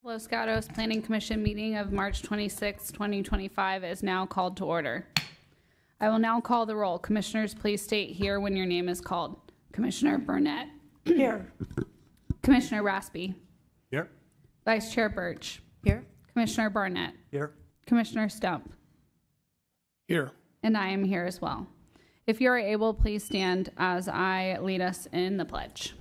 Los Gatos Planning Commission meeting of March 26, 2025 is now called to order. I will now call the roll. Commissioners, please state here when your name is called. Commissioner Burnett. Here. Commissioner Raspy. Here. Vice Chair Birch. Here. Commissioner Barnett. Here. Commissioner Stump. Here. And I am here as well. If you are able, please stand as I lead us in the pledge.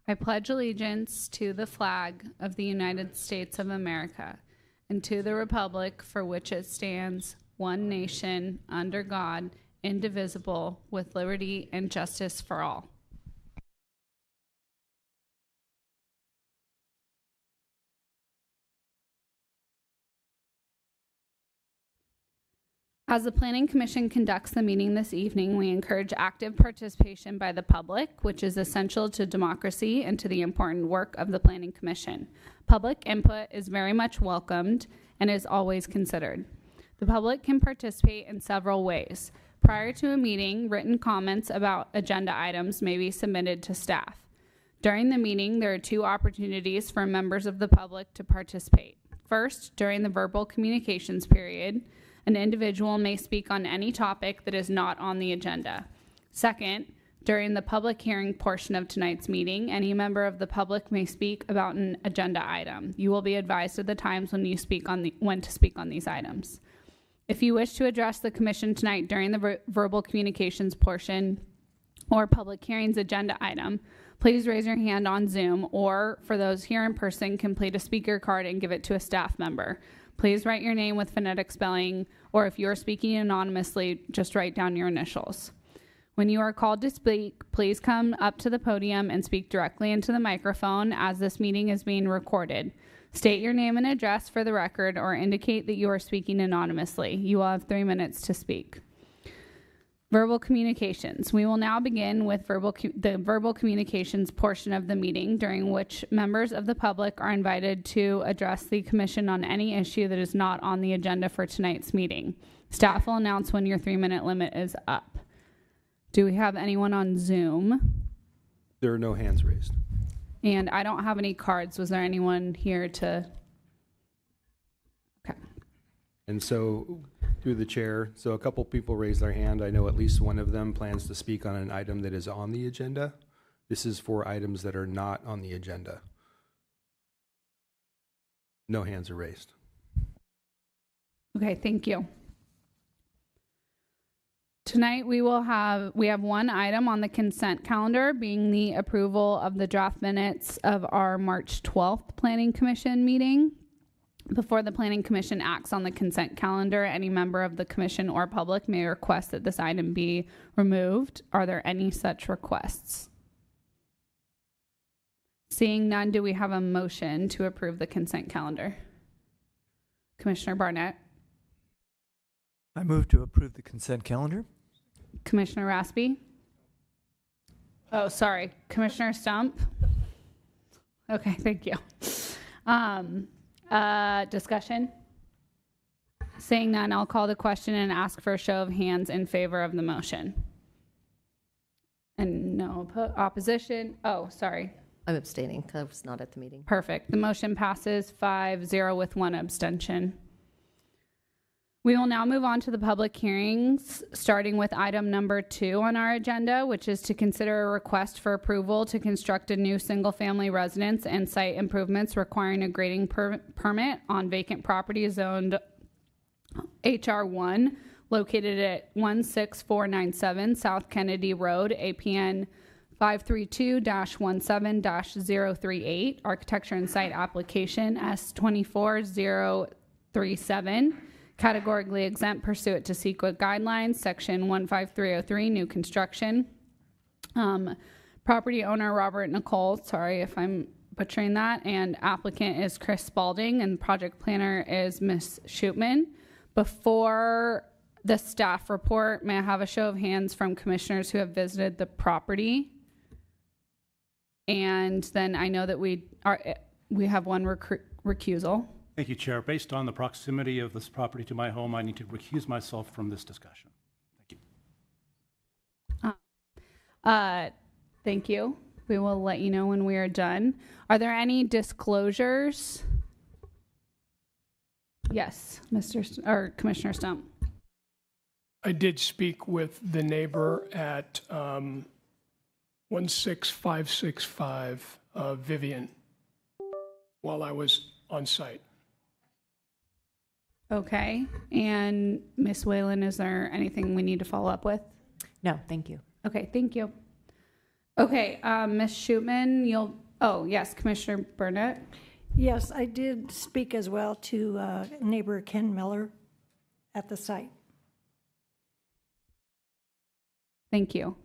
I pledge allegiance to the flag of the United States of America and to the republic for which it stands, one nation, under God, indivisible, with liberty and justice for all. As the Planning Commission conducts the meeting this evening, we encourage active participation by the public, which is essential to democracy and to the important work of the Planning Commission. Public input is very much welcomed and is always considered. The public can participate in several ways. Prior to a meeting, written comments about agenda items may be submitted to staff. During the meeting, there are two opportunities for members of the public to participate. First, during the verbal communications period, an individual may speak on any topic that is not on the agenda. Second, during the public hearing portion of tonight's meeting, any member of the public may speak about an agenda item. You will be advised of the times when to speak on these items. If you wish to address the commission tonight during the verbal communications portion or public hearings agenda item, please raise your hand on Zoom, or for those here in person, complete a speaker card and give it to a staff member. Please write your name with phonetic spelling, or if you are speaking anonymously, just write down your initials. When you are called to speak, please come up to the podium and speak directly into the microphone, as this meeting is being recorded. State your name and address for the record, or indicate that you are speaking anonymously. You will have 3 minutes to speak. Verbal communications. We will now begin with the verbal communications portion of the meeting, during which members of the public are invited to address the commission on any issue that is not on the agenda for tonight's meeting. Staff will announce when your 3-minute limit is up. Do we have anyone on Zoom? There are no hands raised. And I don't have any cards. Was there anyone here to? Okay. And so, through the chair, so a couple people raised their hand. I know at least one of them plans to speak on an item that is on the agenda. This is for items that are not on the agenda. No hands are raised. Okay, thank you. Tonight we have one item on the consent calendar, being the approval of the draft minutes of our March 12th Planning Commission meeting. Before the Planning Commission acts on the consent calendar, any member of the commission or public may request that this item be removed. Are there any such requests? Seeing none, do we have a motion to approve the consent calendar? Commissioner Barnett. I move to approve the consent calendar. Commissioner Raspy. Oh, sorry. Commissioner Stump. Okay, thank you. Discussion? Seeing none, I'll call the question and ask for a show of hands in favor of the motion. And no opposition. Oh, sorry. I'm abstaining because I was not at the meeting. Perfect. The motion passes 5-0 with 1 abstention. We will now move on to the public hearings, starting with item number 2 on our agenda, which is to consider a request for approval to construct a new single-family residence and site improvements requiring a grading permit on vacant property zoned HR1, located at 16497 South Kennedy Road, APN 532-17-038, architecture and site application S24037. Categorically exempt pursuant to CEQA guidelines, section 15303, new construction. Property owner Robert Nicole, sorry if I'm butchering that, and applicant is Chris Spalding, and project planner is Miss Shootman. Before the staff report, may I have a show of hands from commissioners who have visited the property? And then I know that we have one recusal. Thank you, Chair. Based on the proximity of this property to my home, I need to recuse myself from this discussion. Thank you. Thank you. We will let you know when we are done. Are there any disclosures? Yes, or Commissioner Stump. I did speak with the neighbor at 16565 Vivian while I was on site. Okay. And Ms. Whalen, is there anything we need to follow up with? No, thank you. Okay, thank you. Okay, Ms. Shootman, yes, Commissioner Burnett. Yes, I did speak as well to neighbor Ken Miller at the site. Thank you.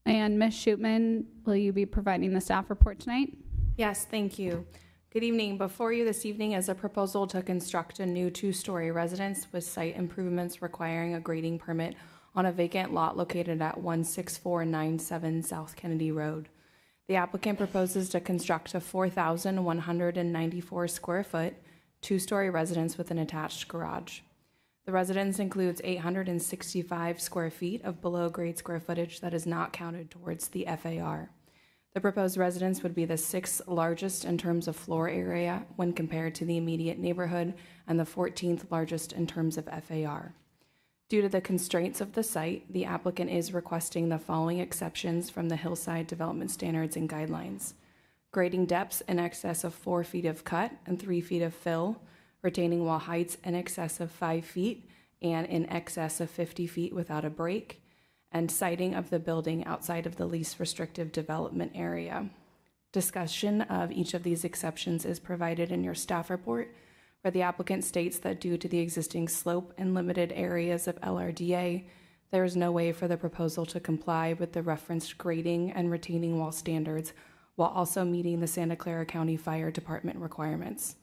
And Ms. Shootman, will you be providing the staff report tonight? Yes, thank you. Good evening. Before you this evening is a proposal to construct a new two-story residence with site improvements requiring a grading permit on a vacant lot located at 16497 South Kennedy Road. The applicant proposes to construct a 4,194 square foot, two-story residence with an attached garage. The residence includes 865 square feet of below-grade square footage that is not counted towards the FAR. The proposed residence would be the sixth largest in terms of floor area when compared to the immediate neighborhood and the 14th largest in terms of FAR. Due to the constraints of the site, the applicant is requesting the following exceptions from the Hillside Development Standards and Guidelines: grading depths in excess of 4 feet of cut and 3 feet of fill, retaining wall heights in excess of 5 feet and in excess of 50 feet without a break, and siting of the building outside of the least restrictive development area. Discussion of each of these exceptions is provided in your staff report, where the applicant states that due to the existing slope and limited areas of LRDA, there is no way for the proposal to comply with the referenced grading and retaining wall standards while also meeting the Santa Clara County Fire Department requirements.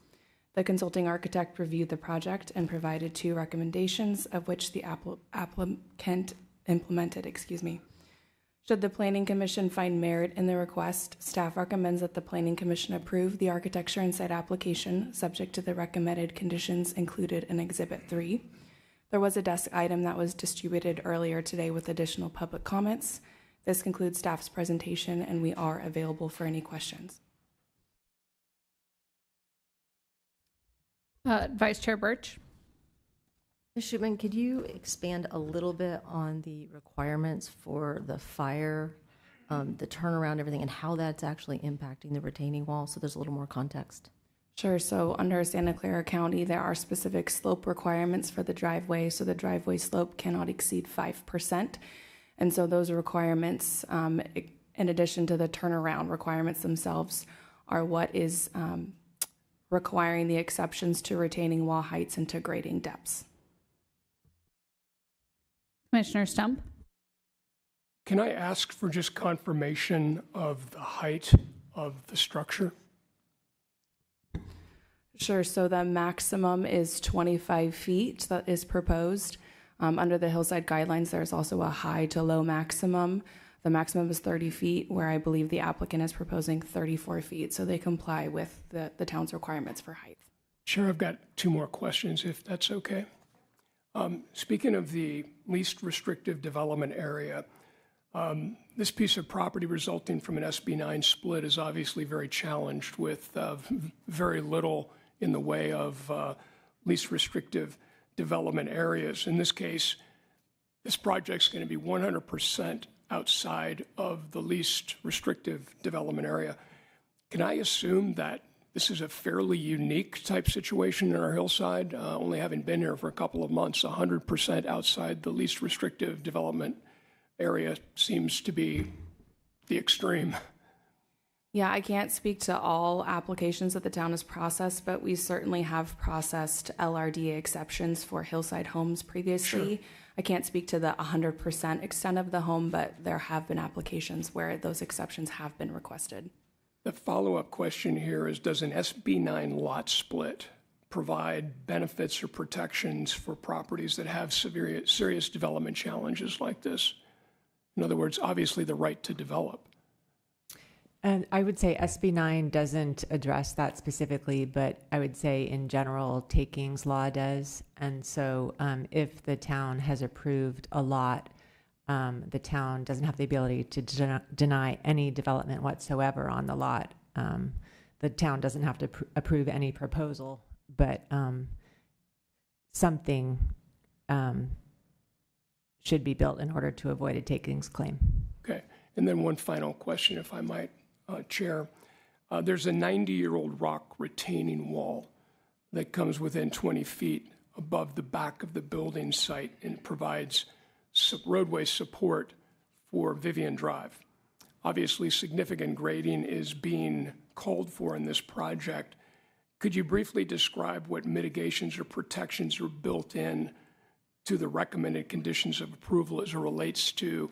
The consulting architect reviewed the project and provided 2 recommendations, of which the applicant implemented. Should the Planning Commission find merit in the request, staff recommends that the Planning Commission approve the architecture and site application subject to the recommended conditions included in Exhibit 3. There was a desk item that was distributed earlier today with additional public comments. This concludes staff's presentation, and we are available for any questions. Vice Chair Birch. Ms. Shootman, could you expand a little bit on the requirements for the fire, the turnaround, everything, and how that's actually impacting the retaining wall, so there's a little more context? Sure. So under Santa Clara County, there are specific slope requirements for the driveway. So the driveway slope cannot exceed 5%. And so those requirements, in addition to the turnaround requirements themselves, are what is requiring the exceptions to retaining wall heights and to grading depths. Commissioner Stump. Can I ask for just confirmation of the height of the structure? Sure. So the maximum is 25 feet that is proposed. Under the Hillside Guidelines, there's also a high to low maximum. The maximum is 30 feet, where I believe the applicant is proposing 34 feet. So they comply with the town's requirements for height. Sure, I've got 2 more questions, if that's okay. Speaking of the least restrictive development area, this piece of property resulting from an SB9 split is obviously very challenged with very little in the way of least restrictive development areas. In this case, this project's going to be 100% outside of the least restrictive development area. Can I assume that this is a fairly unique type situation in our hillside, only having been here for a couple of months? 100% outside the least restrictive development area seems to be the extreme. Yeah, I can't speak to all applications that the town has processed, but we certainly have processed LRDA exceptions for hillside homes previously. Sure. I can't speak to the 100% extent of the home, but there have been applications where those exceptions have been requested. The follow-up question here is, does an SB9 lot split provide benefits or protections for properties that have serious development challenges like this? In other words, obviously the right to develop. And I would say SB9 doesn't address that specifically, but I would say in general, takings law does. And so if the town has approved a lot the town doesn't have the ability to deny any development whatsoever on the lot. The town doesn't have to approve any proposal, but something should be built in order to avoid a takings claim. Okay. And then one final question, if I might, Chair. There's a 90-year-old rock retaining wall that comes within 20 feet above the back of the building site and provides roadway support for Vivian Drive. Obviously, significant grading is being called for in this project. Could you briefly describe what mitigations or protections are built in to the recommended conditions of approval as it relates to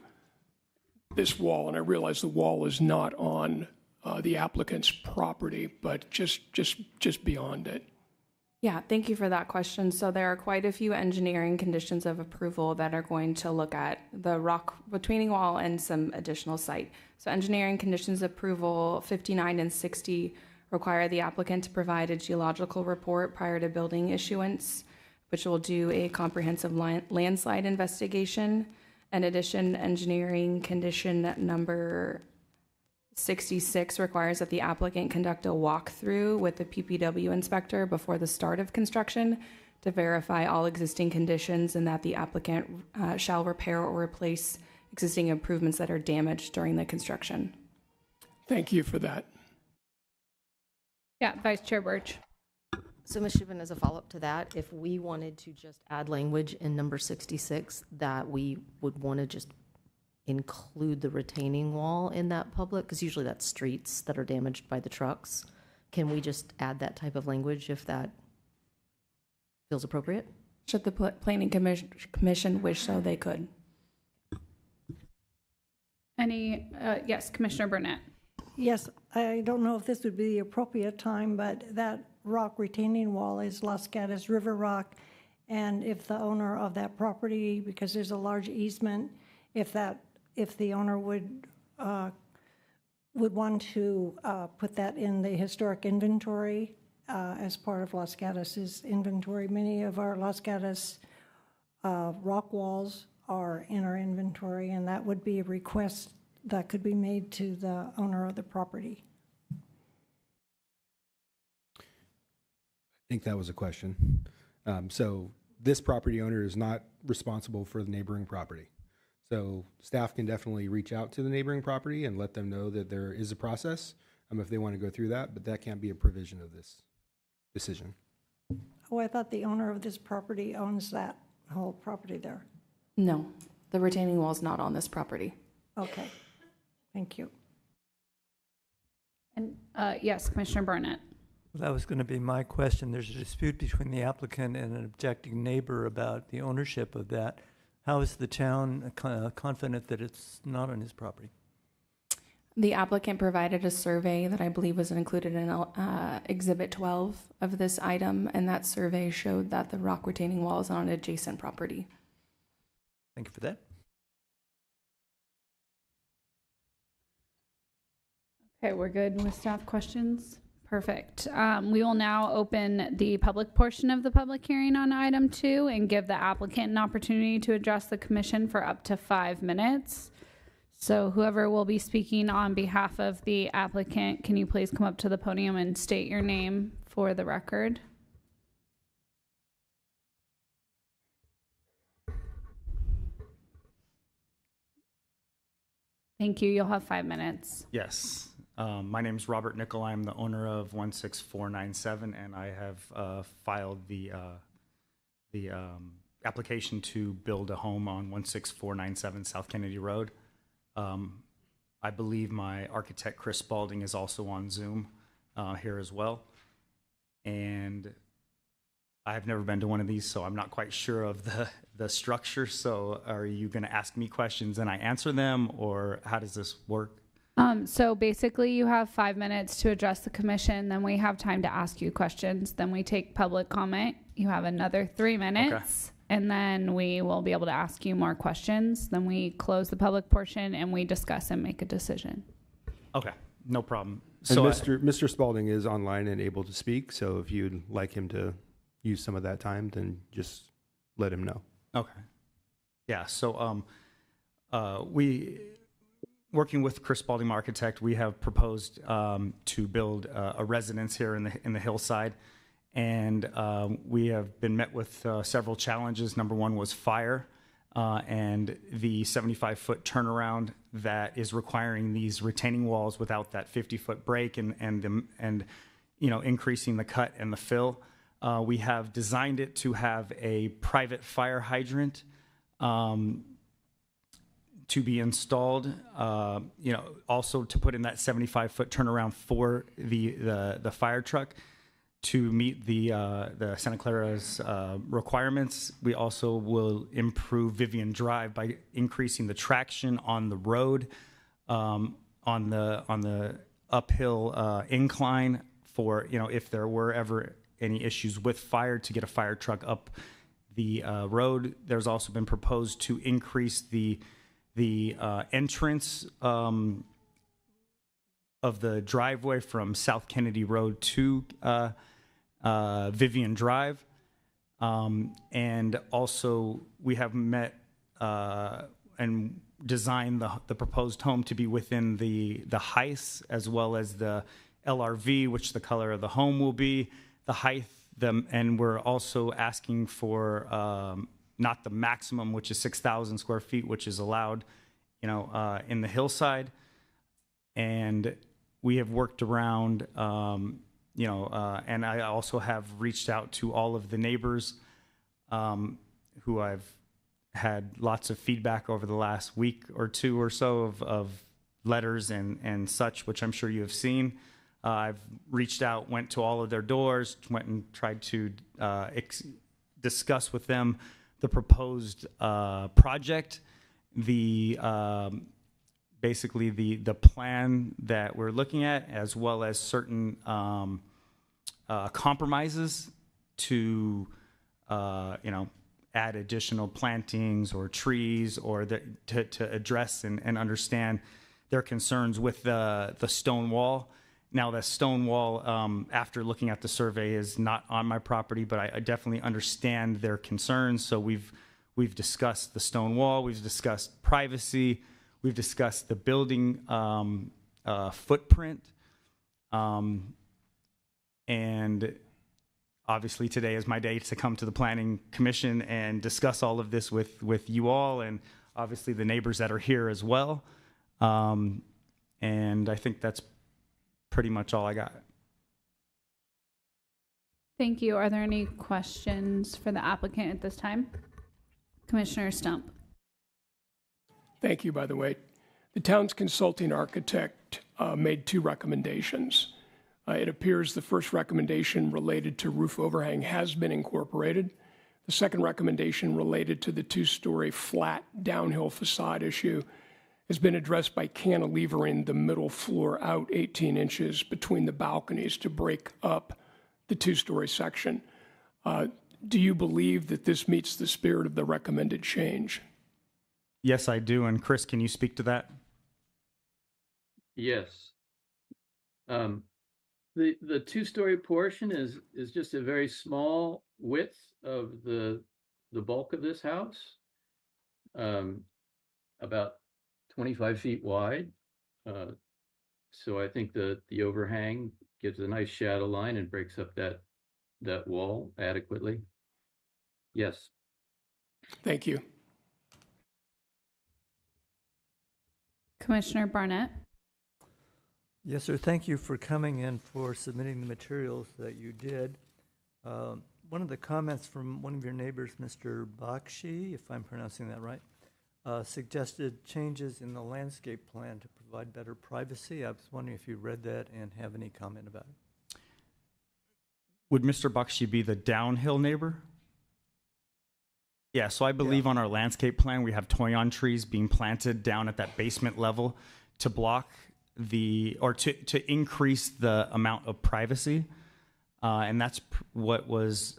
this wall? And I realize the wall is not on the applicant's property, but just beyond it. Yeah, thank you for that question. So there are quite a few engineering conditions of approval that are going to look at the rock retaining wall and some additional site. So engineering conditions approval 59 and 60 require the applicant to provide a geological report prior to building issuance, which will do a comprehensive landslide investigation. In addition, engineering condition number 66 requires that the applicant conduct a walkthrough with the PPW inspector before the start of construction to verify all existing conditions and that the applicant shall repair or replace existing improvements that are damaged during the construction. Thank you for that. Yeah, Vice Chair Birch. So, Ms. Shubin, as a follow-up to that, if we wanted to just add language in number 66 that we would want to just include the retaining wall in that public, because usually that's streets that are damaged by the trucks, can we just add that type of language if that feels appropriate? Should the Planning Commission wish so, they could. Yes, Commissioner Burnett. Yes, I don't know if this would be the appropriate time, but that rock retaining wall is Los Gatos River rock. And if the owner of that property, because there's a large easement, if the owner would want to put that in the historic inventory as part of Los Gatos' inventory. Many of our Los Gatos rock walls are in our inventory, and that would be a request that could be made to the owner of the property. I think that was a question. So this property owner is not responsible for the neighboring property. So staff can definitely reach out to the neighboring property and let them know that there is a process if they want to go through that, but that can't be a provision of this decision. Oh, I thought the owner of this property owns that whole property there. No, the retaining wall is not on this property. Okay, thank you. And yes, Commissioner Burnett. Well, that was going to be my question. There's a dispute between the applicant and an objecting neighbor about the ownership of that. How is the town confident that it's not on his property? The applicant provided a survey that I believe was included in Exhibit 12 of this item, and that survey showed that the rock retaining wall is on an adjacent property. Thank you for that. Okay, we're good with staff questions? Perfect. We will now open the public portion of the public hearing on item 2 and give the applicant an opportunity to address the commission for up to 5 minutes. So whoever will be speaking on behalf of the applicant, can you please come up to the podium and state your name for the record? Thank you. You'll have 5 minutes. Yes. My name is Robert Nickel. I'm the owner of 16497, and I have filed the application to build a home on 16497 South Kennedy Road. I believe my architect, Chris Spalding, is also on Zoom here as well. And I've never been to one of these, so I'm not quite sure of the structure. So are you going to ask me questions and I answer them, or how does this work? So basically you have 5 minutes to address the commission, then we have time to ask you questions, then we take public comment. You have another 3 minutes, and then we will be able to ask you more questions. Then we close the public portion and we discuss and make a decision. Okay, no problem. And So Mr. Spalding is online and able to speak, so if you'd like him to use some of that time, then just let him know. Okay. Yeah, so Working with Chris Spalding Architect, we have proposed to build a residence here in the hillside, and we have been met with several challenges. Number one was fire, and the 75-foot turnaround that is requiring these retaining walls without that 50-foot break, and increasing the cut and the fill. We have designed it to have a private fire hydrant to be installed, also to put in that 75-foot turnaround for the fire truck to meet the Santa Clara's requirements. We also will improve Vivian Drive by increasing the traction on the road, on the uphill incline for, if there were ever any issues with fire, to get a fire truck up the road. There's also been proposed to increase the entrance of the driveway from South Kennedy Road to Vivian Drive. And also we have met and designed the proposed home to be within the heights, as well as the LRV, which the color of the home will be, the height, and we're also asking for not the maximum, which is 6,000 square feet, which is allowed, in the hillside. And we have worked around, and I also have reached out to all of the neighbors who I've had lots of feedback over the last week or two or so of letters and such, which I'm sure you have seen. I've reached out, went to all of their doors, went and tried to discuss with them the proposed project, basically the plan that we're looking at, as well as certain compromises to add additional plantings or trees, or to address and understand their concerns with the stone wall. Now, the stone wall, after looking at the survey, is not on my property, but I definitely understand their concerns. So we've discussed the stone wall, we've discussed privacy, we've discussed the building footprint, and obviously today is my day to come to the Planning Commission and discuss all of this with you all, and obviously the neighbors that are here as well. And I think that's pretty much all I got. Thank you. Are there any questions for the applicant at this time? Commissioner Stump. Thank you, by the way. The town's consulting architect made two recommendations. It appears the first recommendation related to roof overhang has been incorporated. The second recommendation related to the two-story flat downhill facade issue has been addressed by cantilevering the middle floor out 18 inches between the balconies to break up the two-story section. Do you believe that this meets the spirit of the recommended change? Yes, I do. And Chris, can you speak to that? Yes. The two-story portion is just a very small width of the bulk of this house, about 25 feet wide. So I think the overhang gives a nice shadow line and breaks up that wall adequately. Yes. Thank you. Commissioner Barnett. Yes, sir. Thank you for coming and for submitting the materials that you did. One of the comments from one of your neighbors, Mr. Bakshi, if I'm pronouncing that right, suggested changes in the landscape plan to provide better privacy. I was wondering if you read that and have any comment about it. Would Mr. Bakshi be the downhill neighbor? Yeah, so I believe on our landscape plan, we have toyon trees being planted down at that basement level to block to increase the amount of privacy. And that's what was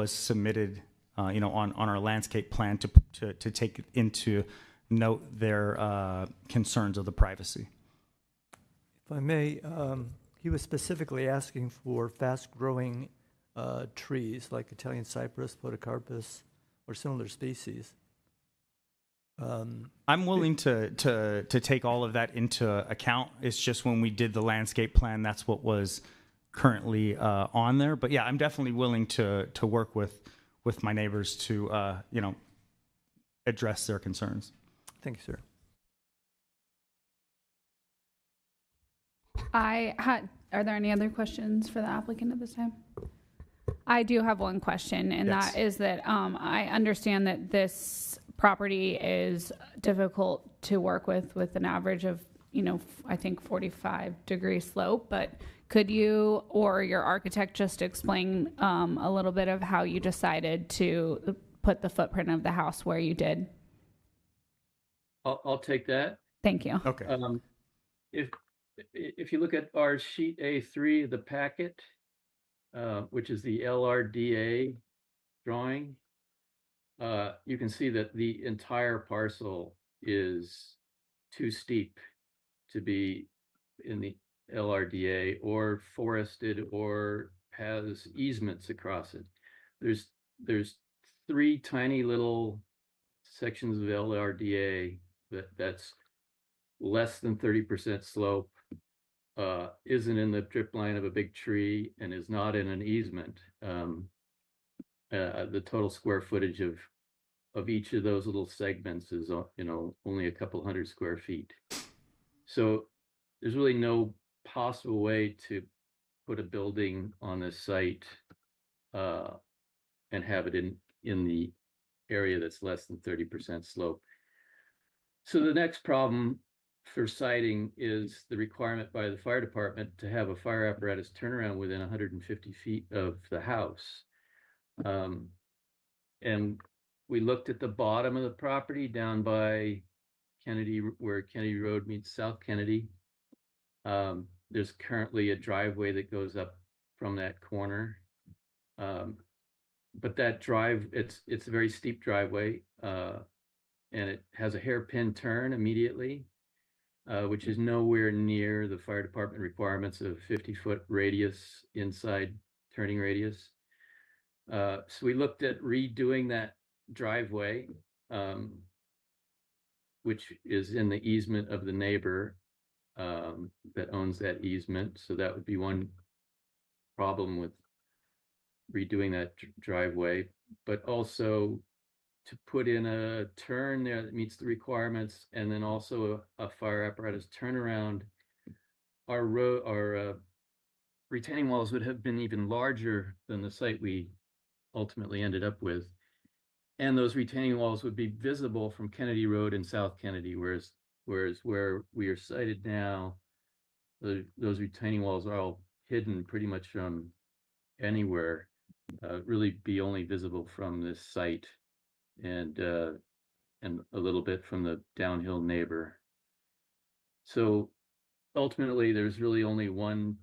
submitted, on our landscape plan to take into note their concerns of the privacy. If I may, he was specifically asking for fast-growing trees like Italian cypress, podocarpus, or similar species. I'm willing to take all of that into account. It's just when we did the landscape plan, that's what was currently on there. But yeah, I'm definitely willing to work with my neighbors to address their concerns. Thank you, sir. Are there any other questions for the applicant at this time? I do have one question, and Yes. that is that I understand that this property is difficult to work with an average of, I think 45-degree slope, but could you or your architect just explain a little bit of how you decided to put the footprint of the house where you did? I'll take that. Thank you. Okay. If you look at our sheet A3 of the packet, which is the LRDA drawing, you can see that the entire parcel is too steep to be in the LRDA or forested or has easements across it. There's 3 tiny little sections of LRDA that's less than 30% slope, isn't in the drip line of a big tree, and is not in an easement. The total square footage of each of those little segments is only a couple hundred square feet. So there's really no possible way to put a building on this site and have it in the area that's less than 30% slope. So the next problem for siting is the requirement by the fire department to have a fire apparatus turnaround within 150 feet of the house. And we looked at the bottom of the property down by Kennedy, where Kennedy Road meets South Kennedy. There's currently a driveway that goes up from that corner. But that it's a very steep driveway, and it has a hairpin turn immediately, which is nowhere near the fire department requirements of 50-foot radius, inside turning radius. So we looked at redoing that driveway, which is in the easement of the neighbor that owns that easement. So that would be one problem with redoing that driveway, but also to put in a turn there that meets the requirements, and then also a fire apparatus turnaround. Our retaining walls would have been even larger than the site we ultimately ended up with. And those retaining walls would be visible from Kennedy Road and South Kennedy, whereas where we are sited now, those retaining walls are all hidden pretty much from anywhere, really be only visible from this site and a little bit from the downhill neighbor. So ultimately, there's really only one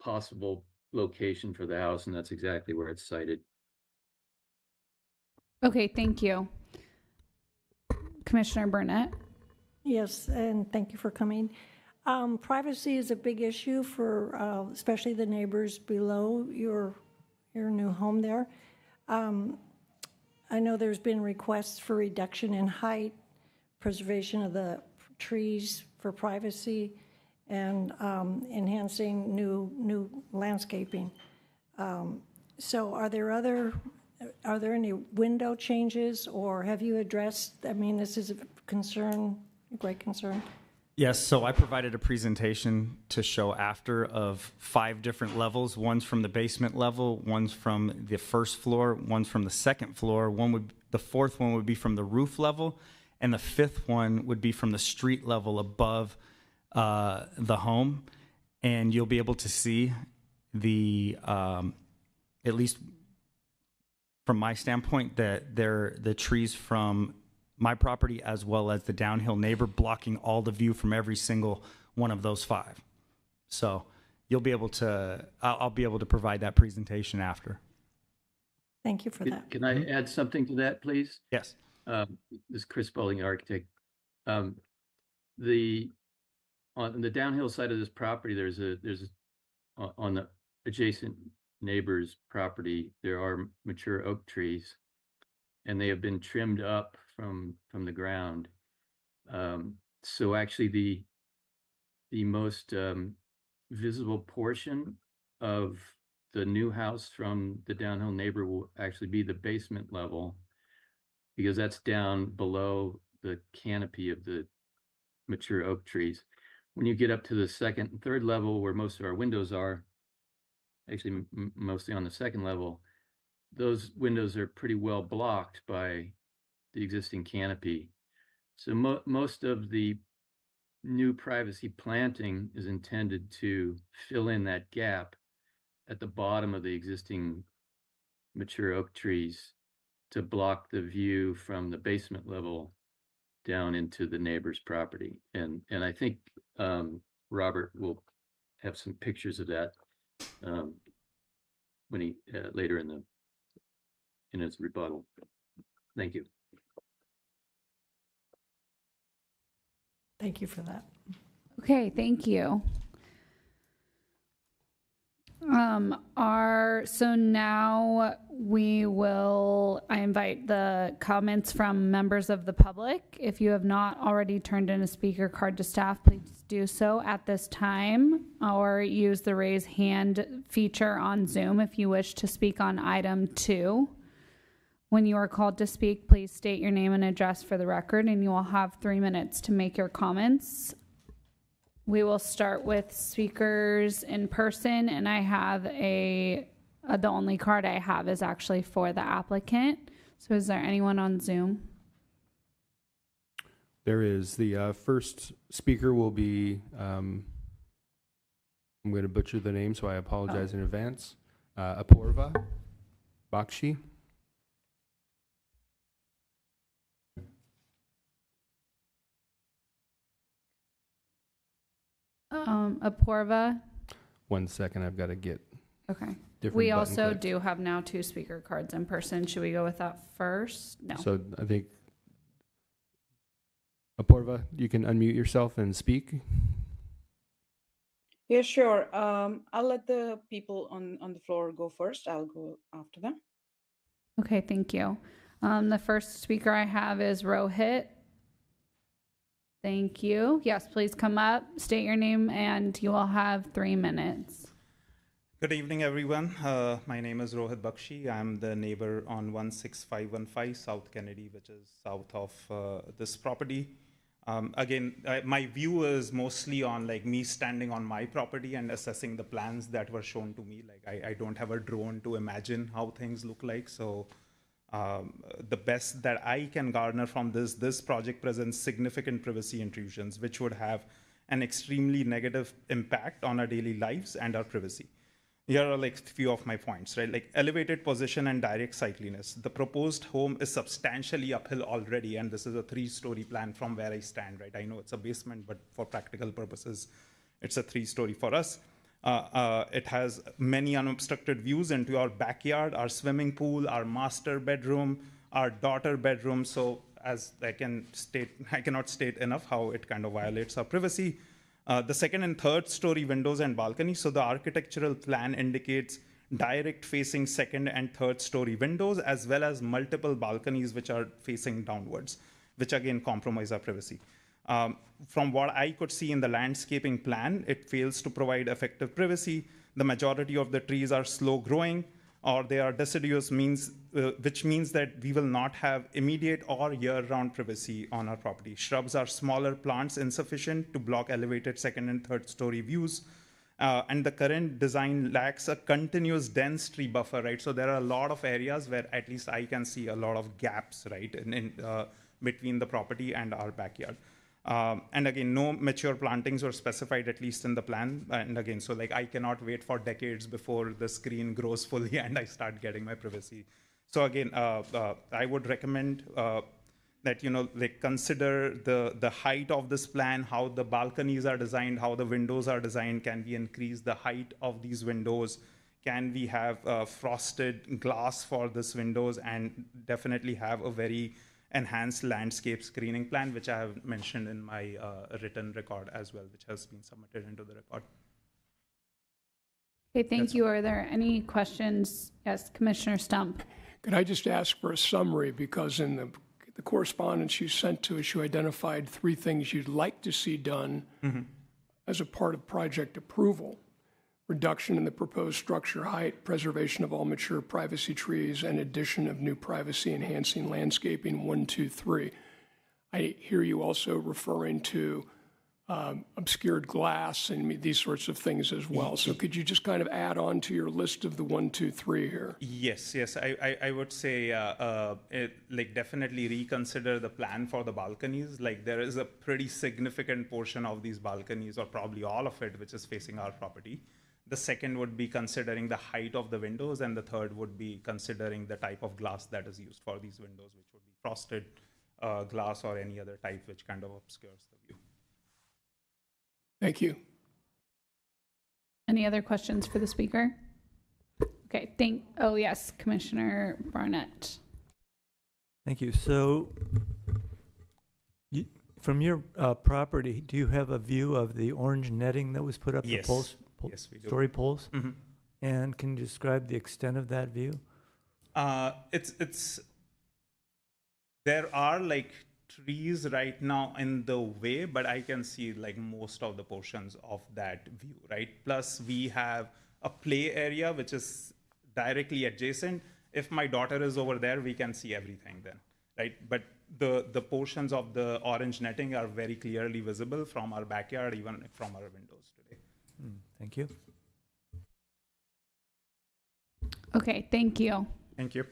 possible location for the house, and that's exactly where it's sited. Okay, thank you. Commissioner Burnett? Yes, and thank you for coming. Privacy is a big issue for especially the neighbors below your new home there. I know there's been requests for reduction in height, preservation of the trees for privacy, and enhancing new landscaping. So are there any window changes, or have you addressed, this is a concern, a great concern? Yes, so I provided a presentation to show after of 5 different levels. One's from the basement level, one's from the first floor, one's from the second floor, the fourth one would be from the roof level, and the 5th one would be from the street level above the home. And you'll be able to see the, at least from my standpoint, that the trees from my property as well as the downhill neighbor blocking all the view from every single one of those 5. So you'll be able to, I'll be able to provide that presentation after. Thank you for that. Can I add something to that, please? Yes. This is Chris Spalding, architect. On the downhill side of this property, on the adjacent neighbor's property, there are mature oak trees. and they have been trimmed up from the ground. So actually the most visible portion of the new house from the downhill neighbor will actually be the basement level, because that's down below the canopy of the mature oak trees. When you get up to the second and third level, where most of our windows are, actually mostly on the second level, those windows are pretty well blocked by the existing canopy. So most of the new privacy planting is intended to fill in that gap at the bottom of the existing mature oak trees to block the view from the basement level down into the neighbor's property. And I think Robert will have some pictures of that when he later in his rebuttal. Thank you. Thank you for that. Okay, thank you. So now I invite the comments from members of the public. If you have not already turned in a speaker card to staff, please do so at this time, or use the raise hand feature on Zoom if you wish to speak on item 2. When you are called to speak, please state your name and address for the record, and you will have 3 minutes to make your comments. We will start with speakers in person, and I have the only card I have is actually for the applicant. So is there anyone on Zoom? There is. The first speaker will be, I'm going to butcher the name, so I apologize in advance. Apoorva Bakshi. Apoorva. 1 second, I've got to get Okay. different We button also clicks. do have now 2 speaker cards in person. Should we go with that first? No. So I think, Apoorva, you can unmute yourself and speak. Yeah, sure. I'll let the people on the floor go first. I'll go after them. Okay, thank you. The first speaker I have is Rohit. Thank you. Yes, please come up, state your name, and you will have 3 minutes. Good evening, everyone. My name is Rohit Bakshi. I'm the neighbor on 16515 South Kennedy, which is south of this property. Again, my view is mostly on like me standing on my property and assessing the plans that were shown to me. Like I don't have a drone to imagine how things look like. So the best that I can garner from this project presents significant privacy intrusions, which would have an extremely negative impact on our daily lives and our privacy. Here are like a few of my points, right? Like elevated position and direct sightliness. The proposed home is substantially uphill already, and this is a 3-story plan from where I stand, right? I know it's a basement, but for practical purposes, it's a 3-story for us. It has many unobstructed views into our backyard, our swimming pool, our master bedroom, our daughter bedroom. So as I cannot state enough how it kind of violates our privacy. The second and third story windows and balconies. So the architectural plan indicates direct facing second and third story windows, as well as multiple balconies which are facing downwards, which again compromise our privacy. From what I could see in the landscaping plan, it fails to provide effective privacy. The majority of the trees are slow growing, or they are deciduous, which means that we will not have immediate or year-round privacy on our property. Shrubs are smaller plants, insufficient to block elevated second and third story views. And the current design lacks a continuous dense tree buffer, right? So there are a lot of areas where at least I can see a lot of gaps, right, between the property and our backyard. And again, no mature plantings were specified, at least in the plan. And again, so like I cannot wait for decades before the screen grows fully and I start getting my privacy. So again, I would recommend that, like consider the height of this plan, how the balconies are designed, how the windows are designed. Can we increase the height of these windows? Can we have frosted glass for these windows, and definitely have a very enhanced landscape screening plan, which I have mentioned in my written record as well, which has been submitted into the record. Okay, thank you. Are there any questions? Yes, Commissioner Stump. Could I just ask for a summary, because in the correspondence you sent to us, you identified 3 things you'd like to see done as a part of project approval: reduction in the proposed structure height, preservation of all mature privacy trees, and addition of new privacy-enhancing landscaping, 1, 2, 3. I hear you also referring to obscured glass and these sorts of things as well. So could you just kind of add on to your list of the 1, 2, 3 here? Yes, I would say like definitely reconsider the plan for the balconies. Like there is a pretty significant portion of these balconies, or probably all of it, which is facing our property. The second would be considering the height of the windows, and the third would be considering the type of glass that is used for these windows, which would be frosted glass or any other type which kind of obscures the view. Thank you. Any other questions for the speaker? Okay, oh yes, Commissioner Barnett. Thank you. So from your property, do you have a view of the orange netting that was put up? Yes. The poles, Yes, we do. story poles? Mm-hmm. And can you describe the extent of that view? It's there are like trees right now in the way, but I can see like most of the portions of that view, right? Plus we have a play area which is directly adjacent. If my daughter is over there, we can see everything then, right? But the portions of the orange netting are very clearly visible from our backyard, even from our windows today. Thank you. Okay, thank you. Thank you.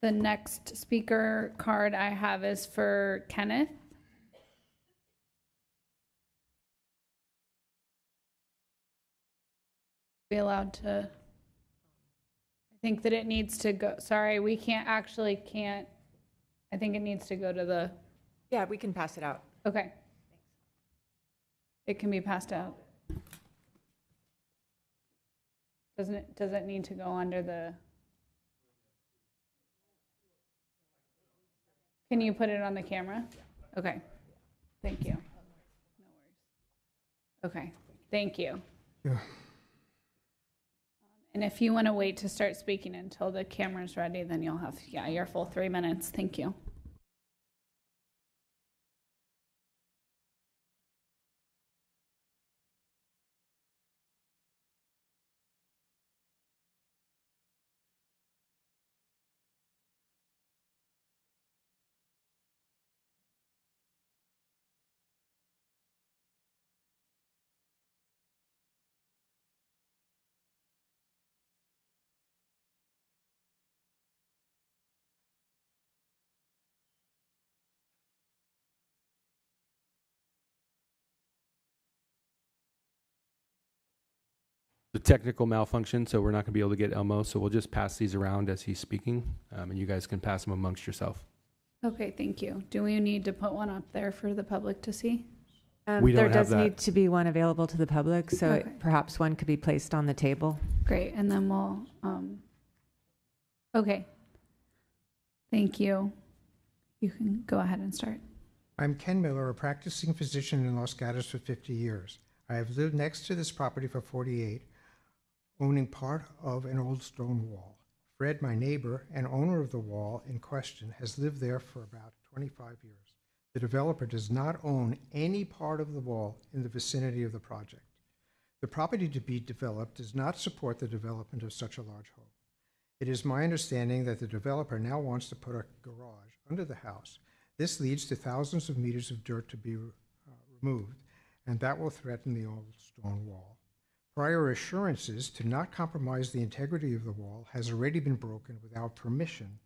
The next speaker card I have is for Kenneth. Be allowed to, I think that it needs to go, sorry, we can't, I think it needs to go to the, Yeah, we can pass it out. okay. It can be passed out. Does it need to go under the? Can you put it on the camera? Okay, thank you. No worries. Okay, thank you. Yeah. And if you want to wait to start speaking until the camera's ready, then you'll have, your full 3 minutes. Thank you. The technical malfunction, so we're not going to be able to get Elmo, so we'll just pass these around as he's speaking, and you guys can pass them amongst yourself. Okay, thank you. Do we need to put one up there for the public to see? We don't There does have that. need to be one available to the public, so Okay. perhaps one could be placed on the table. Great, and then we'll, okay. Thank you. You can go ahead and start. I'm Ken Miller, a practicing physician in Los Gatos for 50 years. I have lived next to this property for 48, owning part of an old stone wall. Fred, my neighbor and owner of the wall in question, has lived there for about 25 years. The developer does not own any part of the wall in the vicinity of the project. The property to be developed does not support the development of such a large home. It is my understanding that the developer now wants to put a garage under the house. This leads to thousands of meters of dirt to be removed, and that will threaten the old stone wall. Prior assurances to not compromise the integrity of the wall has already been broken without permission.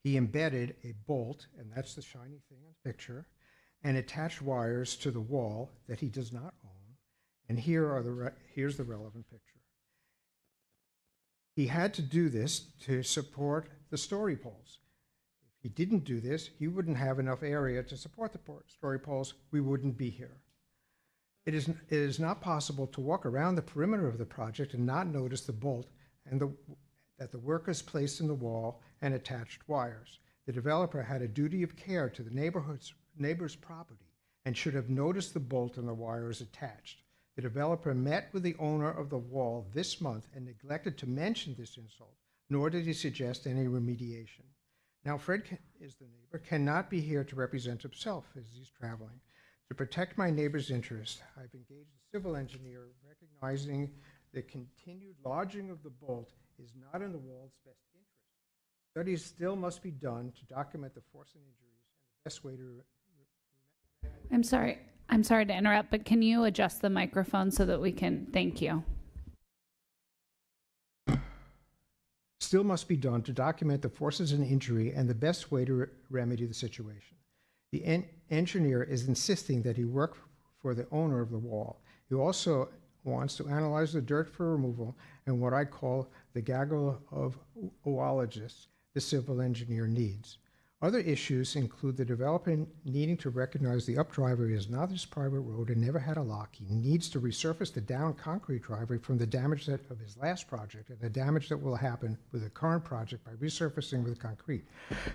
He embedded a bolt, and that's the shiny thing on the picture, and attached wires to the wall that he does not own. And here's the relevant picture. He had to do this to support the story poles. If he didn't do this, he wouldn't have enough area to support the story poles. We wouldn't be here. It is not possible to walk around the perimeter of the project and not notice the bolt and that the workers placed in the wall and attached wires. The developer had a duty of care to the neighbor's property and should have noticed the bolt and the wires attached. The developer met with the owner of the wall this month and neglected to mention this insult, nor did he suggest any remediation. Now, Fred is the neighbor, cannot be here to represent himself as he's traveling. To protect my neighbor's interest, I've engaged a civil engineer recognizing the continued lodging of the bolt is not in the wall's best interest. Studies still must be done to document the force and injuries and the best way to... I'm sorry to interrupt, but can you adjust the microphone so that we can, thank you. Still must be done to document the forces and injury and the best way to remedy the situation. The engineer is insisting that he work for the owner of the wall. He also wants to analyze the dirt for removal and what I call the gaggle of oologists the civil engineer needs. Other issues include the developer needing to recognize the up driveway is not his private road and never had a lock. He needs to resurface the down concrete driveway from the damage of his last project and the damage that will happen with the current project by resurfacing with concrete.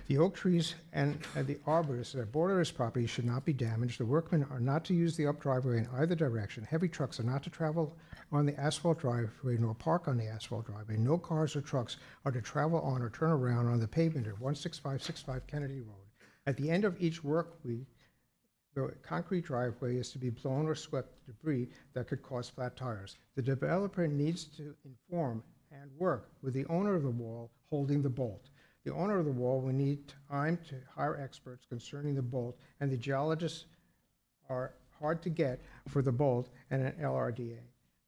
The oak trees and the arborists that border his property should not be damaged. The workmen are not to use the up driveway in either direction. Heavy trucks are not to travel on the asphalt driveway nor park on the asphalt driveway. No cars or trucks are to travel on or turn around on the pavement at 16565 Kennedy Road. At the end of each work week, the concrete driveway is to be blown or swept debris that could cause flat tires. The developer needs to inform and work with the owner of the wall holding the bolt. The owner of the wall will need time to hire experts concerning the bolt, and the geologists are hard to get for the bolt and an LRDA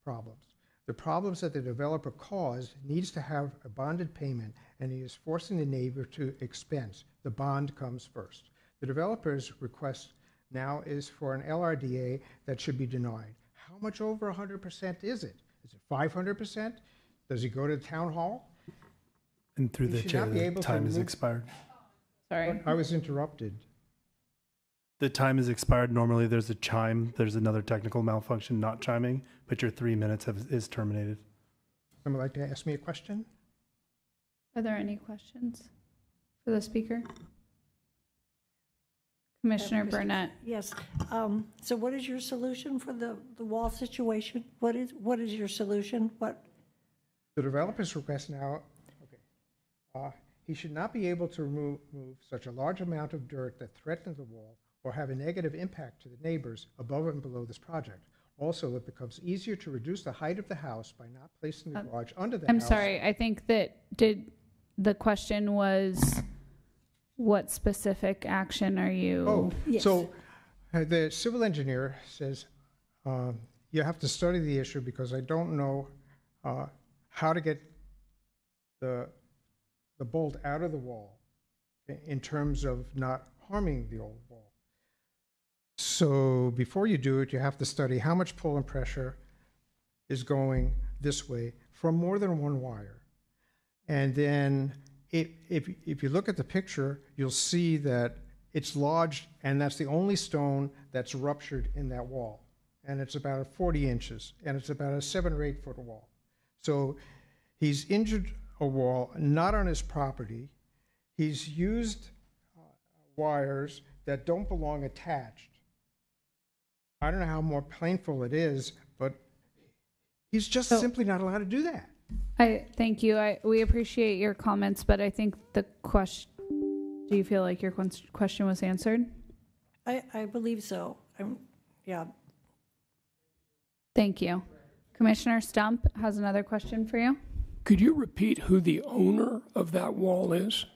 problems. The problems that the developer caused needs to have a bonded payment, and he is forcing the neighbor to expense. The bond comes first. The developer's request now is for an LRDA that should be denied. How much over 100% is it? Is it 500%? Does he go to the town hall? And through He the should chair, not be the able to time has move- expired. Sorry. I was interrupted. The time is expired. Normally there's a chime. There's another technical malfunction not chiming, but your 3 minutes is terminated. Someone like to ask me a question? Are there any questions for the speaker? Commissioner Burnett. Yes. So what is your solution for the wall situation? What is your solution? The developer's request now, he should not be able to remove such a large amount of dirt that threatens the wall or have a negative impact to the neighbors above and below this project. Also, it becomes easier to reduce the height of the house by not placing the garage under the house. I'm sorry, I think that the question was, what specific action are you? Oh, Yes. so the civil engineer says, you have to study the issue because I don't know how to get the bolt out of the wall in terms of not harming the old wall. So before you do it, you have to study how much pull and pressure is going this way from more than one wire. And then if you look at the picture, you'll see that it's lodged, and that's the only stone that's ruptured in that wall. And it's about 40 inches, and it's about a 7 or 8 foot wall. So he's injured a wall, not on his property. He's used wires that don't belong attached. I don't know how more painful it is, but he's just simply not allowed to do that. Thank you. We appreciate your comments, but I think the question, do you feel like your question was answered? I believe so. Yeah. Thank you. Commissioner Stump has another question for you. Could you repeat who the owner of that wall is?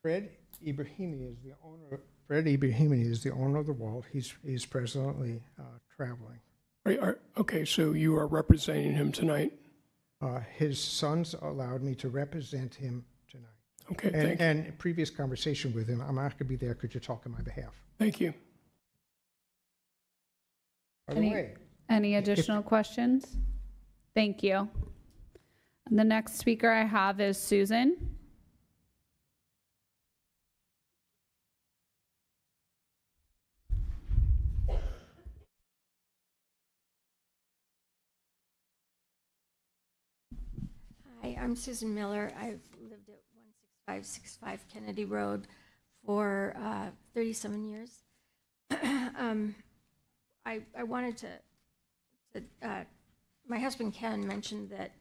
Fred Ibrahimi is the owner. Fred Ibrahimi is the owner of the wall. He's presently traveling. Okay, so you are representing him tonight? His sons allowed me to represent him tonight. Okay, thank you. And previous conversation with him, I'm not going to be there. Could you talk on my behalf? Thank you. By the way, Any additional questions? Thank you. The next speaker I have is Susan. Hi, I'm Susan Miller. I've lived at 16565 Kennedy Road for 37 years. I wanted to my husband Ken mentioned that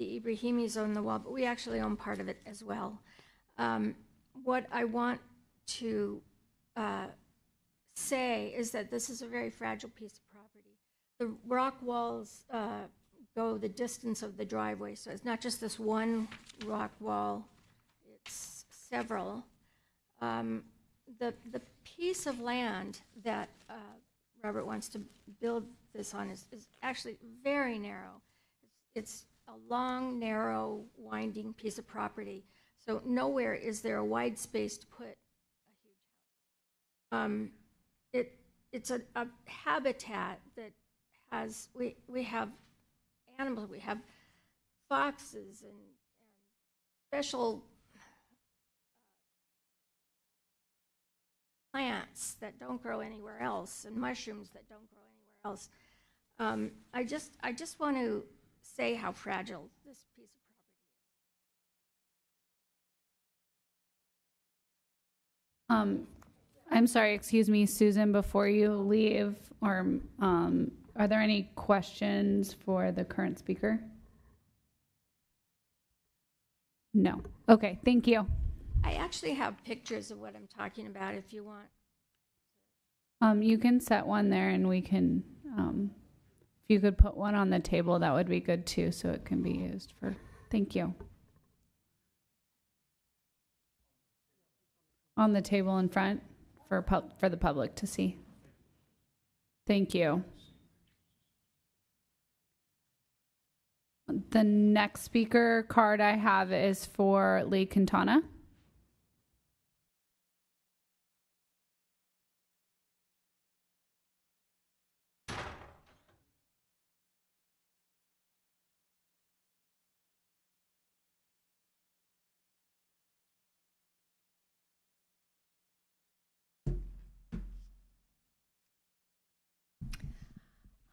the Ibrahimis own the wall, but we actually own part of it as well. What I want to say is that this is a very fragile piece of property. The rock walls go the distance of the driveway, so it's not just this one rock wall, it's several. The piece of land that Robert wants to build this on is actually very narrow. It's a long, narrow, winding piece of property. So nowhere is there a wide space to put a huge house. It's a habitat that has, we have animals, we have foxes and special plants that don't grow anywhere else, and mushrooms that don't grow anywhere else. I just want to say how fragile this piece of property is. I'm sorry, excuse me, Susan, before you leave, or are there any questions for the current speaker? No. Okay, thank you. I actually have pictures of what I'm talking about if you want. You can set one there, and we can, if you could put one on the table, that would be good too, so it can be used for, thank you. On the table in front for the public to see. Thank you. The next speaker card I have is for Lee Quintana.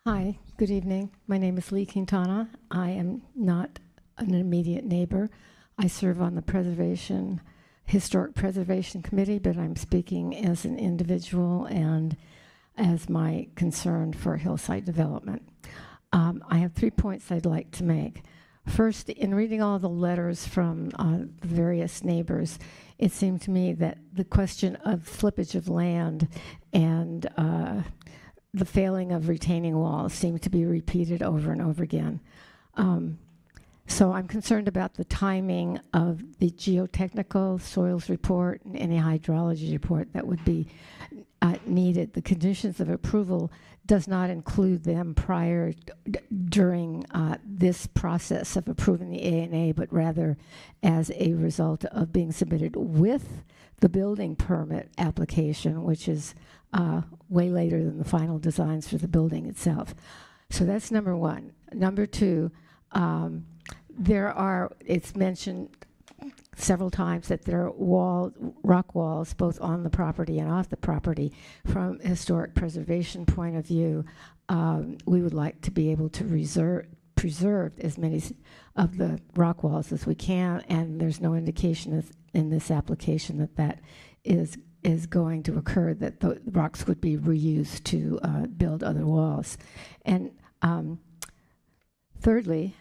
Hi, good evening. My name is Lee Quintana. I am not an immediate neighbor. I serve on the Historic Preservation Committee, but I'm speaking as an individual and as my concern for hillside development. I have 3 points I'd like to make. First, in reading all the letters from the various neighbors, it seemed to me that the question of slippage of land and the failing of retaining walls seemed to be repeated over and over again. So I'm concerned about the timing of the geotechnical soils report and any hydrology report that would be needed. The conditions of approval does not include them during this process of approving the ANA, but rather as a result of being submitted with the building permit application, which is way later than the final designs for the building itself. So that's number one. Number two, it's mentioned several times that there are rock walls both on the property and off the property. From a historic preservation point of view, we would like to be able to preserve as many of the rock walls as we can, and there's no indication in this application that that is going to occur, that the rocks would be reused to build other walls. And thirdly,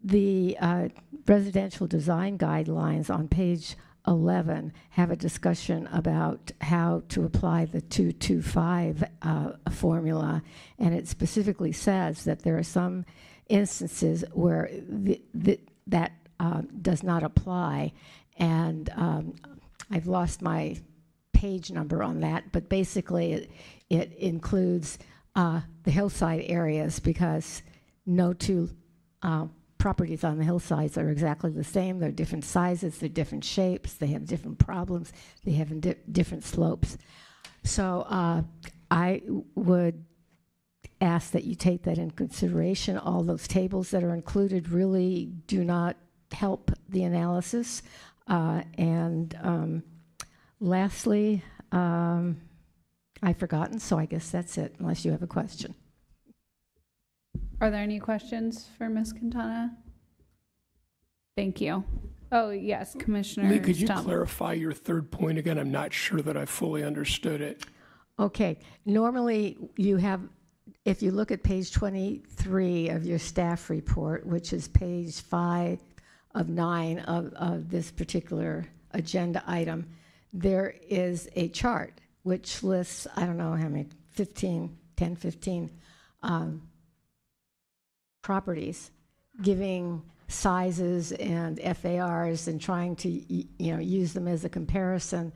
the residential design guidelines on page 11 have a discussion about how to apply the 225 formula, and it specifically says that there are some instances where that does not apply, and I've lost my page number on that, but basically it includes the hillside areas, because no two properties on the hillsides are exactly the same. They're different sizes, they're different shapes, they have different problems, they have different slopes. So I would ask that you take that in consideration. All those tables that are included really do not help the analysis. And lastly, I've forgotten, so I guess that's it, unless you have a question. Are there any questions for Ms. Quintana? Thank you. Oh, yes, Commissioner Lee, could you Stump. clarify your third point again? I'm not sure that I fully understood it. Okay. Normally, you have if you look at page 23 of your staff report, which is page 5 of 9 of this particular agenda item, there is a chart which lists, I don't know how many, 15 properties, giving sizes and FARs and trying to use them as a comparison.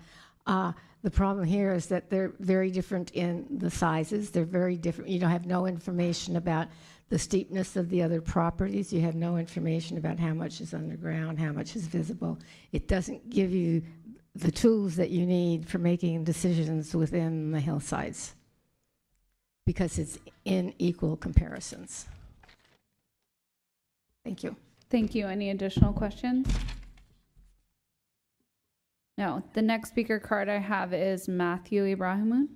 The problem here is that they're very different in the sizes. They're very different. You don't have no information about the steepness of the other properties. You have no information about how much is underground, how much is visible. It doesn't give you the tools that you need for making decisions within the hillsides because it's in equal comparisons. Thank you. Thank you. Any additional questions? No. The next speaker card I have is Matthew Ibrahimun.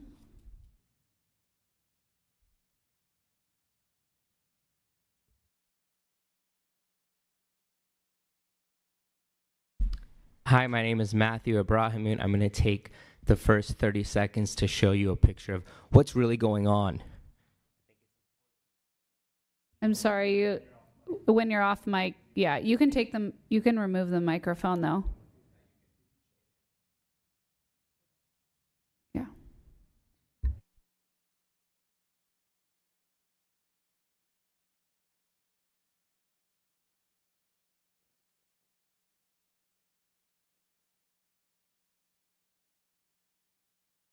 Hi, my name is Matthew Ibrahimun. I'm going to take the first 30 seconds to show you a picture of what's really going on. I'm sorry, when you're off mic, yeah, you can take them, you can remove the microphone though. Yeah.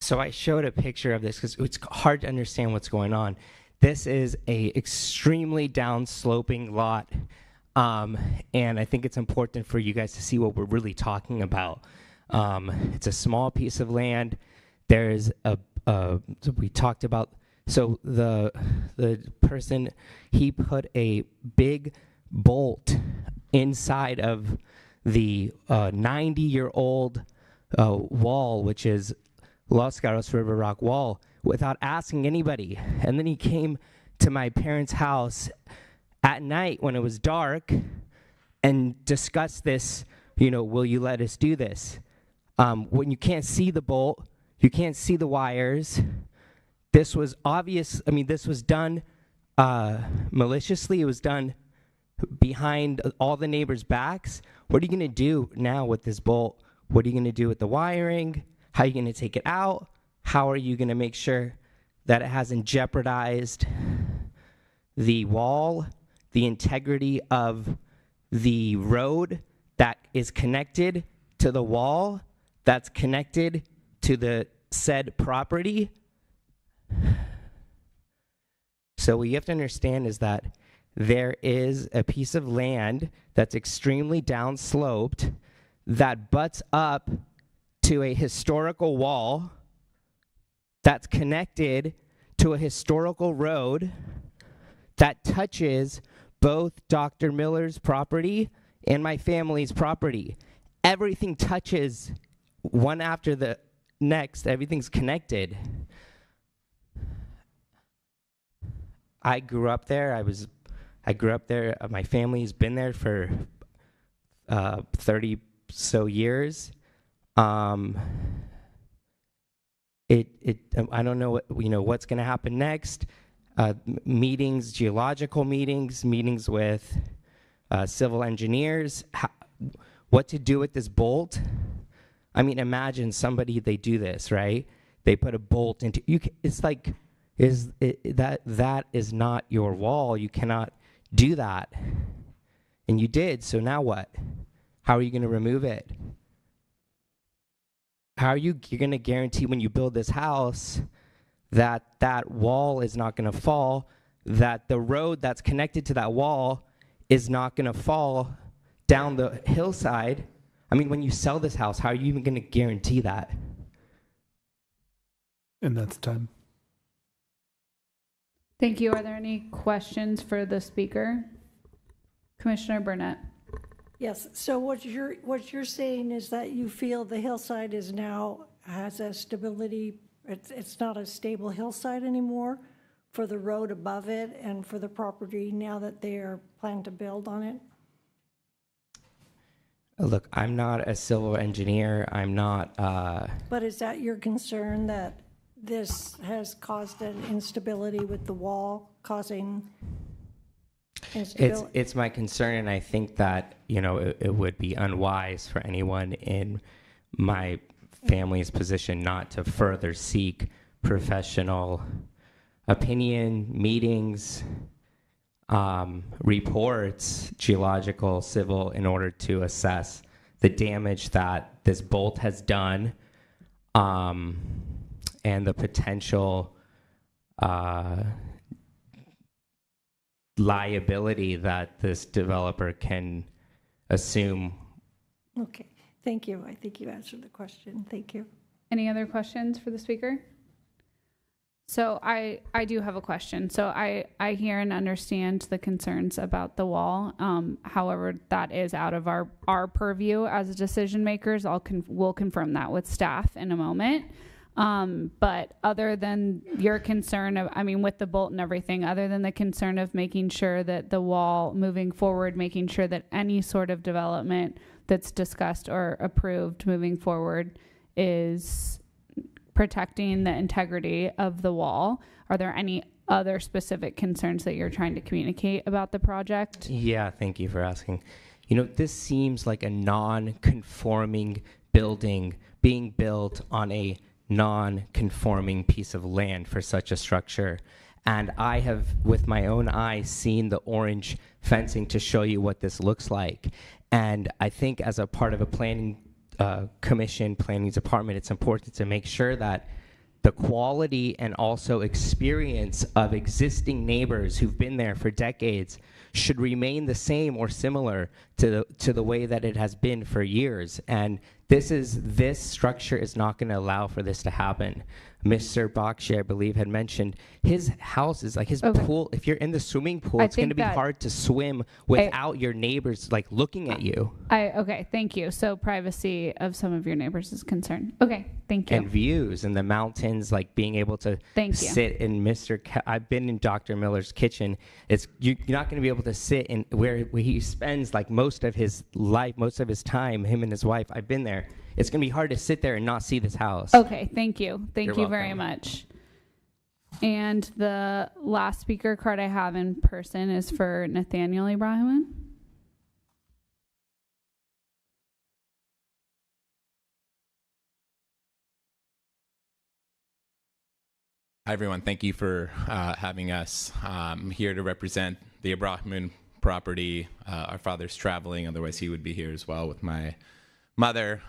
So I showed a picture of this because it's hard to understand what's going on. This is a extremely downsloping lot, and I think it's important for you guys to see what we're really talking about. It's a small piece of land. There's so we talked about, so the person, he put a big bolt inside of the 90-year-old wall, which is Los Gatos River Rock Wall, without asking anybody. And then he came to my parents' house at night when it was dark and discussed this, will you let us do this? When you can't see the bolt, you can't see the wires. This was obvious. I mean, this was done maliciously. It was done behind all the neighbors' backs. What are you going to do now with this bolt? What are you going to do with the wiring? How are you going to take it out? How are you going to make sure that it hasn't jeopardized the wall, the integrity of the road that is connected to the wall, that's connected to the said property? So what you have to understand is that there is a piece of land that's extremely downsloped that butts up to a historical wall that's connected to a historical road that touches both Dr. Miller's property and my family's property. Everything touches one after the next. Everything's connected. I grew up there. I grew up there. My family's been there for 30 so years. I don't know what's going to happen next. Meetings, geological meetings with civil engineers, what to do with this bolt. I mean, imagine somebody, they do this, right? They put a bolt into, it's like, that is not your wall. You cannot do that. And you did, so now what? How are you going to remove it? How are you're going to guarantee when you build this house that that wall is not going to fall, that the road that's connected to that wall is not going to fall down the hillside? I mean, when you sell this house, how are you even going to guarantee that? And that's time. Thank you. Are there any questions for the speaker? Commissioner Burnett. Yes, so what you're saying is that you feel the hillside is now has a stability, it's not a stable hillside anymore for the road above it and for the property now that they are planning to build on it? Look, I'm not a civil engineer. I'm not. But is that your concern, that this has caused an instability with the wall, causing instability? It's my concern, and I think that, you know, it would be unwise for anyone in my family's position not to further seek professional opinion, meetings, reports, geological, civil, in order to assess the damage that this bolt has done, and the potential liability that this developer can assume. Okay, thank you. I think you answered the question. Thank you. Any other questions for the speaker? So I do have a question. So I hear and understand the concerns about the wall. However, that is out of our purview as decision makers. We'll confirm that with staff in a moment. But other than your concern of, I mean, with the bolt and everything, other than the concern of making sure that the wall moving forward, making sure that any sort of development that's discussed or approved moving forward is protecting the integrity of the wall, are there any other specific concerns that you're trying to communicate about the project? Yeah, thank you for asking. You know, this seems like a non-conforming building being built on a non-conforming piece of land for such a structure. And I have, with my own eyes, seen the orange fencing to show you what this looks like. And I think as a part of a planning commission, planning department, it's important to make sure that the quality and also experience of existing neighbors who've been there for decades should remain the same or similar to the way that it has been for years. And this structure is not going to allow for this to happen. Mr. Bakshi, I believe, had mentioned his house is like his pool. If you're in the swimming pool, it's going to be hard to swim without your neighbors like looking at you. Okay, thank you. So privacy of some of your neighbors is concerned. Okay, thank you. And views and the mountains, like being able to sit in I've been in Dr. Miller's kitchen. You're not going to be able to sit in where he spends like most of his life, most of his time, him and his wife. I've been there. It's going to be hard to sit there and not see this house. Okay, thank you. Thank you You're very welcome. much. And the last speaker card I have in person is for Nathaniel Ibrahiman. Hi, everyone. Thank you for having us. I'm here to represent the Ibrahiman property. Our father's traveling, otherwise he would be here as well with my mother.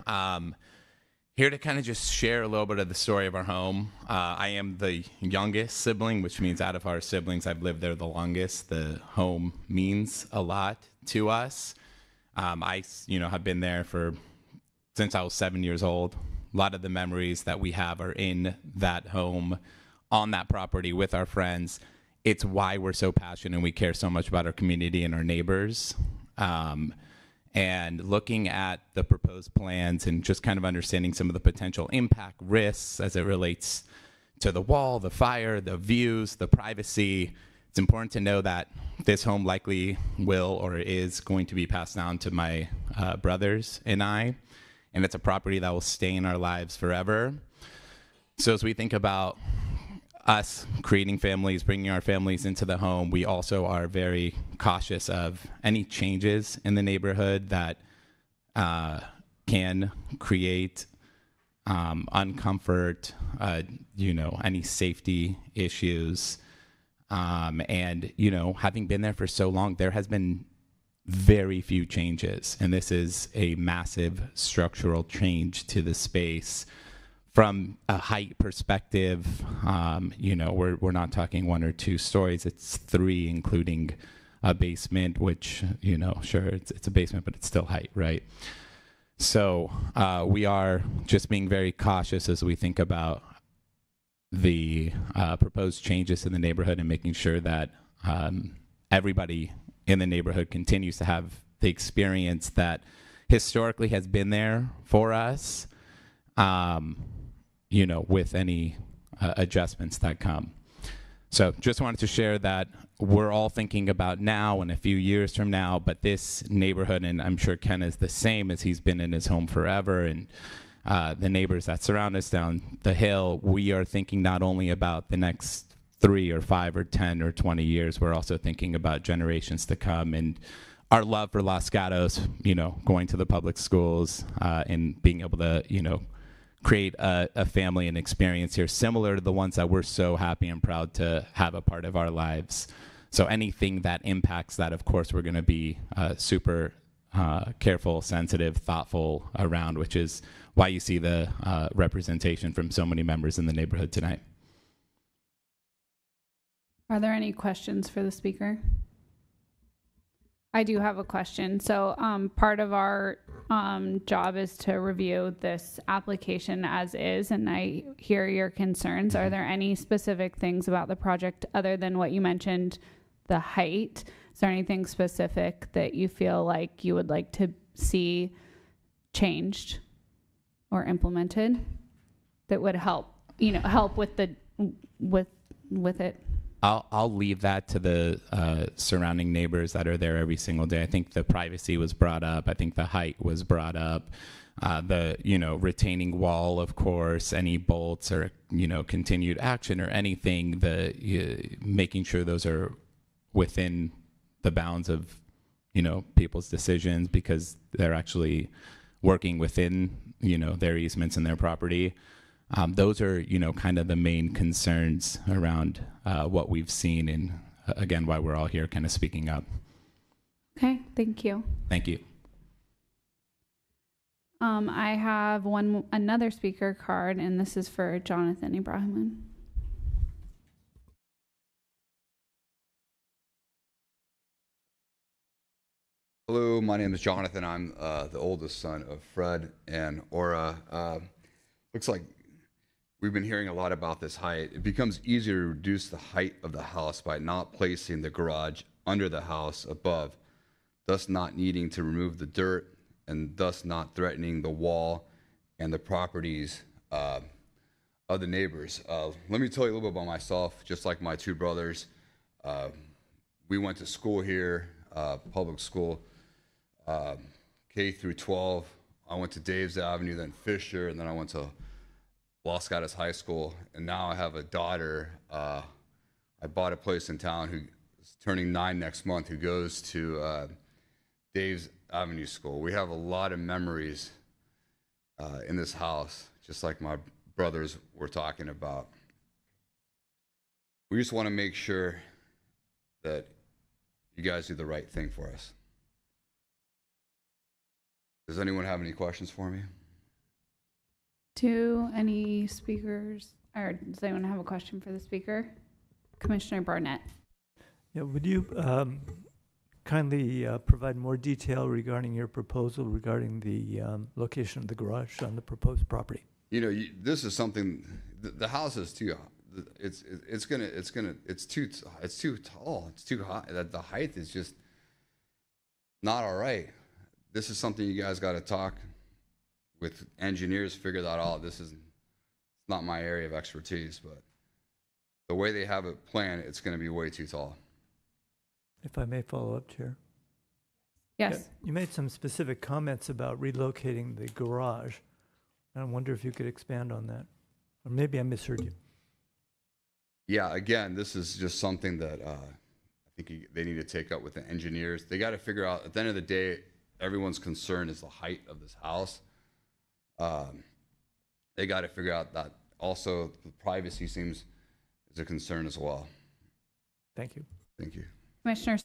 Here to kind of just share a little bit of the story of our home. I am the youngest sibling, which means out of our siblings, I've lived there the longest. The home means a lot to us. I have been there since I was 7 years old. A lot of the memories that we have are in that home, on that property with our friends. It's why we're so passionate and we care so much about our community and our neighbors. And looking at the proposed plans and just kind of understanding some of the potential impact risks as it relates to the wall, the fire, the views, the privacy, it's important to know that this home likely will or is going to be passed down to my brothers and I, and it's a property that will stay in our lives forever. So as we think about us creating families, bringing our families into the home, we also are very cautious of any changes in the neighborhood that can create uncomfort, any safety issues. And, having been there for so long, there has been very few changes. And this is a massive structural change to the space. From a height perspective, we're not talking 1 or 2 stories. It's 3, including a basement, which, sure, it's a basement, but it's still height, right? So we are just being very cautious as we think about the proposed changes in the neighborhood and making sure that everybody in the neighborhood continues to have the experience that historically has been there for us. With any adjustments that come. So just wanted to share that we're all thinking about now and a few years from now, but this neighborhood, and I'm sure Ken is the same as he's been in his home forever, and the neighbors that surround us down the hill, we are thinking not only about the next 3 or 5 or 10 or 20 years, we're also thinking about generations to come, and our love for Los Gatos, you know, going to the public schools and being able to, you know, create a family and experience here similar to the ones that we're so happy and proud to have a part of our lives. So anything that impacts that, of course, we're going to be super careful, sensitive, thoughtful around, which is why you see the representation from so many members in the neighborhood tonight. Are there any questions for the speaker? I do have a question. So part of our job is to review this application as is, and I hear your concerns. Are there any specific things about the project other than what you mentioned, the height? Is there anything specific that you feel like you would like to see changed or implemented that would help, you know, help with the with it? I'll leave that to the surrounding neighbors that are there every single day. I think the privacy was brought up. I think the height was brought up. The, you know, retaining wall, of course, any bolts or, you know, continued action or anything, making sure those are within the bounds of, you know, people's decisions because they're actually working within, you know, their easements and their property. Those are, you know, kind of the main concerns around what we've seen and, again, why we're all here kind of speaking up. Okay, thank you. Thank you. I have another speaker card, and this is for Jonathan Ibrahim. Hello, my name is Jonathan. I'm the oldest son of Fred and Aura. Looks like we've been hearing a lot about this height. It becomes easier to reduce the height of the house by not placing the garage under the house above, thus not needing to remove the dirt and thus not threatening the wall and the properties of the neighbors. Let me tell you a little bit about myself. Just like my two brothers, we went to school here, public school, K through 12. I went to Dave's Avenue, then Fisher, and then I went to Los Gatos High School, and now I have a daughter. I bought a place in town who is turning 9 next month, who goes to Dave's Avenue School. We have a lot of memories in this house, just like my brothers were talking about. We just want to make sure that you guys do the right thing for us. Does anyone have any questions for me? Do any speakers, or does anyone have a question for the speaker? Commissioner Barnett. Yeah, would you kindly provide more detail regarding your proposal regarding the location of the garage on the proposed property? You know, this is something. The house is too. It's too tall. It's too high. That the height is just not all right. This is something you guys got to talk with engineers, figure that out. This is not my area of expertise, but the way they have it planned, it's going to be way too tall. If I may follow up, Chair. Yes. Yeah, you made some specific comments about relocating the garage. I wonder if you could expand on that, or maybe I misheard you. Yeah, again, this is just something that I think they need to take up with the engineers. They got to figure out, at the end of the day, everyone's concern is the height of this house. They got to figure out that also the privacy seems is a concern as well. Thank you. Thank you. Commissioners.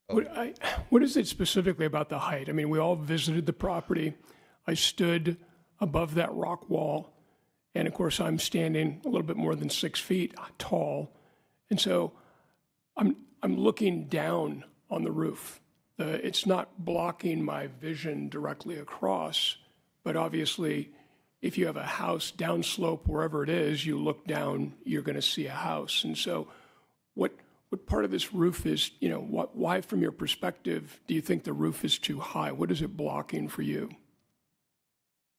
What is it specifically about the height? I mean, we all visited the property. I stood above that rock wall, and of course I'm standing a little bit more than 6 feet tall, and so I'm looking down on the roof. It's not blocking my vision directly across, but obviously if you have a house downslope, wherever it is, you look down, you're going to see a house. And so what part of this roof is, you know, why from your perspective do you think the roof is too high? What is it blocking for you?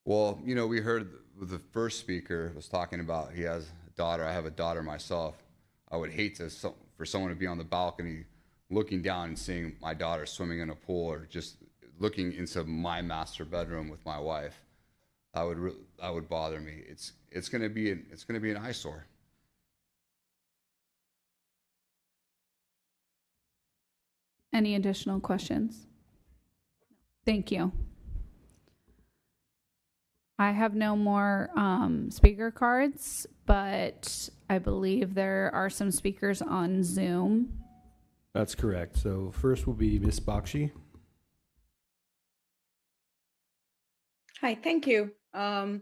Well, you know, we heard the first speaker was talking about he has a daughter. I have a daughter myself. I would hate for someone to be on the balcony looking down and seeing my daughter swimming in a pool, or just looking into my master bedroom with my wife. that would bother me. It's going to be an eyesore. Any additional questions? Thank you. I have no more speaker cards, but I believe there are some speakers on Zoom. That's correct. So first will be Ms. Bakshi. Hi, thank you. I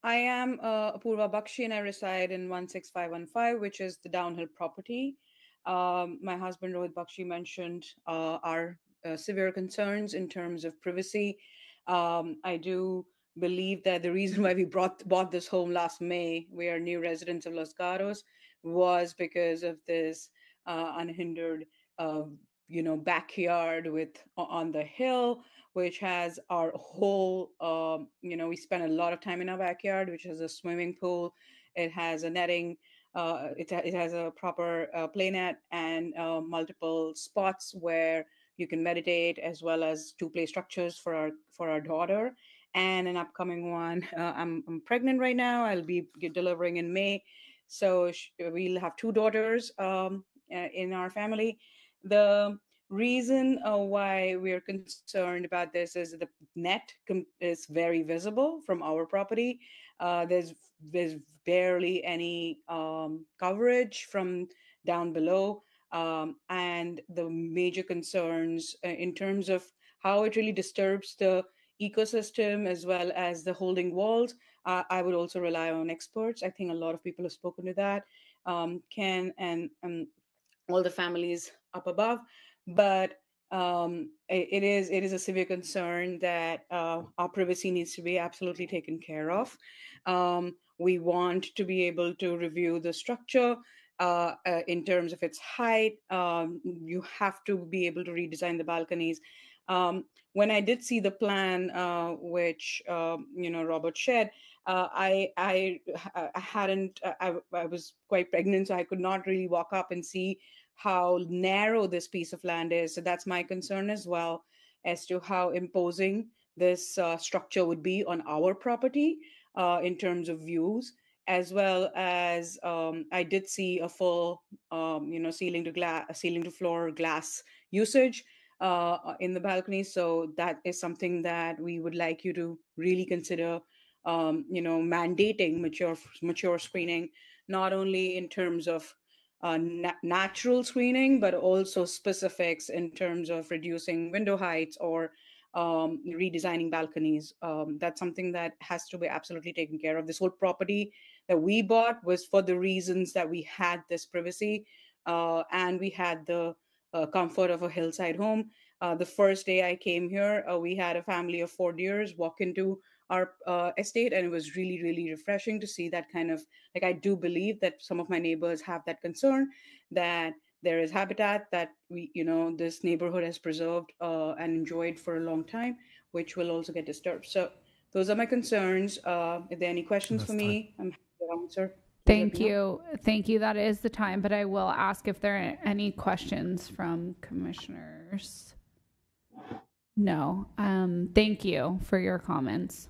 am Apurva Bakshi and I reside in 16515, which is the downhill property. My husband Rohit Bakshi mentioned our severe concerns in terms of privacy. I do believe that the reason why we bought this home last May, we are new residents of Los Gatos, was because of this unhindered, uh, backyard on the hill, which has our whole, we spend a lot of time in our backyard, which has a swimming pool. It has a netting. It has a proper play net and multiple spots where you can meditate, as well as two play structures for our daughter, and an upcoming one. I'm pregnant right now. I'll be delivering in May, so we'll have two daughters in our family. The reason why we're concerned about this is the net is very visible from our property. There's barely any coverage from down below, and the major concerns in terms of how it really disturbs the ecosystem as well as the holding walls. I would also rely on experts. I think a lot of people have spoken to that. Can and all the families up above, but it is a severe concern that our privacy needs to be absolutely taken care of. We want to be able to review the structure in terms of its height. You have to be able to redesign the balconies. When I did see the plan, which Robert shared, I hadn't. I was quite pregnant, so I could not really walk up and see how narrow this piece of land is. So that's my concern as well, as to how imposing this structure would be on our property in terms of views, as well as I did see a full, ceiling to floor glass usage in the balcony. So that is something that we would like you to really consider, mandating mature screening, not only in terms of natural screening, but also specifics in terms of reducing window heights or redesigning balconies. That's something that has to be absolutely taken care of. This whole property that we bought was for the reasons that we had this privacy and we had the comfort of a hillside home. The first day I came here, we had a family of 4 deers walk into our estate, and it was really, really refreshing to see that kind of, like, I do believe that some of my neighbors have that concern that there is habitat that this neighborhood has preserved and enjoyed for a long time, which will also get disturbed. So those are my concerns. If there are any questions for me, I'm happy to answer. Please let Thank me know. you. Thank you. That is the time, but I will ask if there are any questions from commissioners. No. Thank you for your comments.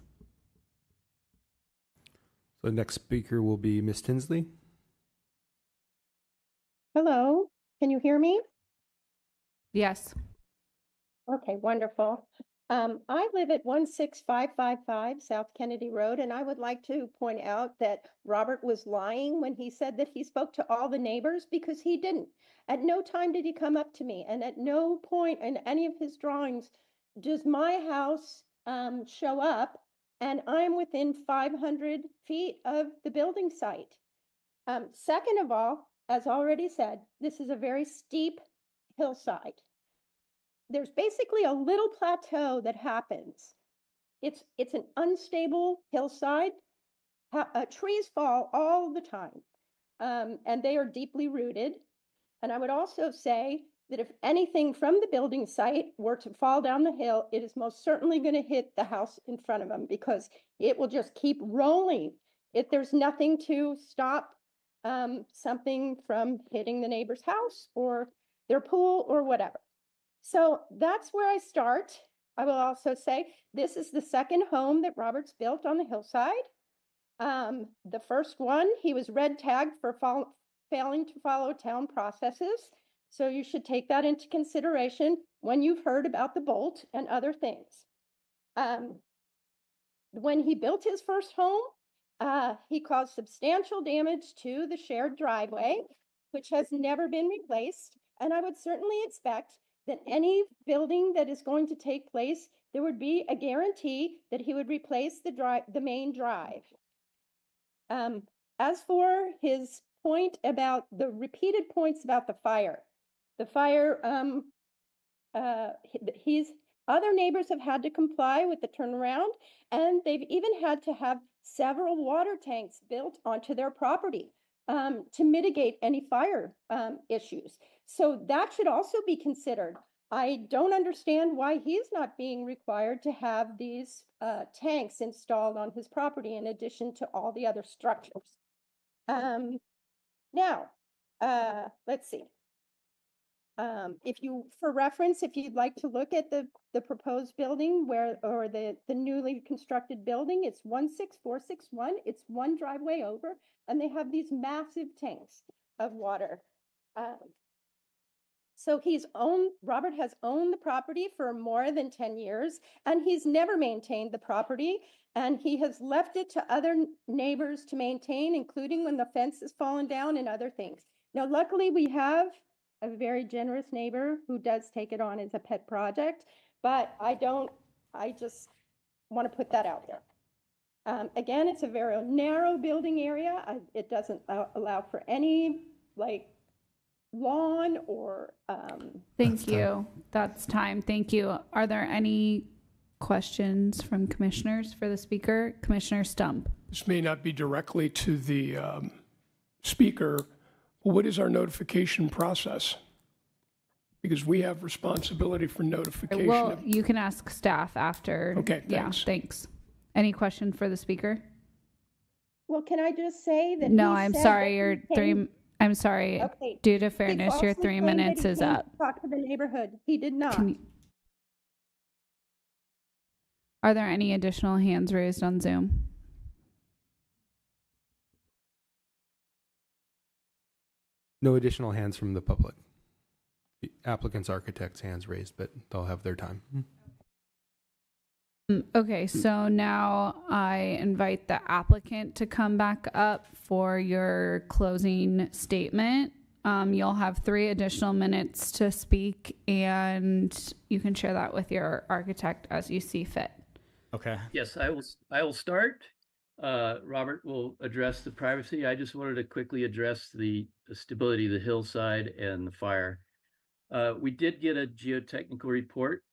So the next speaker will be Ms. Tinsley. Hello, can you hear me? Yes. Okay, wonderful. I live at 16555 South Kennedy Road, and I would like to point out that Robert was lying when he said that he spoke to all the neighbors, because he didn't. At no time did he come up to me, and at no point in any of his drawings does my house show up, and I'm within 500 feet of the building site. Second of all, as already said, this is a very steep hillside. There's basically a little plateau that happens. It's an unstable hillside. Trees fall all the time, and they are deeply rooted. And I would also say that if anything from the building site were to fall down the hill, it is most certainly going to hit the house in front of them, because it will just keep rolling. If there's nothing to stop something from hitting the neighbor's house or their pool or whatever. So that's where I start. I will also say this is the second home that Robert's built on the hillside. The first one, he was red tagged for failing to follow town processes. So you should take that into consideration when you've heard about the bolt and other things. When he built his first home, he caused substantial damage to the shared driveway, which has never been replaced. And I would certainly expect that any building that is going to take place, there would be a guarantee that he would replace the main drive. As for his point about the repeated points about the fire, other neighbors have had to comply with the turnaround, and they've even had to have several water tanks built onto their property to mitigate any fire issues. So that should also be considered. I don't understand why he's not being required to have these tanks installed on his property in addition to all the other structures. Now, let's see. For reference, if you'd like to look at the proposed building or the newly constructed building, it's 16461. It's one driveway over, and they have these massive tanks of water. So Robert has owned the property for more than 10 years, and he's never maintained the property, and he has left it to other neighbors to maintain, including when the fence has fallen down and other things. Now, luckily, we have a very generous neighbor who does take it on as a pet project, but I just want to put that out there. Again, it's a very narrow building area. It doesn't allow for any lawn or Thank you. That's time. Thank you. Are there any questions from commissioners for the speaker? Commissioner Stump. This may not be directly to the speaker, but what is our notification process? Because we have responsibility for notification. Well, you can ask staff after. Okay, thanks. Yeah, thanks. Any question for the speaker? Well, can I just say that? No, I'm sorry. I'm sorry. Okay. Due to fairness, your 3 minutes is up. Talk to the neighborhood. He did not. Are there any additional hands raised on Zoom? No additional hands from the public. The applicant's architect's hands raised, but they'll have their time. Okay, so now I invite the applicant to come back up for your closing statement. You'll have 3 additional minutes to speak, and you can share that with your architect as you see fit. Okay. Yes, I will start. Robert will address the privacy. I just wanted to quickly address the stability of the hillside and the fire. We did get a geotechnical report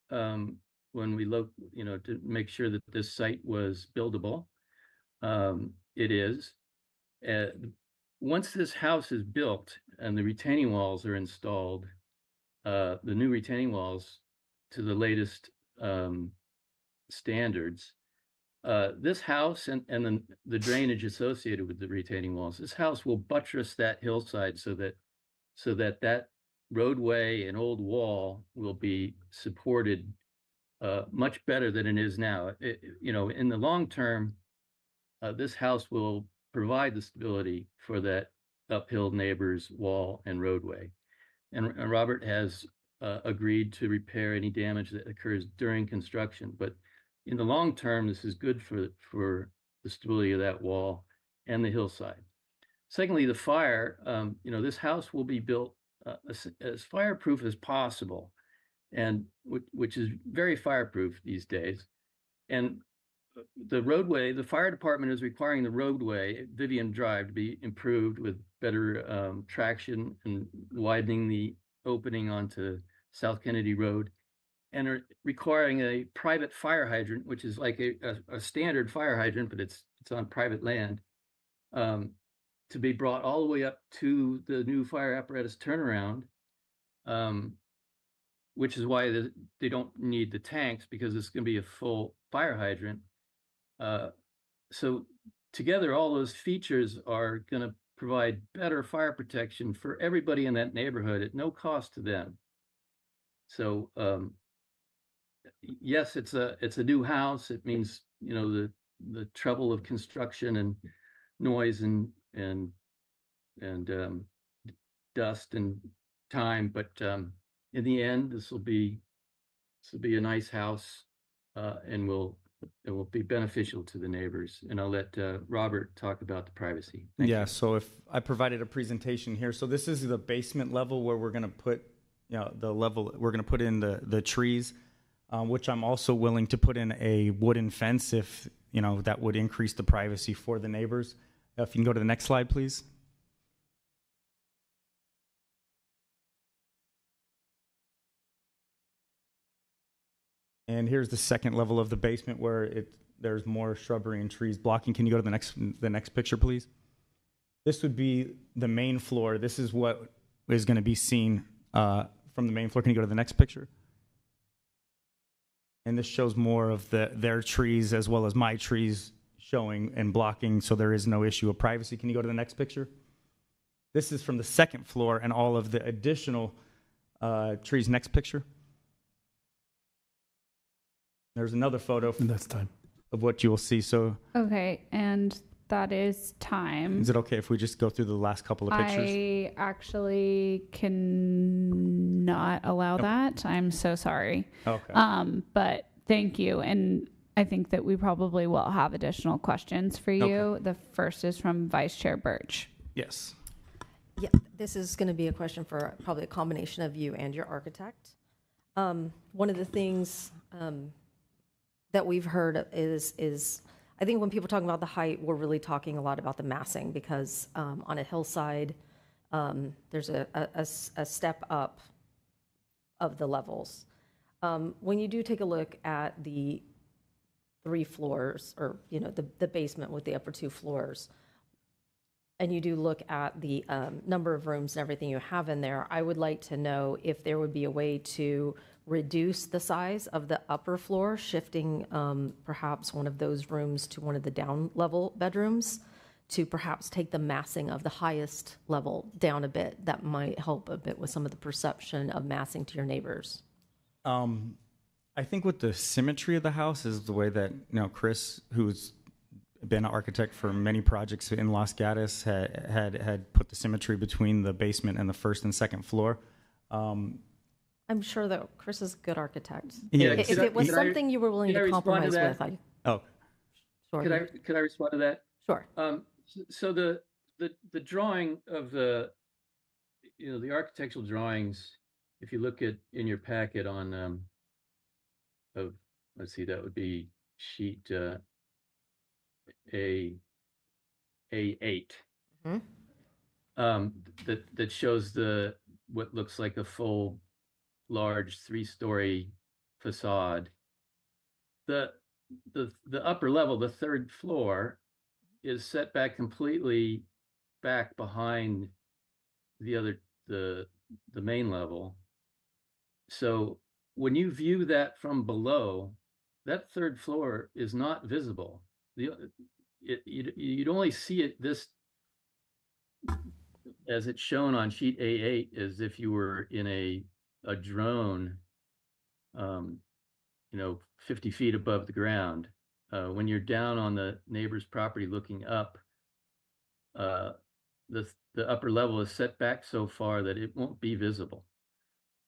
when we looked, to make sure that this site was buildable. It is. Once this house is built and the retaining walls are installed, the new retaining walls to the latest standards, this house and then the drainage associated with the retaining walls, this house will buttress that hillside so that roadway and old wall will be supported much better than it is now. In the long term, this house will provide the stability for that uphill neighbor's wall and roadway. And Robert has agreed to repair any damage that occurs during construction. But in the long term, this is good for the stability of that wall and the hillside. Secondly, the fire, this house will be built as fireproof as possible, and which is very fireproof these days. And the roadway, the fire department is requiring the roadway, Vivian Drive, to be improved with better traction and widening the opening onto South Kennedy Road, and are requiring a private fire hydrant, which is like a standard fire hydrant, but it's on private land, to be brought all the way up to the new fire apparatus turnaround, which is why they don't need the tanks, because it's going to be a full fire hydrant. So together, all those features are going to provide better fire protection for everybody in that neighborhood at no cost to them. So yes, it's a new house. It means, you know, the trouble of construction and noise and dust and time. But in the end, this will be a nice house, and it will be beneficial to the neighbors. And I'll let Robert talk about the privacy. Thank Yeah, you. so if I provided a presentation here, so this is the basement level where we're going to put, you know, the level we're going to put in the trees, which I'm also willing to put in a wooden fence if, you know, that would increase the privacy for the neighbors. If you can go to the next slide, please. And here's the second level of the basement where there's more shrubbery and trees blocking. Can you go to the next picture, please? This would be the main floor. This is what is going to be seen from the main floor. Can you go to the next picture? And this shows more of their trees as well as my trees showing and blocking, so there is no issue of privacy. Can you go to the next picture? This is from the second floor and all of the additional trees. Next picture. There's another photo. That's time. Of what you will see. So. Okay, and that is time. Is it okay if we just go through the last couple of pictures? I actually cannot allow that. I'm so sorry. Okay. But thank you. And I think that we probably will have additional questions for you. Okay. The first is from Vice Chair Birch. Yes. Yeah, this is going to be a question for probably a combination of you and your architect. One of the things that we've heard is I think when people talk about the height, we're really talking a lot about the massing because on a hillside, there's a step up of the levels. When you do take a look at the 3 floors, or you know the basement with the upper 2 floors, and you do look at the number of rooms and everything you have in there, I would like to know if there would be a way to reduce the size of the upper floor, shifting perhaps one of those rooms to one of the down level bedrooms to perhaps take the massing of the highest level down a bit. That might help a bit with some of the perception of massing to your neighbors. I think with the symmetry of the house is the way that, you know, Chris, who's been an architect for many projects in Los Gatos, had put the symmetry between the basement and the first and second floor. I'm sure that Chris is a good architect. Yeah, If it was something you were willing to compromise with, Could I respond to that? Sure. So the drawing of the architectural drawings, if you look at in your packet on let's see, that would be sheet A8. That shows what looks like a full large 3-story facade. The upper level, the 3rd floor, is set back completely back behind the main level. So when you view that from below, that 3rd floor is not visible. You'd only see it as it's shown on sheet A8, as if you were in a drone, 50 feet above the ground. When you're down on the neighbor's property looking up, the upper level is set back so far that it won't be visible.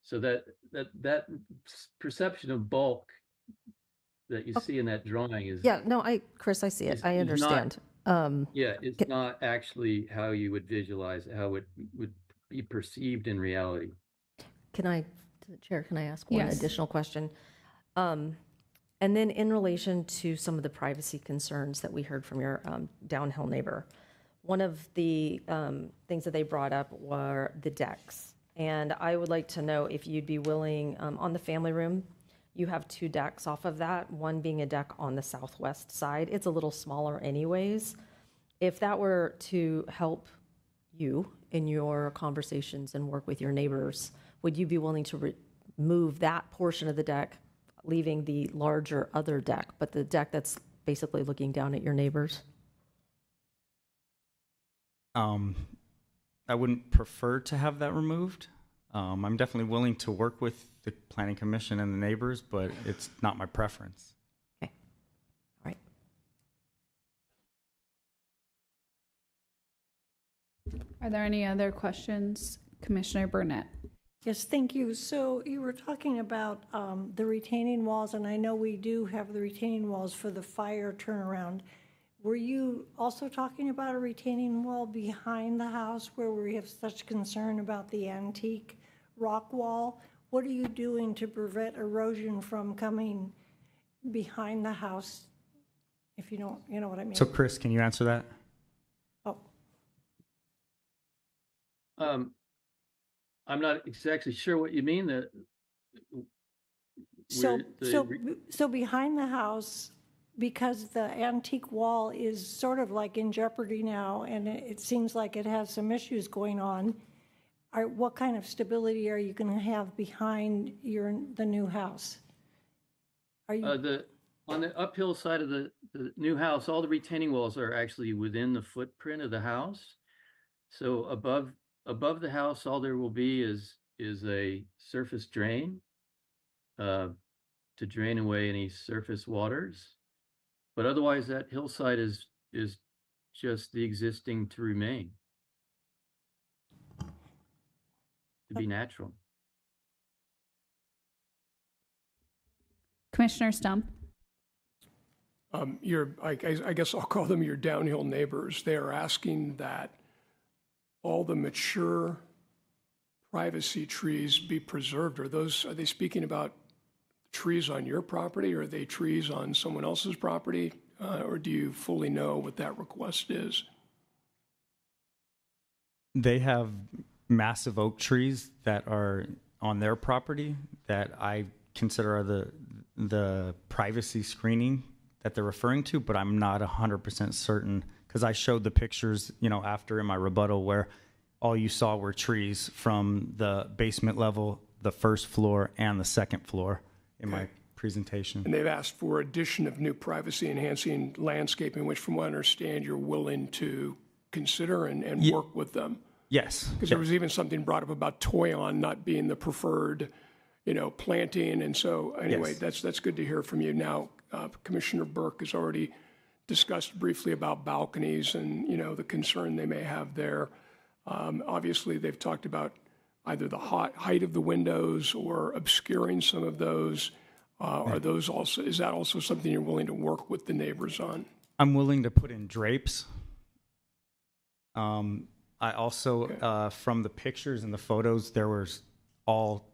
So that perception of bulk that you see in that drawing is Chris, I see it. I understand. It's not actually how you would visualize it, how it would be perceived in reality. To the chair, can I ask one Yes. additional question? And then in relation to some of the privacy concerns that we heard from your downhill neighbor, one of the things that they brought up were the decks. And I would like to know if you'd be willing, on the family room, you have 2 decks off of that, one being a deck on the southwest side. It's a little smaller anyways. If that were to help you in your conversations and work with your neighbors, would you be willing to remove that portion of the deck, leaving the larger other deck, but the deck that's basically looking down at your neighbors? I wouldn't prefer to have that removed. I'm definitely willing to work with the planning commission and the neighbors, but it's not my preference. Are there any other questions? Commissioner Burnett. Yes, thank you. So you were talking about the retaining walls, and I know we do have the retaining walls for the fire turnaround. Were you also talking about a retaining wall behind the house where we have such concern about the antique rock wall? What are you doing to prevent erosion from coming behind the house? If you don't, you know what I mean? So Chris, can you answer that? Oh. I'm not exactly sure what you mean. That So behind the house, because the antique wall is sort of like in jeopardy now, and it seems like it has some issues going on, what kind of stability are you going to have behind the new house? Are you on the uphill side of the new house, all the retaining walls are actually within the footprint of the house. So above the house, all there will be is a surface drain to drain away any surface waters. But otherwise, that hillside is just the existing to remain, to be natural. Commissioner Stump. I guess I'll call them your downhill neighbors. They are asking that all the mature privacy trees be preserved. Are they speaking about trees on your property, or are they trees on someone else's property? Or do you fully know what that request is? They have massive oak trees that are on their property that I consider are the privacy screening that they're referring to, but I'm not 100% certain because I showed the pictures, after in my rebuttal where all you saw were trees from the basement level, the first floor, and the second floor in my presentation. And they've asked for addition of new privacy enhancing landscaping, which from what I understand, you're willing to consider and work with them. Yes. Because there was even something brought up about Toyon not being the preferred, planting. And so anyway, that's good to hear from you. Now, Commissioner Burke has already discussed briefly about balconies and, the concern they may have there. Obviously, they've talked about either the height of the windows or obscuring some of those. Is that also something you're willing to work with the neighbors on? I'm willing to put in drapes. I also, from the pictures and the photos, there was all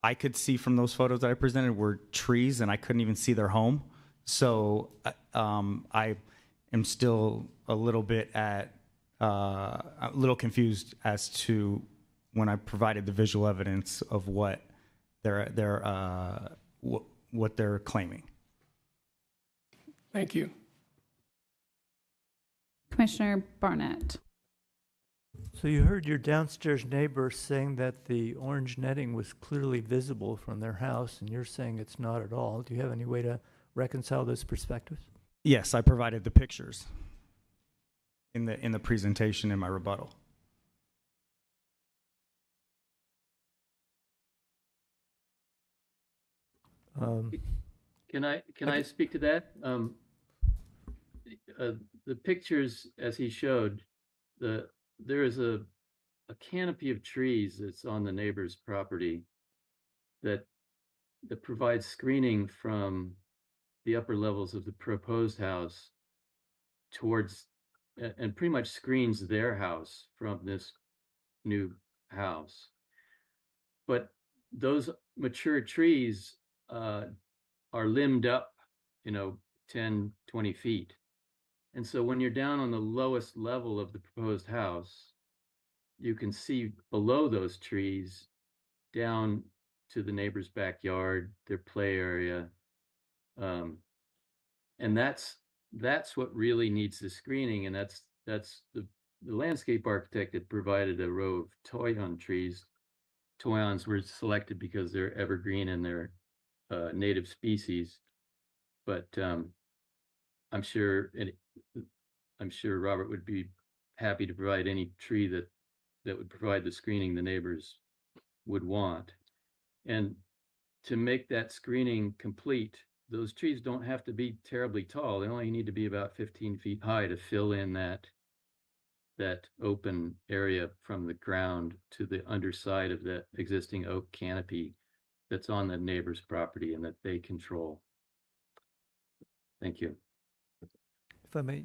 I could see from those photos that I presented were trees, and I couldn't even see their home. So I am still a little bit a little confused as to when I provided the visual evidence of what what they're claiming. Thank you. Commissioner Barnett. So you heard your downstairs neighbor saying that the orange netting was clearly visible from their house, and you're saying it's not at all. Do you have any way to reconcile those perspectives? Yes, I provided the pictures in the presentation in my rebuttal. Can I speak to that? The pictures, as he showed, there is a canopy of trees that's on the neighbor's property that provides screening from the upper levels of the proposed house towards, and pretty much screens their house from this new house. But those mature trees are limbed up, 10, 20 feet. And so when you're down on the lowest level of the proposed house, you can see below those trees down to the neighbor's backyard, their play area. And that's what really needs the screening. And that's the landscape architect had provided a row of Toyon trees. Toyons were selected because they're evergreen and they're native species. But I'm sure Robert would be happy to provide any tree that would provide the screening the neighbors would want. And to make that screening complete, those trees don't have to be terribly tall. They only need to be about 15 feet high to fill in that open area from the ground to the underside of that existing oak canopy that's on the neighbor's property and that they control. Thank you. If I may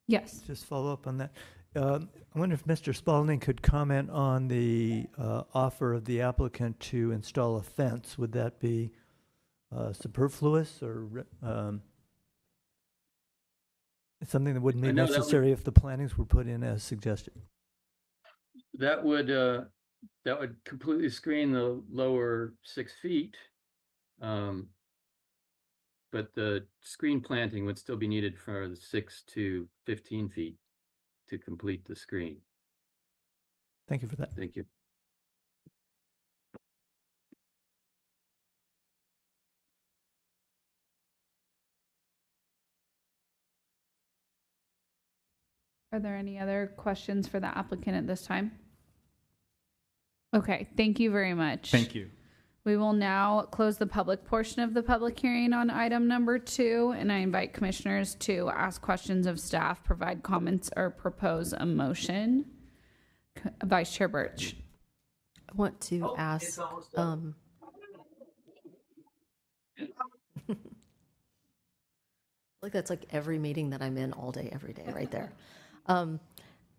Yes. just follow up on that. I wonder if Mr. Spalding could comment on the offer of the applicant to install a fence. Would that be superfluous or something that wouldn't be necessary if the plantings were put in as suggested? That would completely screen the lower 6 feet. But the screen planting would still be needed for the 6 to 15 feet to complete the screen. Thank you for that. Thank you. Are there any other questions for the applicant at this time? Okay, thank you very much. Thank you. We will now close the public portion of the public hearing on item number 2, and I invite commissioners to ask questions of staff, provide comments, or propose a motion. Vice Chair Birch. I want to ask, like that's like every meeting that I'm in all day, every day, right there.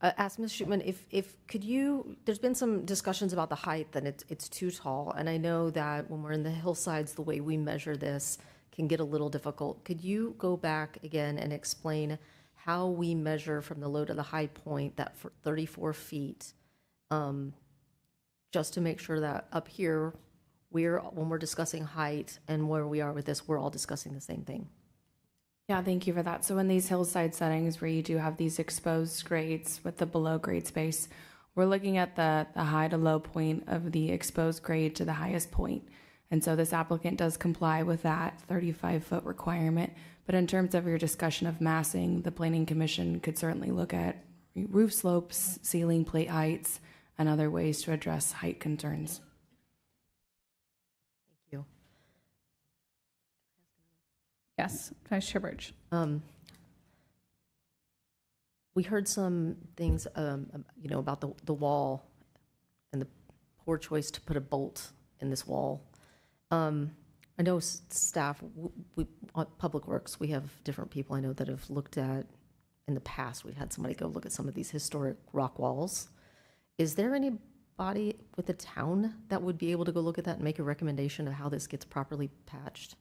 Ask Ms. Shootman if could you, there's been some discussions about the height, that it's too tall. And I know that when we're in the hillsides, the way we measure this can get a little difficult. Could you go back again and explain how we measure from the low to the high point, that for 34 feet, just to make sure that up here, when we're discussing height and where we are with this, we're all discussing the same thing? Yeah, thank you for that. So in these hillside settings where you do have these exposed grades with the below grade space, we're looking at the high to low point of the exposed grade to the highest point. And so this applicant does comply with that 35-foot requirement. But in terms of your discussion of massing, the Planning Commission could certainly look at roof slopes, ceiling plate heights, and other ways to address height concerns. Yes, Vice Chair Birch. We heard some things, about the wall and the poor choice to put a bolt in this wall. I know staff, we on Public Works, we have different people I know that have looked at, in the past, we've had somebody go look at some of these historic rock walls. Is there anybody with the town that would be able to go look at that and make a recommendation of how this gets properly patched?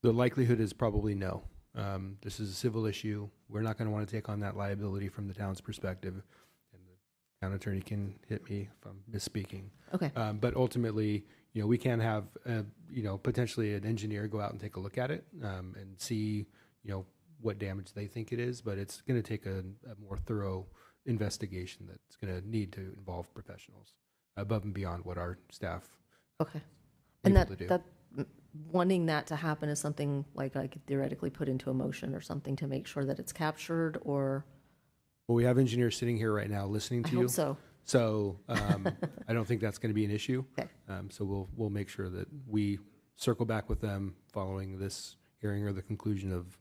The likelihood is probably no. This is a civil issue. We're not going to want to take on that liability from the town's perspective. And the town attorney can hit me if I'm misspeaking. Okay. But ultimately, we can have, potentially an engineer go out and take a look at it and see, what damage they think it is. But it's going to take a more thorough investigation that's going to need to involve professionals above and beyond what our staff. Okay. And that wanting that to happen is something like I could theoretically put into a motion or something to make sure that it's captured, or? Well, we have engineers sitting here right now listening to you. I hope so. So I don't think that's going to be an issue. Okay. So we'll make sure that we circle back with them following this hearing or the conclusion of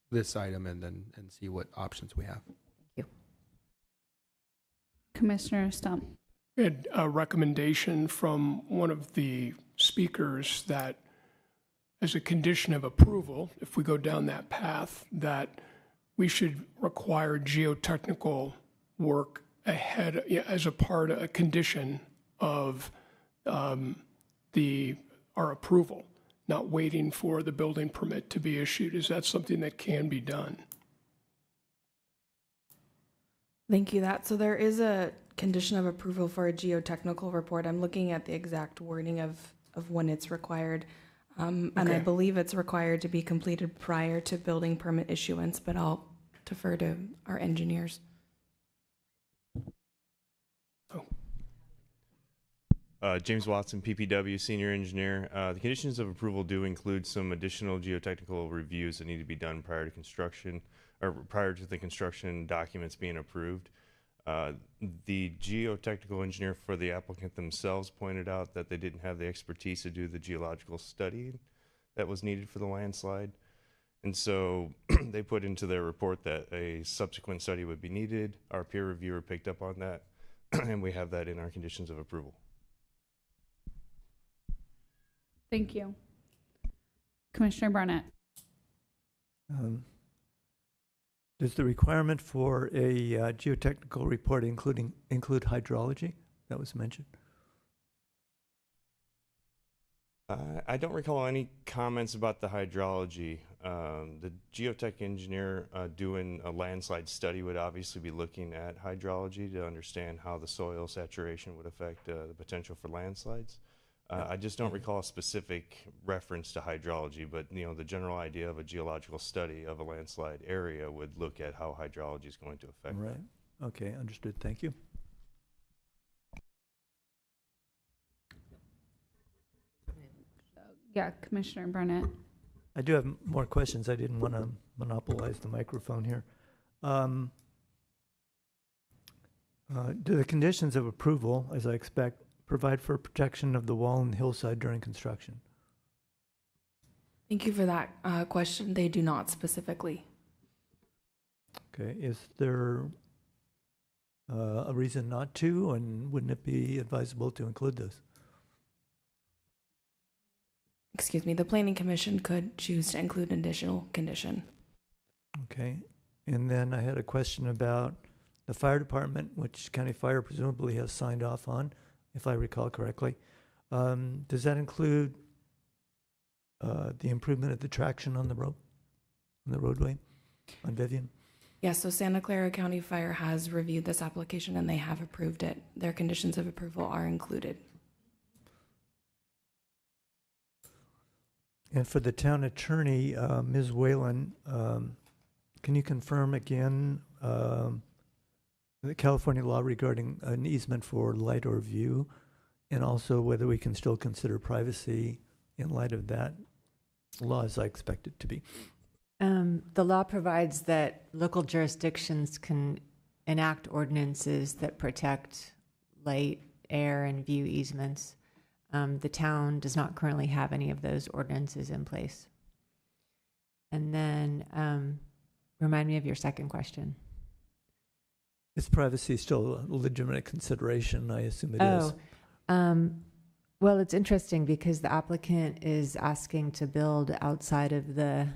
this item, and see what options we have. Thank you. Commissioner Stump. We had a recommendation from one of the speakers that as a condition of approval, if we go down that path, that we should require geotechnical work ahead as a condition of our approval, not waiting for the building permit to be issued. Is that something that can be done? Thank you. So there is a condition of approval for a geotechnical report. I'm looking at the exact wording of when it's required. And I believe it's required to be completed prior to building permit issuance, but I'll defer to our engineers. James Watson, PPW, Senior Engineer. The conditions of approval do include some additional geotechnical reviews that need to be done prior to construction, or prior to the construction documents being approved. The geotechnical engineer for the applicant themselves pointed out that they didn't have the expertise to do the geological study that was needed for the landslide. And so they put into their report that a subsequent study would be needed. Our peer reviewer picked up on that, and we have that in our conditions of approval. Thank you. Commissioner Barnett. Does the requirement for a geotechnical report include hydrology? That was mentioned. I don't recall any comments about the hydrology. The geotech engineer doing a landslide study would obviously be looking at hydrology to understand how the soil saturation would affect the potential for landslides. I just don't recall a specific reference to hydrology, but the general idea of a geological study of a landslide area would look at how hydrology is going to affect Right. that. Okay, understood. Thank you. Yeah, Commissioner Barnett. I do have more questions. I didn't want to monopolize the microphone here. Do the conditions of approval, as I expect, provide for protection of the wall and hillside during construction? Thank you for that question. They do not specifically. Okay, is there a reason not to, and wouldn't it be advisable to include this? Excuse me, the Planning Commission could choose to include an additional condition. Okay, and then I had a question about the fire department, which County Fire presumably has signed off on, if I recall correctly. Does that include the improvement of the traction on the roadway on Vivian? Yes, so Santa Clara County Fire has reviewed this application and they have approved it. Their conditions of approval are included. And for the town attorney, Ms. Whalen, can you confirm again the California law regarding an easement for light or view, and also whether we can still consider privacy in light of that law as I expect it to be? The law provides that local jurisdictions can enact ordinances that protect light, air, and view easements. The town does not currently have any of those ordinances in place. And then remind me of your second question. Is privacy still a legitimate consideration? I assume it is. Well, it's interesting because the applicant is asking to build outside of the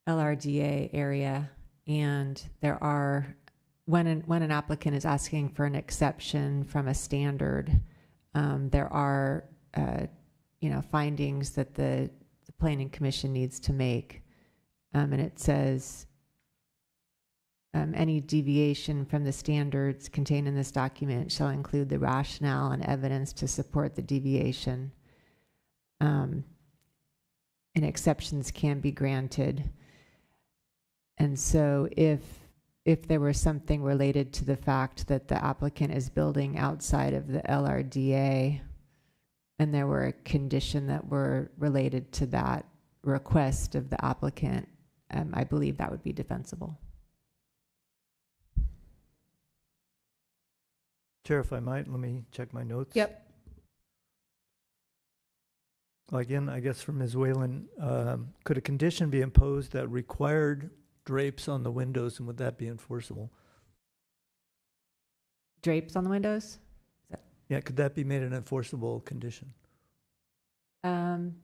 LRDA area, and there are, when an applicant is asking for an exception from a standard, there are findings that the Planning Commission needs to make, and it says any deviation from the standards contained in this document shall include the rationale and evidence to support the deviation, and exceptions can be granted. And so if there was something related to the fact that the applicant is building outside of the LRDA and there were a condition that were related to that request of the applicant, I believe that would be defensible. Chair, if I might, let me check my notes. Yep. Again, I guess for Ms. Whalen, could a condition be imposed that required drapes on the windows, and would that be enforceable? Drapes on the windows? Yeah, could that be made an enforceable condition? Maybe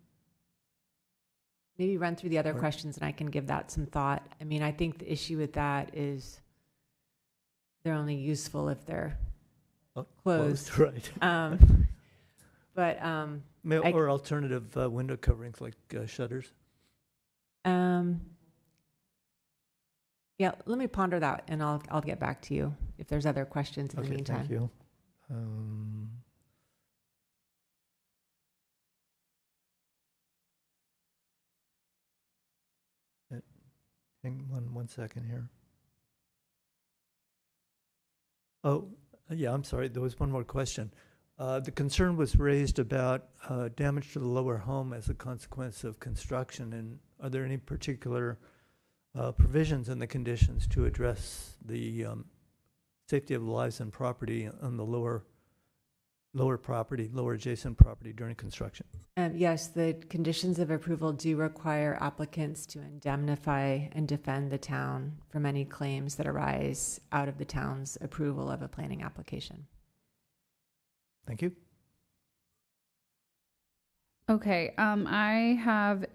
run through the other questions and I can give that some thought. I mean, I think the issue with that is they're only useful if they're closed. Right. But or alternative window coverings like shutters. Yeah, let me ponder that, and I'll get back to you if there's other questions in the meantime. Thank you. Hang on one second here. Oh, yeah, I'm sorry. There was one more question. The concern was raised about damage to the lower home as a consequence of construction, and are there any particular provisions in the conditions to address the safety of lives and property on the lower adjacent property during construction. Yes, the conditions of approval do require applicants to indemnify and defend the town from any claims that arise out of the town's approval of a planning application. Thank you. Okay, I have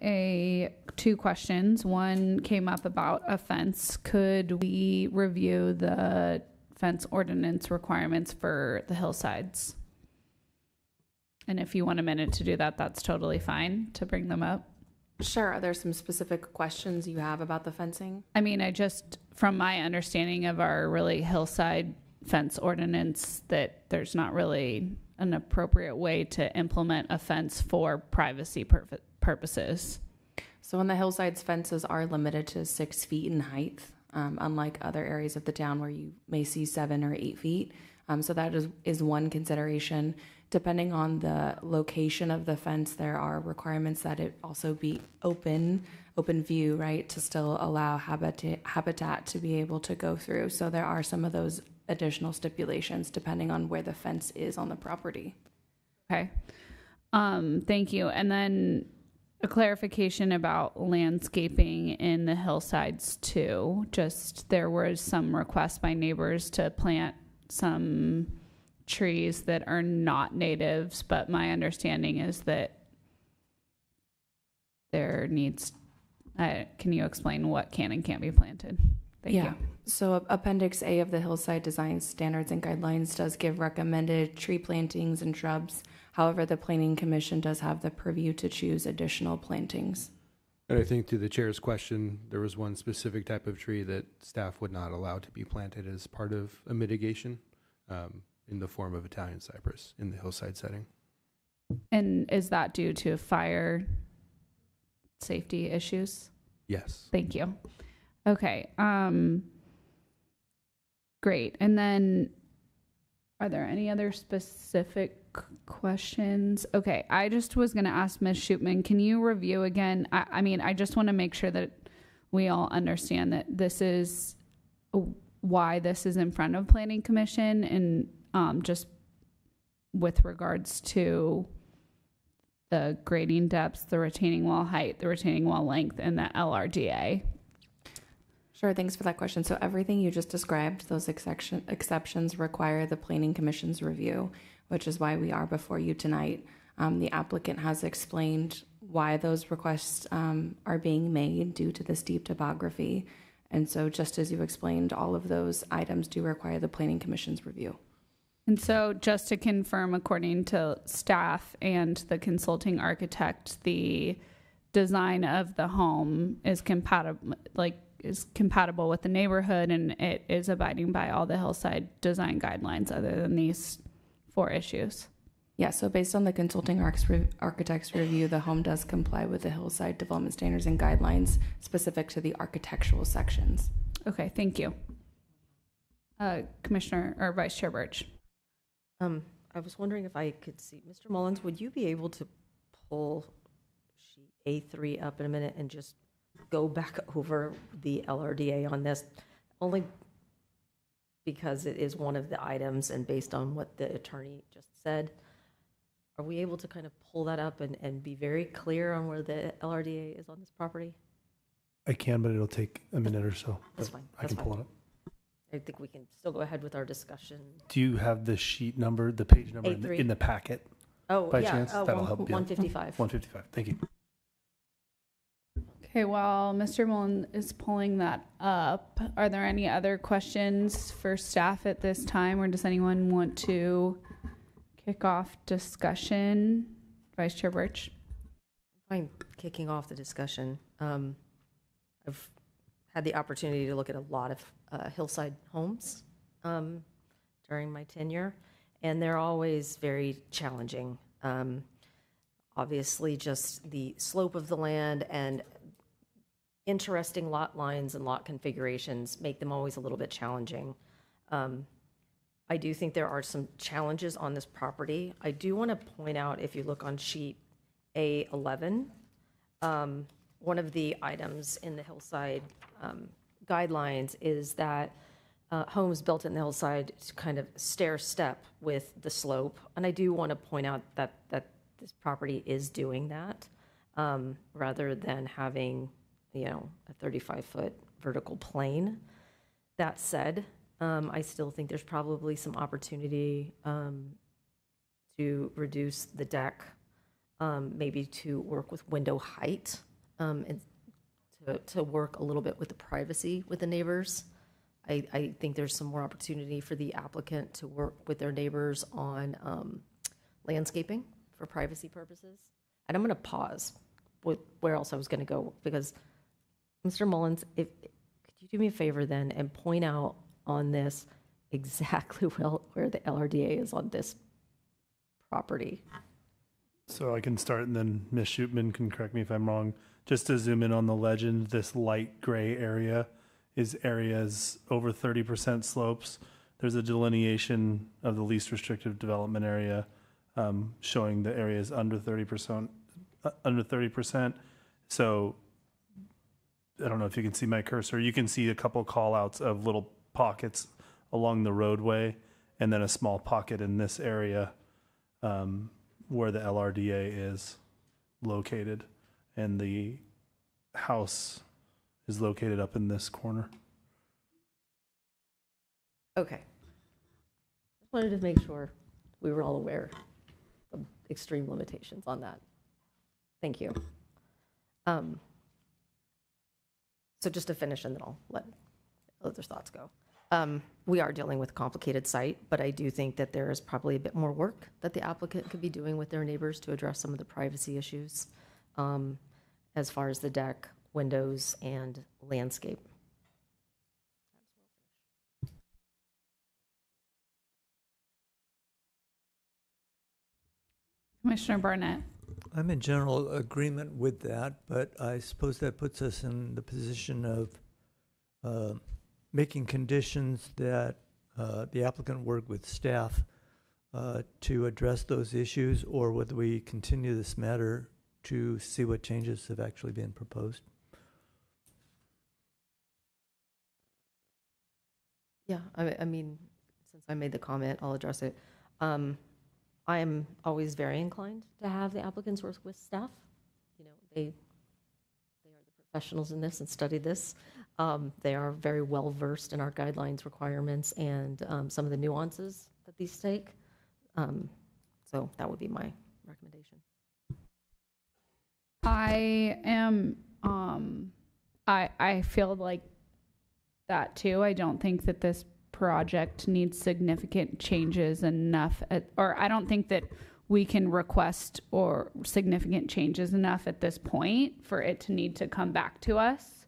two questions. One came up about a fence. Could we review the fence ordinance requirements for the hillsides? And if you want a minute to do that, that's totally fine to bring them up. Sure. Are there some specific questions you have about the fencing? I mean, from my understanding of our really hillside fence ordinance, that there's not really an appropriate way to implement a fence for privacy purposes. So on the hillsides, fences are limited to 6 feet in height, unlike other areas of the town where you may see 7 or 8 feet. So that is one consideration. Depending on the location of the fence, there are requirements that it also be open view, right, to still allow habitat to be able to go through. So there are some of those additional stipulations depending on where the fence is on the property. Okay. Thank you. And then a clarification about landscaping in the hillsides too. Just there was some requests by neighbors to plant some trees that are not natives, but my understanding is that there needs, can you explain what can and can't be planted? Thank you. So Appendix A of the Hillside Design Standards and Guidelines does give recommended tree plantings and shrubs. However, the Planning Commission does have the purview to choose additional plantings. And I think to the chair's question, there was one specific type of tree that staff would not allow to be planted as part of a mitigation in the form of Italian cypress in the hillside setting. And is that due to fire safety issues? Yes. Thank you. Okay. Great. And then are there any other specific questions? Okay. I just was going to ask Ms. Shootman, can you review again? I mean, I just want to make sure that we all understand that this is why this is in front of Planning Commission, and just with regards to the grading depths, the retaining wall height, the retaining wall length, and the LRDA. Sure, thanks for that question. So everything you just described, those exceptions require the Planning Commission's review, which is why we are before you tonight. The applicant has explained why those requests are being made due to the steep topography. And so just as you explained, all of those items do require the Planning Commission's review. And so just to confirm, according to staff and the consulting architect, the design of the home is compatible with the neighborhood, and it is abiding by all the hillside design guidelines other than these 4 issues. Yeah, so based on the consulting architect's review, the home does comply with the hillside development standards and guidelines specific to the architectural sections. Okay, thank you. Commissioner or Vice Chair Birch. I was wondering if I could see, Mr. Mullins, would you be able to pull sheet A3 up in a minute and just go back over the LRDA on this? Only because it is one of the items, and based on what the attorney just said, are we able to kind of pull that up and be very clear on where the LRDA is on this property? I can, but it'll take a minute or so. That's fine. I can pull it up. I think we can still go ahead with our discussion. Do you have the sheet number, the page number in the packet? Oh, by yeah. chance? That'll help. 155. 155. Thank you. Okay, while Mr. Mullen is pulling that up, are there any other questions for staff at this time, or does anyone want to kick off discussion? Vice Chair Birch. I'm kicking off the discussion. I've had the opportunity to look at a lot of hillside homes during my tenure, and they're always very challenging. Obviously, just the slope of the land and interesting lot lines and lot configurations make them always a little bit challenging. I do think there are some challenges on this property. I do want to point out, if you look on sheet A11, one of the items in the hillside guidelines is that homes built in the hillside to kind of stair step with the slope. And I do want to point out that this property is doing that, rather than having, a 35-foot vertical plane. That said, I still think there's probably some opportunity to reduce the deck, maybe to work with window height, and to work a little bit with the privacy with the neighbors. I think there's some more opportunity for the applicant to work with their neighbors on landscaping for privacy purposes. And I'm going to pause with where else I was going to go, because Mr. Mullins, could you do me a favor then and point out on this exactly where the LRDA is on this property? So I can start, and then Ms. Shootman can correct me if I'm wrong. Just to zoom in on the legend, this light gray area is areas over 30% slopes. There's a delineation of the least restrictive development area, showing the areas under 30%. So I don't know if you can see my cursor. You can see a couple call outs of little pockets along the roadway, and then a small pocket in this area where the LRDA is located, and the house is located up in this corner. Okay. Just wanted to make sure we were all aware of extreme limitations on that. Thank you. So just to finish, and then I'll let other thoughts go. We are dealing with a complicated site, but I do think that there is probably a bit more work that the applicant could be doing with their neighbors to address some of the privacy issues, as far as the deck, windows, and landscape. Commissioner Barnett. I'm in general agreement with that, but I suppose that puts us in the position of making conditions that the applicant work with staff to address those issues, or whether we continue this matter to see what changes have actually been proposed. Yeah, I mean, since I made the comment, I'll address it. I am always very inclined to have the applicants work with staff. They are the professionals in this and study this. They are very well versed in our guidelines, requirements, and some of the nuances that these take. So that would be my recommendation. I am, I feel like that too. I don't think that this project needs significant changes enough, or I don't think that we can request or significant changes enough at this point for it to need to come back to us.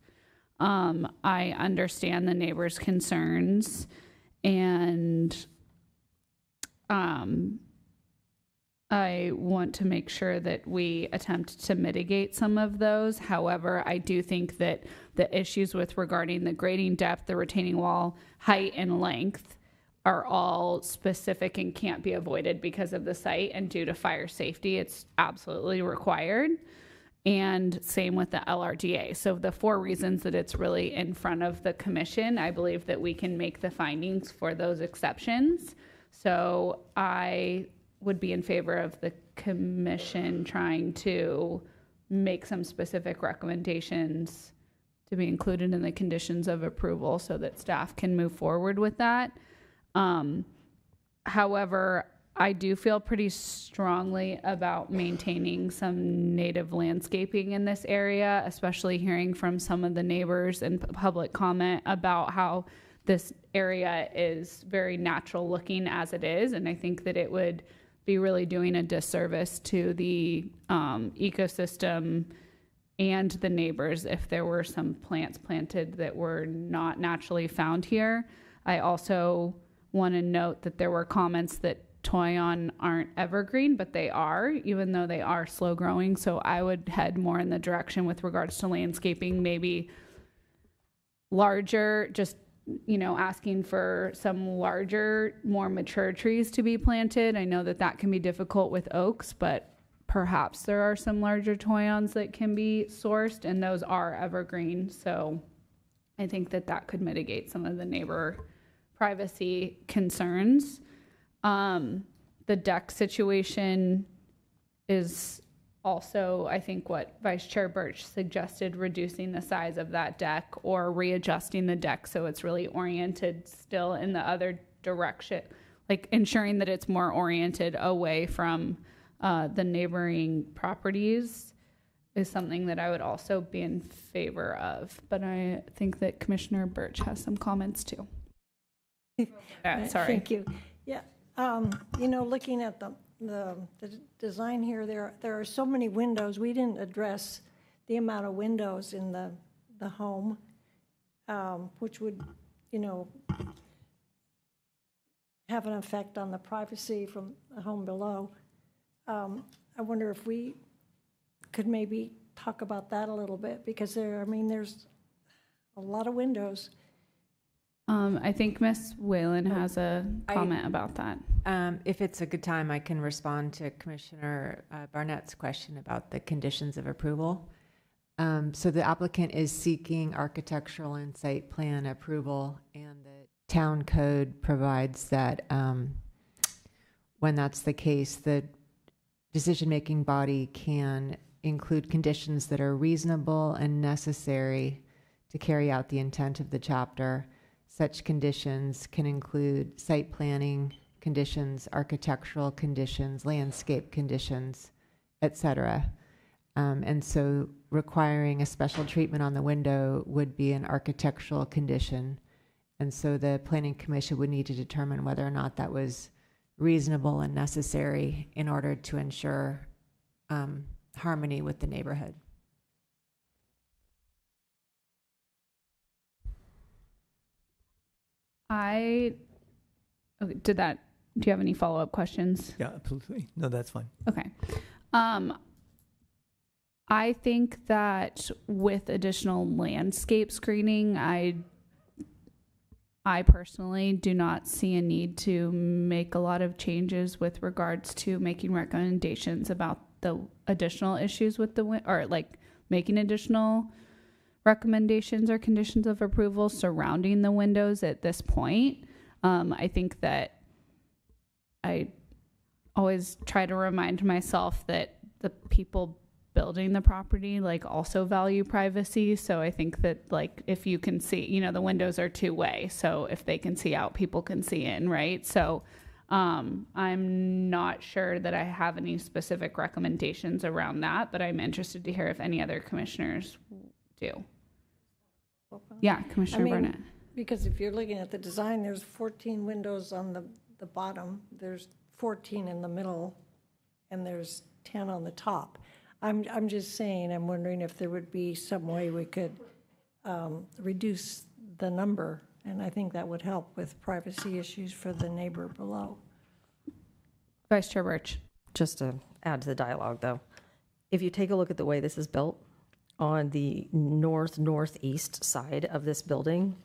I understand the neighbors' concerns, and I want to make sure that we attempt to mitigate some of those. However, I do think that the issues with regarding the grading depth, the retaining wall height and length are all specific and can't be avoided because of the site, and due to fire safety, it's absolutely required. And same with the LRDA. So the 4 reasons that it's really in front of the commission, I believe that we can make the findings for those exceptions. So I would be in favor of the commission trying to make some specific recommendations to be included in the conditions of approval so that staff can move forward with that. However, I do feel pretty strongly about maintaining some native landscaping in this area, especially hearing from some of the neighbors and public comment about how this area is very natural looking as it is. And I think that it would be really doing a disservice to the ecosystem and the neighbors if there were some plants planted that were not naturally found here. I also want to note that there were comments that Toyon aren't evergreen, but they are, even though they are slow growing. So I would head more in the direction with regards to landscaping, maybe larger, just, asking for some larger, more mature trees to be planted. I know that that can be difficult with oaks, but perhaps there are some larger Toyons that can be sourced, and those are evergreen. So I think that that could mitigate some of the neighbor privacy concerns. The deck situation is also, I think, what Vice Chair Birch suggested, reducing the size of that deck or readjusting the deck so it's really oriented still in the other direction, like ensuring that it's more oriented away from the neighboring properties is something that I would also be in favor of. But I think that Commissioner Birch has some comments too. Sorry. Thank you. Yeah, looking at the design here, there are so many windows. We didn't address the amount of windows in the home, which would, have an effect on the privacy from the home below. I wonder if we could maybe talk about that a little bit, because there's a lot of windows. I think Ms. Whalen has a comment about that. If it's a good time, I can respond to Commissioner Barnett's question about the conditions of approval. So the applicant is seeking architectural and site plan approval, and the town code provides that when that's the case, the decision-making body can include conditions that are reasonable and necessary to carry out the intent of the chapter. Such conditions can include site planning conditions, architectural conditions, landscape conditions, etc. And so requiring a special treatment on the window would be an architectural condition. And so the Planning Commission would need to determine whether or not that was reasonable and necessary in order to ensure harmony with the neighborhood. Do you have any follow-up questions? Yeah, absolutely. No, that's fine. Okay. I think that with additional landscape screening, I personally do not see a need to make a lot of changes with regards to making recommendations about the additional issues with making additional recommendations or conditions of approval surrounding the windows at this point. I think that I always try to remind myself that the people building the property also value privacy. So I think that if you can see, the windows are two-way. So if they can see out, people can see in, right? So I'm not sure that I have any specific recommendations around that, but I'm interested to hear if any other commissioners do. Yeah, Commissioner Barnett. Because if you're looking at the design, there's 14 windows on the bottom, there's 14 in the middle, and there's 10 on the top. I'm just saying, I'm wondering if there would be some way we could reduce the number, and I think that would help with privacy issues for the neighbor below. Vice Chair Birch. Just to add to the dialogue, though, if you take a look at the way this is built on the northeast side of this building,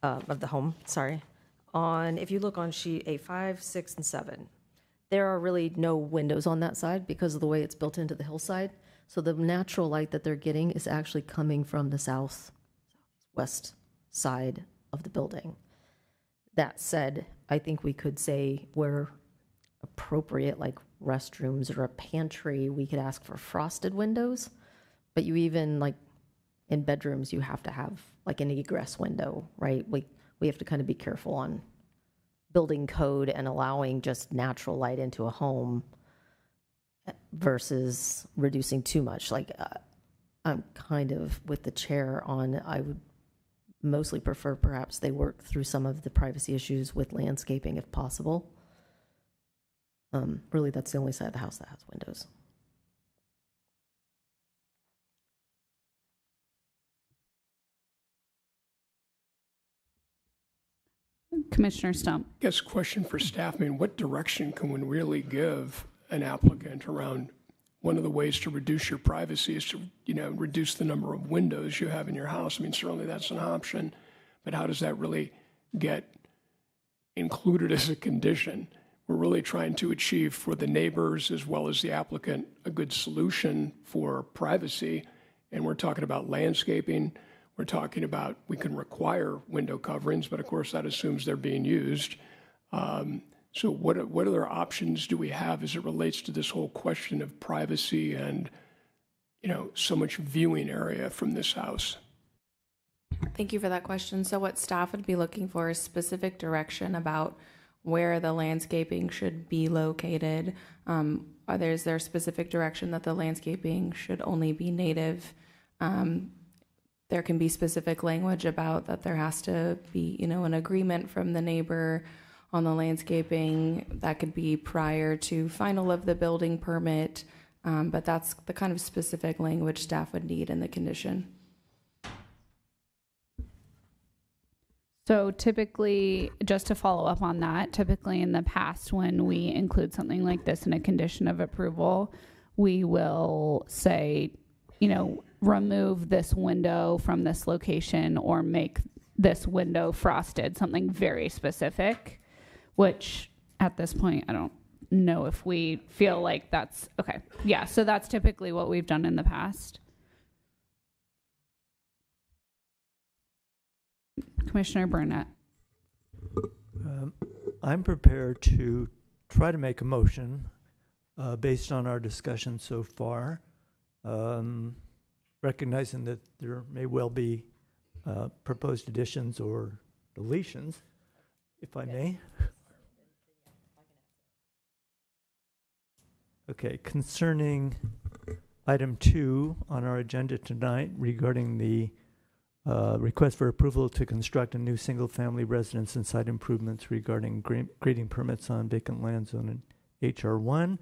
of the home, if you look on sheet A5, 6, and 7, there are really no windows on that side because of the way it's built into the hillside. So the natural light that they're getting is actually coming from the southwest side of the building. That said, I think we could say where appropriate, like restrooms or a pantry, we could ask for frosted windows. But you even, in bedrooms, you have to have an egress window, right? We have to kind of be careful on building code and allowing just natural light into a home versus reducing too much. I'm kind of with the chair on, I would mostly prefer perhaps they work through some of the privacy issues with landscaping if possible. Really, that's the only side of the house that has windows. Commissioner Stump. I guess question for staff. What direction can we really give an applicant around one of the ways to reduce your privacy is to, reduce the number of windows you have in your house? Certainly that's an option, but how does that really get included as a condition? We're really trying to achieve for the neighbors as well as the applicant a good solution for privacy, and we're talking about landscaping. we're talking about we can require window coverings, but of course that assumes they're being used. So what other options do we have as it relates to this whole question of privacy and, so much viewing area from this house? Thank you for that question. So what staff would be looking for is specific direction about where the landscaping should be located. Is there specific direction that the landscaping should only be native? There can be specific language about that there has to be, an agreement from the neighbor on the landscaping. That could be prior to final of the building permit, but that's the kind of specific language staff would need in the condition. So typically, just to follow up on that, typically in the past when we include something like this in a condition of approval, we will say, remove this window from this location or make this window frosted, something very specific, which at this point, I don't know if we feel like that's okay. Yeah, so that's typically what we've done in the past. Commissioner Burnett. I'm prepared to try to make a motion based on our discussion so far, recognizing that there may well be proposed additions or deletions, if I may. Okay, concerning item 2 on our agenda tonight regarding the request for approval to construct a new single-family residence and site improvements regarding grading permits on vacant land zone in HR1,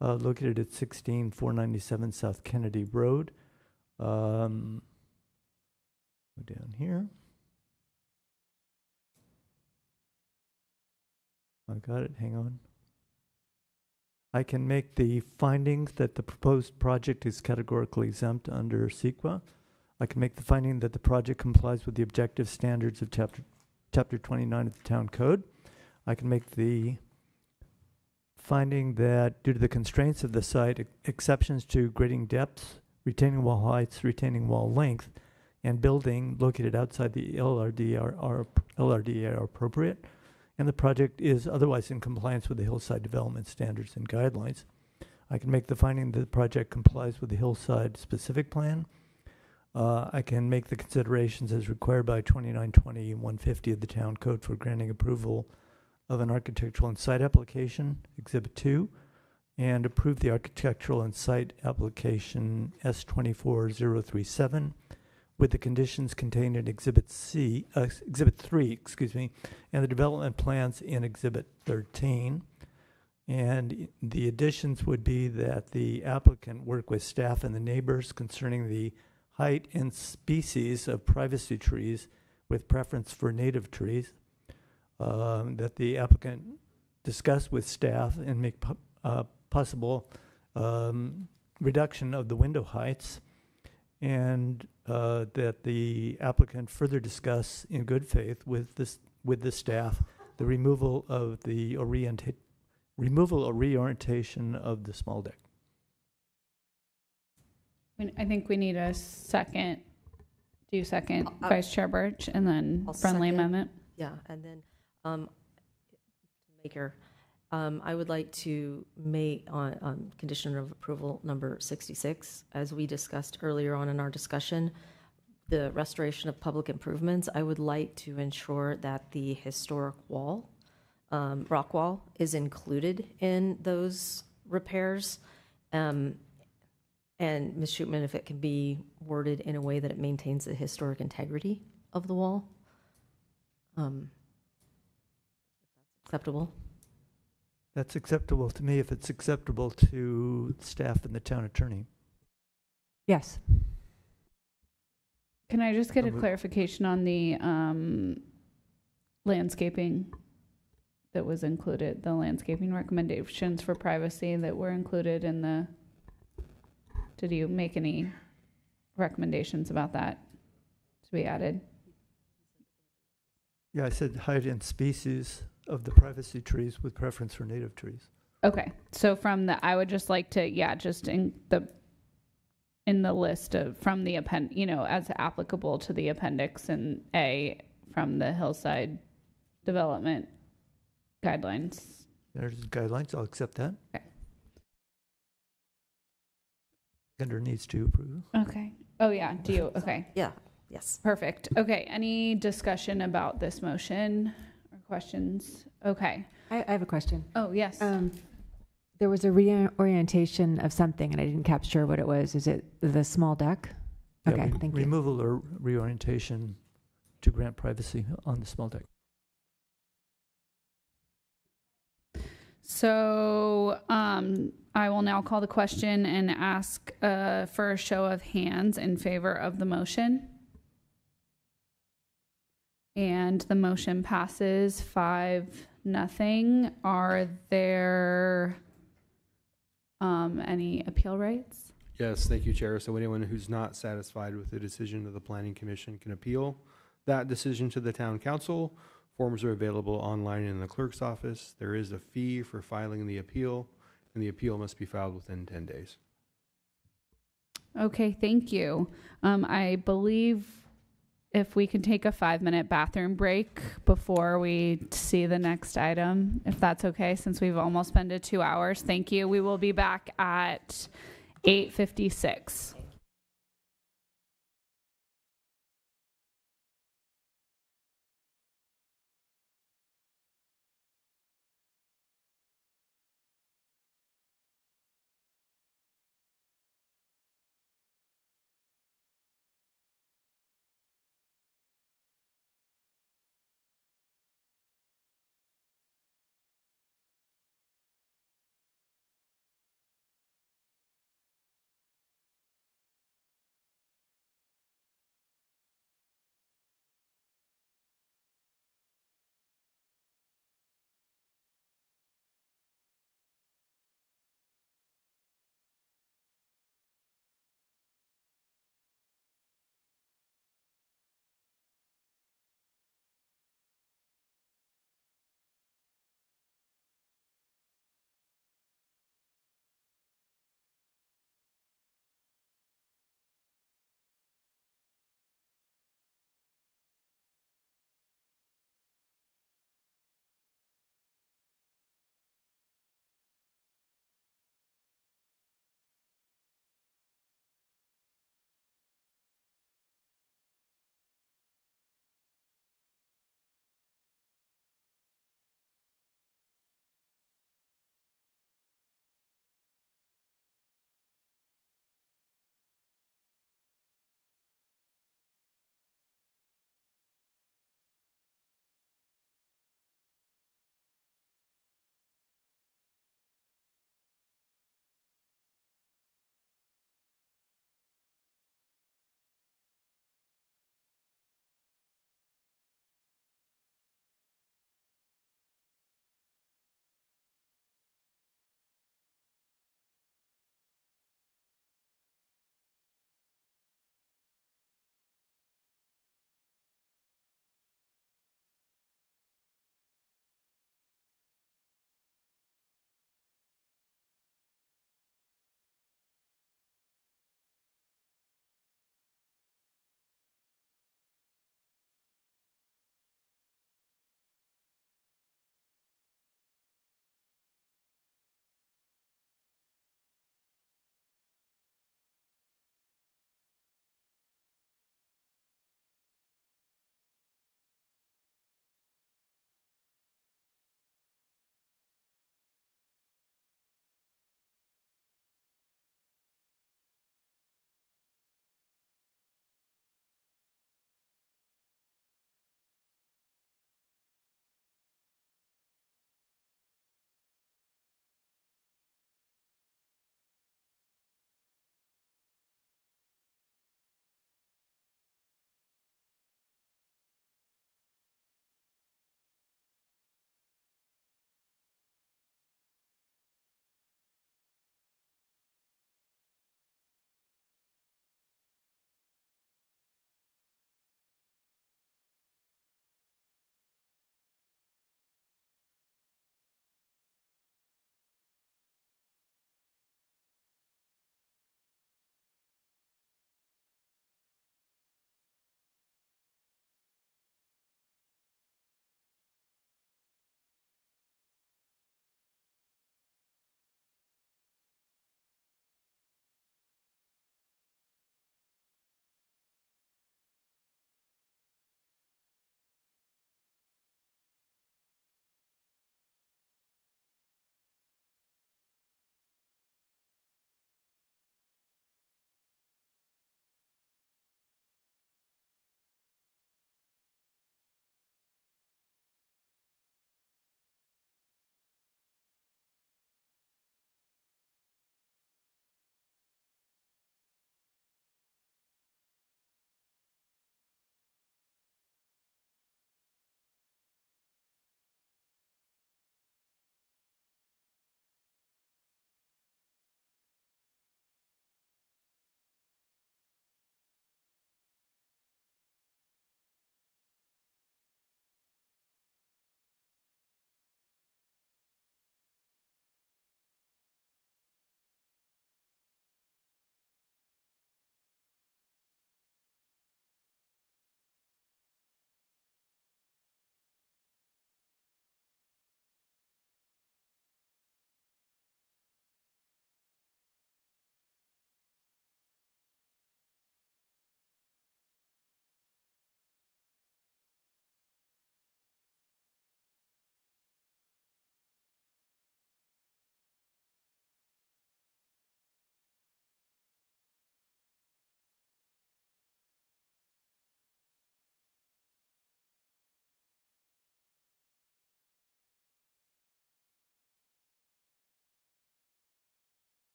located at 16497 South Kennedy Road. Go down here. I got it, hang on. I can make the findings that the proposed project is categorically exempt under CEQA. I can make the finding that the project complies with the objective standards of Chapter 29 of the Town Code. I can make the finding that due to the constraints of the site, exceptions to grading depths, retaining wall heights, retaining wall length, and building located outside the LRD are appropriate, and the project is otherwise in compliance with the hillside development standards and guidelines. I can make the finding that the project complies with the hillside specific plan. I can make the considerations as required by 2920-150 of the Town Code for granting approval of an architectural and site application, Exhibit 2, and approve the architectural and site application S24037 with the conditions contained in Exhibit 3, and the development plans in Exhibit 13. And the additions would be that the applicant work with staff and the neighbors concerning the height and species of privacy trees with preference for native trees, that the applicant discuss with staff and make possible reduction of the window heights, and that the applicant further discuss in good faith with the staff the removal or reorientation of the small deck. I think we need a second. Do you second, Vice Chair Birch, and then I'll friendly second. amendment? Yeah, and then Maker, I would like to make on condition of approval number 66, as we discussed earlier on in our discussion, the restoration of public improvements. I would like to ensure that the historic wall, rock wall, is included in those repairs. And Ms. Shootman, if it can be worded in a way that it maintains the historic integrity of the wall. Acceptable? That's acceptable to me if it's acceptable to staff and the town attorney. Yes. Can I just get a clarification on the landscaping that was included, the landscaping recommendations for privacy that were included in the, did you make any recommendations about that to be added? Yeah, I said height and species of the privacy trees with preference for native trees. Okay, so from the, I would just like to, just in the in the list of from the as applicable to the appendix and A from the hillside development guidelines. There's guidelines, I'll accept that. Okay. Seconder needs to approve. Okay. Oh yeah, do you? Okay. Yeah, yes. Perfect. Okay, any discussion about this motion or questions? Okay. I have a question. Oh, yes. There was a reorientation of something, and I didn't capture what it was. Is it the small deck? Yeah, Okay, thank you. Removal or reorientation to grant privacy on the small deck. So I will now call the question and ask for a show of hands in favor of the motion. And the motion passes 5-0. Are there any appeal rights? Yes, thank you, Chair. So anyone who's not satisfied with the decision of the Planning Commission can appeal that decision to the Town Council. Forms are available online in the clerk's office. There is a fee for filing the appeal, and the appeal must be filed within 10 days. Okay, thank you. I believe if we can take a 5-minute bathroom break before we see the next item, if that's okay, since we've almost been to 2 hours. Thank you. We will be back at 8:56.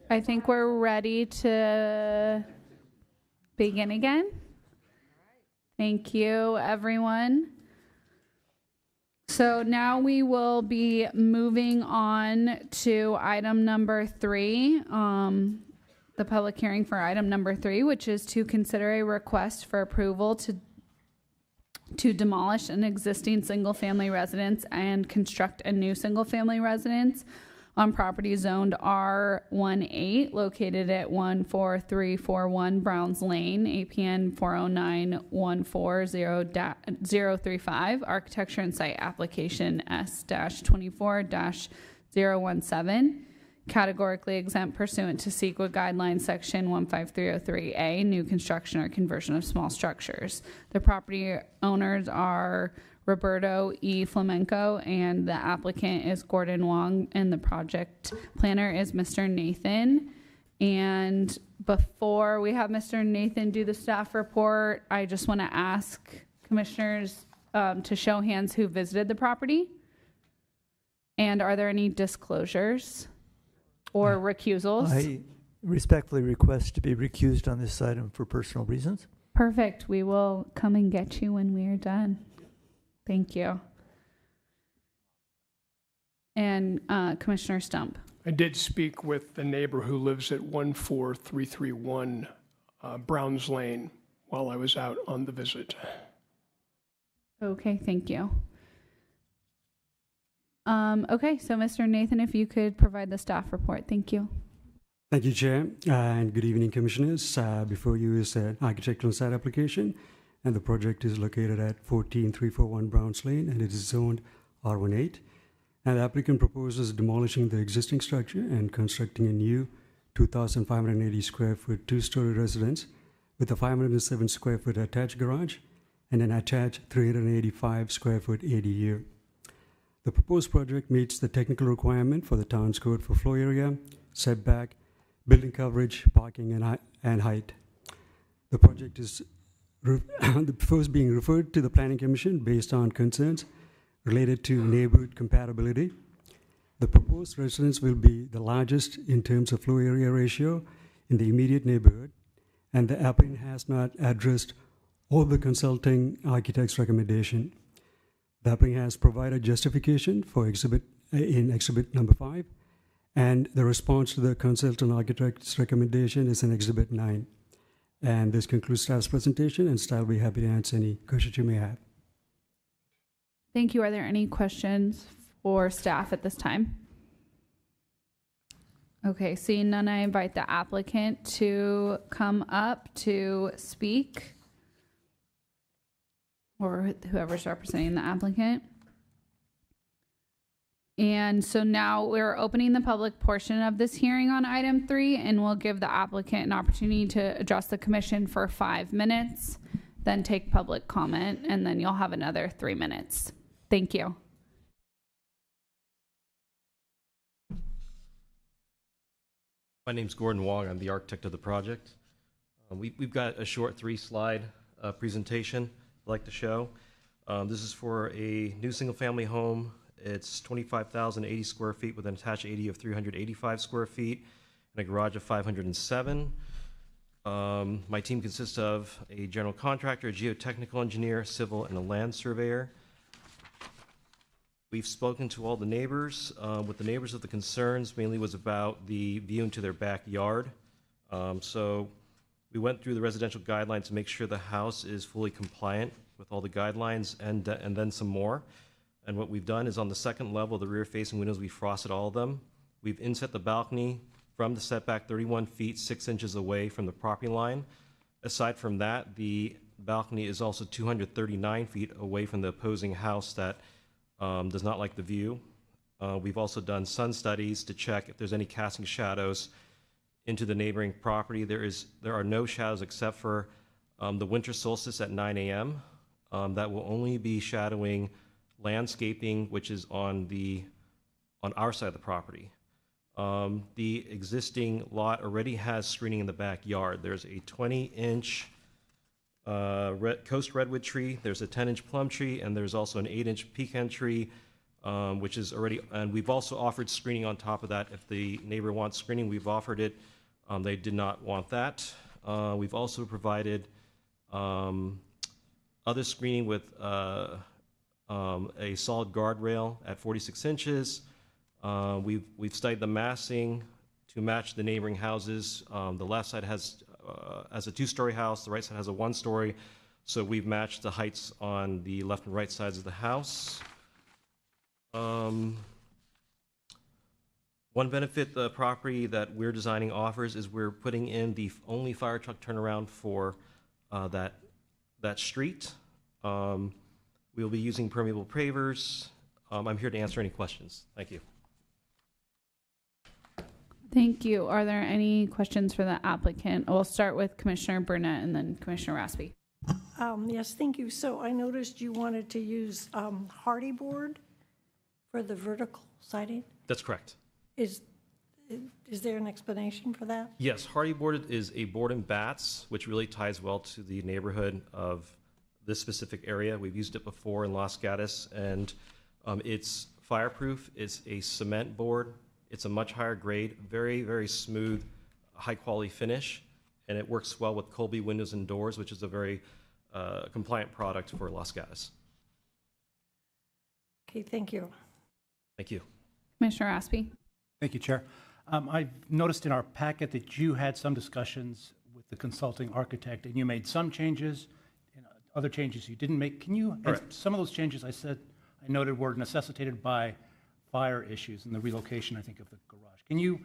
I think we're ready to begin again. Thank you, everyone. So now we will be moving on to item number 3, the public hearing for item number 3, which is to consider a request for approval to demolish an existing single-family residence and construct a new single-family residence on property zoned R18, located at 14341 Browns Lane, APN 409140035, architecture and site application S-24-017, categorically exempt pursuant to CEQA guidelines section 15303A, new construction or conversion of small structures. The property owners are Roberto E. Flamenco, and the applicant is Gordon Wong, and the project planner is Mr. Nathan. And before we have Mr. Nathan do the staff report, I just want to ask commissioners to show hands who visited the property. And are there any disclosures or recusals? I respectfully request to be recused on this item for personal reasons. Perfect. We will come and get you when we are done. Thank you. And Commissioner Stump. I did speak with the neighbor who lives at 14331 Browns Lane while I was out on the visit. Okay, thank you. Okay, so Mr. Nathan, if you could provide the staff report. Thank you. Thank you, Chair, and good evening, Commissioners. Before you is an architectural site application, and the project is located at 14341 Browns Lane, and it is zoned R18. And the applicant proposes demolishing the existing structure and constructing a new 2,580 square foot two-story residence with a 507 square foot attached garage and an attached 385 square foot ADU. The proposed project meets the technical requirement for the town's code for floor area, setback, building coverage, parking, and height. The project is the proposed being referred to the Planning Commission based on concerns related to neighborhood compatibility. The proposed residence will be the largest in terms of floor area ratio in the immediate neighborhood, and the applicant has not addressed all the consulting architect's recommendation. The applicant has provided justification for exhibit number 5, and the response to the consultant architect's recommendation is in exhibit 9. And this concludes staff's presentation, and staff will be happy to answer any questions you may have. Thank you. Are there any questions for staff at this time? Okay, seeing none, I invite the applicant to come up to speak, or whoever's representing the applicant. And so now we're opening the public portion of this hearing on item 3, and we'll give the applicant an opportunity to address the commission for 5 minutes, then take public comment, and then you'll have another 3 minutes. Thank you. My name's Gordon Wong. I'm the architect of the project. We've got a short 3-slide presentation I'd like to show. This is for a new single-family home. It's 25,080 square feet with an attached ADU of 385 square feet and a garage of 507. My team consists of a general contractor, a geotechnical engineer, civil, and a land surveyor. We've spoken to all the neighbors. With the neighbors of the concerns mainly was about the view into their backyard. So we went through the residential guidelines to make sure the house is fully compliant with all the guidelines and then some more. And what we've done is on the second level, the rear-facing windows, we frosted all of them. We've inset the balcony from the setback 31 feet, 6 inches away from the property line. Aside from that, the balcony is also 239 feet away from the opposing house that does not like the view. We've also done sun studies to check if there's any casting shadows into the neighboring property. There are no shadows except for the winter solstice at 9 a.m. That will only be shadowing landscaping, which is on our side of the property. The existing lot already has screening in the backyard. There's a 20-inch coast redwood tree, there's a 10-inch plum tree, and there's also an 8-inch pecan tree which is already, and we've also offered screening on top of that. If the neighbor wants screening, we've offered it. They did not want that. We've also provided other screening with a solid guardrail at 46 inches. We've studied the massing to match the neighboring houses. The left side has a two-story house. The right side has a one-story. So we've matched the heights on the left and right sides of the house. One benefit the property that we're designing offers is we're putting in the only fire truck turnaround for that street. We'll be using permeable pavers. I'm here to answer any questions. Thank you. Thank you. Are there any questions for the applicant? We'll start with Commissioner Burnett and then Commissioner Raspy. Yes, thank you. So I noticed you wanted to use hardy board for the vertical siding. That's correct. Is there an explanation for that? Yes, hardy board is a board and bats, which really ties well to the neighborhood of this specific area. We've used it before in Los Gatos, and it's fireproof. It's a cement board. It's a much higher grade, very, very smooth, high-quality finish, and it works well with Colby windows and doors, which is a very compliant product for Los Gatos. Okay, thank you. Thank you. Commissioner Raspy. Thank you, Chair. I've noticed in our packet that you had some discussions with the consulting architect, and you made some changes, and other changes you didn't make. Can you, and some of those changes I noted were necessitated by fire issues and the relocation, I think, of the garage. Can you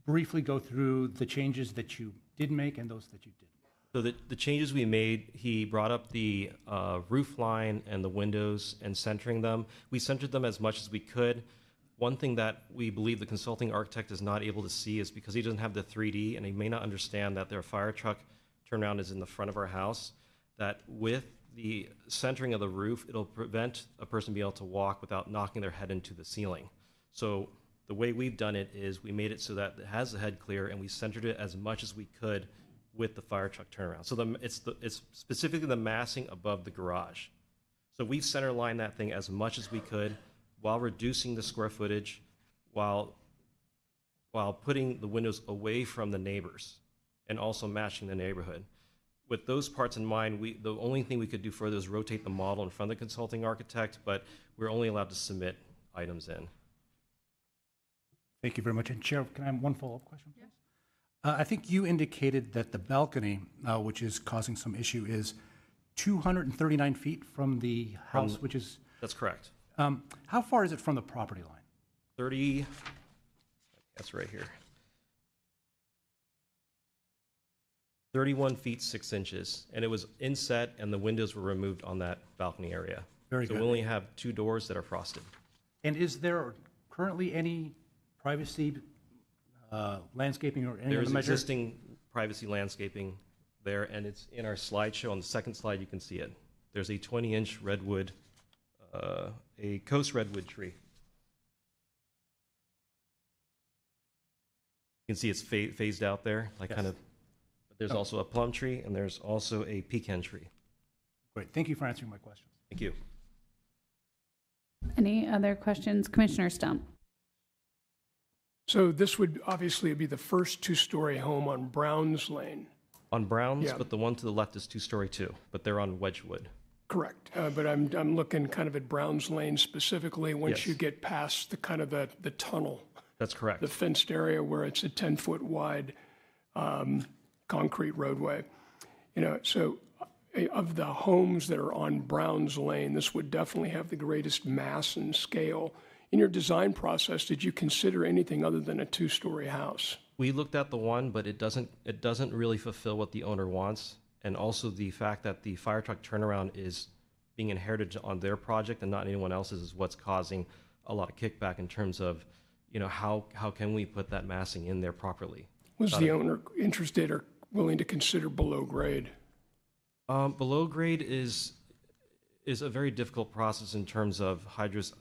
briefly go through the changes that you did make and those that you didn't? So the changes we made, he brought up the roof line and the windows and centering them. We centered them as much as we could. One thing that we believe the consulting architect is not able to see is because he doesn't have the 3D and he may not understand that their fire truck turnaround is in the front of our house, that with the centering of the roof, it'll prevent a person being able to walk without knocking their head into the ceiling. So the way we've done it is we made it so that it has the head clear and we centered it as much as we could with the fire truck turnaround. So it's specifically the massing above the garage. So we've center lined that thing as much as we could while reducing the square footage, while putting the windows away from the neighbors and also matching the neighborhood. With those parts in mind, the only thing we could do further is rotate the model in front of the consulting architect, but we're only allowed to submit items in. Thank you very much. And Chair, can I have one follow-up question, please? I think you indicated that the balcony, which is causing some issue, is 239 feet from the house, which is... That's correct. How far is it from the property line? 30, that's right here. 31 feet 6 inches, and it was inset, and the windows were removed on that balcony area. Very good. So we only have 2 doors that are frosted. And is there currently any privacy landscaping or any There's other measure? existing privacy landscaping there, and it's in our slideshow. On the second slide, you can see it. There's a 20-inch redwood, a coast redwood tree. You can see it's phased out there, like Yes. kind of. But there's also a plum tree, and there's also a pecan tree. Great. Thank you for answering my questions. Thank you. Any other questions? Commissioner Stump. So this would obviously be the first two-story home on Browns Lane. On Browns, Yeah. but the one to the left is 2-story too, but they're on Wedgewood. Correct. But I'm looking kind of at Browns Lane specifically once Yes. you get past the kind of the tunnel. That's correct. The fenced area where it's a 10-foot wide concrete roadway. So of the homes that are on Browns Lane, this would definitely have the greatest mass and scale. In your design process, did you consider anything other than a 2-story house? We looked at the one, but it doesn't really fulfill what the owner wants, and also the fact that the fire truck turnaround is being inherited on their project and not anyone else's is what's causing a lot of kickback in terms of, how can we put that massing in there properly? Was the owner interested or willing to consider below grade? Below grade is a very difficult process in terms of hydros,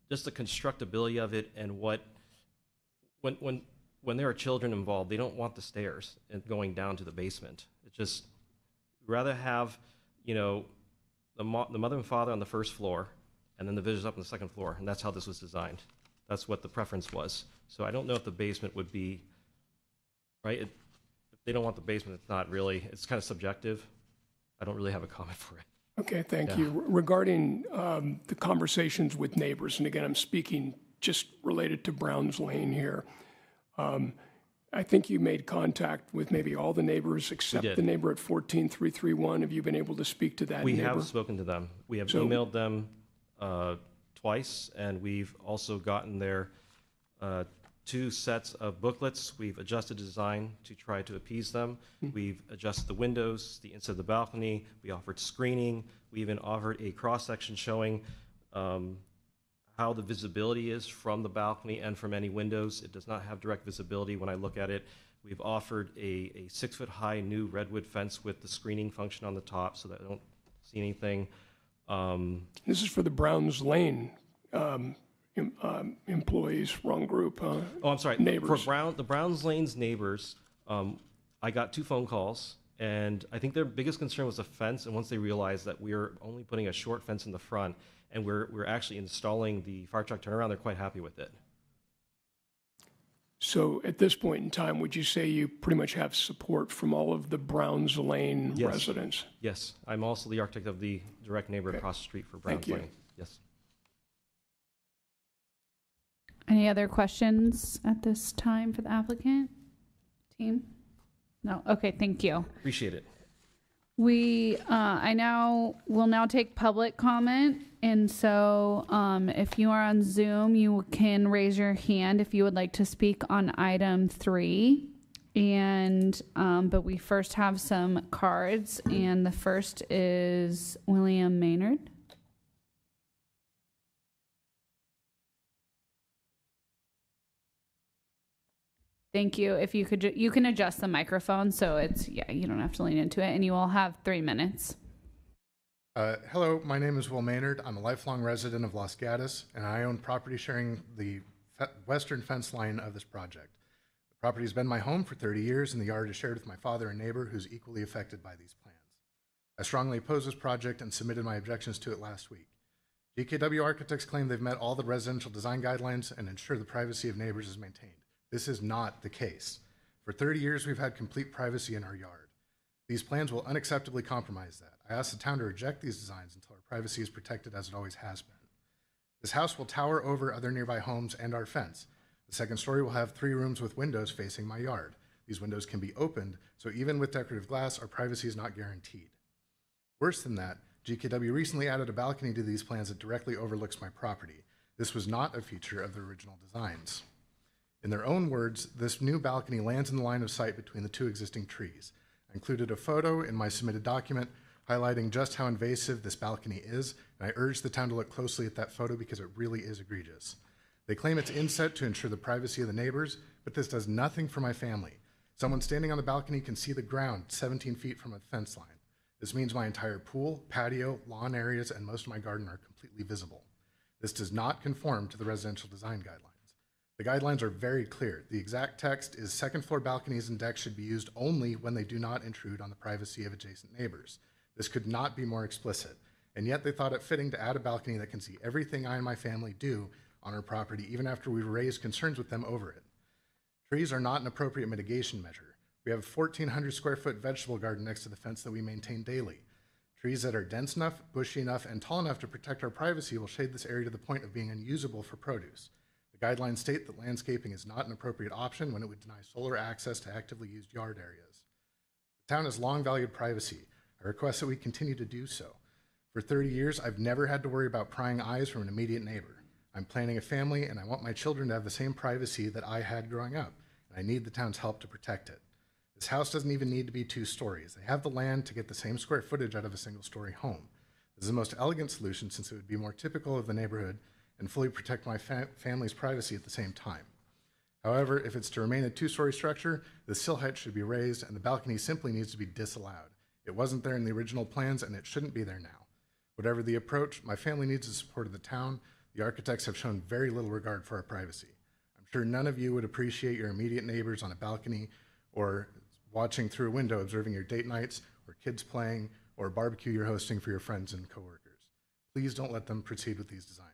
just the constructability of it and when there are children involved, they don't want the stairs and going down to the basement. It's just rather have, the mother and father on the first floor and then the visitors up on the second floor, and that's how this was designed. That's what the preference was. So I don't know if the basement would be, right? If they don't want the basement, it's not really, it's kind of subjective. I don't really have a comment for it. Okay, thank Yeah. you. Regarding the conversations with neighbors, and again, I'm speaking just related to Browns Lane here. I think you made contact with maybe all the neighbors except did. the neighbor at 14331. Have you been able to speak to that We neighbor? have spoken to them. We have So- emailed them twice, and we've also gotten their 2 sets of booklets. We've adjusted the design to try to appease them. We've adjusted the windows, the inside of the balcony. We offered screening. We even offered a cross-section showing how the visibility is from the balcony and from any windows. It does not have direct visibility when I look at it. We've offered a 6-foot-high new redwood fence with the screening function on the top so that I don't see anything. This is for the Browns Lane employees, wrong group. Oh, I'm sorry. Neighbors. For the Browns Lane's neighbors, I got 2 phone calls, and I think their biggest concern was the fence. And once they realized that we were only putting a short fence in the front, and we're actually installing the fire truck turnaround, they're quite happy with it. So at this point in time, would you say you pretty much have support from all of the Browns Lane Yes. residents? Yes, I'm also the architect of the direct neighbor across the street for Browns Thank you. Lane. Yes. Any other questions at this time for the applicant team? No? Okay, thank you. Appreciate it. Will now take public comment. And so if you are on Zoom, you can raise your hand if you would like to speak on item 3. And, but we first have some cards, and the first is William Maynard. Thank you. If you could, you can adjust the microphone so it's, yeah, you don't have to lean into it, and you will have 3 minutes. Hello, my name is Will Maynard. I'm a lifelong resident of Los Gatos, and I own property sharing the western fence line of this project. The property has been my home for 30 years, and the yard is shared with my father and neighbor who's equally affected by these plans. I strongly oppose this project and submitted my objections to it last week. GKW architects claim they've met all the residential design guidelines and ensure the privacy of neighbors is maintained. This is not the case. For 30 years, we've had complete privacy in our yard. These plans will unacceptably compromise that. I ask the town to reject these designs until our privacy is protected as it always has been. This house will tower over other nearby homes and our fence. The second story will have 3 rooms with windows facing my yard. These windows can be opened, so even with decorative glass, our privacy is not guaranteed. Worse than that, GKW recently added a balcony to these plans that directly overlooks my property. This was not a feature of the original designs. In their own words, this new balcony lands in the line of sight between the 2 existing trees. I included a photo in my submitted document highlighting just how invasive this balcony is, and I urge the town to look closely at that photo because it really is egregious. They claim it's inset to ensure the privacy of the neighbors, but this does nothing for my family. Someone standing on the balcony can see the ground 17 feet from a fence line. This means my entire pool, patio, lawn areas, and most of my garden are completely visible. This does not conform to the residential design guidelines. The guidelines are very clear. The exact text is second floor balconies and decks should be used only when they do not intrude on the privacy of adjacent neighbors. This could not be more explicit, and yet they thought it fitting to add a balcony that can see everything I and my family do on our property, even after we've raised concerns with them over it. Trees are not an appropriate mitigation measure. We have a 1,400 square foot vegetable garden next to the fence that we maintain daily. Trees that are dense enough, bushy enough, and tall enough to protect our privacy will shade this area to the point of being unusable for produce. The guidelines state that landscaping is not an appropriate option when it would deny solar access to actively used yard areas. The town has long valued privacy. I request that we continue to do so. For 30 years, I've never had to worry about prying eyes from an immediate neighbor. I'm planning a family, and I want my children to have the same privacy that I had growing up, and I need the town's help to protect it. This house doesn't even need to be 2 stories. They have the land to get the same square footage out of a single-story home. This is the most elegant solution since it would be more typical of the neighborhood and fully protect my family's privacy at the same time. However, if it's to remain a 2-story structure, the sill height should be raised and the balcony simply needs to be disallowed. It wasn't there in the original plans and it shouldn't be there now. Whatever the approach, my family needs the support of the town. The architects have shown very little regard for our privacy. I'm sure none of you would appreciate your immediate neighbors on a balcony or watching through a window observing your date nights or kids playing or a barbecue you're hosting for your friends and coworkers. please don't let them proceed with these designs.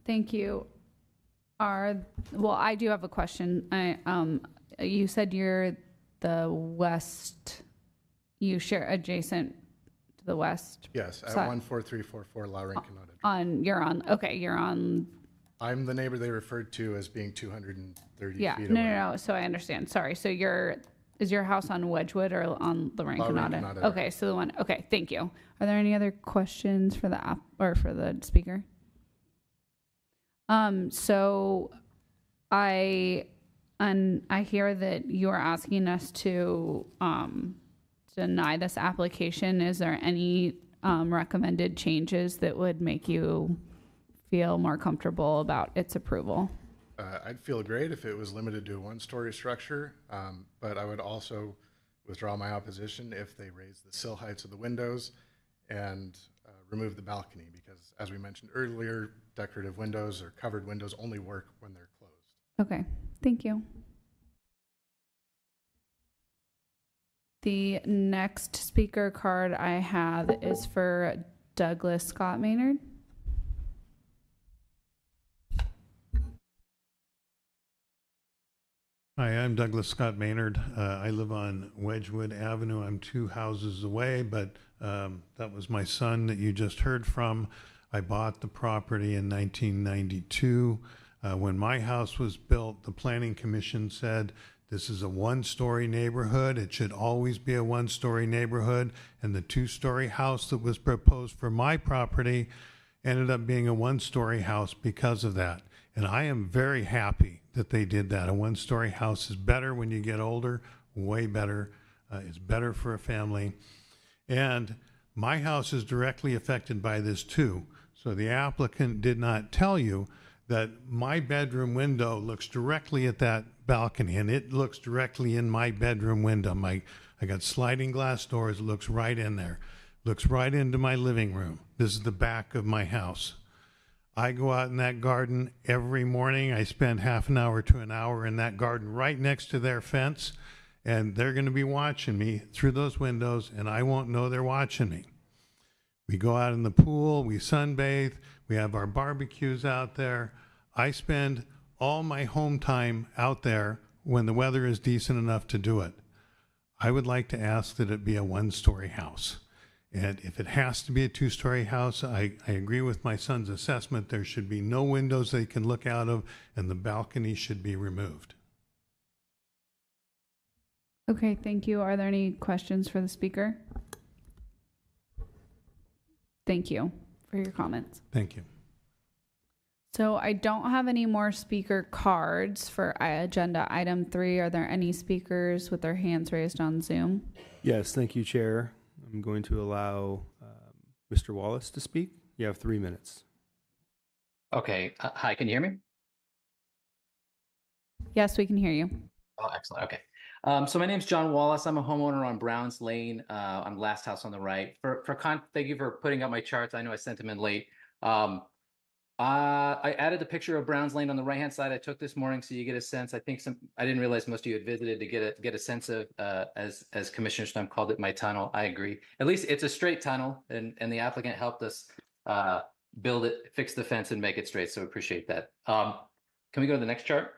Thank you. Well, I do have a question. You said you're the west, you share adjacent to the west. Yes, at side. 14344 Lowry Canada. You're on. I'm the neighbor they referred to as being 230 Yeah, feet no, away. no, no, so I understand. Sorry, so is your house on Wedgwood or on Lorraine Canada? Canada. Okay, so the one, okay, thank you. Are there any other questions for the app or for the speaker? So I hear that you are asking us to deny this application. Is there any recommended changes that would make you feel more comfortable about its approval? I'd feel great if it was limited to a one-story structure, but I would also withdraw my opposition if they raise the sill heights of the windows and remove the balcony, because as we mentioned earlier, decorative windows or covered windows only work when they're closed. Okay, thank you. The next speaker card I have is for Douglas Scott Maynard. Hi, I'm Douglas Scott Maynard. I live on Wedgwood Avenue. I'm 2 houses away, but that was my son that you just heard from. I bought the property in 1992. When my house was built, the Planning Commission said this is a one-story neighborhood. It should always be a one-story neighborhood. And the 2-story house that was proposed for my property ended up being a one-story house because of that. And I am very happy that they did that. A one-story house is better when you get older, way better. It's better for a family. And my house is directly affected by this too. So the applicant did not tell you that my bedroom window looks directly at that balcony, and it looks directly in my bedroom window. I got sliding glass doors, it looks right in there. Looks right into my living room. This is the back of my house. I go out in that garden every morning. I spend half an hour to an hour in that garden right next to their fence, and they're going to be watching me through those windows, and I won't know they're watching me. We go out in the pool, we sunbathe, we have our barbecues out there. I spend all my home time out there when the weather is decent enough to do it. I would like to ask that it be a one-story house. And if it has to be a 2-story house, I agree with my son's assessment. There should be no windows they can look out of, and the balcony should be removed. Okay, thank you. Are there any questions for the speaker? Thank you for your comments. Thank you. So I don't have any more speaker cards for agenda item 3. Are there any speakers with their hands raised on Zoom? Yes, thank you, Chair. I'm going to allow Mr. Wallace to speak. You have 3 minutes. Okay. Hi, can you hear me? Yes, we can hear you. Oh, excellent. Okay. So my name's John Wallace. I'm a homeowner on Browns Lane. I'm the last house on the right. Thank you for putting up my charts. I know I sent them in late. I added the picture of Browns Lane on the right-hand side. I took this morning so you get a sense. I didn't realize most of you had visited to get a sense of, as Commissioner Stump called it, my tunnel. I agree. At least it's a straight tunnel, and the applicant helped us build it, fix the fence, and make it straight. So appreciate that. Can we go to the next chart?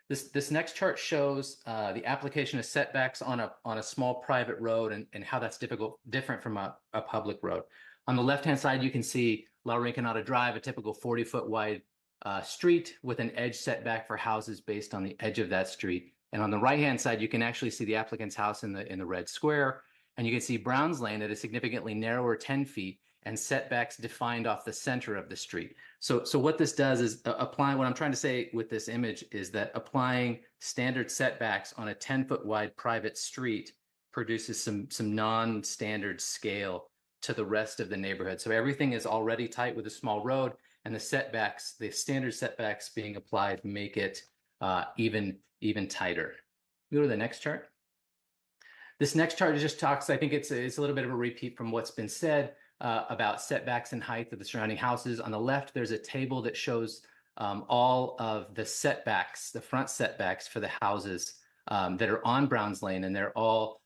This next chart shows the application of setbacks on a small private road and how that's different from a public road. On the left-hand side, you can see La Rinconada Drive, a typical 40-foot wide street with an edge setback for houses based on the edge of that street. And on the right-hand side, you can actually see the applicant's house in the red square, and you can see Browns Lane at a significantly narrower 10 feet and setbacks defined off the center of the street. So what this does is applying, what I'm trying to say with this image is that applying standard setbacks on a 10-foot wide private street produces some non-standard scale to the rest of the neighborhood. So everything is already tight with a small road, and the setbacks, the standard setbacks being applied make it even tighter. Go to the next chart. This next chart just talks, I think it's a little bit of a repeat from what's been said about setbacks and height of the surrounding houses. On the left, there's a table that shows all of the setbacks, the front setbacks for the houses that are on Browns Lane, and they're all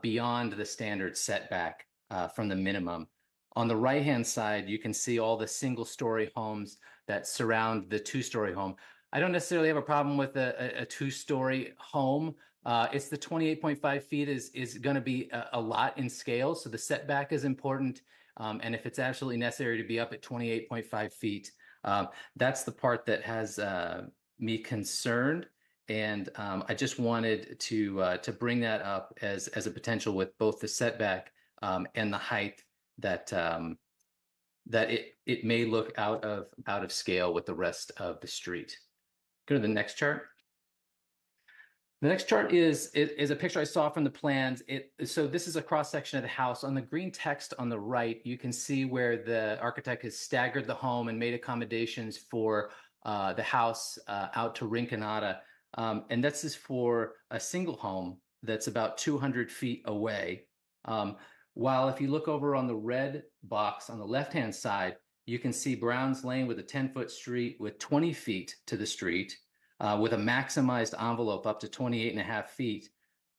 beyond the standard setback from the minimum. On the right-hand side, you can see all the single-story homes that surround the two-story home. I don't necessarily have a problem with a two-story home. It's the 28.5 feet is going to be a lot in scale, so the setback is important. And if it's absolutely necessary to be up at 28.5 feet, that's the part that has me concerned. And I just wanted to bring that up as a potential with both the setback and the height that that it may look out of scale with the rest of the street. Go to the next chart. The next chart is a picture I saw from the plans. So this is a cross section of the house. On the green text on the right, you can see where the architect has staggered the home and made accommodations for the house out to Rinconada. And this is for a single home that's about 200 feet away. While if you look over on the red box on the left-hand side, you can see Browns Lane with a 10-foot street with 20 feet to the street, with a maximized envelope up to 28.5 feet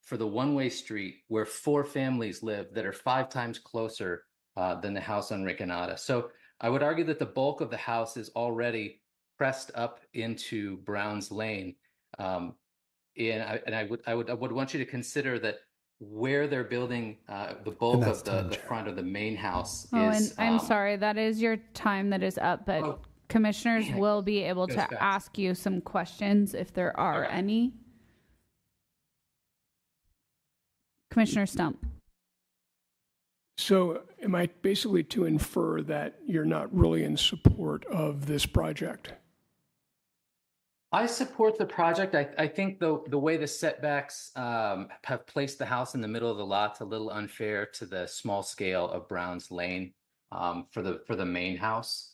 for the one-way street where 4 families live that are 5 times closer than the house on Rinconada. So I would argue that the bulk of the house is already pressed up into Browns Lane. And I would want you to consider that where they're building the bulk of the front of the main house is. And I'm sorry, that is your time that is up, but commissioners will be able to ask you some questions if there are any. Commissioner Stump. So am I basically to infer that you're not really in support of this project? I support the project. I think the way the setbacks have placed the house in the middle of the lot's a little unfair to the small scale of Browns Lane for the main house.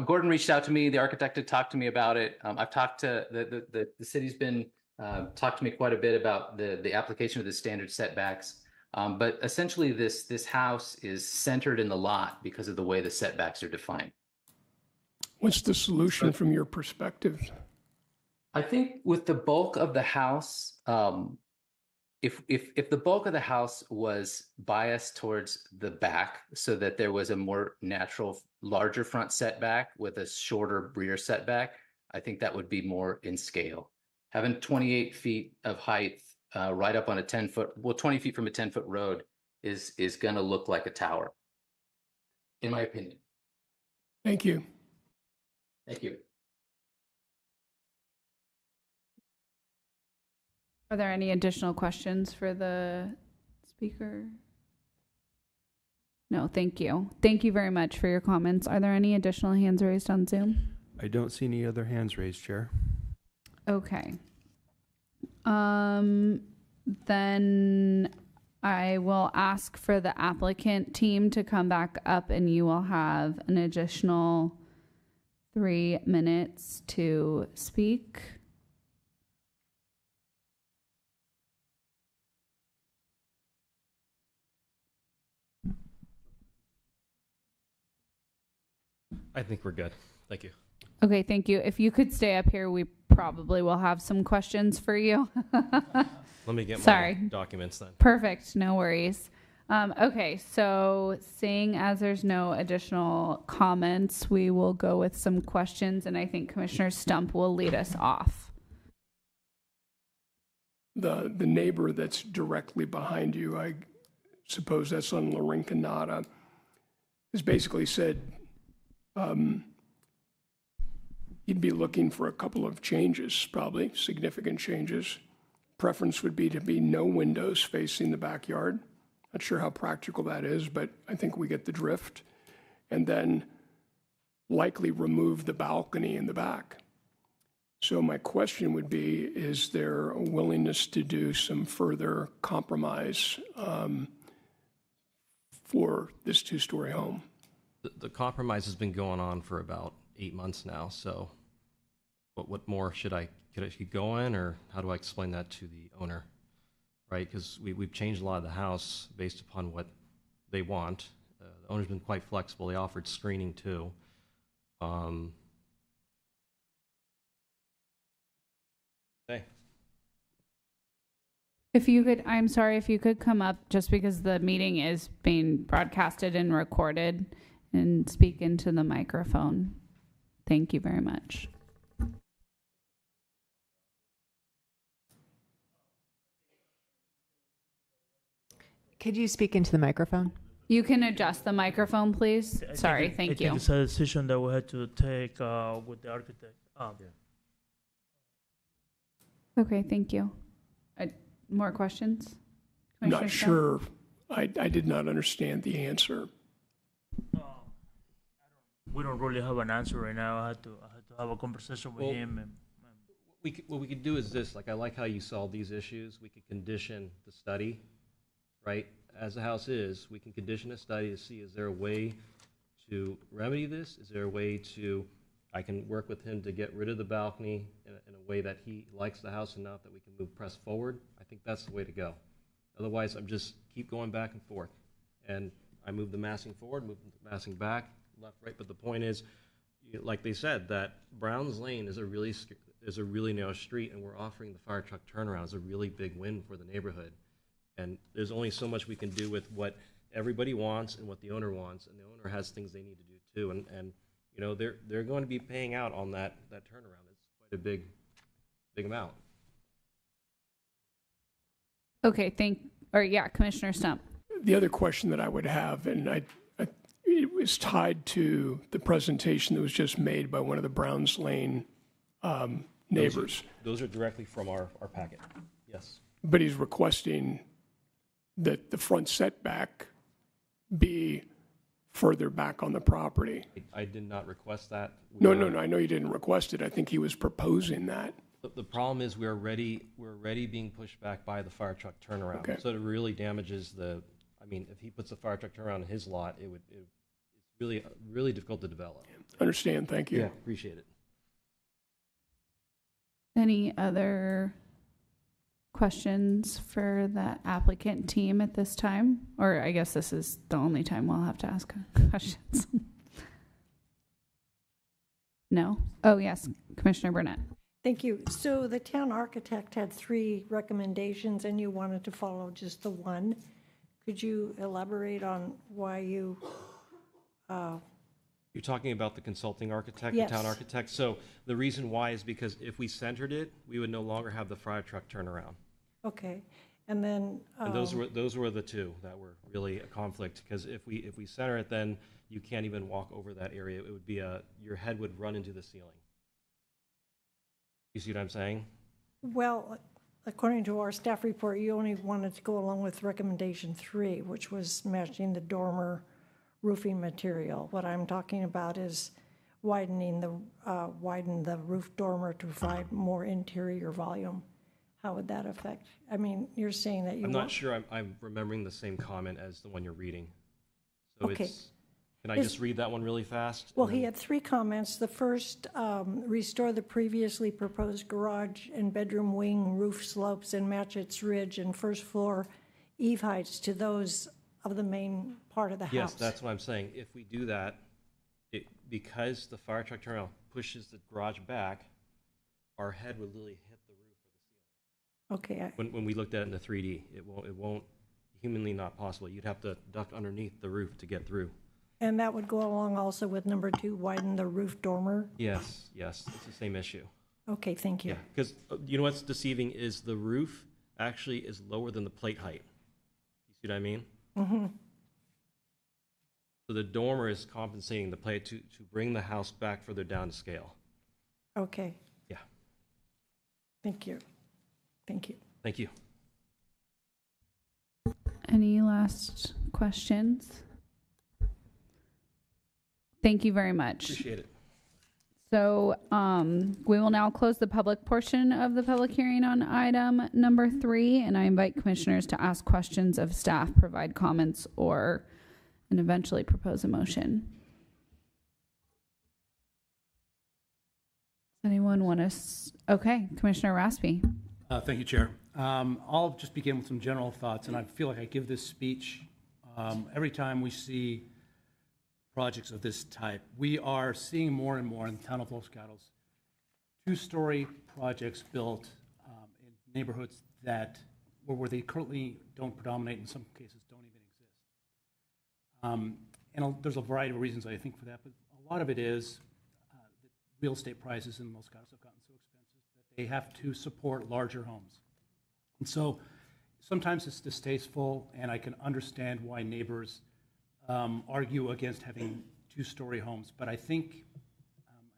Gordon reached out to me. The architect had talked to me about it. I've talked to the city's been talked to me quite a bit about the application of the standard setbacks. But essentially, this house is centered in the lot because of the way the setbacks are defined. What's the solution from your perspective? I think with the bulk of the house, if the bulk of the house was biased towards the back so that there was a more natural, larger front setback with a shorter rear setback, I think that would be more in scale. Having 28 feet of height right up on a 20 feet from a 10-foot road is going to look like a tower, in my opinion. Thank you. Thank you. Are there any additional questions for the speaker? No, thank you. Thank you very much for your comments. Are there any additional hands raised on Zoom? I don't see any other hands raised, Chair. Okay. Then I will ask for the applicant team to come back up, and you will have an additional 3 minutes to speak. I think we're good. Thank you. Okay, thank you. If you could stay up here, we probably will have some questions for you. Let me get my documents then. Perfect, no worries. Okay, so seeing as there's no additional comments, we will go with some questions, and I think Commissioner Stump will lead us off. The neighbor that's directly behind you, I suppose that's on La Rinconada, has basically said you'd be looking for a couple of changes, probably significant changes. Preference would be to be no windows facing the backyard. Not sure how practical that is, but I think we get the drift. And then likely remove the balcony in the back. So my question would be, is there a willingness to do some further compromise for this 2-story home? The compromise has been going on for about 8 months now. So what more could I keep going, or how do I explain that to the owner? Right, because we've changed a lot of the house based upon what they want. The owner's been quite flexible. They offered screening too. Okay. If you could, I'm sorry, if you could come up, just because the meeting is being broadcasted and recorded, and speak into the microphone. Thank you very much. Could you speak into the microphone? You can adjust the microphone, please. Sorry, thank you. I think it's a decision that we had to take with the architect. Okay, thank you. More questions? I'm not Commissioner sure. I did not understand the answer. We don't really have an answer right now. I had to have a conversation with him. And What we could do is this, like, I like how you solve these issues. We could condition the study, right? As the house is, we can condition a study to see, is there a way to remedy this? Is there a way to, I can work with him to get rid of the balcony in a way that he likes the house enough that we can press forward? I think that's the way to go. Otherwise, I'm just keep going back and forth. And I move the massing forward, move the massing back, left, right. But the point is, like they said, that Browns Lane is a really narrow street, and we're offering the fire truck turnaround as a really big win for the neighborhood. And there's only so much we can do with what everybody wants and what the owner wants, and the owner has things they need to do too. And you know, they're going to be paying out on that turnaround. It's quite a big amount. Okay, Commissioner Stump. The other question that I would have, and it was tied to the presentation that was just made by one of the Browns Lane neighbors. Those are directly from our packet. Yes. But he's requesting that the front setback be further back on the property. I did not request that. No, I know you didn't request it. I think he was proposing that. The problem is we're already being pushed back by the fire truck turnaround. Okay. So it really damages if he puts the fire truck turnaround in his lot, it's really difficult to develop. Understand, thank you. Yeah, appreciate it. Any other questions for the applicant team at this time? Or I guess this is the only time we'll have to ask questions. No? Oh, yes, Commissioner Burnett. Thank you. So the town architect had 3 recommendations and you wanted to follow just the one. Could you elaborate on why you... You're talking about the consulting architect, Yes. the town architect. So the reason why is because if we centered it, we would no longer have the fire truck turnaround. Okay. And then... And those were the 2 that were really a conflict, because if we center it, then you can't even walk over that area. It would be your head would run into the ceiling. You see what I'm saying? Well, according to our staff report, you only wanted to go along with recommendation 3, which was matching the dormer roofing material. What I'm talking about is widen the roof dormer to provide more interior volume. How would that affect? I mean, you're saying that you I'm not sure I'm remembering the same comment as the one you're reading. So Okay. Can I just read that one really fast? Well, he had 3 comments. The first, restore the previously proposed garage and bedroom wing roof slopes and match its ridge and first floor eave heights to those of the main part of the house. Yes, that's what I'm saying. If we do that, because the fire truck turnaround pushes the garage back, our head would literally hit the roof or the ceiling. Okay. When we looked at it in the 3D, it won't humanly not possible. You'd have to duck underneath the roof to get through. And that would go along also with number 2, widen the roof dormer? Yes, it's the same issue. Okay, thank you. Yeah, because you know what's deceiving is the roof actually is lower than the plate height. You see what I mean? Mm-hmm. So the dormer is compensating the plate to bring the house back further down to scale. Okay. Yeah. Thank you. Thank you. Thank you. Any last questions? Thank you very much. Appreciate it. So we will now close the public portion of the public hearing on item number 3, and I invite commissioners to ask questions of staff, provide comments, and eventually propose a motion. Does anyone want to? Okay, Commissioner Raspy. Thank you, Chair. I'll just begin with some general thoughts, and I feel like I give this speech every time we see projects of this type. We are seeing more and more in the town of Los Gatos, 2-story projects built in neighborhoods that or where they currently don't predominate, in some cases don't even exist. There's a variety of reasons, I think, for that, but a lot of it is that real estate prices in Los Gatos have gotten so expensive that they have to support larger homes. And so sometimes it's distasteful, and I can understand why neighbors argue against having two-story homes. But I think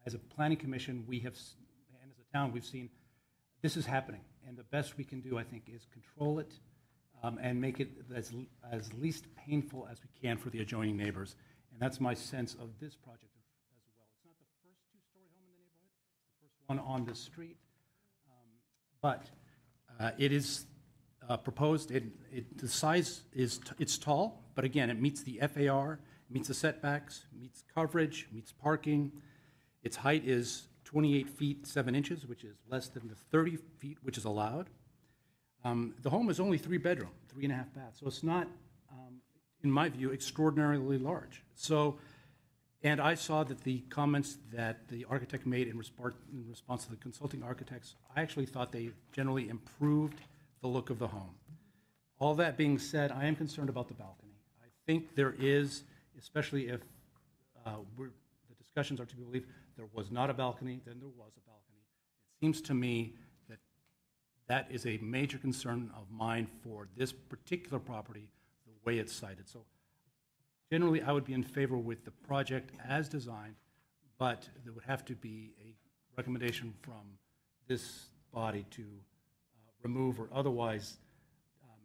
as a planning commission, and as a town, we've seen this is happening. And the best we can do, I think, is control it and make it as least painful as we can for the adjoining neighbors. And that's my sense of this project as well. It's not the first two-story home in the neighborhood. It's the first one on the street. But it is proposed. The size it's tall, but again, it meets the FAR, meets the setbacks, meets coverage, meets parking. Its height is 28 feet 7 inches, which is less than the 30 feet which is allowed. The home is only 3-bedroom, 3.5 baths, so it's not, in my view, extraordinarily large. So, and I saw that the comments that the architect made in response to the consulting architects, I actually thought they generally improved the look of the home. All that being said, I am concerned about the balcony. I think there is, especially if the discussions are to be believed, there was not a balcony, then there was a balcony. It seems to me that that is a major concern of mine for this particular property, the way it's sited. So generally, I would be in favor with the project as designed, but there would have to be a recommendation from this body to remove or otherwise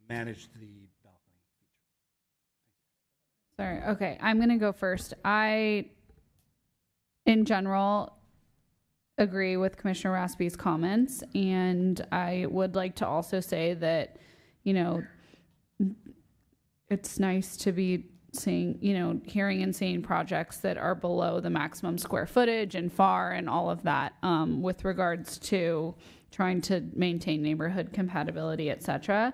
manage the balcony feature. Sorry, okay, I'm gonna go first. I, in general, agree with Commissioner Raspi's comments, and I would like to also say that, you know, it's nice to be seeing, you know, hearing and seeing projects that are below the maximum square footage and FAR and all of that with regards to trying to maintain neighborhood compatibility, et cetera.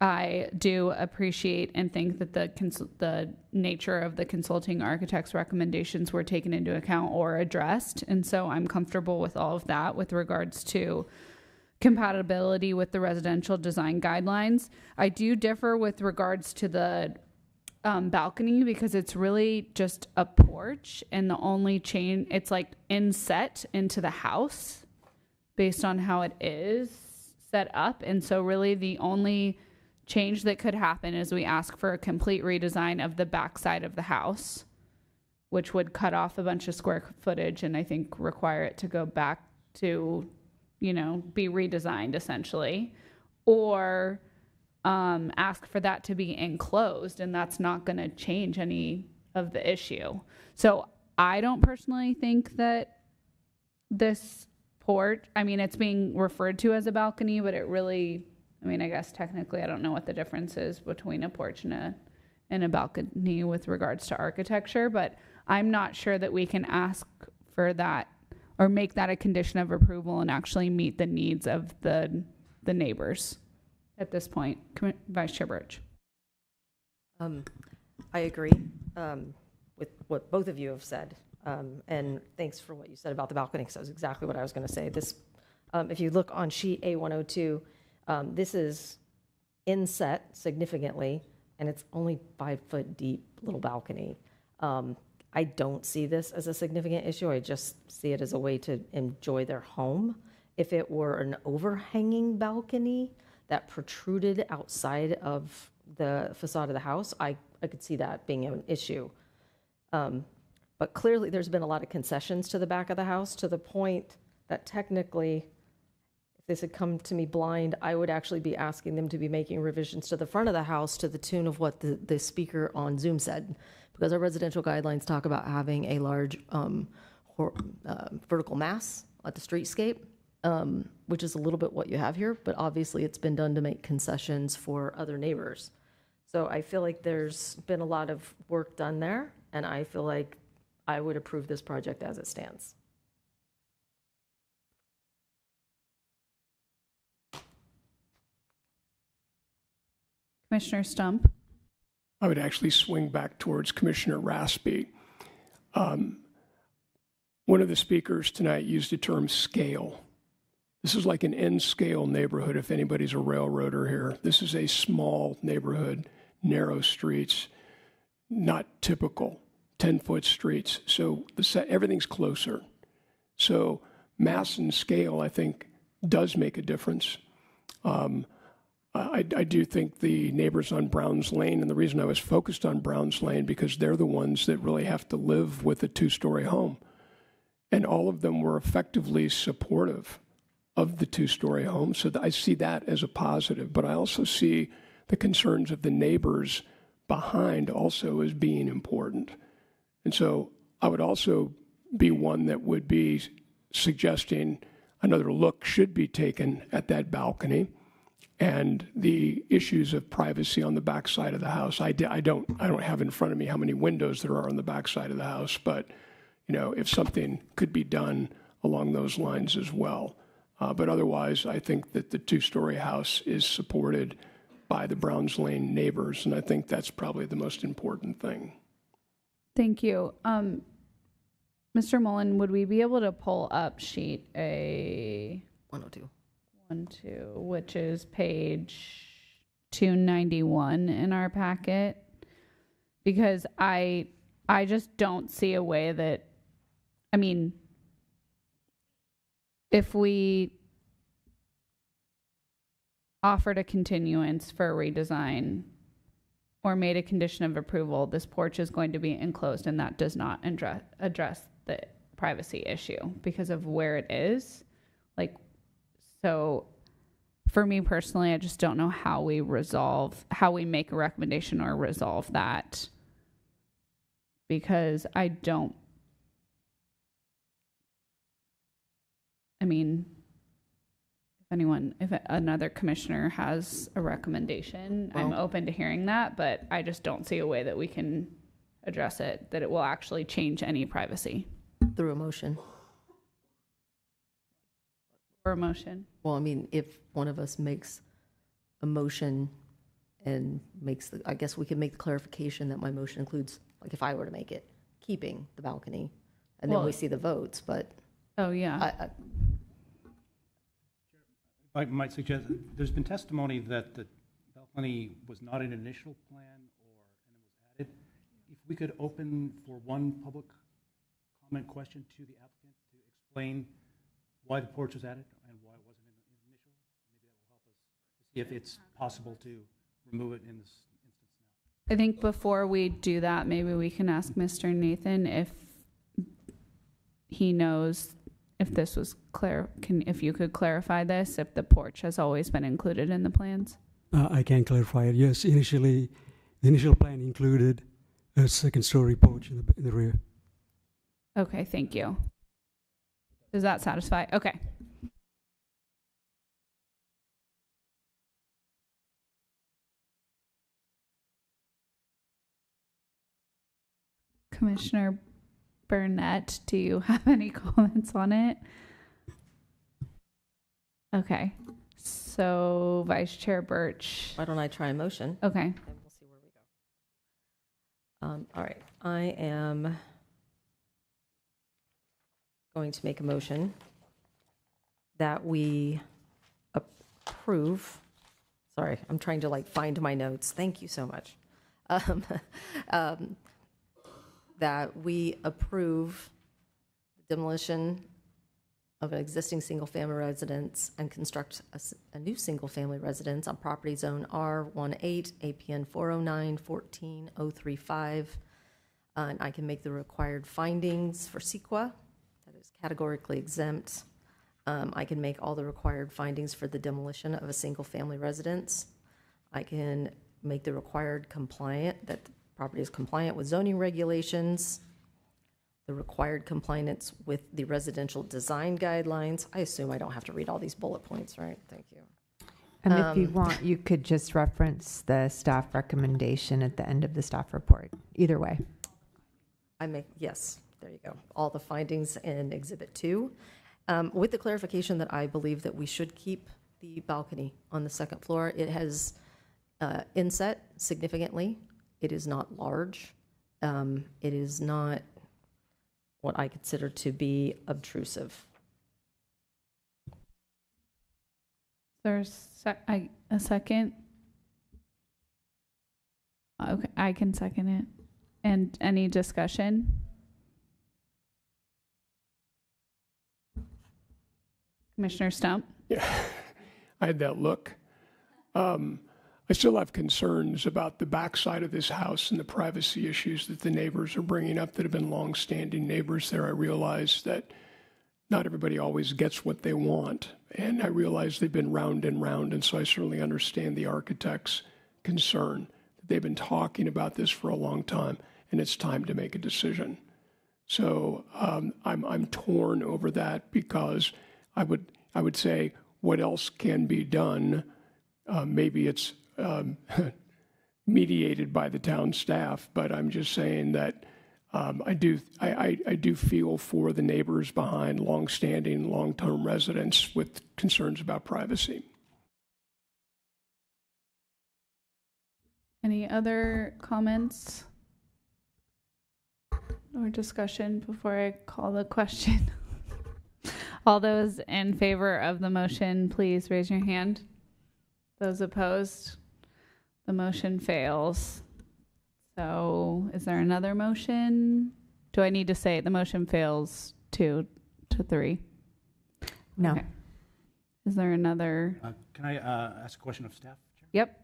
I do appreciate and think that the nature of the consulting architect's recommendations were taken into account or addressed. And so I'm comfortable with all of that with regards to compatibility with the residential design guidelines. I do differ with regards to the balcony because it's really just a porch, and the only change, it's like inset into the house based on how it is set up. And so really the only change that could happen is we ask for a complete redesign of the backside of the house, which would cut off a bunch of square footage and I think require it to go back to, you know, be redesigned essentially, or ask for that to be enclosed, and that's not going to change any of the issue. So I don't personally think that this porch, I mean, it's being referred to as a balcony, but it really, I mean, I guess technically I don't know what the difference is between a porch and a balcony with regards to architecture, but I'm not sure that we can ask for that or make that a condition of approval and actually meet the needs of the neighbors at this point. Vice Chair Birch. I agree with what both of you have said. And thanks for what you said about the balcony, because that was exactly what I was going to say. This, if you look on sheet A102, this is inset significantly, and it's only 5 foot deep little balcony. I don't see this as a significant issue. I just see it as a way to enjoy their home. If it were an overhanging balcony that protruded outside of the facade of the house, I could see that being an issue. But clearly there's been a lot of concessions to the back of the house, to the point that technically, if this had come to me blind, I would actually be asking them to be making revisions to the front of the house to the tune of what the speaker on Zoom said, because our residential guidelines talk about having a large vertical mass at the streetscape, which is a little bit what you have here, but obviously it's been done to make concessions for other neighbors. So I feel like there's been a lot of work done there, and I feel like I would approve this project as it stands. Commissioner Stump. I would actually swing back towards Commissioner Raspi. One of the speakers tonight used the term scale. This is like an N-scale neighborhood if anybody's a railroader here. This is a small neighborhood, narrow streets, not typical 10-foot streets. So everything's closer. So mass and scale, I think, does make a difference. I do think the neighbors on Browns Lane, and the reason I was focused on Browns Lane, because they're the ones that really have to live with a 2-story home. And all of them were effectively supportive of the 2-story home. So I see that as a positive. But I also see the concerns of the neighbors behind also as being important. And so I would also be one that would be suggesting another look should be taken at that balcony and the issues of privacy on the backside of the house. I don't have in front of me how many windows there are on the backside of the house, but if something could be done along those lines as well. But otherwise, I think that the 2-story house is supported by the Browns Lane neighbors, and I think that's probably the most important thing. Thank you. Mr. Mullen, would we be able to pull up sheet A 102, which is page 291 in our packet? Because I just don't see a way that, if we offered a continuance for a redesign or made a condition of approval, this porch is going to be enclosed, and that does not address the privacy issue because of where it is. So for me personally, I just don't know how we make a recommendation or resolve that, because if another commissioner has a recommendation, I'm open to hearing that, but I just don't see a way that we can address it, that it will actually change any privacy. Through a motion. Or a motion. Well, if one of us makes a motion and I guess we could make the clarification that my motion includes, like if I were to make it, keeping the balcony, and then we see the votes, but. Oh, yeah. I might suggest, there's been testimony that the balcony was not an initial plan and it was added. If we could open for one public comment question to the applicant to explain why the porch was added and why it wasn't initial, maybe that will help us to see if it's possible to remove it in this instance now. I think before we do that, maybe we can ask Mr. Nathan if he knows if this was clear, if you could clarify this, if the porch has always been included in the plans? I can clarify it. Yes, initially, the initial plan included a 2nd-story porch in the rear. Okay, thank you. Does that satisfy? Okay. Commissioner Burnett, do you have any comments on it? Okay. So Vice Chair Birch. Why don't I try a motion? Okay. And we'll see where we go. All right. I am going to make a motion that we approve. Sorry, I'm trying to find my notes. Thank you so much. That we approve the demolition of an existing single-family residence and construct a new single-family residence on property zone R18, APN 409-14035. And I can make the required findings for CEQA, that is categorically exempt. I can make all the required findings for the demolition of a single-family residence. I can make the required compliant, that the property is compliant with zoning regulations, the required compliance with the residential design guidelines. I assume I don't have to read all these bullet points, right? Thank you. And if you want, you could just reference the staff recommendation at the end of the staff report. Either way. Yes, there you go. All the findings in Exhibit 2. With the clarification that I believe that we should keep the balcony on the 2nd floor. It has inset significantly. It is not large. It is not what I consider to be obtrusive. There's a second? Okay, I can second it. And any discussion? Commissioner Stump? Yeah, I had that look. I still have concerns about the backside of this house and the privacy issues that the neighbors are bringing up that have been long-standing neighbors there. I realize that not everybody always gets what they want, and I realize they've been round and round, and so I certainly understand the architect's concern. They've been talking about this for a long time, and it's time to make a decision. So I'm torn over that because I would say what else can be done. Maybe it's mediated by the town staff, but I'm just saying that I do feel for the neighbors behind long-standing, long-term residents with concerns about privacy. Any other comments or discussion before I call the question? All those in favor of the motion, please raise your hand. Those opposed? The motion fails. So is there another motion? Do I need to say the motion fails 2-3? No. Okay. Is there another? Can I ask a question of staff? Chair? Yep.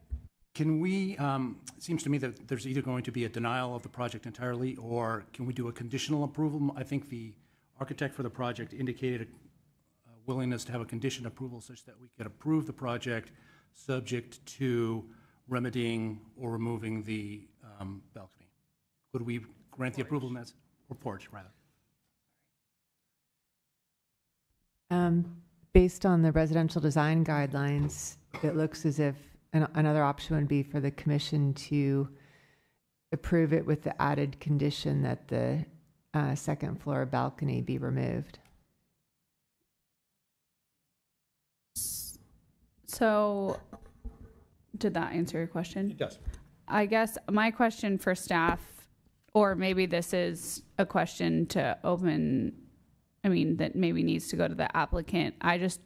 Can we, it seems to me that there's either going to be a denial of the project entirely, or can we do a conditional approval? I think the architect for the project indicated a willingness to have a condition approval such that we could approve the project subject to remedying or removing the balcony. Could we grant the approval in that, or porch, rather? Based on the residential design guidelines, it looks as if another option would be for the commission to approve it with the added condition that the second floor balcony be removed. So, did that answer your question? It does. I guess my question for staff, or maybe this is a question to open, that maybe needs to go to the applicant. I just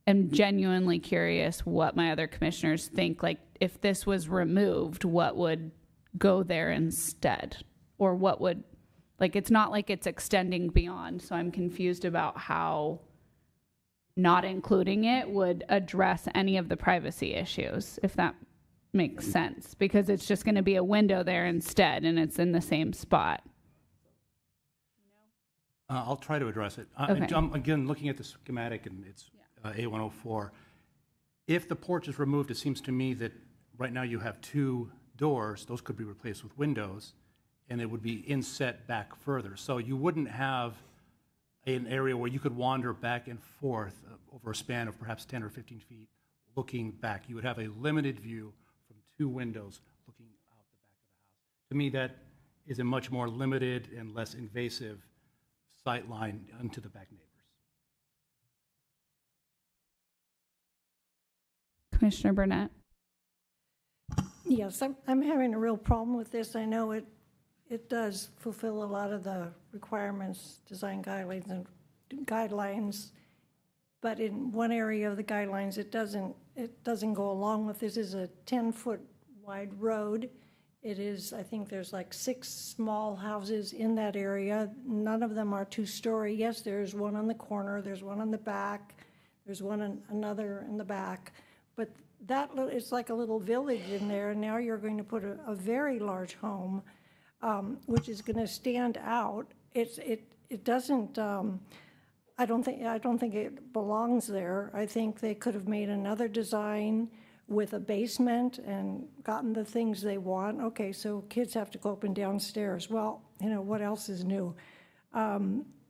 am genuinely curious what my other commissioners think. Like, if this was removed, what would go there instead? Or what would, it's not like it's extending beyond, so I'm confused about how not including it would address any of the privacy issues, if that makes sense, because it's just going to be a window there instead, and it's in the same spot. I'll try to address it. Okay. I'm, again, looking at the schematic, and it's A104. If the porch is removed, it seems to me that right now you have two doors. Those could be replaced with windows, and it would be inset back further. So you wouldn't have an area where you could wander back and forth over a span of perhaps 10 or 15 feet looking back. You would have a limited view from two windows looking out the back of the house. To me, that is a much more limited and less invasive sight line onto the back neighbors. Commissioner Burnett? Yes, I'm having a real problem with this. I know it does fulfill a lot of the requirements, design guidelines, but in one area of the guidelines, it doesn't go along with. This is a 10-foot wide road. It is, I think there's like 6 small houses in that area. None of them are 2-story. Yes, there's one on the corner, there's one on the back, there's another in the back, but that it's like a little village in there, and now you're going to put a very large home, which is going to stand out. It doesn't. I don't think it belongs there. I think they could have made another design with a basement and gotten the things they want. Okay, so kids have to go up and downstairs. Well, what else is new?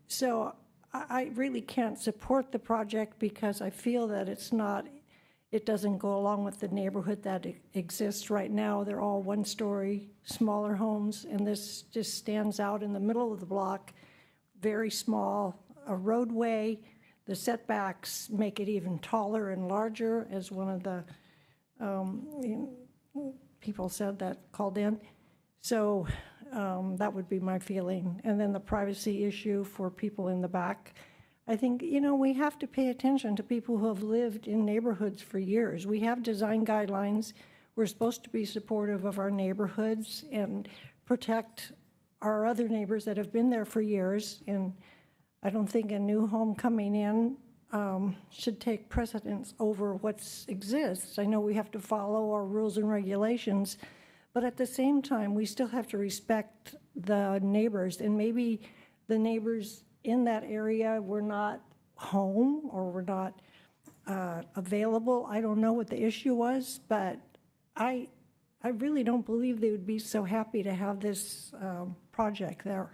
So I really can't support the project because I feel that it doesn't go along with the neighborhood that exists right now. They're all 1-story, smaller homes, and this just stands out in the middle of the block, very small, a roadway. The setbacks make it even taller and larger, as one of the people said that called in. So that would be my feeling. And then the privacy issue for people in the back. I think, we have to pay attention to people who have lived in neighborhoods for years. We have design guidelines. We're supposed to be supportive of our neighborhoods and protect our other neighbors that have been there for years. And I don't think a new home coming in should take precedence over what exists. I know we have to follow our rules and regulations, but at the same time, we still have to respect the neighbors. And maybe the neighbors in that area were not home or were not available. I don't know what the issue was, but I really don't believe they would be so happy to have this project there.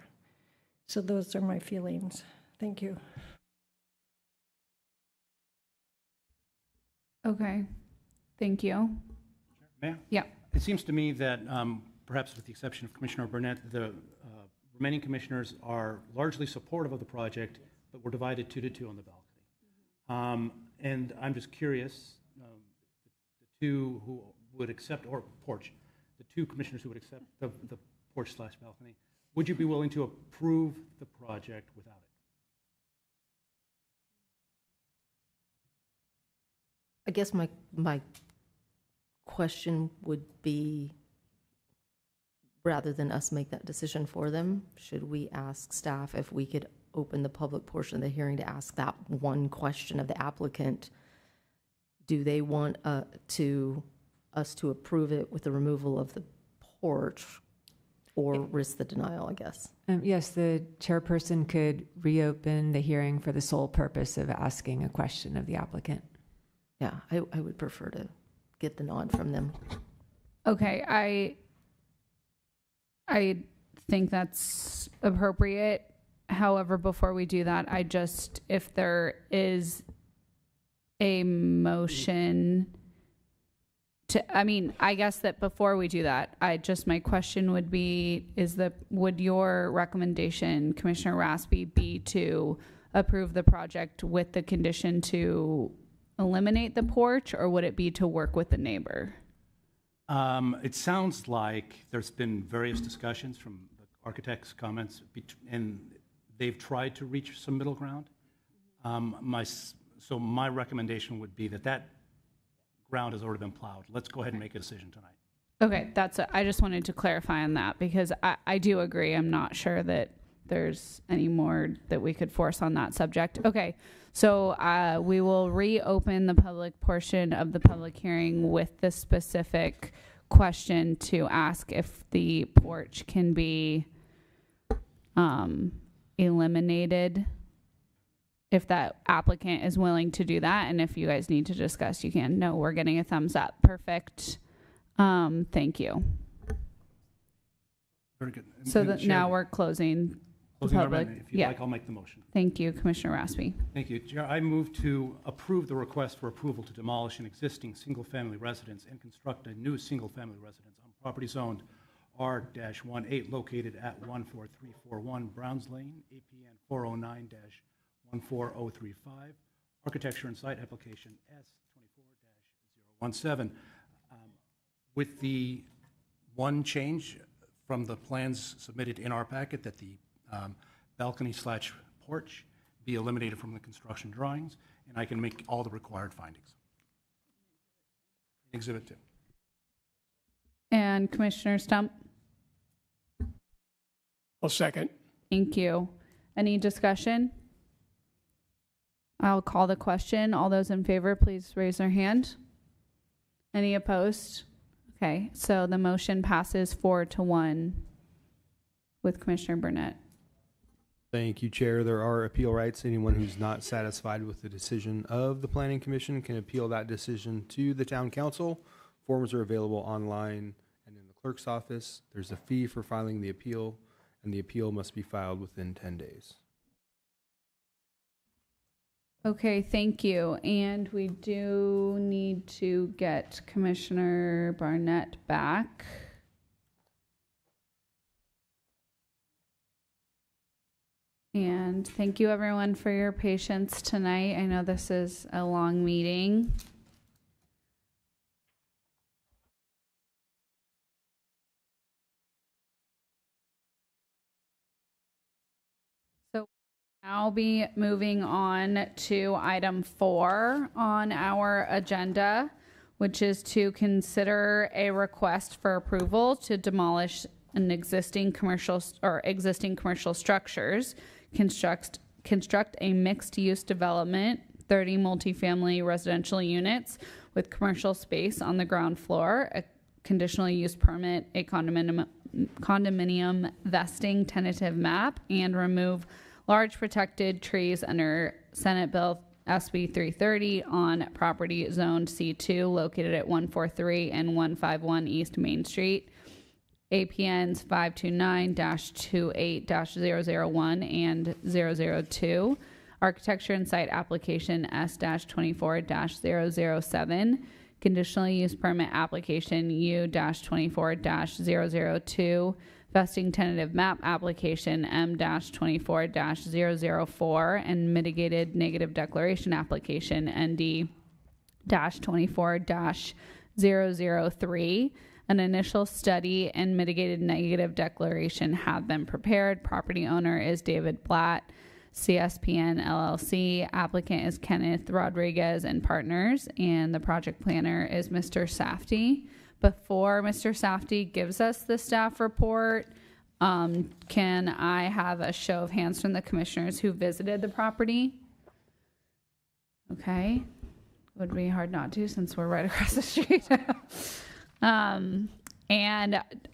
So those are my feelings. Thank you. Okay, thank you. Mayor? Yeah. It seems to me that perhaps with the exception of Commissioner Burnett, the remaining commissioners are largely supportive of the project, but we're divided 2-2 on the balcony. And I'm just curious, the two who would accept, or porch, the two commissioners who would accept the porch/balcony, would you be willing to approve the project without it? I guess my question would be, rather than us make that decision for them, should we ask staff if we could open the public portion of the hearing to ask that one question of the applicant? Do they want us to approve it with the removal of the porch, or risk the denial, I guess? Yes, the chairperson could reopen the hearing for the sole purpose of asking a question of the applicant. Yeah, I would prefer to get the nod from them. Okay, I think that's appropriate. However, before we do that, if there is a motion I guess that before we do that, my question would be, would your recommendation, Commissioner Raspy, be to approve the project with the condition to eliminate the porch, or would it be to work with the neighbor? It sounds like there's been various discussions from the architect's comments, and they've tried to reach some middle ground. So my recommendation would be that ground has already been plowed. Let's go ahead and make a decision tonight. Okay, I just wanted to clarify on that, because I do agree. I'm not sure that there's any more that we could force on that subject. Okay, so we will reopen the public portion of the public hearing with the specific question to ask if the porch can be eliminated, if that applicant is willing to do that. And if you guys need to discuss, you can. No, we're getting a thumbs up. Perfect. Thank you. Very good. So now we're closing the public. If you'd like, I'll make the motion. Thank you, Commissioner Raspy. Thank you. Chair, I move to approve the request for approval to demolish an existing single-family residence and construct a new single-family residence on property zoned R-18 located at 14341 Browns Lane, APN 409-14035, architecture and site application S24-017. With the one change from the plans submitted in our packet, that the balcony/porch be eliminated from the construction drawings, and I can make all the required findings. Exhibit 2. And Commissioner Stump? I'll second. Thank you. Any discussion? I'll call the question. All those in favor, please raise their hand. Any opposed? Okay, so the motion passes 4-1 with Commissioner Burnett. Thank you, Chair. There are appeal rights. Anyone who's not satisfied with the decision of the Planning Commission can appeal that decision to the Town Council. Forms are available online and in the clerk's office. There's a fee for filing the appeal, and the appeal must be filed within 10 days. Okay, thank you. And we do need to get Commissioner Barnett back. And thank you everyone for your patience tonight. I know this is a long meeting. So I'll be moving on to item 4 on our agenda, which is to consider a request for approval to demolish an existing commercial structures, construct a mixed-use development, 30 multifamily residential units with commercial space on the ground floor, a conditional use permit, a condominium vesting tentative map, and remove large protected trees under Senate Bill SB 330 on property zoned C2 located at 143 and 151 East Main Street. APNs 529-28-001 and 002. Architecture and Site Application S-24-007. Conditional Use Permit Application U-24-002. Vesting Tentative Map Application M-24-004. And Mitigated Negative Declaration Application ND-24-003. An initial study and mitigated negative declaration have been prepared. Property owner is David Blatt, CSPN LLC. Applicant is Kenneth Rodriguez and Partners, and the project planner is Mr. Safdie. Before Mr. Safdie gives us the staff report, can I have a show of hands from the commissioners who visited the property? Okay. Would be hard not to since we're right across the street. And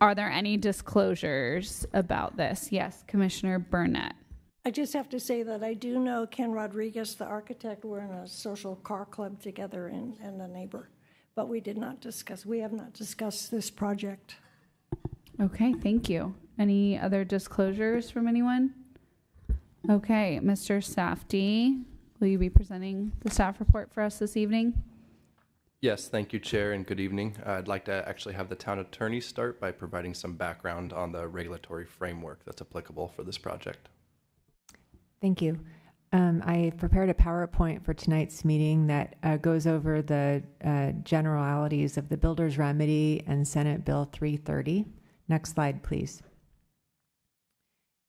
are there any disclosures about this? Yes, Commissioner Burnett. I just have to say that I do know Ken Rodriguez, the architect. We're in a social car club together and a neighbor, but we have not discussed this project. Okay, thank you. Any other disclosures from anyone? Okay, Mr. Safdie, will you be presenting the staff report for us this evening? Yes, thank you, Chair, and good evening. I'd like to actually have the town attorney start by providing some background on the regulatory framework that's applicable for this project. Thank you. I prepared a PowerPoint for tonight's meeting that goes over the generalities of the Builder's Remedy and Senate Bill 330. Next slide, please.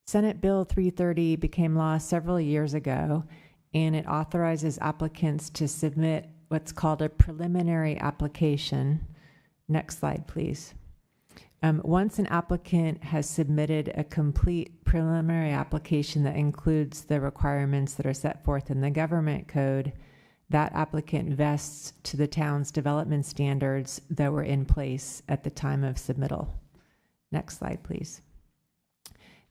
Senate Bill 330 became law several years ago, and it authorizes applicants to submit what's called a preliminary application. Next slide, please. Once an applicant has submitted a complete preliminary application that includes the requirements that are set forth in the government code, that applicant vests to the town's development standards that were in place at the time of submittal. Next slide, please.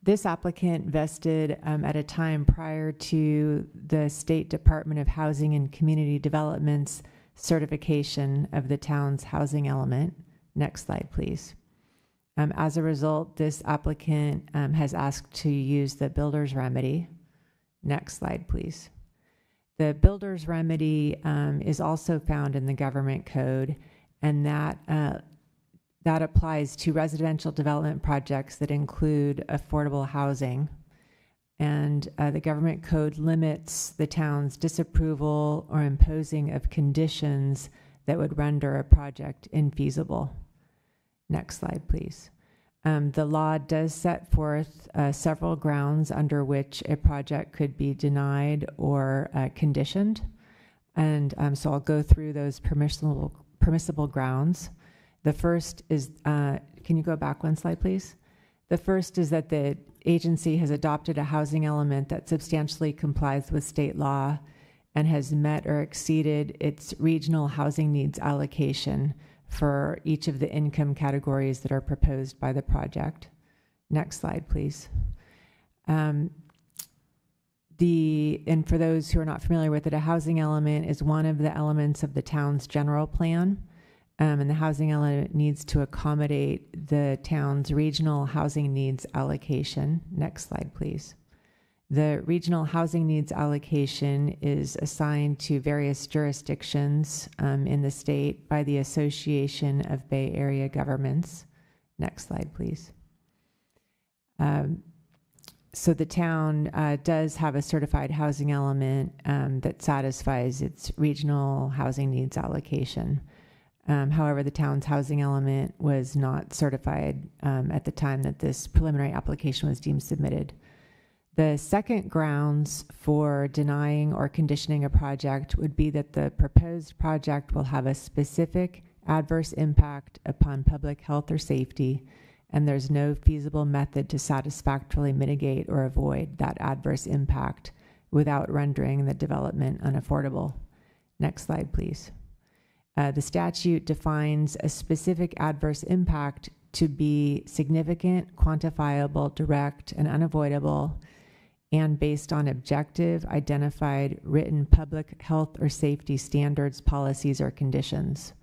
This applicant vested at a time prior to the State Department of Housing and Community Development's certification of the town's housing element. Next slide, please. As a result, this applicant has asked to use the Builder's Remedy. Next slide, please. The Builder's Remedy is also found in the government code, and that applies to residential development projects that include affordable housing. And the government code limits the town's disapproval or imposing of conditions that would render a project infeasible. Next slide, please. The law does set forth several grounds under which a project could be denied or conditioned. And so I'll go through those permissible grounds. The first is, can you go back one slide, please? The first is that the agency has adopted a housing element that substantially complies with state law and has met or exceeded its regional housing needs allocation for each of the income categories that are proposed by the project. Next slide, please. And for those who are not familiar with it, a housing element is one of the elements of the town's general plan. And the housing element needs to accommodate the town's regional housing needs allocation. Next slide, please. The regional housing needs allocation is assigned to various jurisdictions in the state by the Association of Bay Area Governments. Next slide, please. So the town does have a certified housing element that satisfies its regional housing needs allocation. However, the town's housing element was not certified at the time that this preliminary application was deemed submitted. The second grounds for denying or conditioning a project would be that the proposed project will have a specific adverse impact upon public health or safety, and there's no feasible method to satisfactorily mitigate or avoid that adverse impact without rendering the development unaffordable. Next slide, please. The statute defines a specific adverse impact to be significant, quantifiable, direct, and unavoidable, and based on objective, identified, written public health or safety standards, policies, or conditions.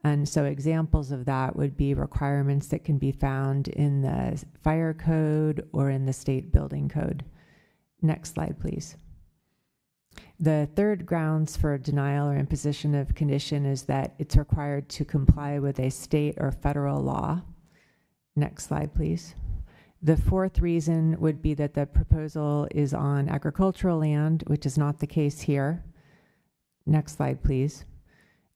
And so examples of that would be requirements that can be found in the fire code or in the state building code. Next slide, please. The third grounds for denial or imposition of condition is that it's required to comply with a state or federal law. Next slide, please. The fourth reason would be that the proposal is on agricultural land, which is not the case here. Next slide, please.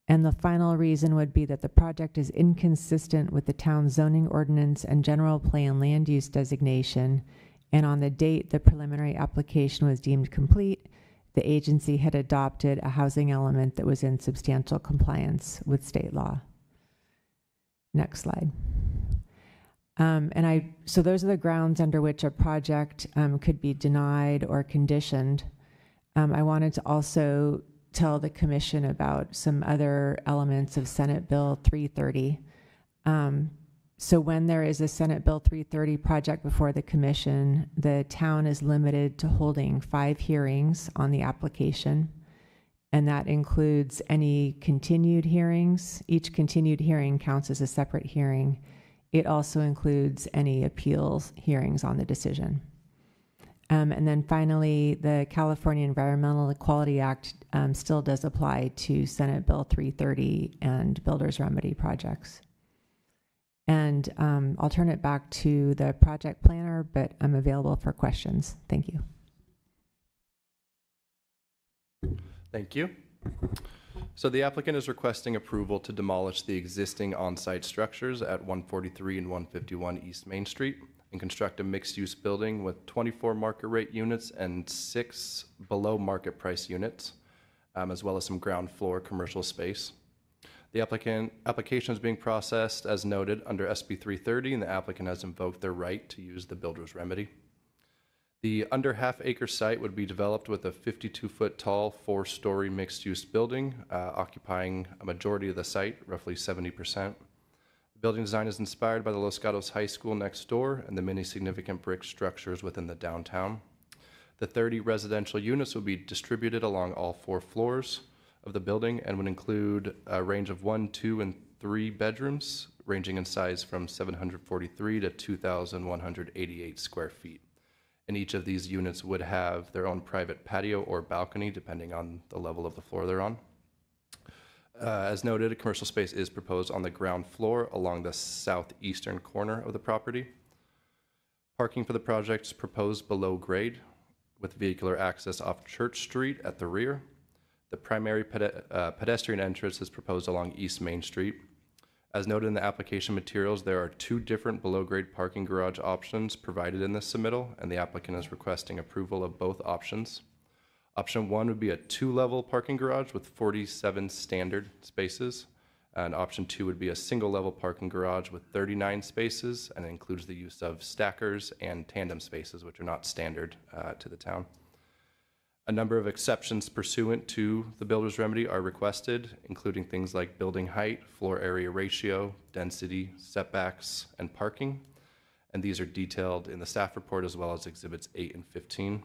And the final reason would be that the project is inconsistent with the town zoning ordinance and general plan land use designation, and on the date the preliminary application was deemed complete, the agency had adopted a housing element that was in substantial compliance with state law. Next slide. So those are the grounds under which a project could be denied or conditioned. I wanted to also tell the commission about some other elements of Senate Bill 330. So when there is a Senate Bill 330 project before the commission, the town is limited to holding 5 hearings on the application, and that includes any continued hearings. Each continued hearing counts as a separate hearing. It also includes any appeals hearings on the decision. And then finally, the California Environmental Equality Act still does apply to Senate Bill 330 and builder's remedy projects. And I'll turn it back to the project planner, but I'm available for questions. Thank you. Thank you. So the applicant is requesting approval to demolish the existing on-site structures at 143 and 151 East Main Street and construct a mixed-use building with 24 market rate units and 6 below market price units, as well as some ground floor commercial space. The application is being processed as noted under SB 330, and the applicant has invoked their right to use the builder's remedy. The under half-acre site would be developed with a 52-foot tall, 4-story mixed-use building, occupying a majority of the site, roughly 70%. The building design is inspired by the Los Gatos High School next door and the many significant brick structures within the downtown. The 30 residential units will be distributed along all 4 floors of the building and would include a range of 1, 2, and 3 bedrooms, ranging in size from 743 to 2,188 square feet. And each of these units would have their own private patio or balcony, depending on the level of the floor they're on. As noted, a commercial space is proposed on the ground floor along the southeastern corner of the property. Parking for the project is proposed below grade, with vehicular access off Church Street at the rear. The primary pedestrian entrance is proposed along East Main Street. As noted in the application materials, there are 2 different below-grade parking garage options provided in this submittal, and the applicant is requesting approval of both options. Option 1 would be a 2-level parking garage with 47 standard spaces, and option 2 would be a single-level parking garage with 39 spaces, and includes the use of stackers and tandem spaces, which are not standard to the town. A number of exceptions pursuant to the builder's remedy are requested, including things like building height, floor area ratio, density, setbacks, and parking. And these are detailed in the staff report as well as exhibits 8 and 15.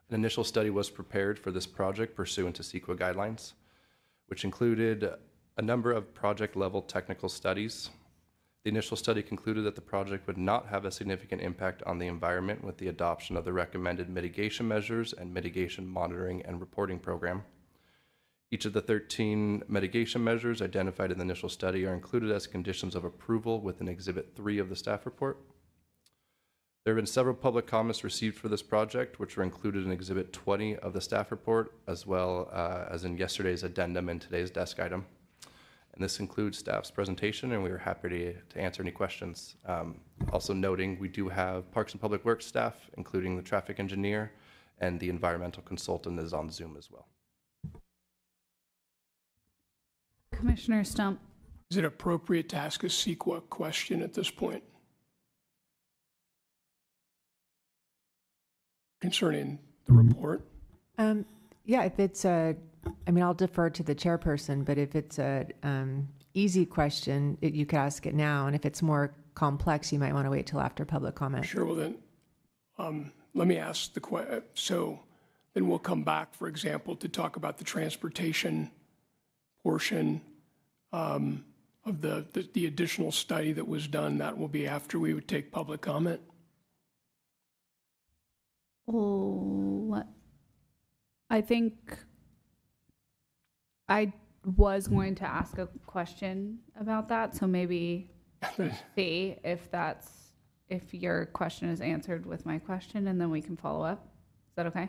An initial study was prepared for this project pursuant to CEQA guidelines, which included a number of project level technical studies. The initial study concluded that the project would not have a significant impact on the environment with the adoption of the recommended mitigation measures and mitigation monitoring and reporting program. Each of the 13 mitigation measures identified in the initial study are included as conditions of approval within Exhibit 3 of the staff report. There have been several public comments received for this project, which were included in Exhibit 20 of the staff report, as well as in yesterday's addendum and today's desk item. And this includes staff's presentation, and we were happy to answer any questions. Also noting, we do have Parks and Public Works staff, including the traffic engineer, and the environmental consultant is on Zoom as well. Commissioner Stump. Is it appropriate to ask a CEQA question at this point concerning the report? Yeah, if it's a, I mean, I'll defer to the chairperson, but if it's a easy question, you could ask it now. And if it's more complex, you might want to wait till after public comment. Sure. Well, then, let me ask the question. So then we'll come back, for example, to talk about the transportation portion of the additional study that was done. That will be after we would take public comment. Well, I think I was going to ask a question about that, so maybe see if your question is answered with my question, and then we can follow up. Is that okay?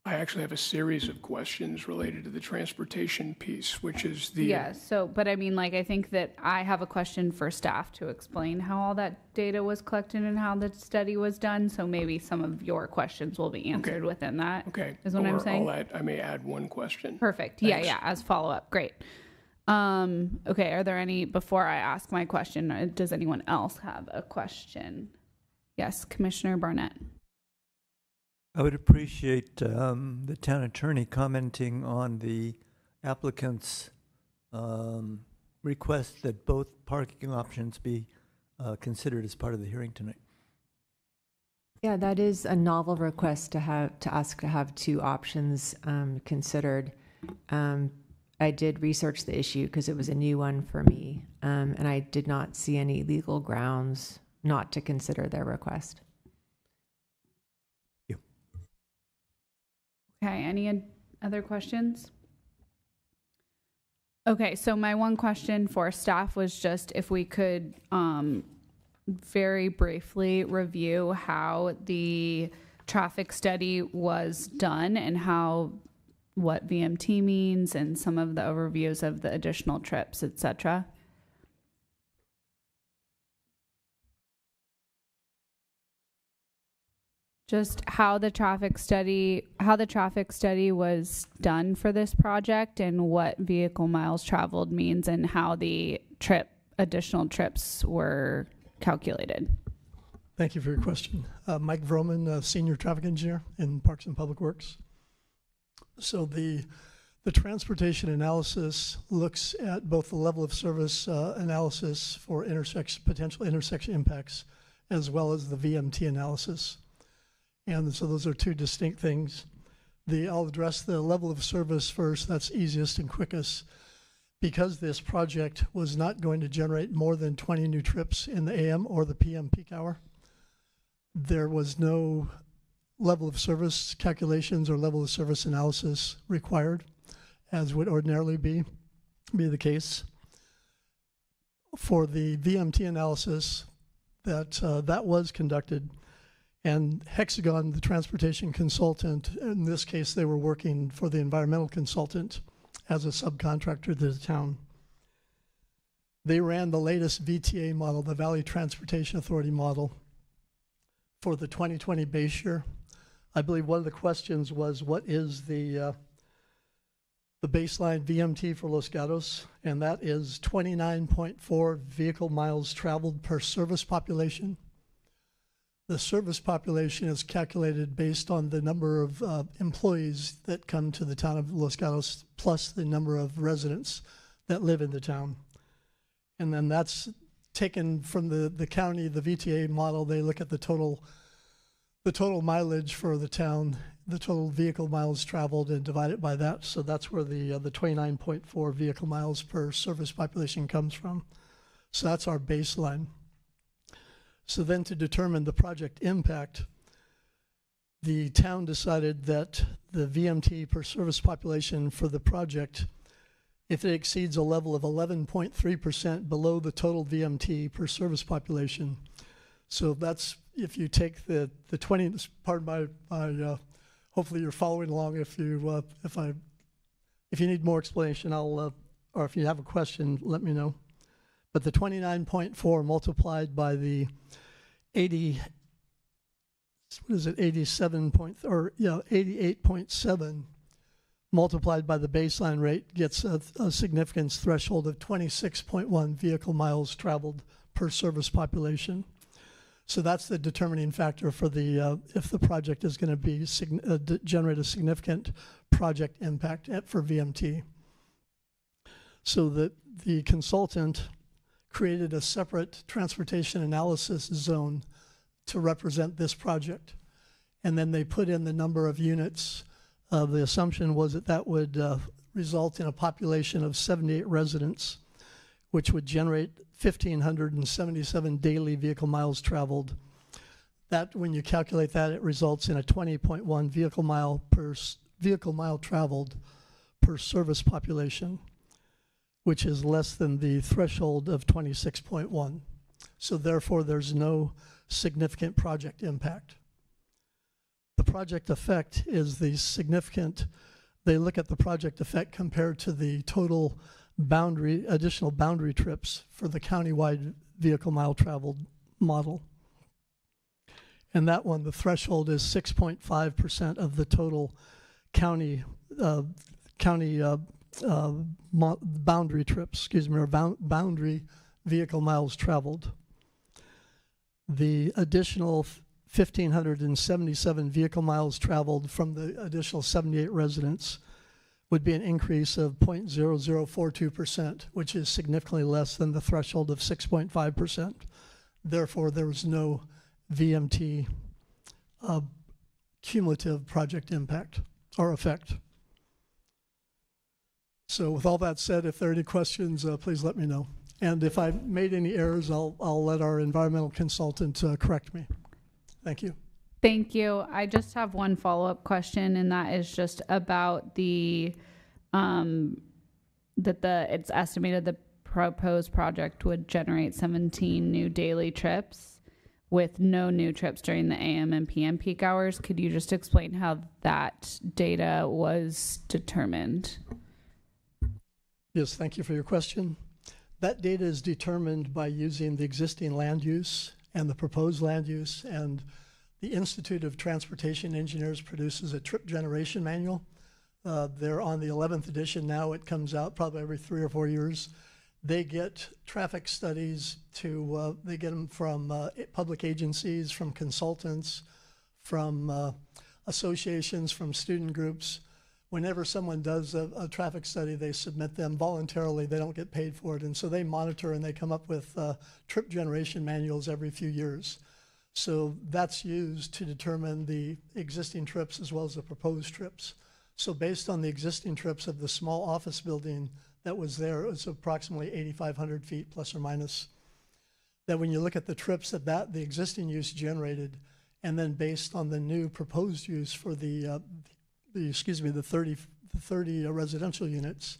I actually have a series of questions related to the transportation piece, which is the... Yeah, so, but I mean, like, I think that I have a question for staff to explain how all that data was collected and how the study was done, so maybe some of your questions will be answered within that. Okay. Is what I'm saying? I may add one question. Perfect. Thanks. Yeah, as follow-up. Great. Okay, are there any, before I ask my question, does anyone else have a question? Yes, Commissioner Barnett. I would appreciate the town attorney commenting on the applicant's request that both parking options be considered as part of the hearing tonight. Yeah, that is a novel request to ask to have two options considered. I did research the issue because it was a new one for me, and I did not see any legal grounds not to consider their request. Okay, any other questions? Okay, so my one question for staff was just if we could very briefly review how the traffic study was done and what VMT means and some of the overviews of the additional trips, etc. Just how the traffic study was done for this project and what vehicle miles traveled means and how the additional trips were calculated. Thank you for your question. Mike Vroman, Senior Traffic Engineer in Parks and Public Works. So the transportation analysis looks at both the level of service analysis for potential intersection impacts, as well as the VMT analysis. And so those are two distinct things. I'll address the level of service first. That's easiest and quickest. Because this project was not going to generate more than 20 new trips in the AM or the PM peak hour, there was no level of service calculations or level of service analysis required, as would ordinarily be the case. For the VMT analysis, that was conducted. And Hexagon, the transportation consultant, in this case, they were working for the environmental consultant as a subcontractor to the town. They ran the latest VTA model, the Valley Transportation Authority model, for the 2020 base year. I believe one of the questions was, what is the baseline VMT for Los Gatos? And that is 29.4 vehicle miles traveled per service population. The service population is calculated based on the number of employees that come to the town of Los Gatos, plus the number of residents that live in the town. And then that's taken from the county, the VTA model. They look at the total mileage for the town, the total vehicle miles traveled, and divide it by that. So that's where the 29.4 vehicle miles per service population comes from. So that's our baseline. So then to determine the project impact, the town decided that the VMT per service population for the project, if it exceeds a level of 11.3% below the total VMT per service population. So that's, if you take the 20, pardon my hopefully you're following along. If you need more explanation, I'll or if you have a question, let me know. But the 29.4 multiplied by the 80, what is it, 88.7 multiplied by the baseline rate gets a significance threshold of 26.1 vehicle miles traveled per service population. So that's the determining factor for the if the project is going to be generate a significant project impact for VMT. So that the consultant created a separate transportation analysis zone to represent this project. And then they put in the number of units. The assumption was that that would result in a population of 78 residents, which would generate 1,577 daily vehicle miles traveled. That, when you calculate that, it results in a 20.1 vehicle mile traveled per service population, which is less than the threshold of 26.1. So therefore, there's no significant project impact. The project effect is the significant, they look at the project effect compared to the total additional boundary trips for the countywide vehicle mile traveled model. And that one, the threshold is 6.5% of the total county boundary trips, or boundary vehicle miles traveled. The additional 1,577 vehicle miles traveled from the additional 78 residents would be an increase of 0.0042%, which is significantly less than the threshold of 6.5%. Therefore, there was no VMT cumulative project impact or effect. So with all that said, if there are any questions, please let me know. And if I made any errors, I'll let our environmental consultant correct me. Thank you. Thank you. I just have one follow-up question, and that is just about the it's estimated the proposed project would generate 17 new daily trips with no new trips during the AM and PM peak hours. Could you just explain how that data was determined? Yes, thank you for your question. That data is determined by using the existing land use and the proposed land use, and the Institute of Transportation Engineers produces a trip generation manual. They're on the 11th edition now. It comes out probably every 3 or 4 years. They get traffic studies they get them from public agencies, from consultants, from associations, from student groups. Whenever someone does a traffic study, they submit them voluntarily. They don't get paid for it. And so they monitor and they come up with trip generation manuals every few years. So that's used to determine the existing trips as well as the proposed trips. So based on the existing trips of the small office building that was there, it was approximately 8,500 feet plus or minus. That when you look at the trips that the existing use generated, and then based on the new proposed use for the 30 residential units,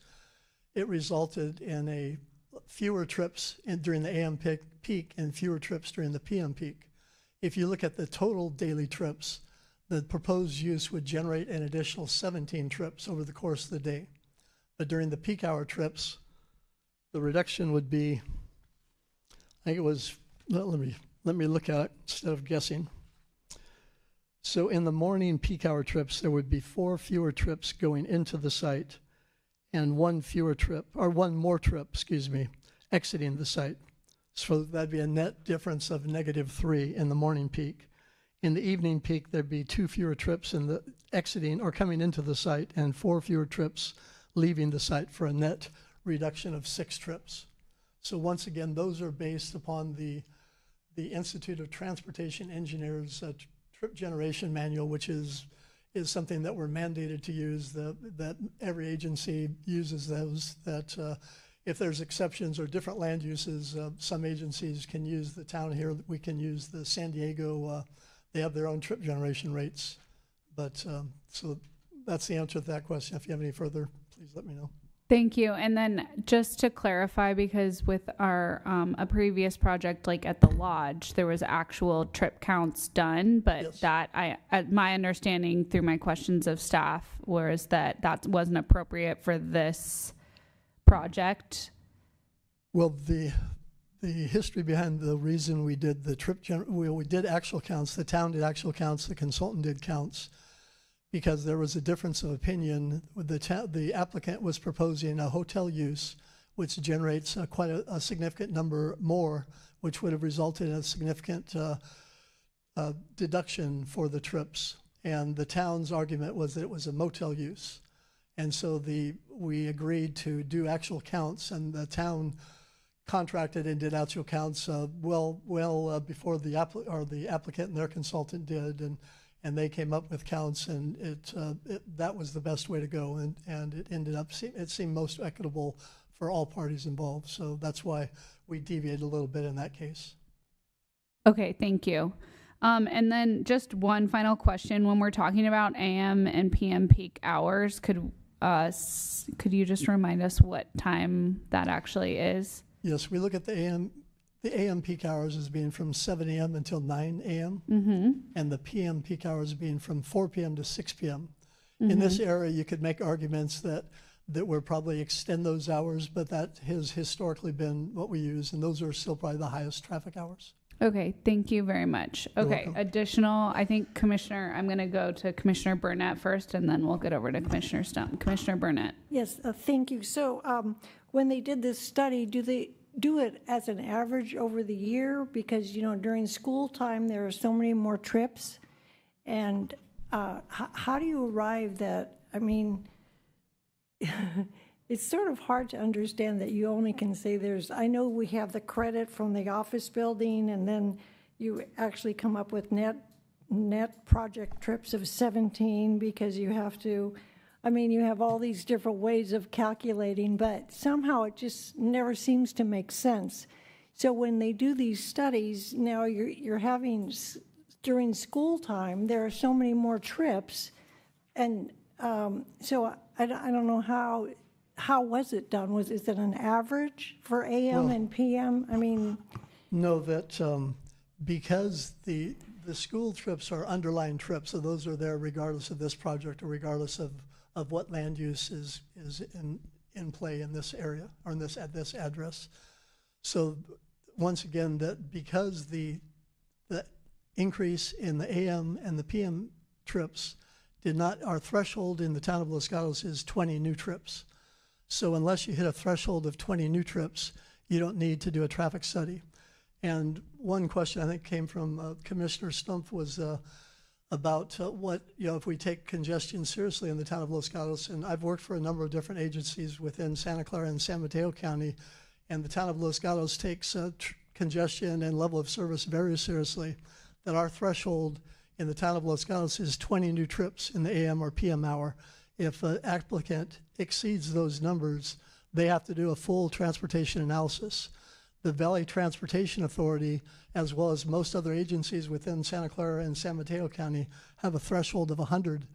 it resulted in fewer trips during the AM peak and fewer trips during the PM peak. If you look at the total daily trips, the proposed use would generate an additional 17 trips over the course of the day. But during the peak hour trips, the reduction would be, I think it was, let me look at it instead of guessing. So in the morning peak hour trips, there would be 4 fewer trips going into the site and 1 more trip, exiting the site. So that'd be a net difference of -3 in the morning peak. In the evening peak, there'd be 2 fewer trips in the exiting or coming into the site and 4 fewer trips leaving the site for a net reduction of 6 trips. So once again, those are based upon the Institute of Transportation Engineers trip generation manual, which is something that we're mandated to use, that every agency uses those, that if there's exceptions or different land uses, some agencies can use the town here, we can use the San Diego, they have their own trip generation rates. But so that's the answer to that question. If you have any further, please let me know. Thank you. And then just to clarify, because with our a previous project, like at the lodge, there was actual trip counts done, but yes. My understanding through my questions of staff was that wasn't appropriate for this project? Well, the history behind the reason we did the we did actual counts. The town did actual counts. The consultant did counts, because there was a difference of opinion. The applicant was proposing a hotel use, which generates quite a significant number more, which would have resulted in a significant deduction for the trips. And the town's argument was that it was a motel use. And so we agreed to do actual counts, and the town contracted and did actual counts well before the applicant and their consultant did, and they came up with counts, and that was the best way to go, and it ended up it seemed most equitable for all parties involved. So that's why we deviated a little bit in that case. Okay, thank you. And then just one final question: when we're talking about AM and PM peak hours, could you just remind us what time that actually is? Yes, we look at the AM peak hours as being from 7 a.m. until 9 a.m. And the PM peak hours being from 4 p.m. to 6 p.m. In this area, you could make arguments that we'll probably extend those hours, but that has historically been what we use, and those are still probably the highest traffic hours. Okay, thank you very much. Okay, additional, I think I'm going to go to Commissioner Burnett first, and then we'll get over to Commissioner Stump. Commissioner Burnett. Yes, thank you. So when they did this study, do they do it as an average over the year? Because, during school time, there are so many more trips. And how do you arrive that, it's sort of hard to understand that you only can say I know we have the credit from the office building, and then you actually come up with net project trips of 17 because you have to, you have all these different ways of calculating, but somehow it just never seems to make sense. So when they do these studies, now you're having, during school time, there are so many more trips, and so I don't know how was it done? Is it an average for AM and PM? No, that because the school trips are underlying trips, so those are there regardless of this project or regardless of what land use is in play in this area or at this address. So once again, that because the increase in the AM and the PM trips our threshold in the town of Los Gatos is 20 new trips. So unless you hit a threshold of 20 new trips, you don't need to do a traffic study. And one question I think came from Commissioner Stump was about what, if we take congestion seriously in the town of Los Gatos, and I've worked for a number of different agencies within Santa Clara and San Mateo County, and the town of Los Gatos takes congestion and level of service very seriously, that our threshold in the town of Los Gatos is 20 new trips in the AM or PM hour. If an applicant exceeds those numbers, they have to do a full transportation analysis. The Valley Transportation Authority, as well as most other agencies within Santa Clara and San Mateo County, have a threshold of 100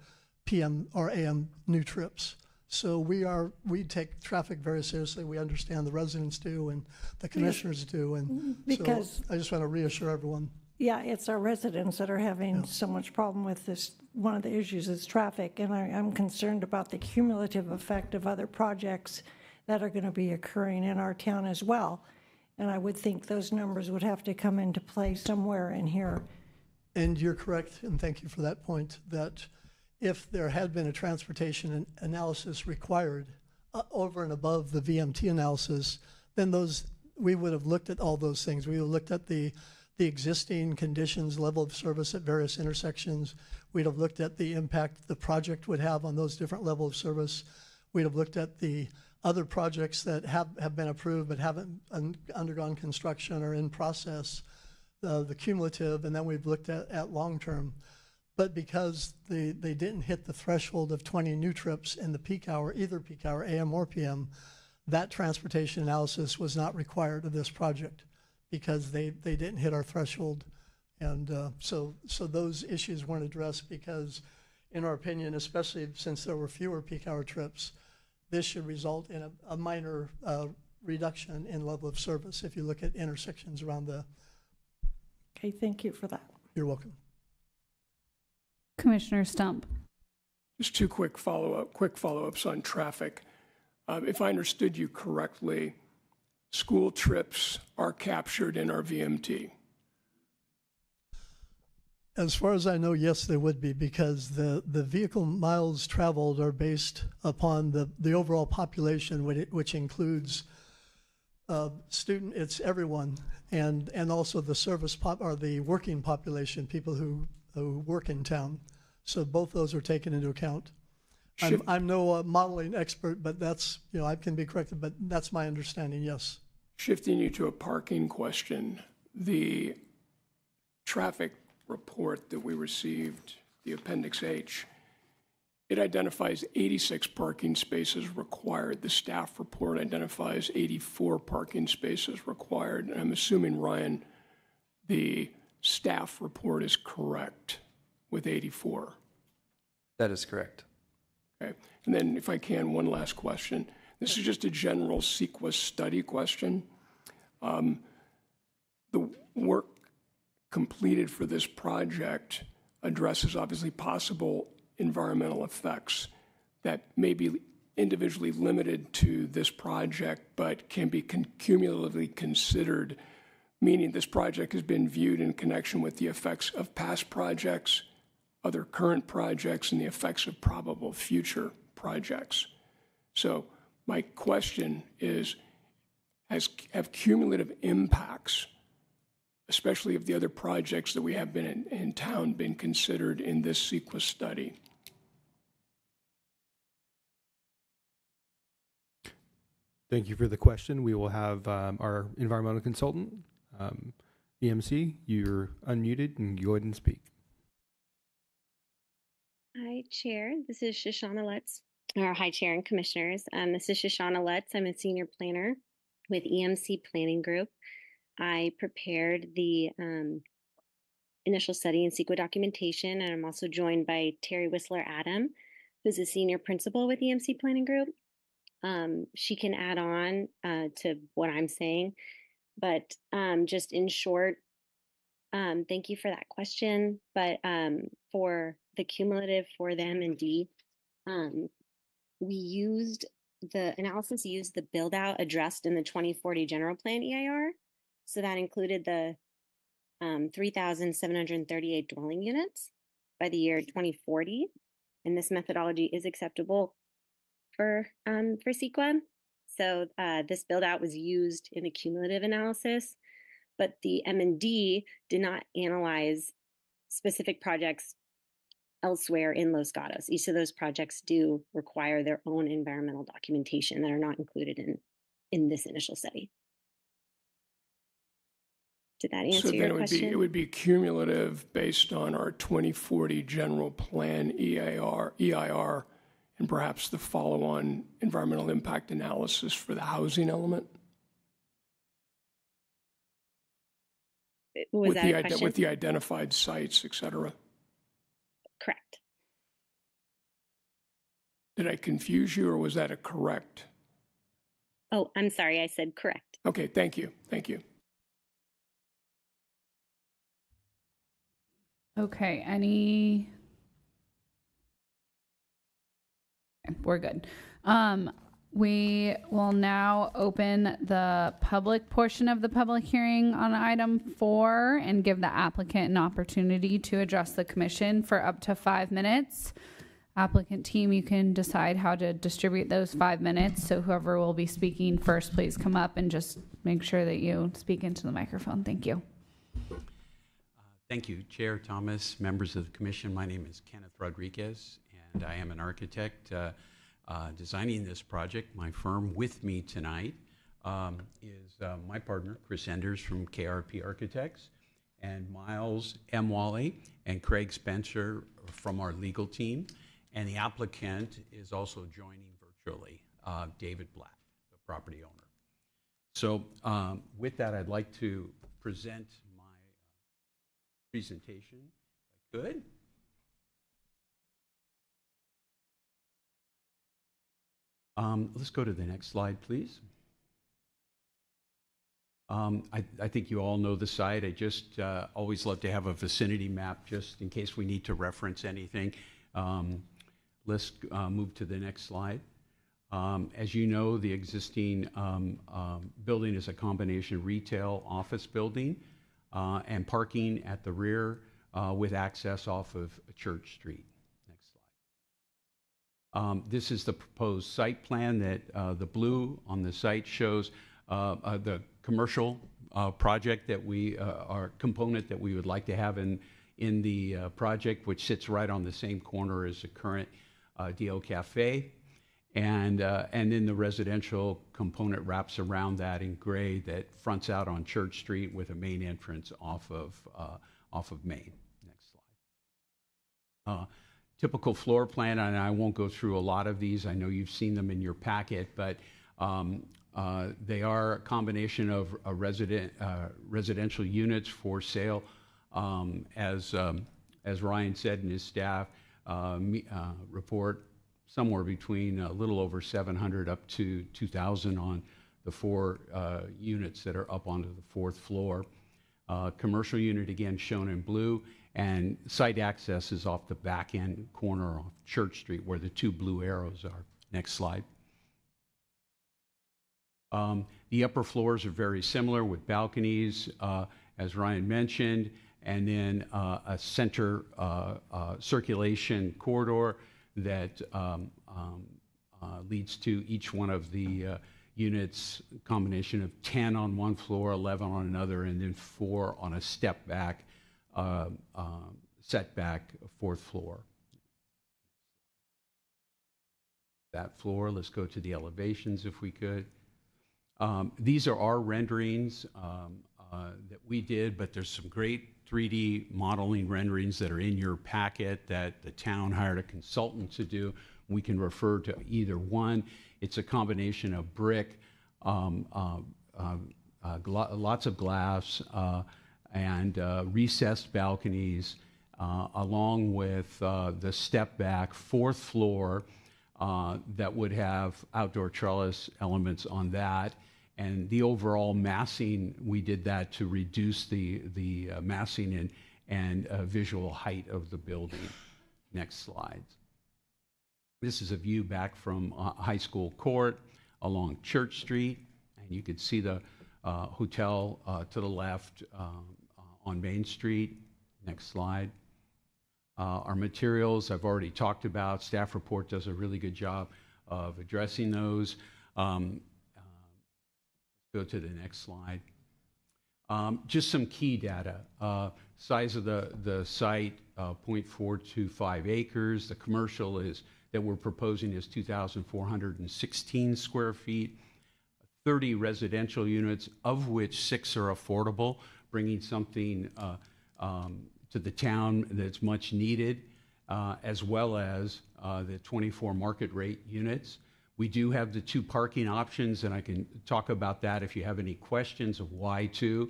PM or AM new trips. So we take traffic very seriously. We understand the residents do and the commissioners do. And because so I just want to reassure everyone. Yeah, it's our residents that are having so much problem with this. One of the issues is traffic, and I'm concerned about the cumulative effect of other projects that are going to be occurring in our town as well. And I would think those numbers would have to come into play somewhere in here. And you're correct, and thank you for that point, that if there had been a transportation analysis required over and above the VMT analysis, then we would have looked at all those things. We would have looked at the existing conditions, level of service at various intersections. We'd have looked at the impact the project would have on those different levels of service. We'd have looked at the other projects that have been approved but haven't undergone construction or in process, the cumulative, and then we've looked at long-term. But because they didn't hit the threshold of 20 new trips in the peak hour, either peak hour, AM or PM, that transportation analysis was not required of this project, because they didn't hit our threshold. And so those issues weren't addressed because, in our opinion, especially since there were fewer peak hour trips, this should result in a minor reduction in level of service if you look at intersections around the... Okay, thank you for that. You're welcome. Commissioner Stump. Just two quick follow-ups on traffic. If I understood you correctly, school trips are captured in our VMT. As far as I know, yes, there would be, because the vehicle miles traveled are based upon the overall population, which includes it's everyone, and also the service or the working population, people who work in town. So both those are taken into account. I'm no modeling expert, but that's, I can be corrected, but that's my understanding, yes. Shifting you to a parking question, the traffic report that we received, the Appendix H, it identifies 86 parking spaces required. The staff report identifies 84 parking spaces required. And I'm assuming, Ryan, the staff report is correct with 84. That is correct. Okay. And then if I can, one last question. This is just a general CEQA study question. The work completed for this project addresses obviously possible environmental effects that may be individually limited to this project, but can be cumulatively considered, meaning this project has been viewed in connection with the effects of past projects, other current projects, and the effects of probable future projects. So my question is, have cumulative impacts, especially of the other projects that we have been in town, been considered in this CEQA study? Thank you for the question. We will have our environmental consultant, EMC, you're unmuted and go ahead and speak. Hi, Chair. This is Shoshana Lutz, or hi, Chair and Commissioners. This is Shoshana Lutz. I'm a senior planner with EMC Planning Group. I prepared the initial study and CEQA documentation, and I'm also joined by Terry Whistler-Adam, who's a senior principal with EMC Planning Group. She can add on to what I'm saying, but just in short, thank you for that question. But for the cumulative for the M&D, the analysis used the build out addressed in the 2040 general plan EIR. So that included the 3,738 dwelling units by the year 2040. And this methodology is acceptable for CEQA. So this build out was used in the cumulative analysis, but the M&D did not analyze specific projects elsewhere in Los Gatos. Each of those projects do require their own environmental documentation that are not included in this initial study. Did that answer your question? It would be cumulative based on our 2040 general plan EIR, and perhaps the follow-on environmental impact analysis for the housing element? Was that a question? With the identified sites, et cetera? Correct. Did I confuse you, or was that a correct? Oh, I'm sorry, I said correct. Okay, thank you. Thank you. Okay, we're good. We will now open the public portion of the public hearing on item 4 and give the applicant an opportunity to address the commission for up to 5 minutes. Applicant team, you can decide how to distribute those 5 minutes. So whoever will be speaking first, please come up and just make sure that you speak into the microphone. Thank you. Thank you, Chair Thomas, members of the commission. My name is Kenneth Rodriguez, and I am an architect designing this project. My firm with me tonight is my partner, Chris Enders from KRP Architects, and Miles M. Wally and Craig Spencer from our legal team. And the applicant is also joining virtually, David Black, the property owner. So with that, I'd like to present my presentation, if I could. Let's go to the next slide, please. I think you all know the site. I just always love to have a vicinity map just in case we need to reference anything. Let's move to the next slide. As you know, the existing building is a combination retail office building and parking at the rear with access off of Church Street. Next slide. This is the proposed site plan that the blue on the site shows the commercial project that our component that we would like to have in the project, which sits right on the same corner as the current DO Cafe. And then the residential component wraps around that in gray that fronts out on Church Street with a main entrance off of Main. Next slide. Typical floor plan, and I won't go through a lot of these. I know you've seen them in your packet, but they are a combination of residential units for sale. As Ryan said in his staff report, somewhere between a little over 700 up to 2,000 on the 4 units that are up onto the 4th floor. Commercial unit again shown in blue, and site access is off the back end corner of Church Street where the 2 blue arrows are. Next slide. The upper floors are very similar with balconies, as Ryan mentioned, and then a center circulation corridor that leads to each one of the units, combination of 10 on one floor, 11 on another, and then 4 on a step back, setback 4th floor. That floor, let's go to the elevations if we could. These are our renderings that we did, but there's some great 3D modeling renderings that are in your packet that the town hired a consultant to do. We can refer to either one. It's a combination of brick, lots of glass, and recessed balconies, along with the step back 4th floor that would have outdoor trellis elements on that. And the overall massing, we did that to reduce the massing and visual height of the building. Next slide. This is a view back from High School Court along Church Street, and you could see the hotel to the left on Main Street. Next slide. Our materials I've already talked about. Staff report does a really good job of addressing those. Go to the next slide. Just some key data. Size of the site, 0.425 acres. The commercial that we're proposing is 2,416 square feet. 30 residential units, of which 6 are affordable, bringing something to the town that's much needed, as well as the 24 market rate units. We do have the 2 parking options, and I can talk about that if you have any questions of why 2.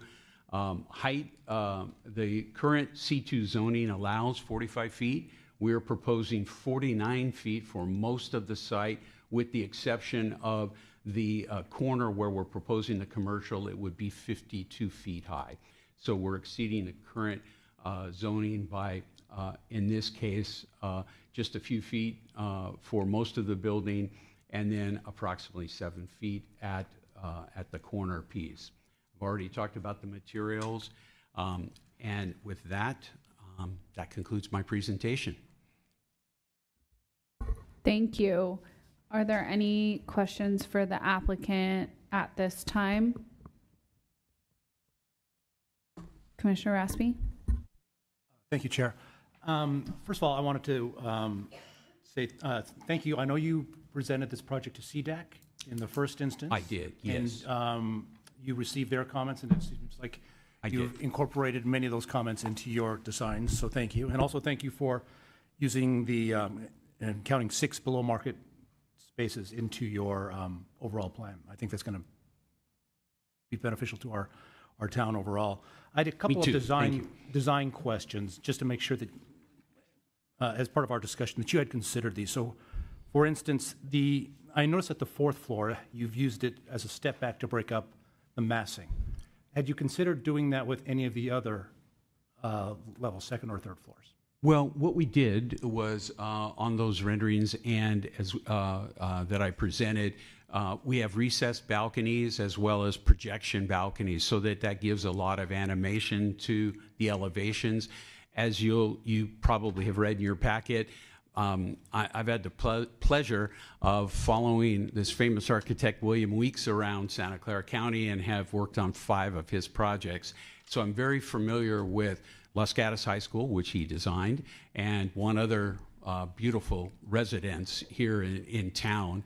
Height, the current C2 zoning allows 45 feet. We're proposing 49 feet for most of the site, with the exception of the corner where we're proposing the commercial. It would be 52 feet high. So we're exceeding the current zoning by, in this case, just a few feet for most of the building, and then approximately 7 feet at the corner piece. I've already talked about the materials, and with that, that concludes my presentation. Thank you. Are there any questions for the applicant at this time? Commissioner Raspy? Thank you, Chair. First of all, I wanted to say thank you. I know you presented this project to CDAC in the first instance. I did, yes. And you received their comments, and it seems like you've incorporated many of those comments into your designs, so thank you. And also thank you for using the, and counting 6 below market spaces into your overall plan. I think that's going to be beneficial to our town overall. I had a couple of design questions just to make sure that, as part of our discussion, that you had considered these. So, for instance, I noticed at the 4th floor, you've used it as a step back to break up the massing. Had you considered doing that with any of the other levels, 2nd or 3rd floors? Well, what we did was on those renderings and as that I presented, we have recessed balconies as well as projection balconies, so that gives a lot of animation to the elevations. As you probably have read in your packet, I've had the pleasure of following this famous architect William Weeks around Santa Clara County and have worked on 5 of his projects. So I'm very familiar with Los Gatos High School, which he designed, and one other beautiful residence here in town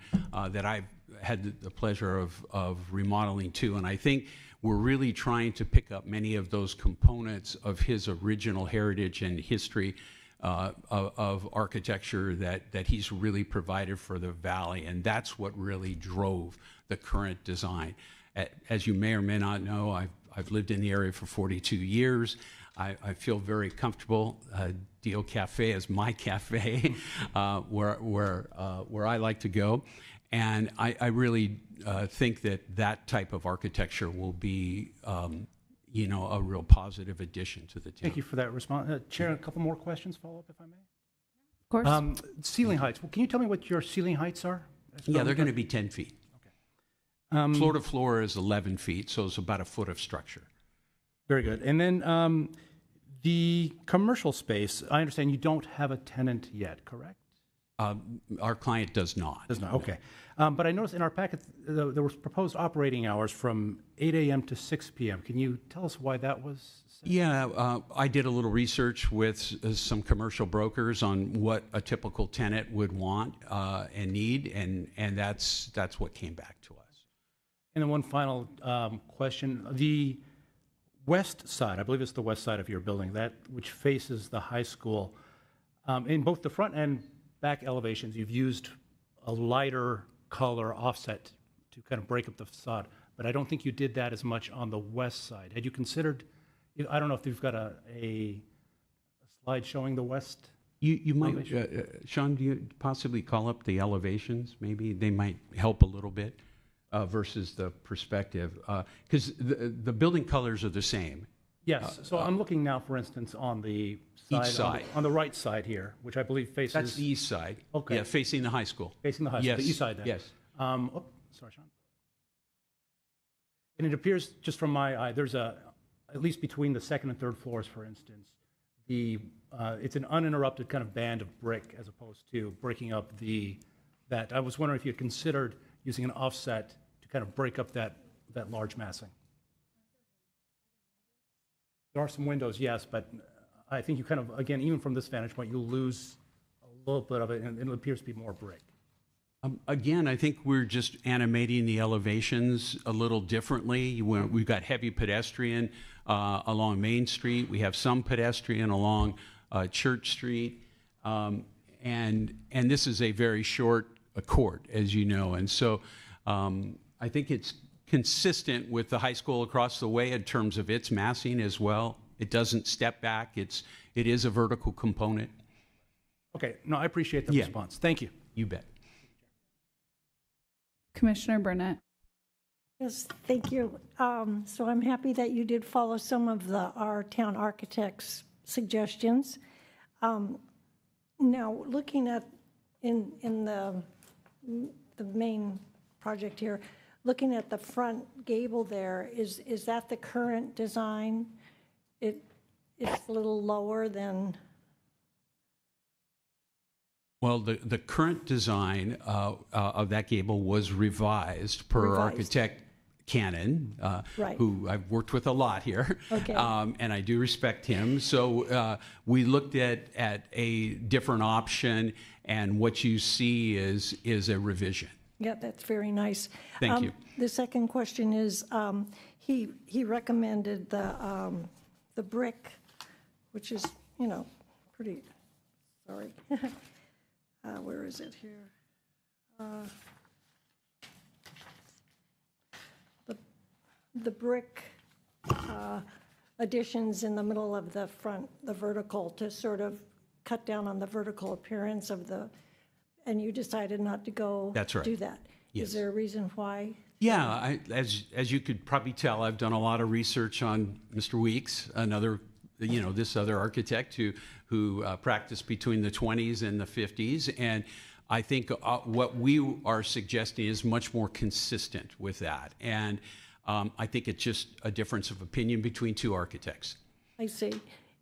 that I've had the pleasure of remodeling too. And I think we're really trying to pick up many of those components of his original heritage and history of architecture that he's really provided for the valley, and that's what really drove the current design. As you may or may not know, I've lived in the area for 42 years. I feel very comfortable. Dio Cafe is my cafe, where I like to go, and I really think that type of architecture will be, a real positive addition to the town. Thank you for that response. Chair, a couple more questions, follow up if I may? Of course. Ceiling heights. Well, can you tell me what your ceiling heights are? Yeah, they're going to be 10 feet. Okay. Floor to floor is 11 feet, so it's about a foot of structure. Very good. And then the commercial space, I understand you don't have a tenant yet, correct? Our client does not. Does not, okay. But I noticed in our packet there was proposed operating hours from 8 a.m. to 6 p.m. Can you tell us why that was? Yeah, I did a little research with some commercial brokers on what a typical tenant would want and need, and that's what came back to us. And then one final question. The west side, I believe it's the west side of your building, that which faces the high school, in both the front and back elevations, you've used a lighter color offset to kind of break up the facade, but I don't think you did that as much on the west side. Had you considered, I don't know if you've got a slide showing the west? You might, Sean, do you possibly call up the elevations? Maybe they might help a little bit versus the perspective, because the building colors are the same. Yes, so I'm looking now, for instance, on the side, east side. On the right side here, which I believe faces. That's the east side. Okay. Yeah, facing the high school. Facing the high school, Yes. the east side then. Yes. Sorry, Sean. And it appears, just from my eye, there's at least between the second and third floors, for instance, it's an uninterrupted kind of band of brick as opposed to breaking up that. I was wondering if you had considered using an offset to kind of break up that large massing. There are some windows, yes, but I think you kind of, again, even from this vantage point, you'll lose a little bit of it, and it appears to be more brick. Again, I think we're just animating the elevations a little differently. We've got heavy pedestrian along Main Street. We have some pedestrian along Church Street. And this is a very short court, as you know. And so I think it's consistent with the high school across the way in terms of its massing as well. It doesn't step back. It is a vertical component. Okay, no, I appreciate the response. Thank you. You bet. Commissioner Burnett. Yes, thank you. So I'm happy that you did follow some of our town architect's suggestions. Now, looking at in the main project here, looking at the front gable there, is that the current design? It's a little lower than. Well, the current design of that gable was revised per architect Cannon, Right. who I've worked with a lot here, Okay. and I do respect him. So we looked at a different option, and what you see is a revision. Yeah, that's very nice. Thank you. The second question is, he recommended the brick, which is, pretty, sorry. Where is it here? The brick additions in the middle of the front, the vertical, to sort of cut down on the vertical appearance of and you decided not to go That's right. do that. Yes. Is there a reason why? Yeah, as you could probably tell, I've done a lot of research on Mr. Weeks, another this other architect who practiced between the 20s and the 50s. And I think what we are suggesting is much more consistent with that. And I think it's just a difference of opinion between two architects. I see.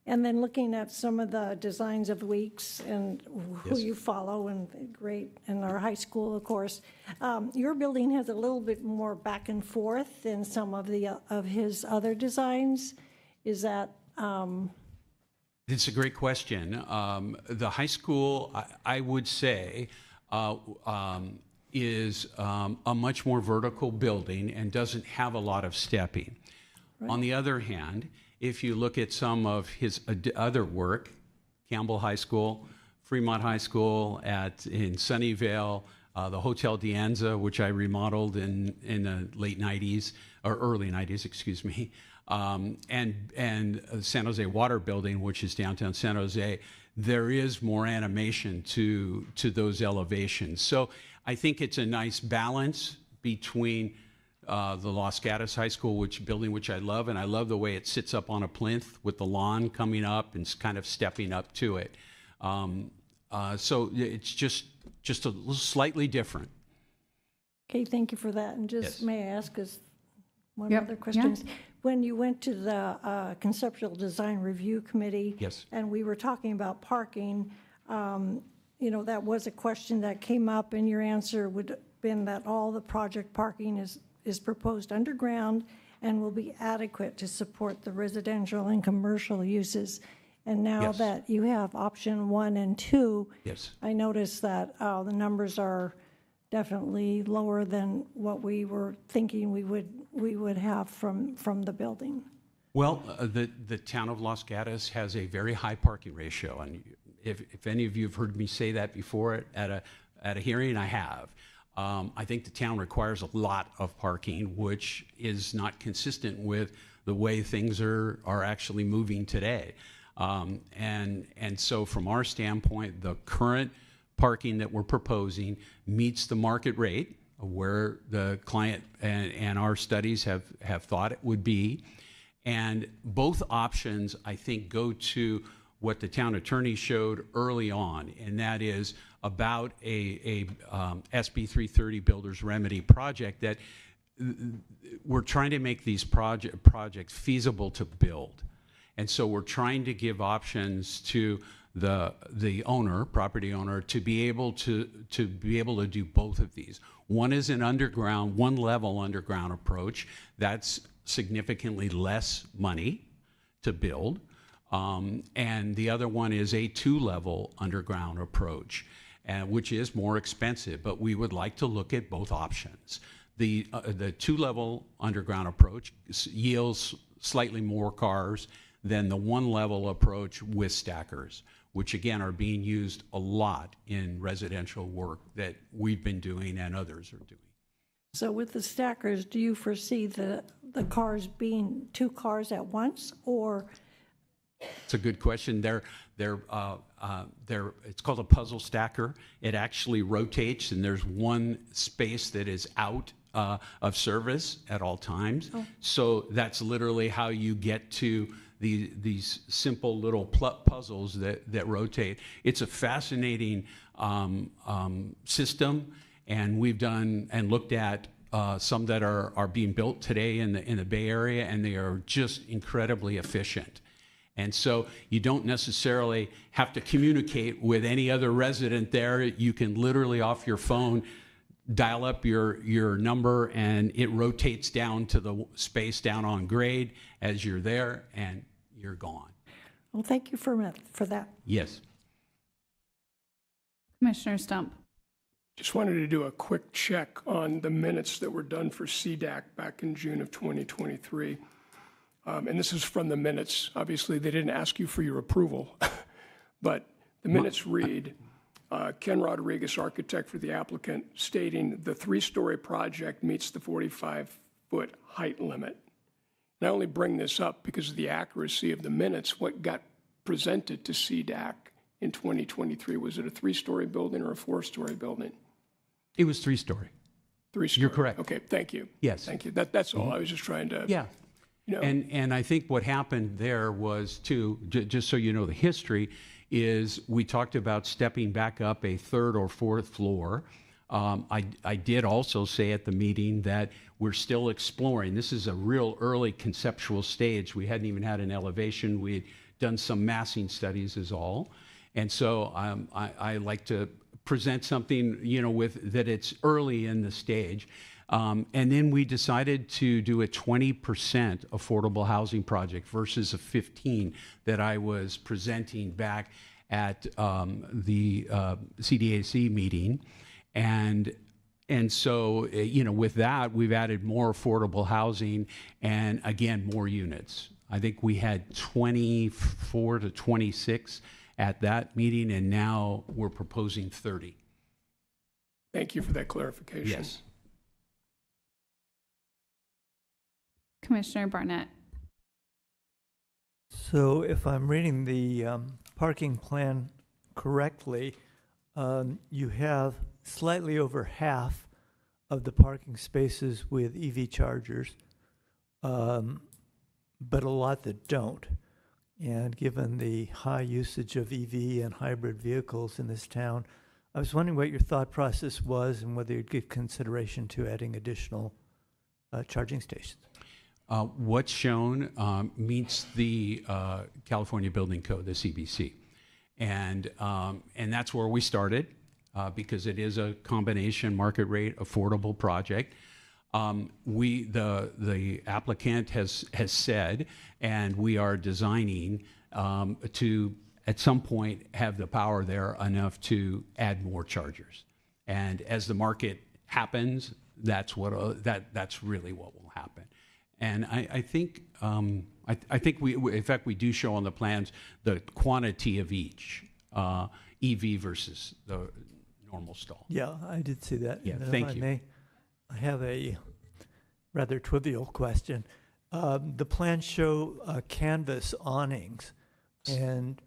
And then looking at some of the designs of weeks and who you follow, and great, and our high school, of course, your building has a little bit more back and forth than some of his other designs. Is that? It's a great question. The high school, I would say, is a much more vertical building and doesn't have a lot of stepping. Right. On the other hand, if you look at some of his other work, Campbell High School, Fremont High School in Sunnyvale, the Hotel De Anza, which I remodeled in the late 90s, or early 90s, excuse me, and San Jose Water Building, which is downtown San Jose, there is more animation to those elevations. So I think it's a nice balance between the Los Gatos High School building, which I love, and I love the way it sits up on a plinth with the lawn coming up and kind of stepping up to it. So it's just a little slightly different. Okay, thank you for that. And just may I ask us one Yep. other question? Yeah. When you went to the Conceptual Design Review Committee, Yes. and we were talking about parking, that was a question that came up, and your answer would have been that all the project parking is proposed underground and will be adequate to support the residential and commercial uses. And now Yes. that you have option 1 and 2, Yes. I noticed that the numbers are definitely lower than what we were thinking we would have from the building. Well, the town of Los Gatos has a very high parking ratio, and if any of you have heard me say that before at a hearing, I have. I think the town requires a lot of parking, which is not consistent with the way things are actually moving today. And so from our standpoint, the current parking that we're proposing meets the market rate of where the client and our studies have thought it would be. And both options, I think, go to what the town attorney showed early on, and that is about a SB 330 Builder's Remedy project that we're trying to make these projects feasible to build. And so we're trying to give options to the owner, property owner, to be able to do both of these. One is an underground, one level underground approach. That's significantly less money to build. And the other one is a 2-level underground approach, which is more expensive, but we would like to look at both options. The 2-level underground approach yields slightly more cars than the 1-level approach with stackers, which again are being used a lot in residential work that we've been doing and others are doing. So with the stackers, do you foresee the cars being 2 cars at once, or? It's a good question. It's called a puzzle stacker. It actually rotates, and there's one space that is out of service at all times. Oh. So that's literally how you get to these simple little puzzles that rotate. It's a fascinating system, and we've done and looked at some that are being built today in the Bay Area, and they are just incredibly efficient. And so you don't necessarily have to communicate with any other resident there. You can literally off your phone dial up your number, and it rotates down to the space down on grade as you're there, and you're gone. Well, thank you for that. Yes. Commissioner Stump. Just wanted to do a quick check on the minutes that were done for CDAC back in June of 2023. And this is from the minutes. Obviously, they didn't ask you for your approval, but the minutes read, Ken Rodriguez, architect for the applicant, stating the 3-story project meets the 45-foot height limit. And I only bring this up because of the accuracy of the minutes. What got presented to CDAC in 2023, was it a 3-story building or a 4-story building? It was 3-story. 3-story. You're correct. Okay, thank you. Yes. Thank you. That's all. I was just trying to. Yeah. You know, And I think what happened there was too, just so you know the history, is we talked about stepping back up a third or fourth floor. I did also say at the meeting that we're still exploring. This is a real early conceptual stage. We hadn't even had an elevation. We had done some massing studies is all. And so I like to present something, you know, with that it's early in the stage. And then we decided to do a 20% affordable housing project versus a 15 that I was presenting back at the CDAC meeting. And so, you know, with that, we've added more affordable housing and, again, more units. I think we had 24 to 26 at that meeting, and now we're proposing 30. thank you for that clarification. Yes. Commissioner Barnett. So if I'm reading the parking plan correctly, you have slightly over half of the parking spaces with EV chargers, but a lot that don't. And given the high usage of EV and hybrid vehicles in this town, I was wondering what your thought process was and whether you'd give consideration to adding additional charging stations. What's shown meets the California Building Code, the CBC. And that's where we started because it is a combination market rate affordable project. The applicant has said, and we are designing to at some point have the power there enough to add more chargers. And as the market happens, that's really what will happen. And I think we, in fact, we do show on the plans the quantity of each EV versus the normal stall. Yeah, I did see that. Yeah, And thank you. I have a rather trivial question. The plans show canvas awnings, and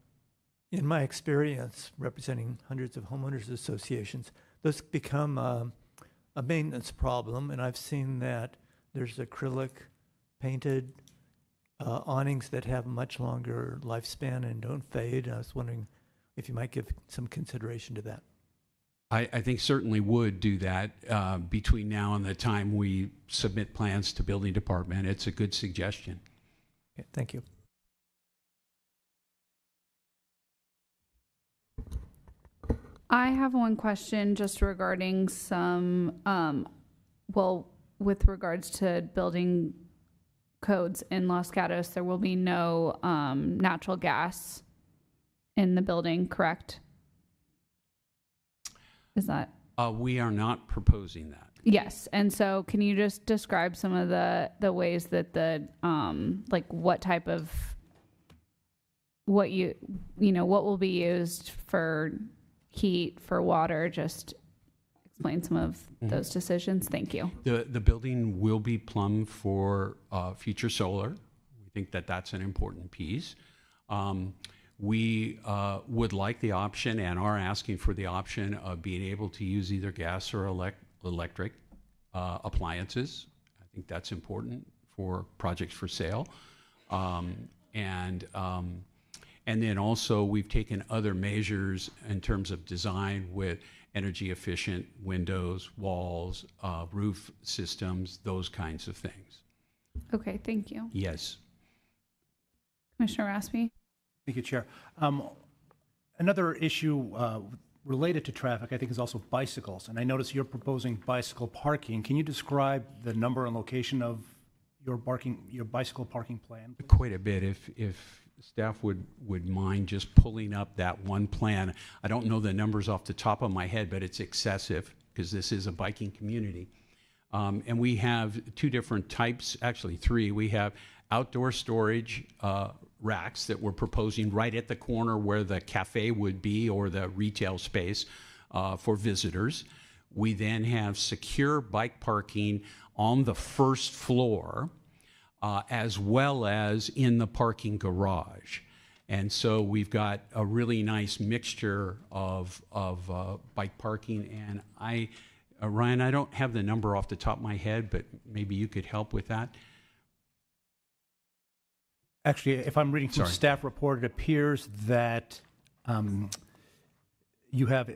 in my experience representing hundreds of homeowners associations, those become a maintenance problem, and I've seen that there's acrylic painted awnings that have much longer lifespan and don't fade. I was wondering if you might give some consideration to that. I think certainly would do that between now and the time we submit plans to building department. It's a good suggestion. Okay, thank you. I have one question just regarding some, with regards to building codes in Los Gatos, there will be no natural gas in the building, correct? Is that? We are not proposing that. Yes. And so can you just describe some of the ways that the, like what type of, what will be used for heat, for water, just explain some of those decisions. Thank you. The building will be plumbed for future solar. We think that that's an important piece. We would like the option and are asking for the option of being able to use either gas or electric appliances. I think that's important for projects for sale. And then also we've taken other measures in terms of design with energy efficient windows, walls, roof systems, those kinds of things. Okay, thank you. Yes. Commissioner Raspy? Thank you, Chair. Another issue related to traffic, I think, is also bicycles. And I notice you're proposing bicycle parking. Can you describe the number and location of your bicycle parking plan, please? Quite a bit. If staff would mind just pulling up that one plan. I don't know the numbers off the top of my head, but it's excessive because this is a biking community. And we have two different types, actually three. We have outdoor storage racks that we're proposing right at the corner where the cafe would be or the retail space for visitors. We then have secure bike parking on the first floor as well as in the parking garage. And so we've got a really nice mixture of bike parking. And Ryan, I don't have the number off the top of my head, but maybe you could help with that. Actually, if I'm reading from Sorry. staff report, it appears that you have,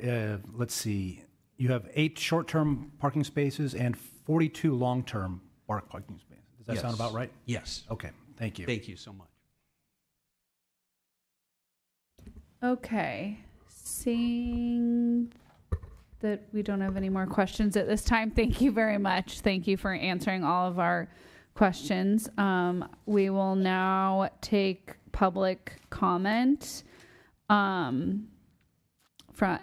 let's see, you have 8 short-term parking spaces and 42 long-term parking spaces. Does that sound Yes. about right? Yes. Okay, thank you. Thank you so much. Okay, seeing that we don't have any more questions at this time, thank you very much. Thank you for answering all of our questions. We will now take public comment from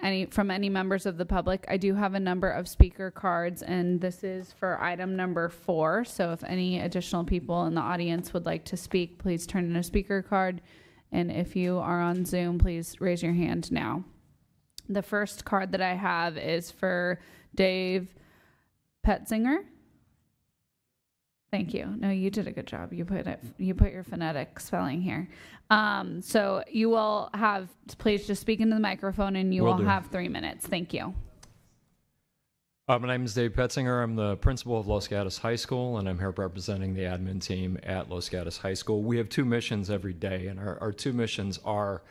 any members of the public. I do have a number of speaker cards, and this is for item number 4. So if any additional people in the audience would like to speak, please turn in a speaker card. And if you are on Zoom, please raise your hand now. The first card that I have is for Dave Petzinger. Thank you. No, you did a good job. You put your phonetic spelling here. So you will have, please just speak into the microphone, and you will have 3 minutes. Thank you. My name is Dave Petzinger. I'm the principal of Los Gatos High School, and I'm here representing the admin team at Los Gatos High School. We have 2 missions every day, and our 2 missions are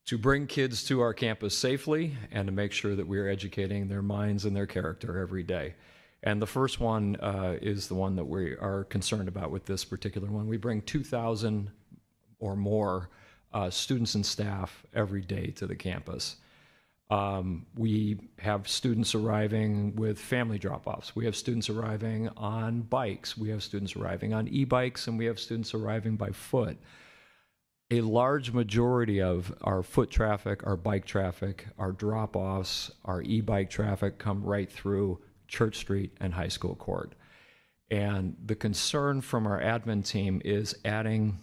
to bring kids to our campus safely and to make sure that we are educating their minds and their character every day. And the first one is the one that we are concerned about with this particular one. We bring 2,000 or more students and staff every day to the campus. We have students arriving with family drop-offs. We have students arriving on bikes. We have students arriving on e-bikes, and we have students arriving by foot. A large majority of our foot traffic, our bike traffic, our drop-offs, our e-bike traffic come right through Church Street and High School Court. And the concern from our admin team is adding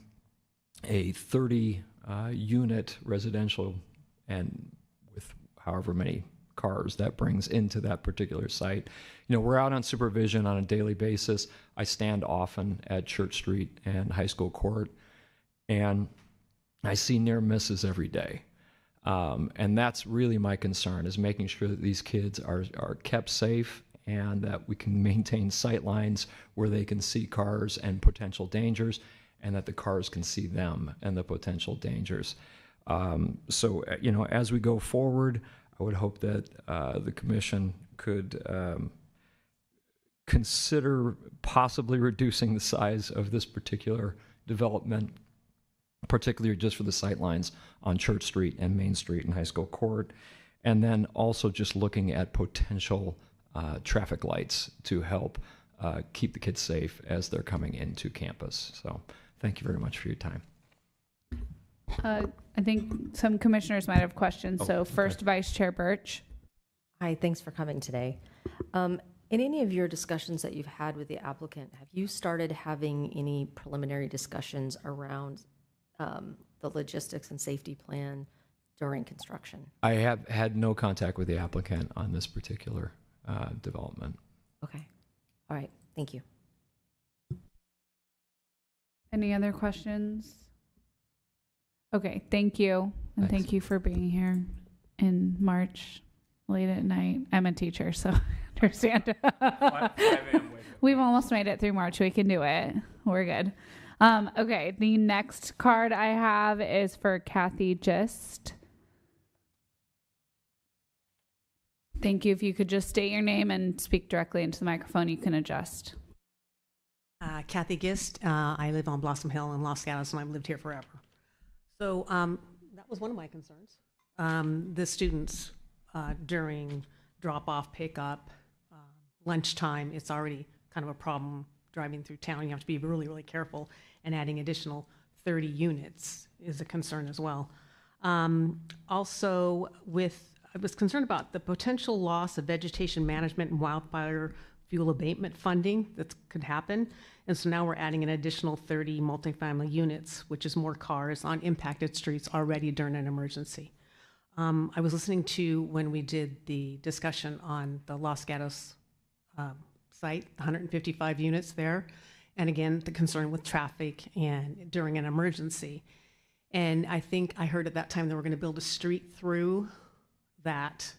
a 30-unit residential, and with however many cars that brings into that particular site. You know, we're out on supervision on a daily basis. I stand often at Church Street and High School Court, and I see near misses every day. And that's really my concern, is making sure that these kids are kept safe and that we can maintain sight lines where they can see cars and potential dangers, and that the cars can see them and the potential dangers. So, you know, as we go forward, I would hope that the commission could consider possibly reducing the size of this particular development, particularly just for the sightlines on Church Street and Main Street and High School Court, and then also just looking at potential traffic lights to help keep the kids safe as they're coming into campus. So thank you very much for your time. I think some commissioners might have questions. So first, Vice Chair Birch. Hi, thanks for coming today. In any of your discussions that you've had with the applicant, have you started having any preliminary discussions around the logistics and safety plan during construction? I have had no contact with the applicant on this particular development. Okay. All right. Thank you. Any other questions? Okay, thank you. And Thanks. thank you for being here in March, late at night. I'm a teacher, so I understand. We've almost made it through March. We can do it. We're good. Okay, the next card I have is for Kathy Gist. Thank you. If you could just state your name and speak directly into the microphone, you can adjust. Kathy Gist. I live on Blossom Hill in Los Gatos, and I've lived here forever. So that was one of my concerns. The students during drop-off, pick-up, lunchtime, it's already kind of a problem driving through town. You have to be really, really careful, and adding additional 30 units is a concern as well. Also, I was concerned about the potential loss of vegetation management and wildfire fuel abatement funding that could happen. And so now we're adding an additional 30 multifamily units, which is more cars on impacted streets already during an emergency. I was listening to when we did the discussion on the Los Gatos site, 155 units there. And again, the concern with traffic and during an emergency. And I think I heard at that time that we're going to build a street through that,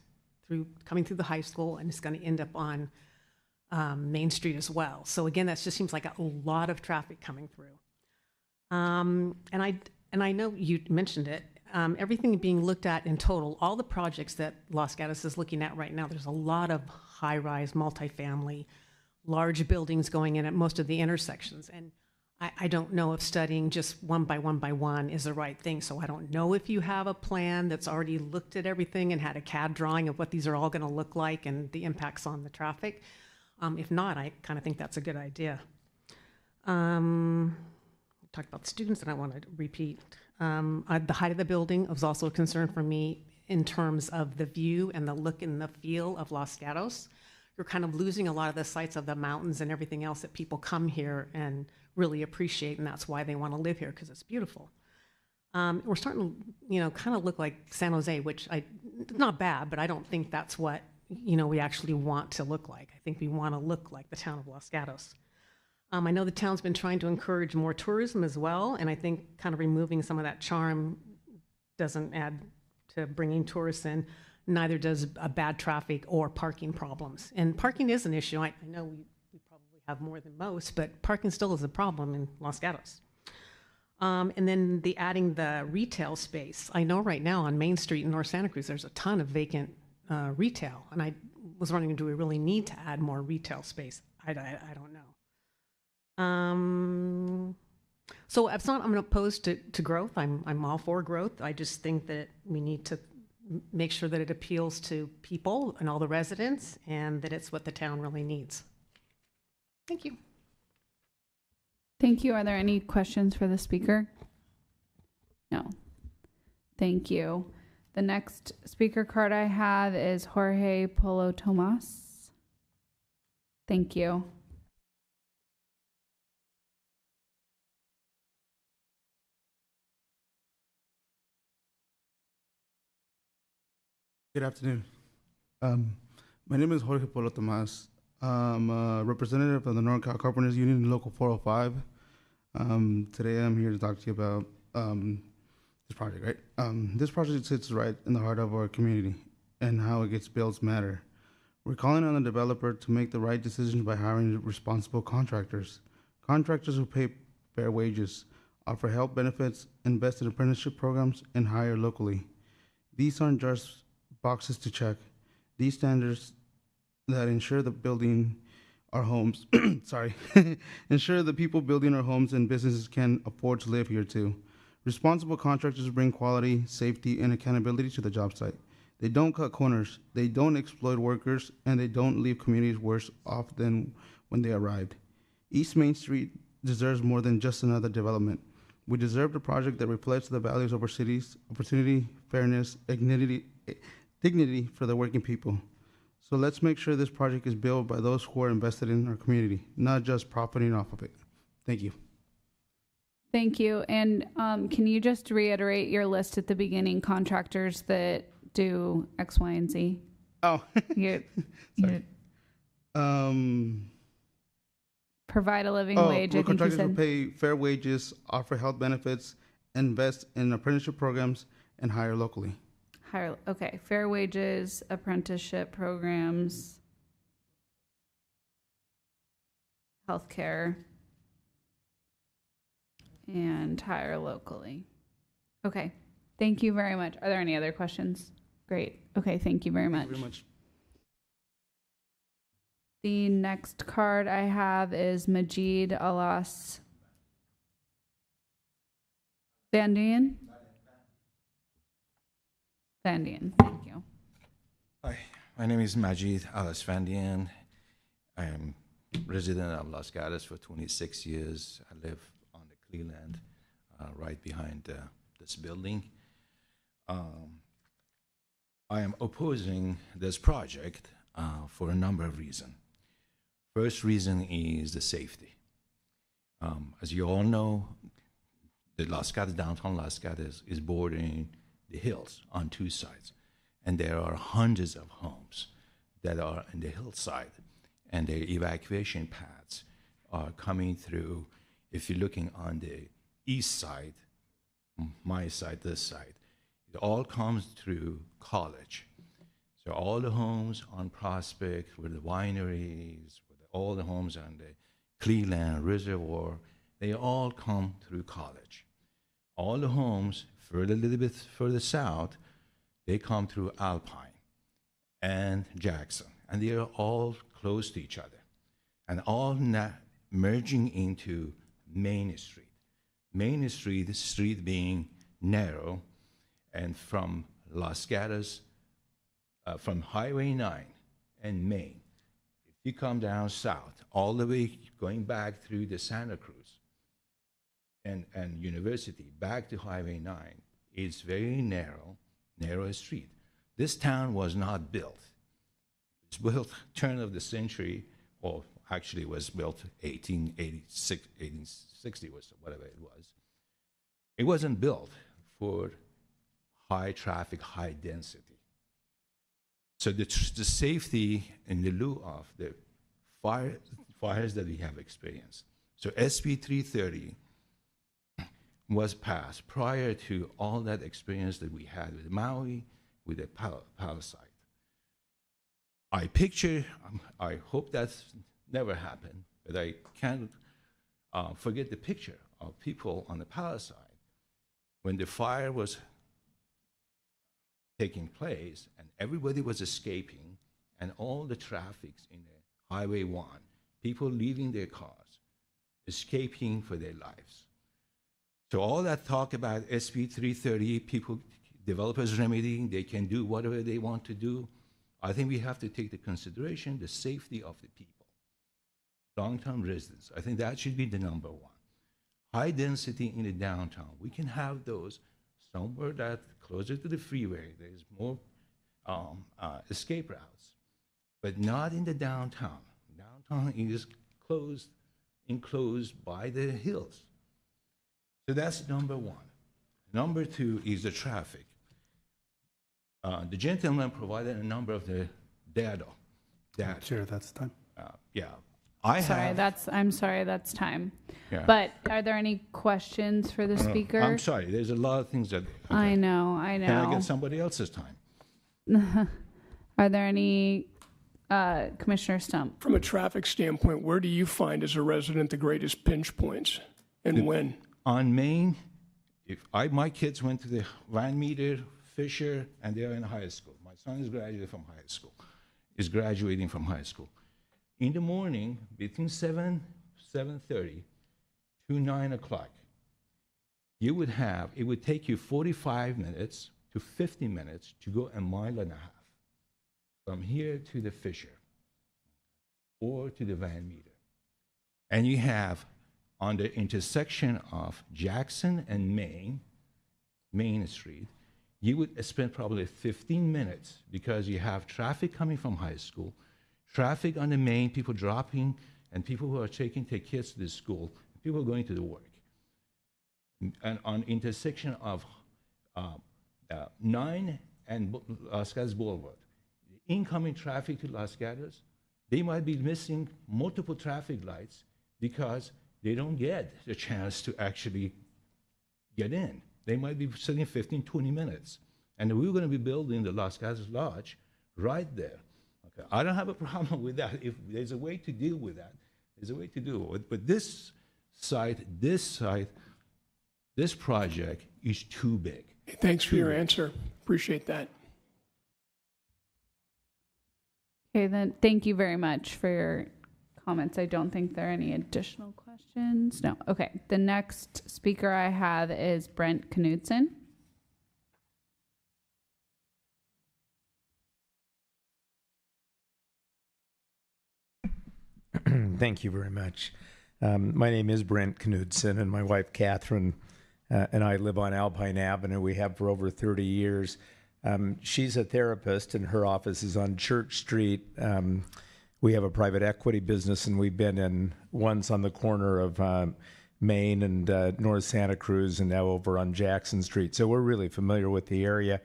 coming through the high school, and it's going to end up on Main Street as well. So again, that just seems like a lot of traffic coming through. And I know you mentioned it, everything being looked at in total, all the projects that Los Gatos is looking at right now, there's a lot of high-rise, multifamily, large buildings going in at most of the intersections. And I don't know if studying just one by one is the right thing. So I don't know if you have a plan that's already looked at everything and had a CAD drawing of what these are all going to look like and the impacts on the traffic. If not, I kind of think that's a good idea. Talked about students, and I want to repeat. The height of the building was also a concern for me in terms of the view and the look and the feel of Los Gatos. You're kind of losing a lot of the sights of the mountains and everything else that people come here and really appreciate, and that's why they want to live here, because it's beautiful. We're starting to, kind of look like San Jose, which not bad, but I don't think that's what, we actually want to look like. I think we want to look like the town of Los Gatos. I know the town's been trying to encourage more tourism as well, and I think kind of removing some of that charm doesn't add to bringing tourists in. Neither does bad traffic or parking problems. And parking is an issue. I know we probably have more than most, but parking still is a problem in Los Gatos. And then adding the retail space. I know right now on Main Street in North Santa Cruz, there's a ton of vacant retail. And I was wondering, do we really need to add more retail space? I don't know. So it's not, I'm opposed to growth. I'm all for growth. I just think that we need to make sure that it appeals to people and all the residents and that it's what the town really needs. Thank you. Thank you. Are there any questions for the speaker? No. Thank you. The next speaker card I have is Jorge Polo Tomas. Thank you. Good afternoon. My name is Jorge Polo Tomas. I'm a representative of the NorCal Carpenters Union Local 405. Today I'm here to talk to you about this project, right? This project sits right in the heart of our community, and how it gets built matter. We're calling on the developer to make the right decisions by hiring responsible contractors. Contractors who pay fair wages, offer health benefits, invest in apprenticeship programs, and hire locally. These aren't just boxes to check. These standards that ensure the building our homes, ensure the people building our homes and businesses can afford to live here too. Responsible contractors bring quality, safety, and accountability to the job site. They don't cut corners, they don't exploit workers, and they don't leave communities worse off than when they arrived. East Main Street deserves more than just another development. We deserve a project that reflects the values of our cities: opportunity, fairness, dignity for the working people. So let's make sure this project is built by those who are invested in our community, not just profiting off of it. Thank you. Thank you. And can you just reiterate your list at the beginning, contractors that do X, Y, and Z? Oh. You provide a living wage. I think you contractors said. will pay fair wages, offer health benefits, invest in apprenticeship programs, and hire locally. Okay, fair wages, apprenticeship programs, healthcare, and hire locally. Okay, thank you very much. Are there any other questions? Great. Okay, thank you very much. Thank you very much. The next card I have is Majid Alas Vandian. Vandian, thank you. Hi, my name is Majid Alas Vandian. I am resident of Los Gatos for 26 years. I live on the Cleveland, right behind this building. I am opposing this project for a number of reasons. First reason is the safety. As you all know, the Los Gatos, downtown Los Gatos is bordering the hills on two sides. And there are hundreds of homes that are on the hillside, and their evacuation paths are coming through. If you're looking on the east side, my side, this side, it all comes through College. So all the homes on Prospect, with the wineries, with all the homes on the Cleveland Reservoir, they all come through college. All the homes a little bit further south, they come through Alpine and Jackson, and they are all close to each other, and all merging into Main Street. Main Street, the street being narrow, and from Los Gatos, from Highway 9 and Main, if you come down south, all the way going back through the Santa Cruz and University, back to Highway 9, it's very narrow street. This town was not built. It was built turn of the century, or actually was built 1886, 1860, was whatever it was. It wasn't built for high traffic, high density. So the safety in the lieu of the fires that we have experienced. So SB 330 was passed prior to all that experience that we had with Maui, with the Palisade. I picture, I hope that's never happened, but I can't forget the picture of people on the Palisade when the fire was taking place and everybody was escaping, and all the traffics in the Highway 1, people leaving their cars, escaping for their lives. So all that talk about SB 330, people, developers remedying, they can do whatever they want to do. I think we have to take into consideration the safety of the people, long-term residents. I think that should be the number one. High density in the downtown. We can have those somewhere that closer to the freeway. There's more escape routes, but not in the downtown. Downtown is closed, enclosed by the hills. So that's number one. Number two is the traffic. The gentleman provided a number of the data. Chair, that's time. Yeah. I'm sorry, that's time. Yeah. But are there any questions for the speaker? I'm sorry, there's a lot of things that. Okay. I know. Can I get somebody else's time? Are there any, Commissioner Stump? From a traffic standpoint, where do you find as a resident the greatest pinch points and when? On Main, my kids went to the Van Meter, Fisher, and they're in high school. My son is graduating from high school. In the morning, between 7:30 to 9 o'clock, it would take you 45 minutes to 50 minutes to go 1.5 miles from here to the Fisher or to the Van Meter. And you have on the intersection of Jackson and Main Street, you would spend probably 15 minutes because you have traffic coming from high school, traffic on the Main, people dropping, and people who are taking their kids to the school, people going to the work. And on intersection of 9 and Los Gatos Boulevard, incoming traffic to Los Gatos, they might be missing multiple traffic lights because they don't get the chance to actually get in. They might be sitting 15, 20 minutes. And we're going to be building the Los Gatos Lodge right there. Okay. I don't have a problem with that. If there's a way to deal with that, there's a way to do it. But this project is too big. Thanks for your answer. Appreciate that. Okay, then thank you very much for your comments. I don't think there are any additional questions. No. Okay. The next speaker I have is Brent Knudsen. Thank you very much. My name is Brent Knudsen, and my wife Catherine and I live on Alpine Avenue. We have for over 30 years. She's a therapist, and her office is on Church Street. We have a private equity business, and we've been in once on the corner of Main and North Santa Cruz, and now over on Jackson Street. So we're really familiar with the area.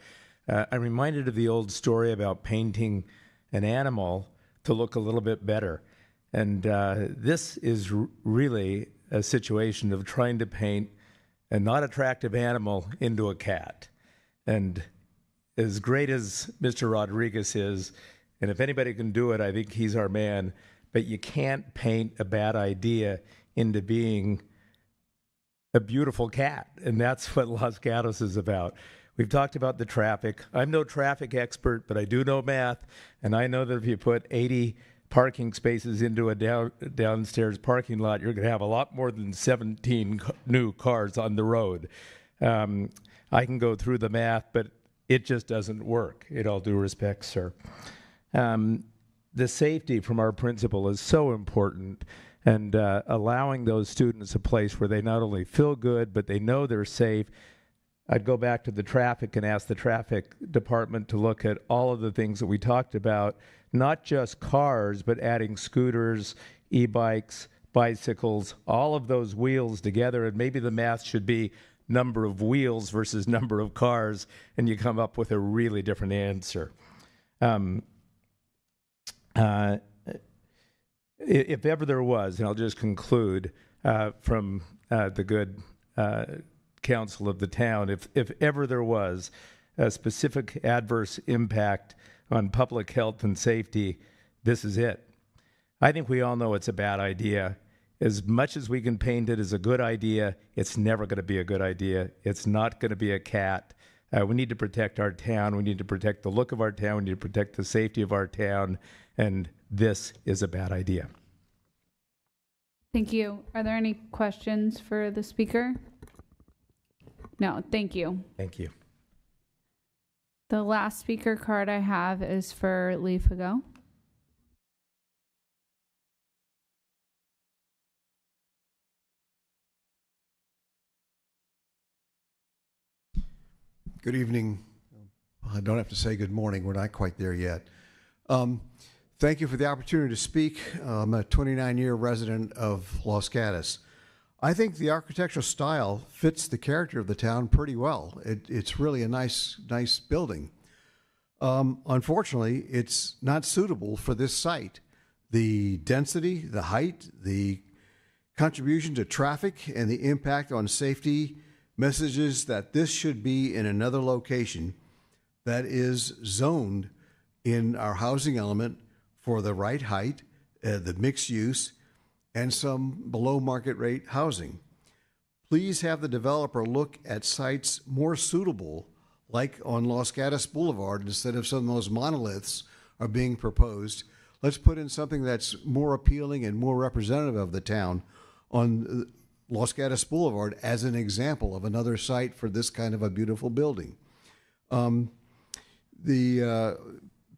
I'm reminded of the old story about painting an animal to look a little bit better. And this is really a situation of trying to paint a not attractive animal into a cat. And as great as Mr. Rodriguez is, and if anybody can do it, I think he's our man, but you can't paint a bad idea into being a beautiful cat, and that's what Los Gatos is about. We've talked about the traffic. I'm no traffic expert, but I do know math, and I know that if you put 80 parking spaces into a downstairs parking lot, you're going to have a lot more than 17 new cars on the road. I can go through the math, but it just doesn't work, in all due respect, sir. The safety from our principal is so important, and allowing those students a place where they not only feel good, but they know they're safe. I'd go back to the traffic and ask the traffic department to look at all of the things that we talked about, not just cars, but adding scooters, e-bikes, bicycles, all of those wheels together, and maybe the math should be number of wheels versus number of cars, and you come up with a really different answer. If ever there was, and I'll just conclude from the good council of the town, if ever there was a specific adverse impact on public health and safety, this is it. I think we all know it's a bad idea. As much as we can paint it as a good idea, it's never going to be a good idea. It's not going to be a cat. We need to protect our town. We need to protect the look of our town. We need to protect the safety of our town. And this is a bad idea. Thank you. Are there any questions for the speaker? No, thank you. Thank you. The last speaker card I have is for Lee Fago. Good evening. I don't have to say good morning. We're not quite there yet. Thank you for the opportunity to speak. I'm a 29-year resident of Los Gatos. I think the architectural style fits the character of the town pretty well. It's really a nice building. Unfortunately, it's not suitable for this site. The density, the height, the contribution to traffic, and the impact on safety messages that this should be in another location that is zoned in our housing element for the right height, the mixed use, and some below market rate housing. Please have the developer look at sites more suitable, like on Los Gatos Boulevard, instead of some of those monoliths are being proposed. Let's put in something that's more appealing and more representative of the town on Los Gatos Boulevard as an example of another site for this kind of a beautiful building.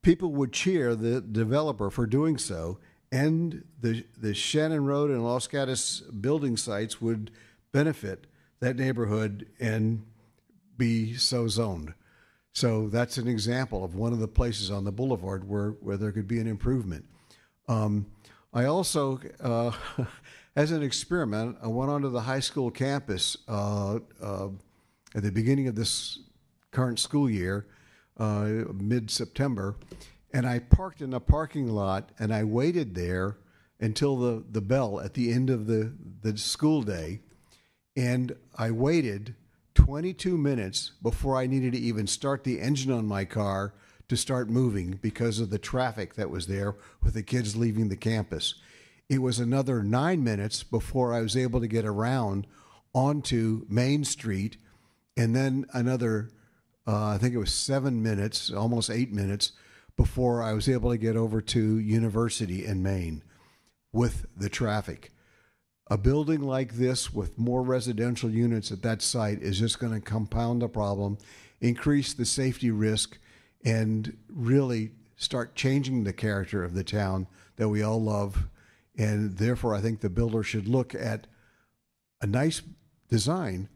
People would cheer the developer for doing so, and the Shannon Road and Los Gatos building sites would benefit that neighborhood and be so zoned. So that's an example of one of the places on the boulevard where there could be an improvement. I also, as an experiment, I went onto the high school campus at the beginning of this current school year, mid-September, and I parked in a parking lot and I waited there until the bell at the end of the school day, and I waited 22 minutes before I needed to even start the engine on my car to start moving because of the traffic that was there with the kids leaving the campus. It was another 9 minutes before I was able to get around onto Main Street, and then another, I think it was 7 minutes, almost 8 minutes, before I was able to get over to University in Maine with the traffic. A building like this with more residential units at that site is just going to compound the problem, increase the safety risk, and really start changing the character of the town that we all love. And therefore, I think the builder should look at a nice design,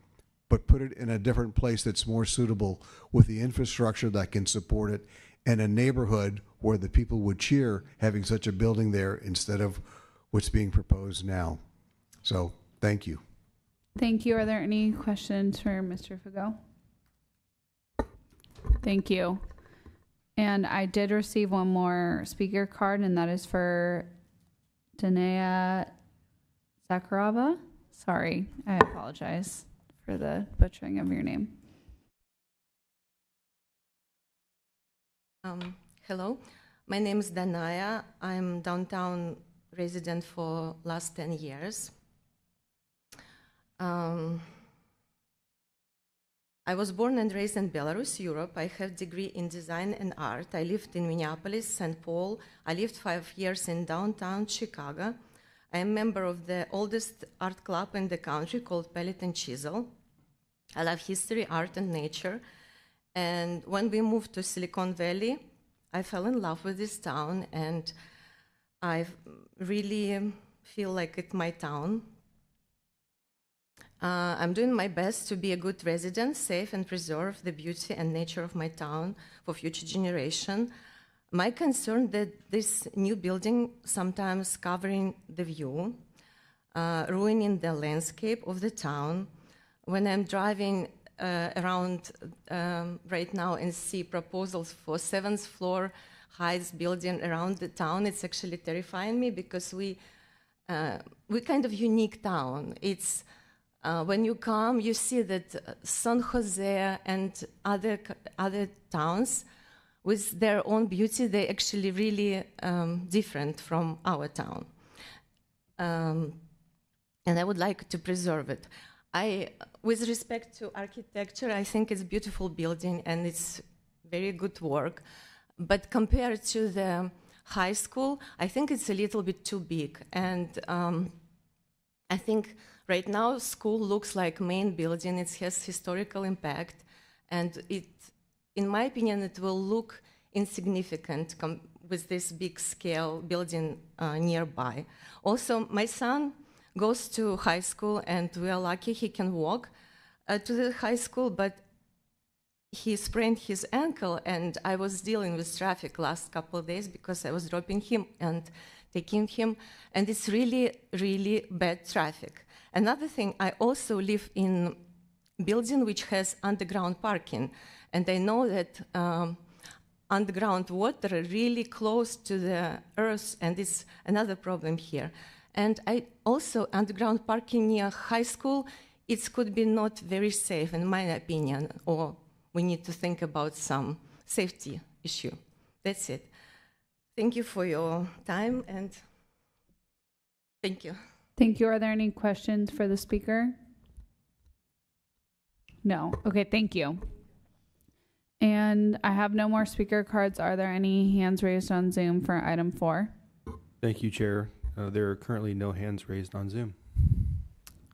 but put it in a different place that's more suitable with the infrastructure that can support it, and a neighborhood where the people would cheer having such a building there instead of what's being proposed now. So, thank you. Thank you. Are there any questions for Mr. Fago? Thank you. And I did receive one more speaker card, and that is for Danea Zakharova. Sorry, I apologize for the butchering of your name. Hello, my name is Danaya. I'm downtown resident for last 10 years. Um, I was born and raised in Belarus, Europe. I have degree in design and art. I lived in Minneapolis, St. Paul. I lived 5 years in downtown Chicago. I am member of the oldest art club in the country called Pellet and Chisel. I love history, art, and nature. And when we moved to Silicon Valley, I fell in love with this town, and I really feel like it's my town. I'm doing my best to be a good resident, safe and preserve the beauty and nature of my town for future generation. My concern that this new building sometimes covering the view, ruining the landscape of the town. When I'm driving around right now and see proposals for 7th floor highest building around the town, it's actually terrifying me because we kind of unique town. It's when you come, you see that San Jose and other towns with their own beauty, they actually really different from our town. And I would like to preserve it. With respect to architecture, I think it's a beautiful building and it's very good work. But compared to the high school, I think it's a little bit too big. And I think right now school looks like main building. It has historical impact. And in my opinion, it will look insignificant with this big scale building nearby. Also, my son goes to high school, and we are lucky he can walk to the high school, but he sprained his ankle, and I was dealing with traffic last couple of days because I was dropping him and taking him, and it's really, really bad traffic. Another thing, I also live in a building which has underground parking, and I know that underground water really close to the earth, and it's another problem here. And I also, underground parking near high school, it could be not very safe, in my opinion, or we need to think about some safety issue. That's it. Thank you for your time, and thank you. Thank you. Are there any questions for the speaker? No. Okay, thank you. And I have no more speaker cards. Are there any hands raised on Zoom for item 4? Thank you, Chair. There are currently no hands raised on Zoom.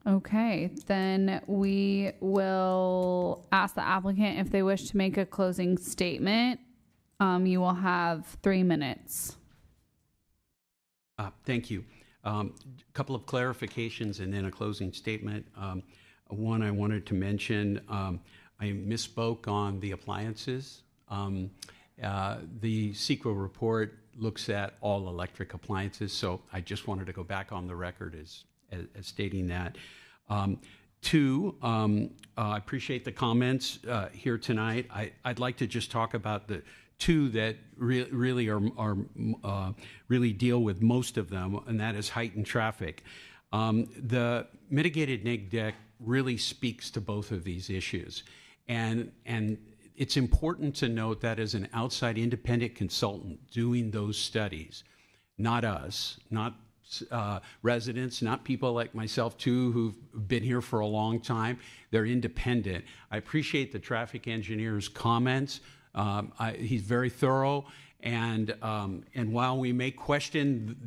Okay, then we will ask the applicant if they wish to make a closing statement. You will have 3 minutes. Thank you. A couple of clarifications and then a closing statement. One, I wanted to mention, I misspoke on the appliances. The CEQA report looks at all electric appliances, so I just wanted to go back on the record as stating that. Two, I appreciate the comments here tonight. I'd like to just talk about the two that really really deal with most of them, and that is height and traffic. The mitigated neg deck really speaks to both of these issues, and it's important to note that as an outside independent consultant doing those studies, not us, not residents, not people like myself too who've been here for a long time. They're independent. I appreciate the traffic engineer's comments. He's very thorough, and while we may question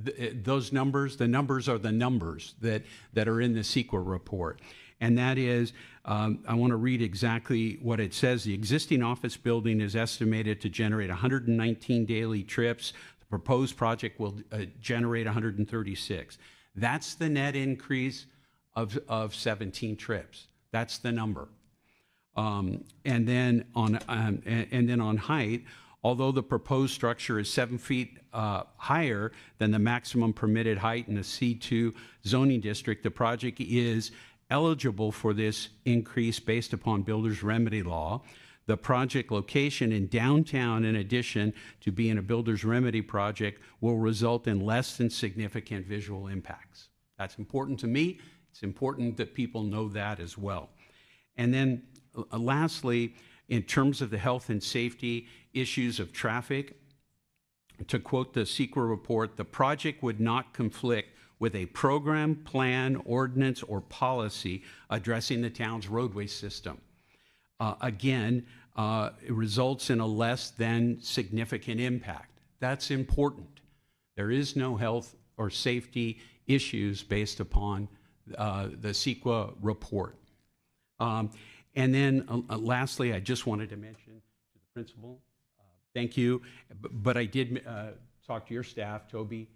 those numbers, the numbers are the numbers that are in the CEQA report. And that is, I want to read exactly what it says. The existing office building is estimated to generate 119 daily trips. The proposed project will generate 136. That's the net increase of 17 trips. That's the number. And then on height, although the proposed structure is 7 feet higher than the maximum permitted height in the C2 zoning district, the project is eligible for this increase based upon builder's remedy law. The project location in downtown, in addition to being a builder's remedy project, will result in less than significant visual impacts. That's important to me. It's important that people know that as well. And then lastly, in terms of the health and safety issues of traffic, to quote the CEQA report, the project would not conflict with a program, plan, ordinance, or policy addressing the town's roadway system. Again, it results in a less than significant impact. That's important. There is no health or safety issues based upon the CEQA report. And then lastly, I just wanted to mention to the principal, thank you, but I did talk to your staff, Toby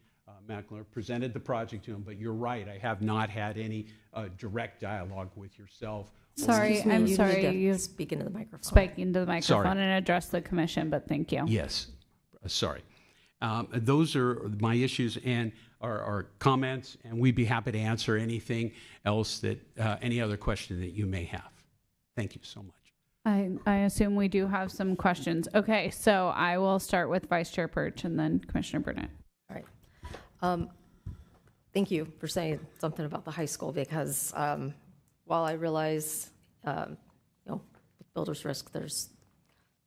Mackler, presented the project to him, but you're right, I have not had any direct dialogue with yourself. Sorry, Excuse me, I'm you sorry. need to You speak into the microphone. Speak into the microphone Sorry. and address the commission, but thank you. Yes, sorry. Those are my issues and our comments, and we'd be happy to answer anything else that, any other question that you may have. Thank you so much. I assume we do have some questions. Okay, so I will start with Vice Chair Perch and then Commissioner Burnett. All right. Thank you for saying something about the high school, because while I realize, with builder's risk, there's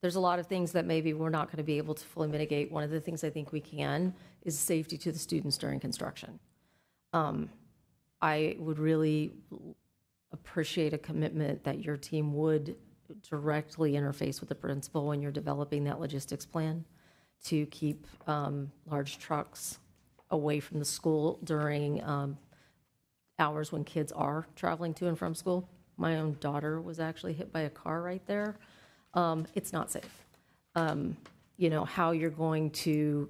a lot of things that maybe we're not going to be able to fully mitigate. One of the things I think we can is safety to the students during construction. I would really appreciate a commitment that your team would directly interface with the principal when you're developing that logistics plan to keep large trucks away from the school during hours when kids are traveling to and from school. My own daughter was actually hit by a car right there. It's not safe. How you're going to,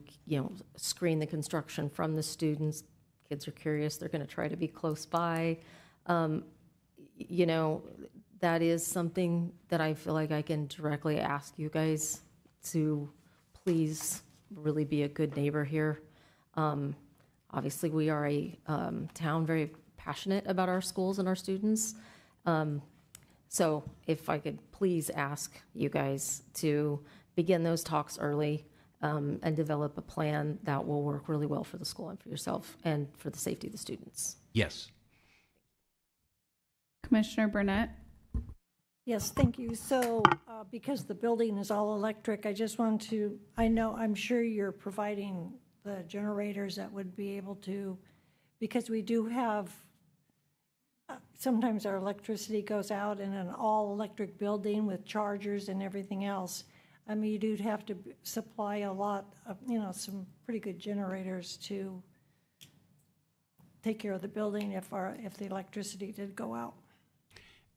screen the construction from the students. Kids are curious. They're going to try to be close by. That is something that I feel like I can directly ask you guys to please really be a good neighbor here. Obviously, we are a town very passionate about our schools and our students. So if I could please ask you guys to begin those talks early and develop a plan that will work really well for the school and for yourself and for the safety of the students. Yes. Commissioner Burnett. Yes, thank you. So because the building is all electric, I just want to, I'm sure you're providing the generators that would be able to, because we do have, sometimes our electricity goes out in an all-electric building with chargers and everything else. I mean, you do have to supply a lot of, some pretty good generators to take care of the building if the electricity did go out.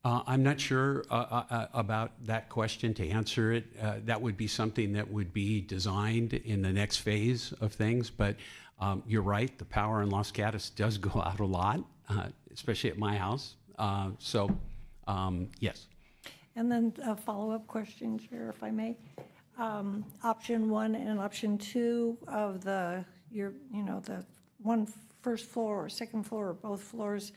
I'm not sure about that question to answer it. That would be something that would be designed in the next phase of things. But you're right, the power in Los Gatos does go out a lot, especially at my house. Yes. And then a follow-up question, Chair, if I may. Option 1 and option 2 of the one first floor or second floor or both floors.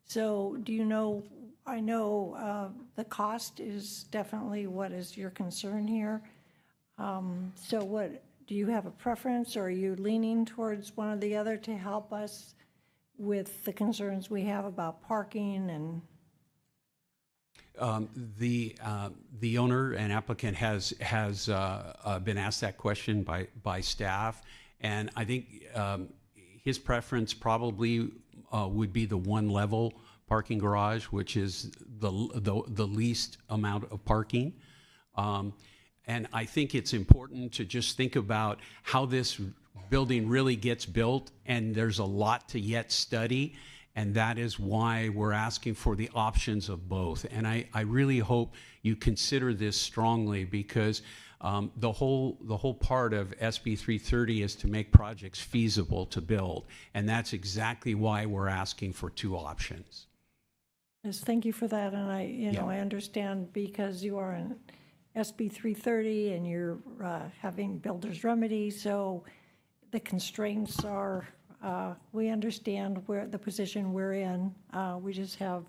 So do you know? I know the cost is definitely what is your concern here. So what, do you have a preference, or are you leaning towards one or the other to help us with the concerns we have about parking and? The owner and applicant has been asked that question by staff, and I think his preference probably would be the one level parking garage, which is the least amount of parking. And I think it's important to just think about how this building really gets built, and there's a lot to yet study, and that is why we're asking for the options of both. And I really hope you consider this strongly, because the whole part of SB 330 is to make projects feasible to build, and that's exactly why we're asking for two options. Yes, thank you for that, and I understand, because you are in SB 330 and you're having builder's remedy, so the constraints are, we understand where the position we're in. We just have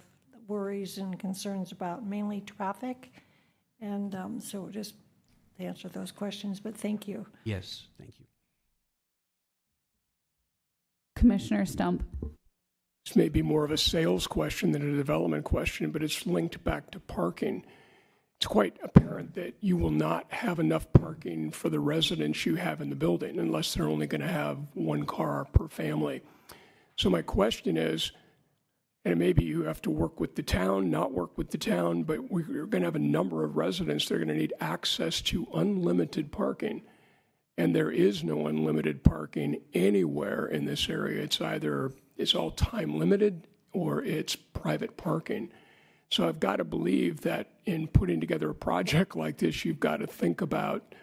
worries and concerns about mainly traffic, and so just to answer those questions, but thank you. Yes, thank you. Commissioner Stump. This may be more of a sales question than a development question, but it's linked back to parking. It's quite apparent that you will not have enough parking for the residents you have in the building unless they're only going to have one car per family. So my question is, and maybe you have to work with the town, not work with the town, but we're going to have a number of residents that are going to need access to unlimited parking. And there is no unlimited parking anywhere in this area. It's all time limited or it's private parking. So I've got to believe that in putting together a project like this, you've got to think about,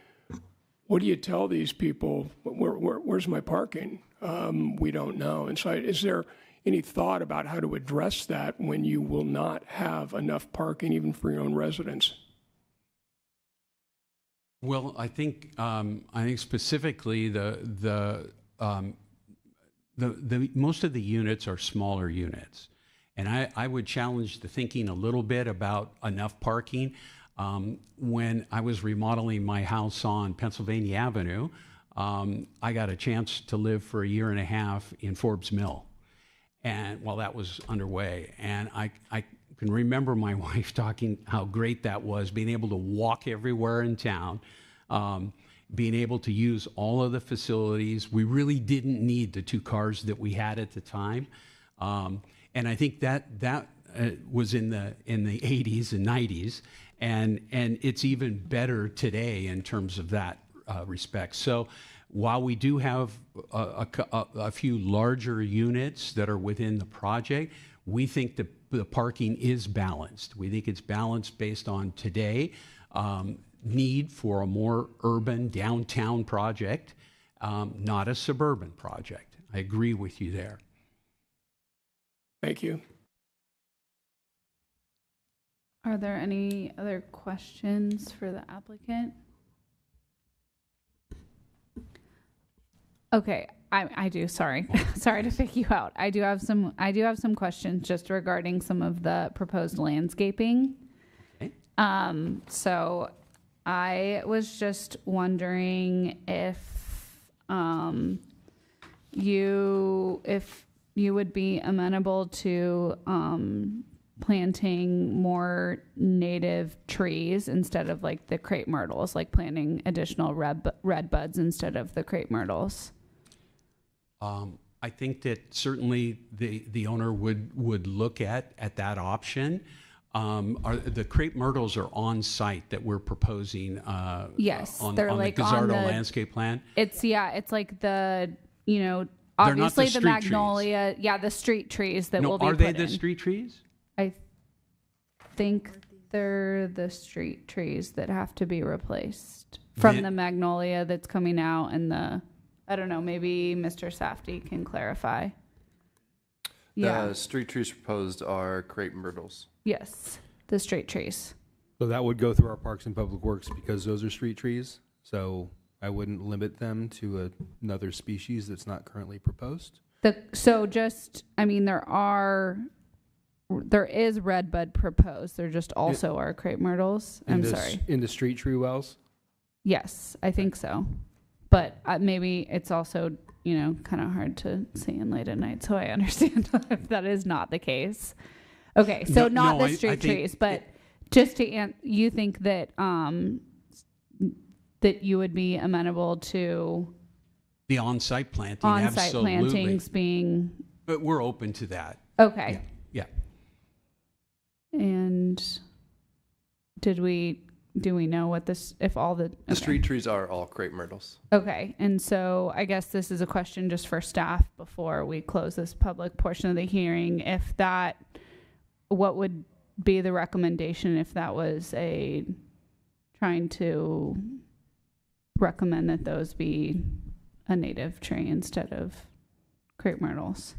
what do you tell these people? Where's my parking? We don't know. And so is there any thought about how to address that when you will not have enough parking even for your own residents? Well, I think specifically the most of the units are smaller units, and I would challenge the thinking a little bit about enough parking. When I was remodeling my house on Pennsylvania Avenue, I got a chance to live for a year and a half in Forbes Mill, and while that was underway, and I can remember my wife talking how great that was, being able to walk everywhere in town, being able to use all of the facilities. We really didn't need the 2 cars that we had at the time, and I think that was in the 80s and 90s, and it's even better today in terms of that respect. So while we do have a few larger units that are within the project, we think the parking is balanced. We think it's balanced based on today, need for a more urban downtown project, not a suburban project. I agree with you there. Thank you. Are there any other questions for the applicant? Okay, I do. Sorry, sorry to pick you out. I do have some questions just regarding some of the proposed landscaping. Okay. So I was just wondering if you would be amenable to planting more native trees instead of like the crepe myrtles, like planting additional red buds instead of the crepe myrtles. I think that certainly the owner would look at that option. The crepe myrtles are on site that we're proposing. Yes, on they're the like Gazzardo on the landscape plan. It's like the They're obviously not the the street magnolia, trees. Yeah, the street trees that will be are they put the in. street trees? I think they're the street trees that have to be replaced from the magnolia that's coming out, and I don't know, maybe Mr. Safdie can clarify. Yeah. The street trees proposed are crepe myrtles. Yes, the street trees. So that would go through our Parks and Public Works because those are street trees. So I wouldn't limit them to another species that's not currently proposed. There is red bud proposed. There just also are crepe myrtles. I'm sorry. In the street tree wells? Yes, I think so. But maybe it's also, kind of hard to see in late at night. So I understand if that is not the case. Okay, so not the street trees, but just to you think that that you would be amenable to The on-site planting, on-site absolutely. plantings being But we're open to that. okay. Yeah. And do we know what if all the The street trees are all crepe myrtles. Okay, and so I guess this is a question just for staff before we close this public portion of the hearing. What would be the recommendation if that was trying to recommend that those be a native tree instead of crepe myrtles?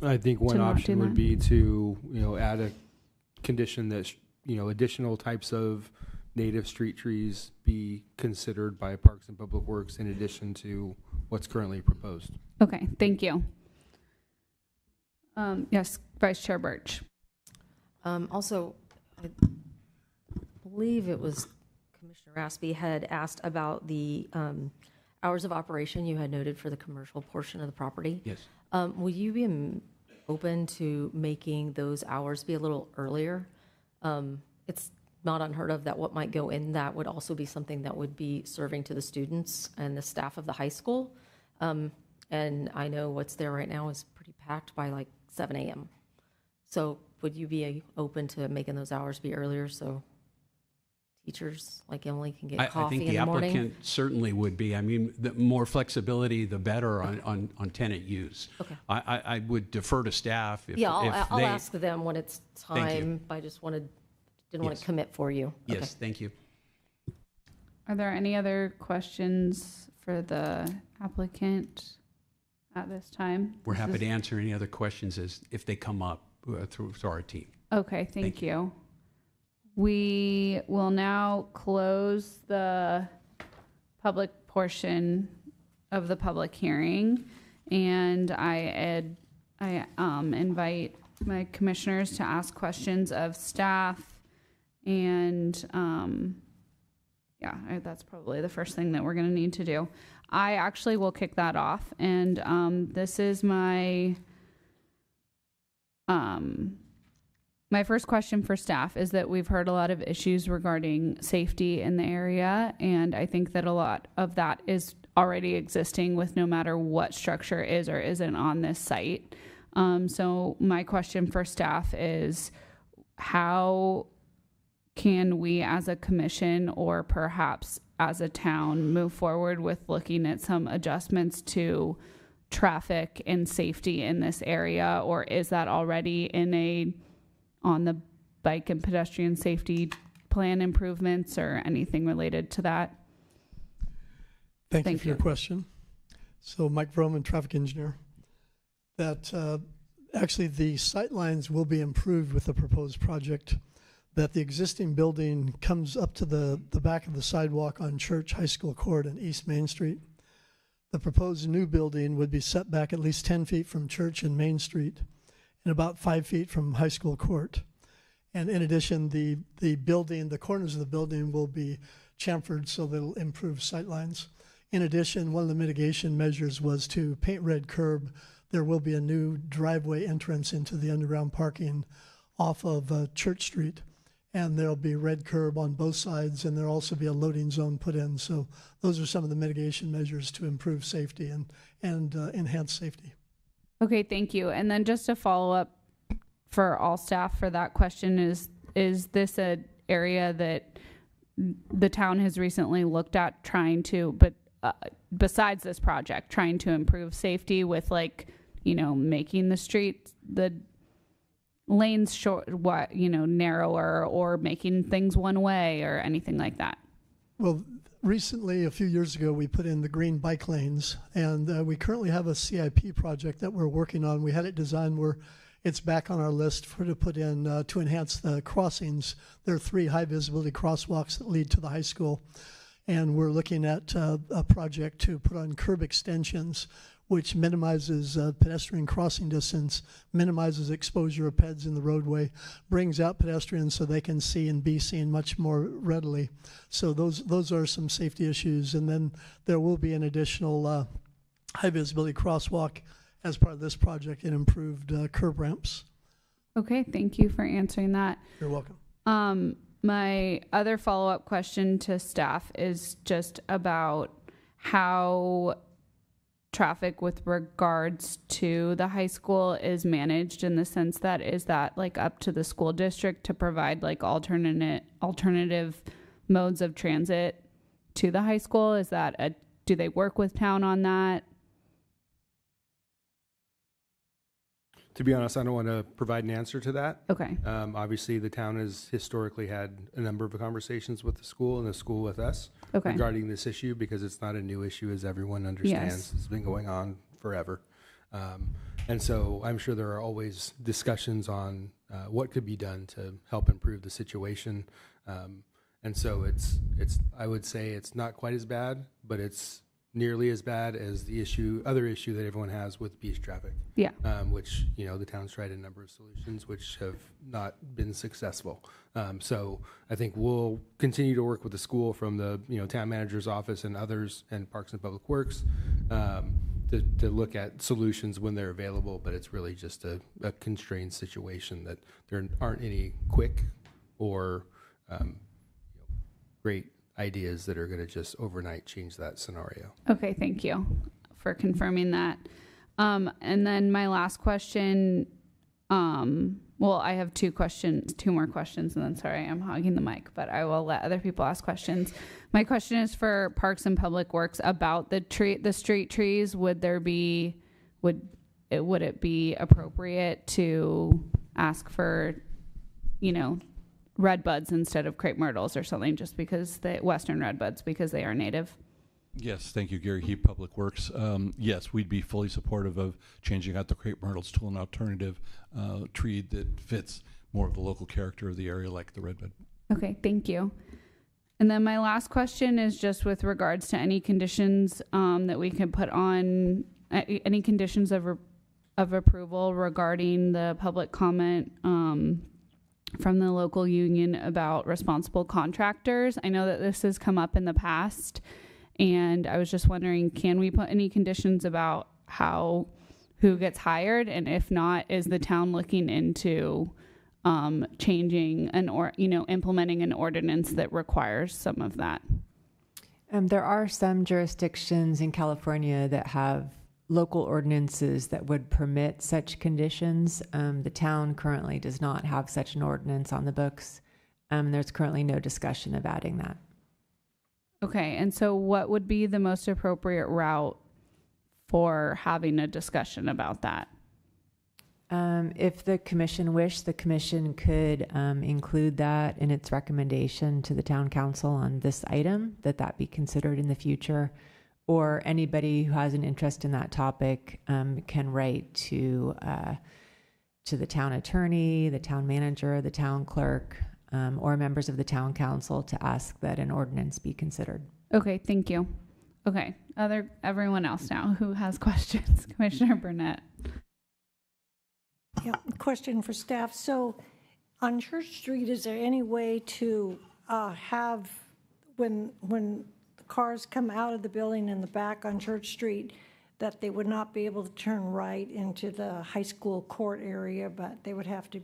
I think one option would be to, add a condition that, additional types of native street trees be considered by Parks and Public Works in addition to what's currently proposed. Okay, thank you. Yes, Vice Chair Birch. Also, I believe it was Commissioner Raspy had asked about the hours of operation you had noted for the commercial portion of the property. Yes. Will you be open to making those hours be a little earlier? It's not unheard of that what might go in that would also be something that would be serving to the students and the staff of the high school. And I know what's there right now is pretty packed by like 7 a.m. So would you be open to making those hours be earlier so teachers like Emily can get I coffee think in the the morning? applicant certainly would be. I mean, the more flexibility, the better on tenant use. Okay. I would defer to staff if, Yeah, if I'll they. ask them when it's Thank you. time. I just didn't want Yes. to commit for you. Yes, Okay. thank you. Are there any other questions for the applicant at this time? We're This happy is- to answer any other questions as if they come up through our team. Okay, thank you. We will now close the public portion of the public hearing, and I invite my commissioners to ask questions of staff, and that's probably the first thing that we're going to need to do. I actually will kick that off, and this is my my first question for staff is that we've heard a lot of issues regarding safety in the area, and I think that a lot of that is already existing with no matter what structure is or isn't on this site. So my question for staff is, how can we as a commission or perhaps as a town move forward with looking at some adjustments to traffic and safety in this area, or is that already on the bike and pedestrian safety plan improvements or anything related to that? Thank you for your question. So Mike Vroman, traffic engineer. That actually the sight lines will be improved with the proposed project. That the existing building comes up to the back of the sidewalk on Church High School Court and East Main Street. The proposed new building would be set back at least 10 feet from Church and Main Street and about 5 feet from High School Court. And in addition, the building, the corners of the building will be chamfered so they'll improve sight lines. In addition, one of the mitigation measures was to paint red curb. There will be a new driveway entrance into the underground parking off of Church Street. And there'll be red curb on both sides, and there'll also be a loading zone put in. So those are some of the mitigation measures to improve safety and enhance safety. Okay, thank you. And then just a follow up for all staff for that question is this an area that the town has recently looked at trying to, but besides this project, trying to improve safety with making the street, the lanes short, narrower, or making things one way or anything like that? Well, recently, a few years ago, we put in the green bike lanes, and we currently have a CIP project that we're working on. We had it designed where it's back on our list to put in to enhance the crossings. There are 3 high visibility crosswalks that lead to the high school, and we're looking at a project to put on curb extensions, which minimizes pedestrian crossing distance, minimizes exposure of peds in the roadway, brings out pedestrians so they can see and be seen much more readily. So those are some safety issues. And then there will be an additional high visibility crosswalk as part of this project and improved curb ramps. Okay, thank you for answering that. You're welcome. My other follow-up question to staff is just about how traffic with regards to the high school is managed, in the sense that is that up to the school district to provide alternative modes of transit to the high school? Is that do they work with town on that? To be honest, I don't want to provide an answer to that. Okay. Obviously, the town has historically had a number of conversations with the school and the school with us Okay. regarding this issue, because it's not a new issue, as everyone understands. Yes. It's been going on forever. And so I'm sure there are always discussions on what could be done to help improve the situation. And so I would say it's not quite as bad, but it's nearly as bad as the other issue that everyone has with beach traffic. Yeah. Which, the town's tried a number of solutions which have not been successful. So I think we'll continue to work with the school from the, town manager's office and others, and Parks and Public Works, to look at solutions when they're available. But it's really just a constrained situation that there aren't any quick or great ideas that are going to just overnight change that scenario. Okay, thank you. for confirming that. And then my last question, well, I have two more questions, and then sorry, I'm hogging the mic, but I will let other people ask questions. My question is for Parks and Public Works about the street trees. Would it be appropriate to ask for, red buds instead of crepe myrtles or something, just because the western red buds, because they are native? Yes, thank you, Gary Heap, Public Works. Yes, we'd be fully supportive of changing out the crepe myrtles to an alternative tree that fits more of the local character of the area, like the redbud. Okay, thank you. And then my last question is just with regards to any conditions that we can put on, any conditions of approval regarding the public comment from the local union about responsible contractors. I know that this has come up in the past, and I was just wondering, can we put any conditions about who gets hired? And if not, is the town looking into changing implementing an ordinance that requires some of that? There are some jurisdictions in California that have local ordinances that would permit such conditions. The town currently does not have such an ordinance on the books. There's currently no discussion of adding that. Okay, and so what would be the most appropriate route for having a discussion about that? If the commission wished, the commission could include that in its recommendation to the town council on this item, that be considered in the future. Or anybody who has an interest in that topic can write to the town attorney, the town manager, the town clerk, or members of the town council to ask that an ordinance be considered. Okay, thank you. Okay, everyone else now who has questions. Commissioner Burnett. Yeah, question for staff. So on Church Street, is there any way to have, when cars come out of the building in the back on Church Street, that they would not be able to turn right into the high school court area, but they would have to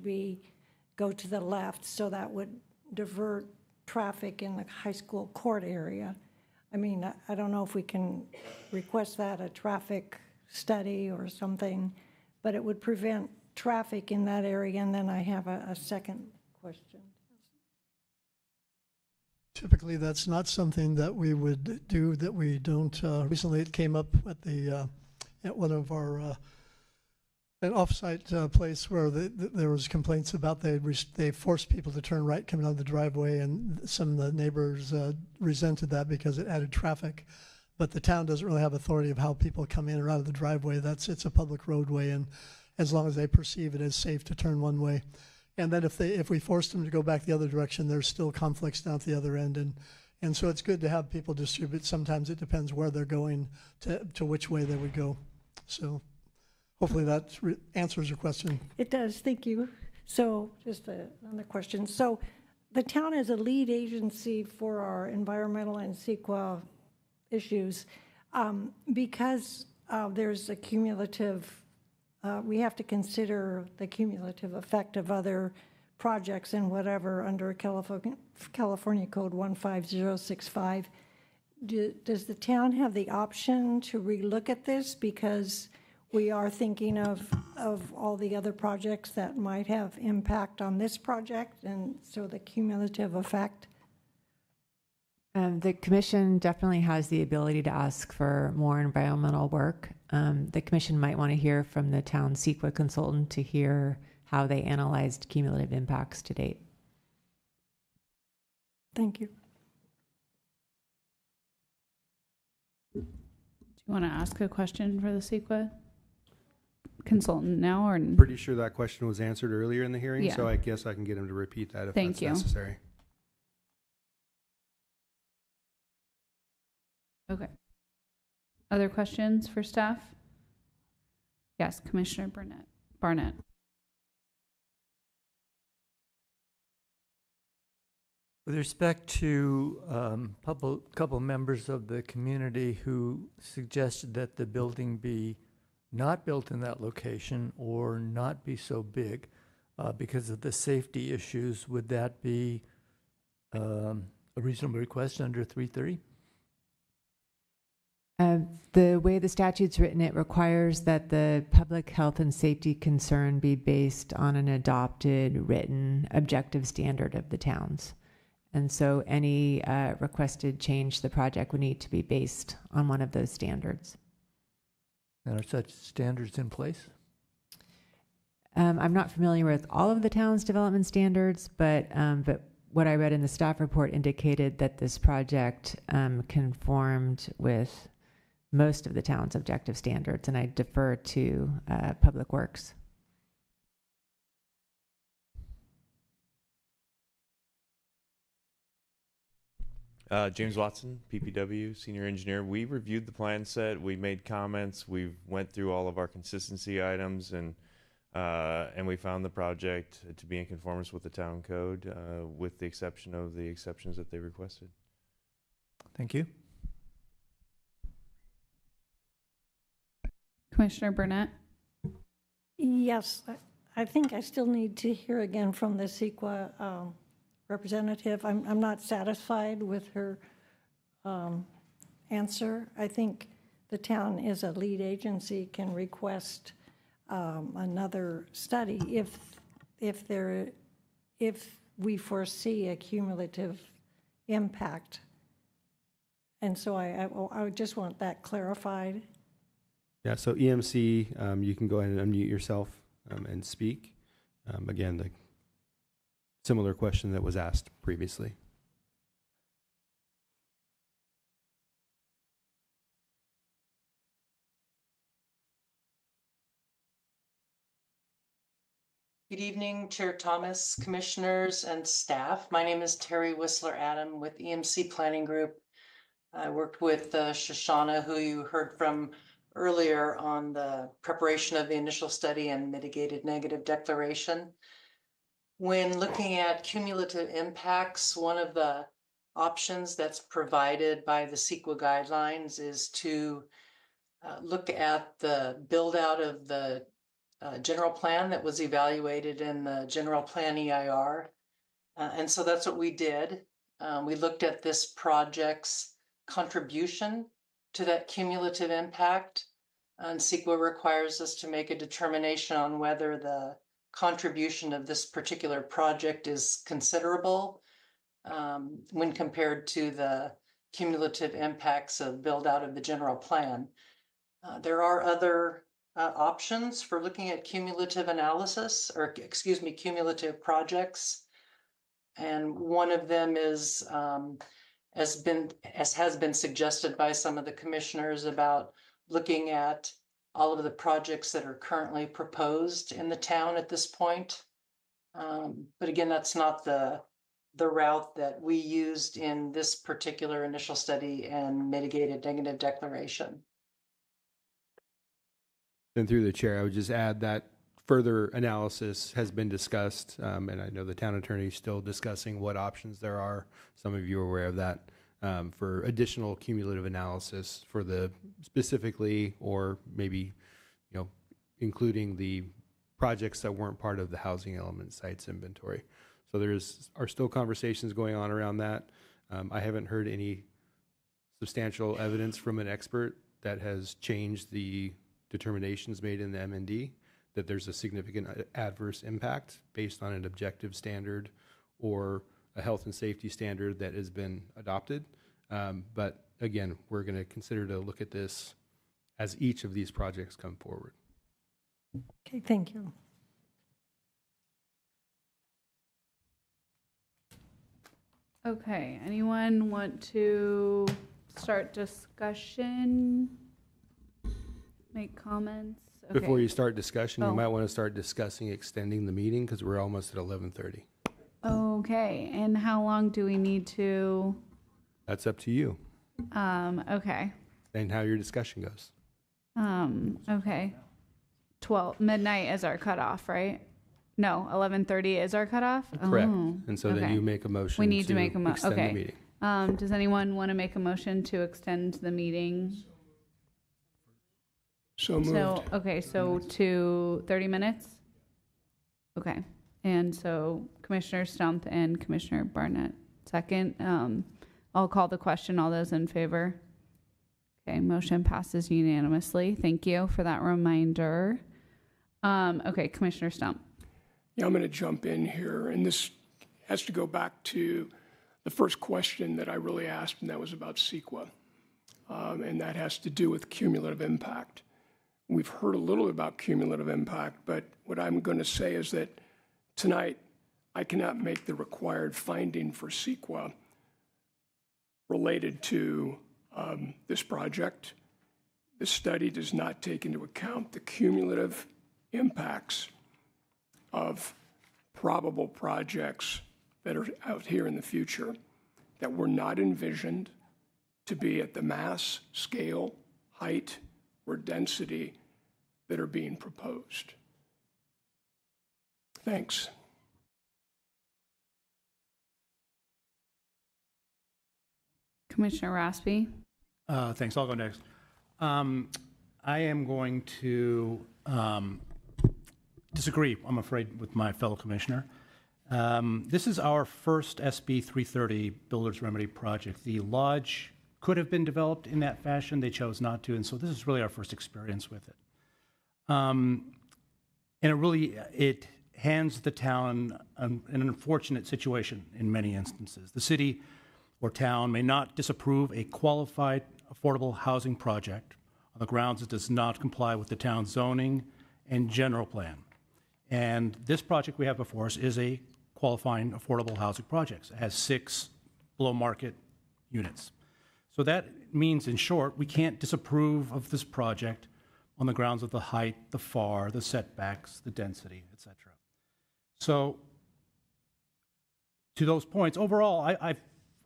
go to the left, so that would divert traffic in the high school court area? I mean, I don't know if we can request that, a traffic study or something, but it would prevent traffic in that area. And then I have a second question. Typically, that's not something that we would do, that we don't. Recently, it came up at one of our an offsite place where there was complaints about they forced people to turn right coming out of the driveway, and some of the neighbors resented that because it added traffic. But the town doesn't really have authority of how people come in or out of the driveway. It's a public roadway, and as long as they perceive it as safe to turn one way. And then if we forced them to go back the other direction, there's still conflicts down at the other end. And so it's good to have people distribute. Sometimes it depends where they're going to which way they would go. So hopefully that answers your question. It does, thank you. So just another question. So the town is a lead agency for our environmental and CEQA issues. Because there's a cumulative, we have to consider the cumulative effect of other projects and whatever under California Code 15065. Does the town have the option to relook at this, because we are thinking of all the other projects that might have impact on this project, and so the cumulative effect? The commission definitely has the ability to ask for more environmental work. The commission might want to hear from the town CEQA consultant to hear how they analyzed cumulative impacts to date. Thank you. Do you want to ask a question for the CEQA consultant now, or? Pretty sure that question was answered earlier in the hearing, Yeah. so I guess I can get him to repeat that if Thank that's you. necessary. Okay. Other questions for staff? Yes, Commissioner Barnett. With respect to couple members of the community who suggested that the building be not built in that location or not be so big because of the safety issues, would that be a reasonable request under 330? The way the statute's written, it requires that the public health and safety concern be based on an adopted written objective standard of the towns. And so any requested change to the project would need to be based on one of those standards. And are such standards in place? I'm not familiar with all of the town's development standards, but what I read in the staff report indicated that this project conformed with most of the town's objective standards, and I defer to Public Works. James Watson, PPW, Senior Engineer. We reviewed the plan set. We made comments. We went through all of our consistency items, and we found the project to be in conformance with the town code, with the exception of the exceptions that they requested. Thank you. Commissioner Burnett? Yes, I think I still need to hear again from the CEQA representative. I'm not satisfied with her answer. I think the town as a lead agency can request another study if we foresee a cumulative impact. And so I just want that clarified. Yeah, so EMC, you can go ahead and unmute yourself and speak. Again, the similar question that was asked previously. Good evening, Chair Thomas, commissioners, and staff. My name is Terry Whistler-Adam with EMC Planning Group. I worked with Shoshana, who you heard from earlier, on the preparation of the initial study and mitigated negative declaration. When looking at cumulative impacts, one of the options that's provided by the CEQA guidelines is to look at the build out of the general plan that was evaluated in the general plan EIR. And so that's what we did. We looked at this project's contribution to that cumulative impact. And CEQA requires us to make a determination on whether the contribution of this particular project is considerable when compared to the cumulative impacts of build out of the general plan. There are other options for looking at cumulative analysis, or excuse me, cumulative projects. And one of them is, as has been suggested by some of the commissioners, about looking at all of the projects that are currently proposed in the town at this point. But again, that's not the route that we used in this particular initial study and mitigated negative declaration. And through the chair, I would just add that further analysis has been discussed, and I know the town attorney is still discussing what options there are. Some of you are aware of that, for additional cumulative analysis for the specifically, or maybe, including the projects that weren't part of the housing element sites inventory. So are still conversations going on around that. I haven't heard any substantial evidence from an expert that has changed the determinations made in the MND that there's a significant adverse impact based on an objective standard or a health and safety standard that has been adopted. But again, we're going to consider to look at this as each of these projects come forward. Okay, thank you. Okay, anyone want to start discussion? Make comments? Okay. Before you start discussion, Oh. you might want to start discussing extending the meeting because we're almost at 11:30. Okay, and how long do we need to? That's up to you Okay. and how your discussion goes. Okay. 12 midnight is our cutoff, right? No, 11:30 is our cutoff. Correct. Oh, And so then okay. you make a motion. We need to make a motion. extend Okay. the meeting. Does anyone want to make a motion to extend the meeting? So moved. So to 30 minutes? Okay. And so Commissioner Stump and Commissioner Barnett second. I'll call the question. All those in favor? Okay, motion passes unanimously. Thank you for that reminder. Okay, Commissioner Stump. Yeah, I'm going to jump in here, and this has to go back to the first question that I really asked, and that was about CEQA, and that has to do with cumulative impact. We've heard a little about cumulative impact, but what I'm going to say is that tonight I cannot make the required finding for CEQA related to this project. This study does not take into account the cumulative impacts of probable projects that are out here in the future that were not envisioned to be at the mass, scale, height, or density that are being proposed. Thanks. Commissioner Raspy. Thanks. I'll go next. I am going to disagree, I'm afraid, with my fellow commissioner. This is our first SB 330 Builder's Remedy project. The lodge could have been developed in that fashion. They chose not to, and so this is really our first experience with it. And it hands the town an unfortunate situation in many instances. The city or town may not disapprove a qualified affordable housing project on the grounds it does not comply with the town's zoning and general plan. And this project we have before us is a qualifying affordable housing project. It has 6 below market units. So that means, in short, we can't disapprove of this project on the grounds of the height, the FAR, the setbacks, the density, et cetera. So to those points, overall,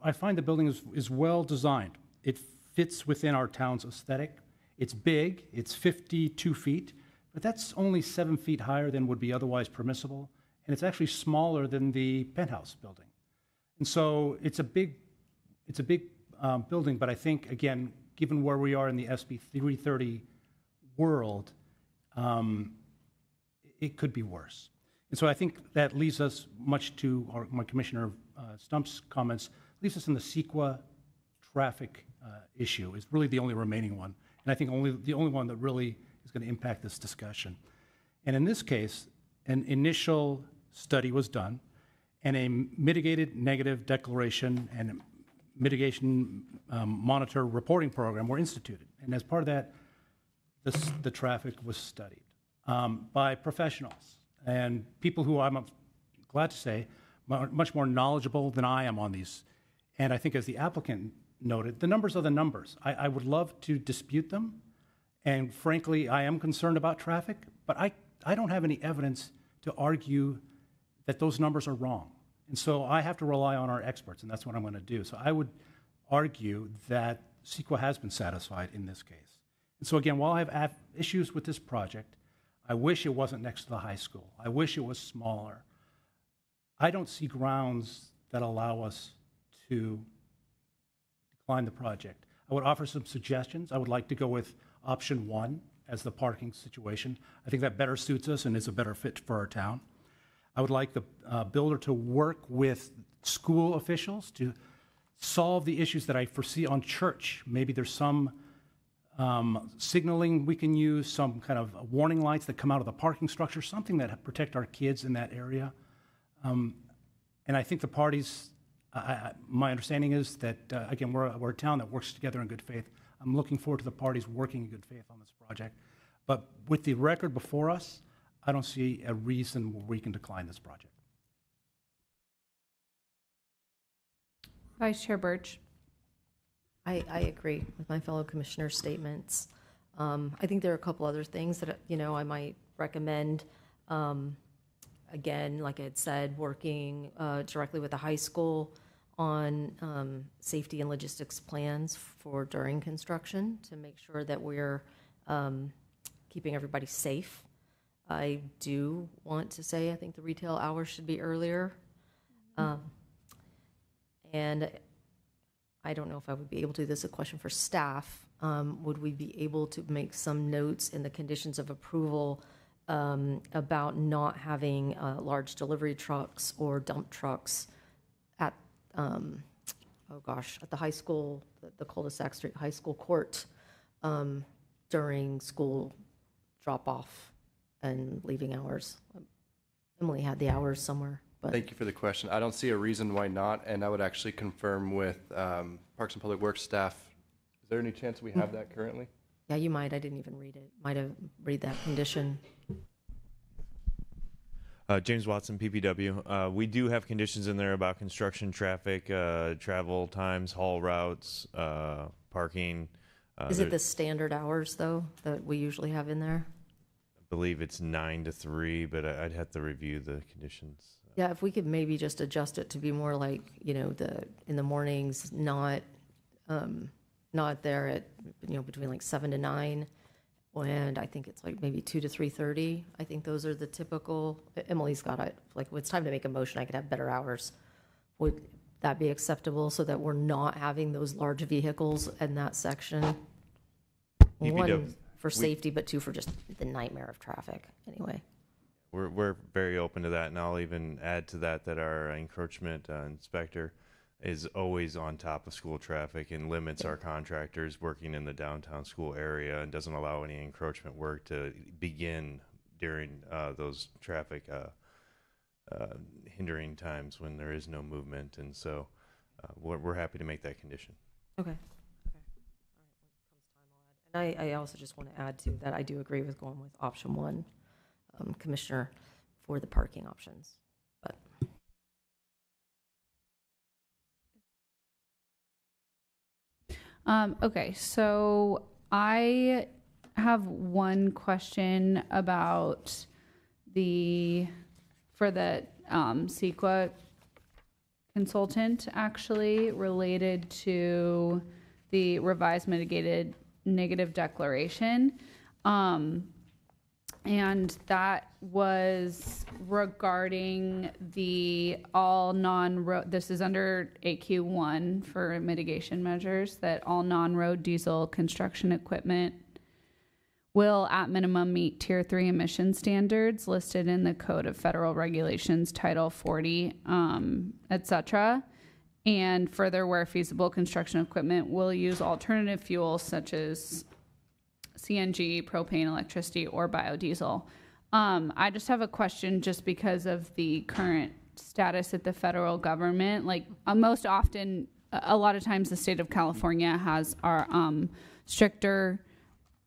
I find the building is well designed. It fits within our town's aesthetic. It's big, it's 52 feet, but that's only 7 feet higher than would be otherwise permissible, and it's actually smaller than the penthouse building. And so it's a big building, but I think, again, given where we are in the SB 330 world, it could be worse. And so I think that leaves us, much to my Commissioner Stump's comments, leaves us in the CEQA traffic issue is really the only remaining one. And I think the only one that really is going to impact this discussion. And in this case, an initial study was done, and a mitigated negative declaration and mitigation monitor reporting program were instituted. And as part of that, the traffic was studied by professionals and people who I'm glad to say are much more knowledgeable than I am on these. And I think, as the applicant noted, the numbers are the numbers. I would love to dispute them. And frankly, I am concerned about traffic, but I don't have any evidence to argue that those numbers are wrong. And so I have to rely on our experts, and that's what I'm going to do. So I would argue that CEQA has been satisfied in this case. And so again, while I have issues with this project, I wish it wasn't next to the high school. I wish it was smaller. I don't see grounds that allow us to decline the project. I would offer some suggestions. I would like to go with option 1 as the parking situation. I think that better suits us and is a better fit for our town. I would like the builder to work with school officials to solve the issues that I foresee on Church. Maybe there's some signaling we can use, some kind of warning lights that come out of the parking structure, something that protect our kids in that area. And I think the parties, my understanding is that, again, we're a town that works together in good faith. I'm looking forward to the parties working in good faith on this project. But with the record before us, I don't see a reason where we can decline this project. Vice Chair Birch. I agree with my fellow commissioner's statements. I think there are a couple other things that, I might recommend. Again, like I had said, working directly with the high school on safety and logistics plans for during construction to make sure that we're keeping everybody safe. I do want to say I think the retail hours should be earlier. And I don't know if I would be able to, this is a question for staff. Would we be able to make some notes in the conditions of approval about not having large delivery trucks or dump trucks at, at the high school, the cul-de-sac street high school court, during school drop-off and leaving hours. Emily had the hours somewhere, but Thank you for the question. I don't see a reason why not, and I would actually confirm with Parks and Public Works staff. Is there any chance we have that currently? yeah, you might. I didn't even read it. Might have read that condition. James Watson, PPW. We do have conditions in there about construction traffic, travel times, haul routes, parking. Is it the standard hours, though, that we usually have in there? I believe it's 9 to 3, but I'd have to review the conditions. Yeah, if we could maybe just adjust it to be more like, you know, in the mornings, not there at, you know, between like 7 to 9, and I think it's like maybe 2 to 3:30. I think those are the typical. Emily's got it. Like, when it's time to make a motion, I could have better hours. Would that be acceptable so that we're not having those large vehicles in that section? One, for safety, but two, for just the nightmare of traffic, anyway. We're very open to that, and I'll even add to that our encroachment inspector is always on top of school traffic and limits our contractors working in the downtown school area and doesn't allow any encroachment work to begin during those traffic hindering times when there is no movement. And so we're happy to make that condition. Okay. And I also just want to add to that, I do agree with going with option one, Commissioner, for the parking options. But okay, so I have one question about for the CEQA consultant, actually, related to the revised mitigated negative declaration. And that was regarding the all non-road, this is under AQ1 for mitigation measures, that all non-road diesel construction equipment will at minimum meet Tier 3 emission standards listed in the Code of Federal Regulations, Title 40, etc. And further, where feasible, construction equipment will use alternative fuels such as CNG, propane, electricity, or biodiesel. I just have a question just because of the current status at the federal government. Like most often, a lot of times the state of California has our stricter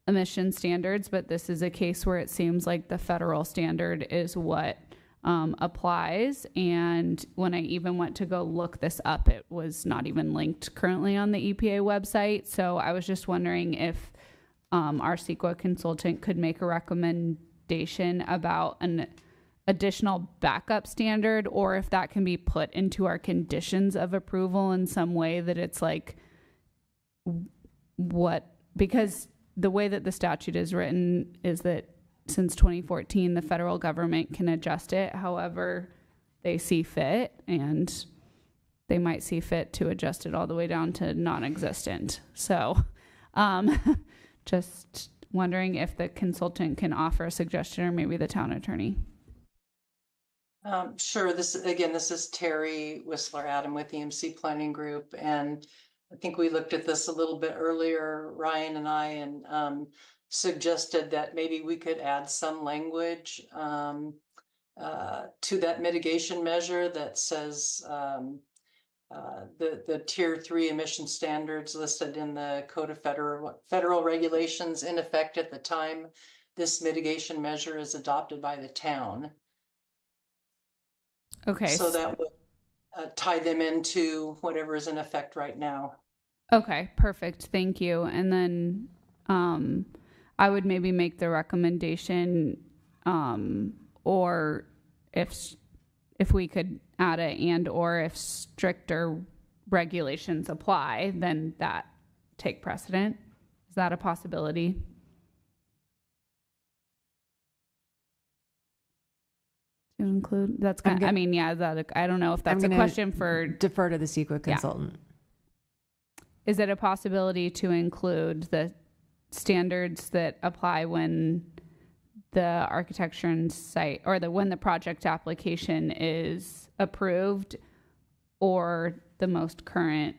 emission standards, but this is a case where it seems like the federal standard is what applies. And when I even went to go look this up, it was not even linked currently on the EPA website. So I was just wondering if our CEQA consultant could make a recommendation about an additional backup standard, or if that can be put into our conditions of approval in some way that it's like because the way that the statute is written is that since 2014, the federal government can adjust it however they see fit, and they might see fit to adjust it all the way down to non-existent. So, just wondering if the consultant can offer a suggestion, or maybe the town attorney. Sure. This is Terry Whistler Adam with EMC Planning Group, and I think we looked at this a little bit earlier, Ryan and I, and suggested that maybe we could add some language to that mitigation measure that says the Tier 3 emission standards listed in the Code of Federal Regulations in effect at the time this mitigation measure is adopted by the town. Okay. So that would tie them into whatever is in effect right now. Okay, perfect. Thank you. And then I would maybe make the recommendation, or if we could add a and or if stricter regulations apply, then that take precedent. Is that a possibility? To include, that's kind of, I mean, yeah, I don't know if that's a question for defer to the CEQA consultant. Yeah. Is it a possibility to include the standards that apply when the architecture and site, or when the project application is approved, or the most current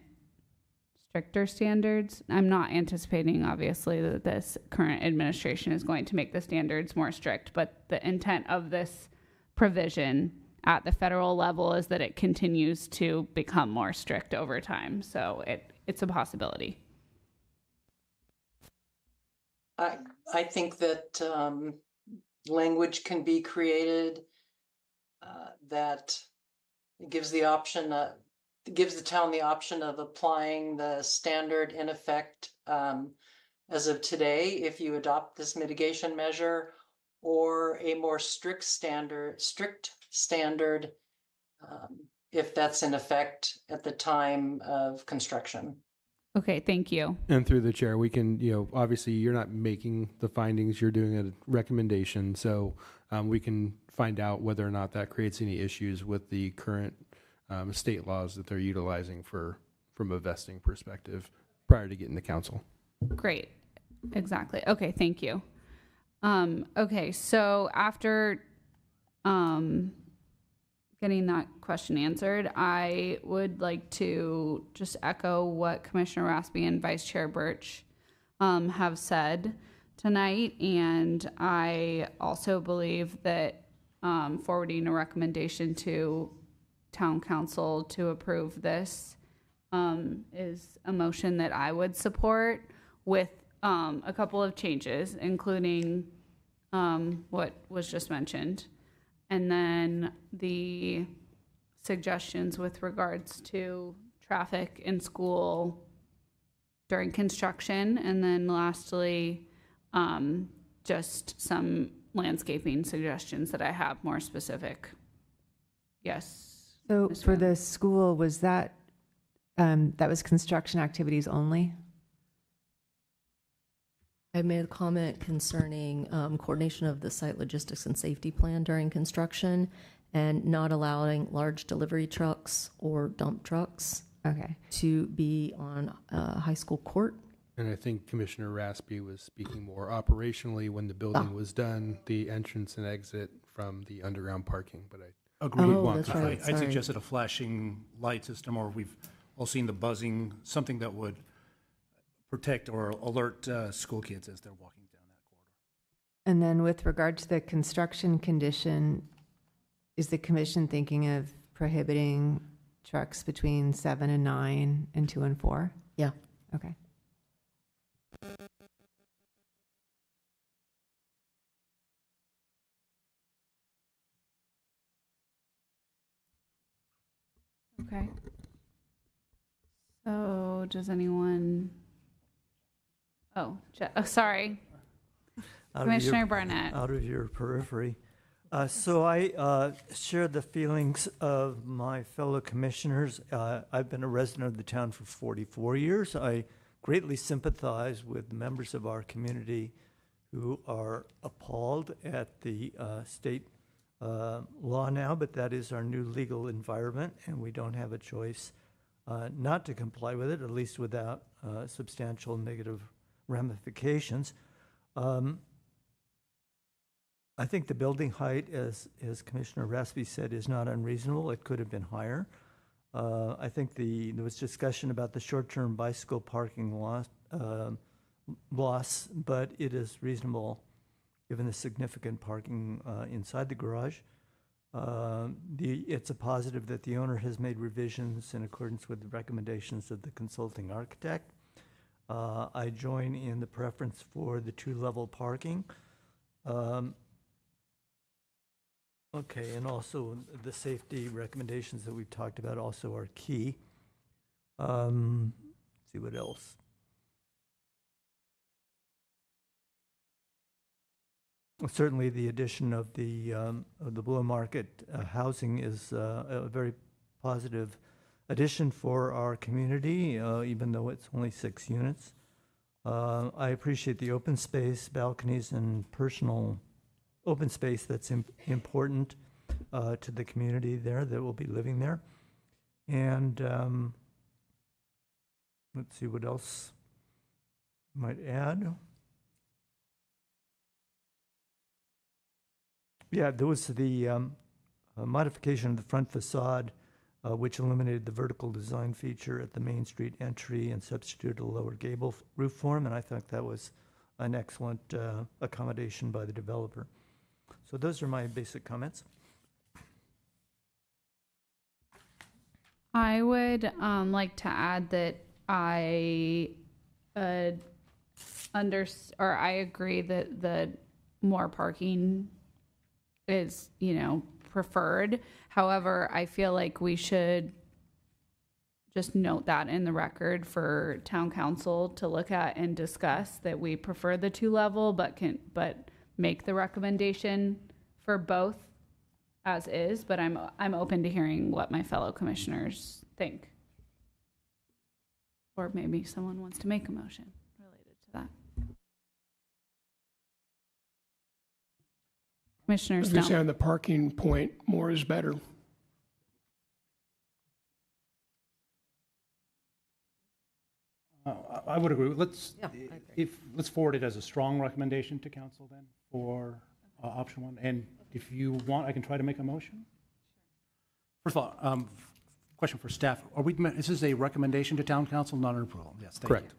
stricter standards. I'm not anticipating, obviously, that this current administration is going to make the standards more strict, but the intent of this provision at the federal level is that it continues to become more strict over time. So it's a possibility. I think that language can be created that gives the option, gives the town the option of applying the standard in effect as of today if you adopt this mitigation measure, or a more strict standard if that's in effect at the time of construction. Okay, thank you. And through the chair, we can, obviously you're not making the findings, you're doing a recommendation. So we can find out whether or not that creates any issues with the current state laws that they're utilizing from a vesting perspective prior to getting to council. Great. Exactly. Okay, thank you. Okay, so after getting that question answered, I would like to just echo what Commissioner Raspy and Vice Chair Birch have said tonight. And I also believe that forwarding a recommendation to Town Council to approve this is a motion that I would support with a couple of changes, including what was just mentioned. And then the suggestions with regards to traffic in school during construction. And then lastly, just some landscaping suggestions that I have more specific. Yes. So Ms. for Ram. the school, was that was construction activities only? I made a comment concerning coordination of the site logistics and safety plan during construction and not allowing large delivery trucks or dump trucks to be on high school court. And I think Commissioner Raspy was speaking more operationally when the building was done, the entrance and exit from the underground parking. But I agree. That's right. I'd suggested a flashing light system, or we've all seen the buzzing, something that would protect or alert school kids as they're walking down that corridor. And then with regard to the construction condition, is the commission thinking of prohibiting trucks between 7 and 9 and 2 and 4? Yeah. Okay. Okay. So does anyone? Oh, sorry. Commissioner Barnett. Out of your periphery. So I share the feelings of my fellow commissioners. I've been a resident of the town for 44 years. I greatly sympathize with members of our community who are appalled at the state law now, but that is our new legal environment, and we don't have a choice not to comply with it, at least without substantial negative ramifications. I think the building height, as Commissioner Raspy said, is not unreasonable. It could have been higher. I think there was discussion about the short-term bicycle parking loss, but it is reasonable given the significant parking inside the garage. It's a positive that the owner has made revisions in accordance with the recommendations of the consulting architect. I join in the preference for the 2-level parking. Okay, and also the safety recommendations that we've talked about also are key. See what else. Certainly, the addition of the below market housing is a very positive addition for our community, even though it's only 6 units. I appreciate the open space, balconies, and personal open space that's important to the community there that will be living there. And let's see what else I might add. Yeah, there was the modification of the front facade which eliminated the vertical design feature at the Main Street entry and substituted a lower gable roof form, and I thought that was an excellent accommodation by the developer. So those are my basic comments. I would like to add that I I agree that the more parking is, preferred. However, I feel like we should just note that in the record for town council to look at and discuss that we prefer the 2-level, but make the recommendation for both as is. But I'm open to hearing what my fellow commissioners think. Or maybe someone wants to make a motion related to that. Commissioner I was going to say Stone. on the parking point, more is better. I would agree. Let's I agree. let's forward it as a strong recommendation to council then for option 1. And if you want, I can try to make a motion. First of all, question for staff: this is a recommendation to town council, not an approval? Yes, thank Correct. you.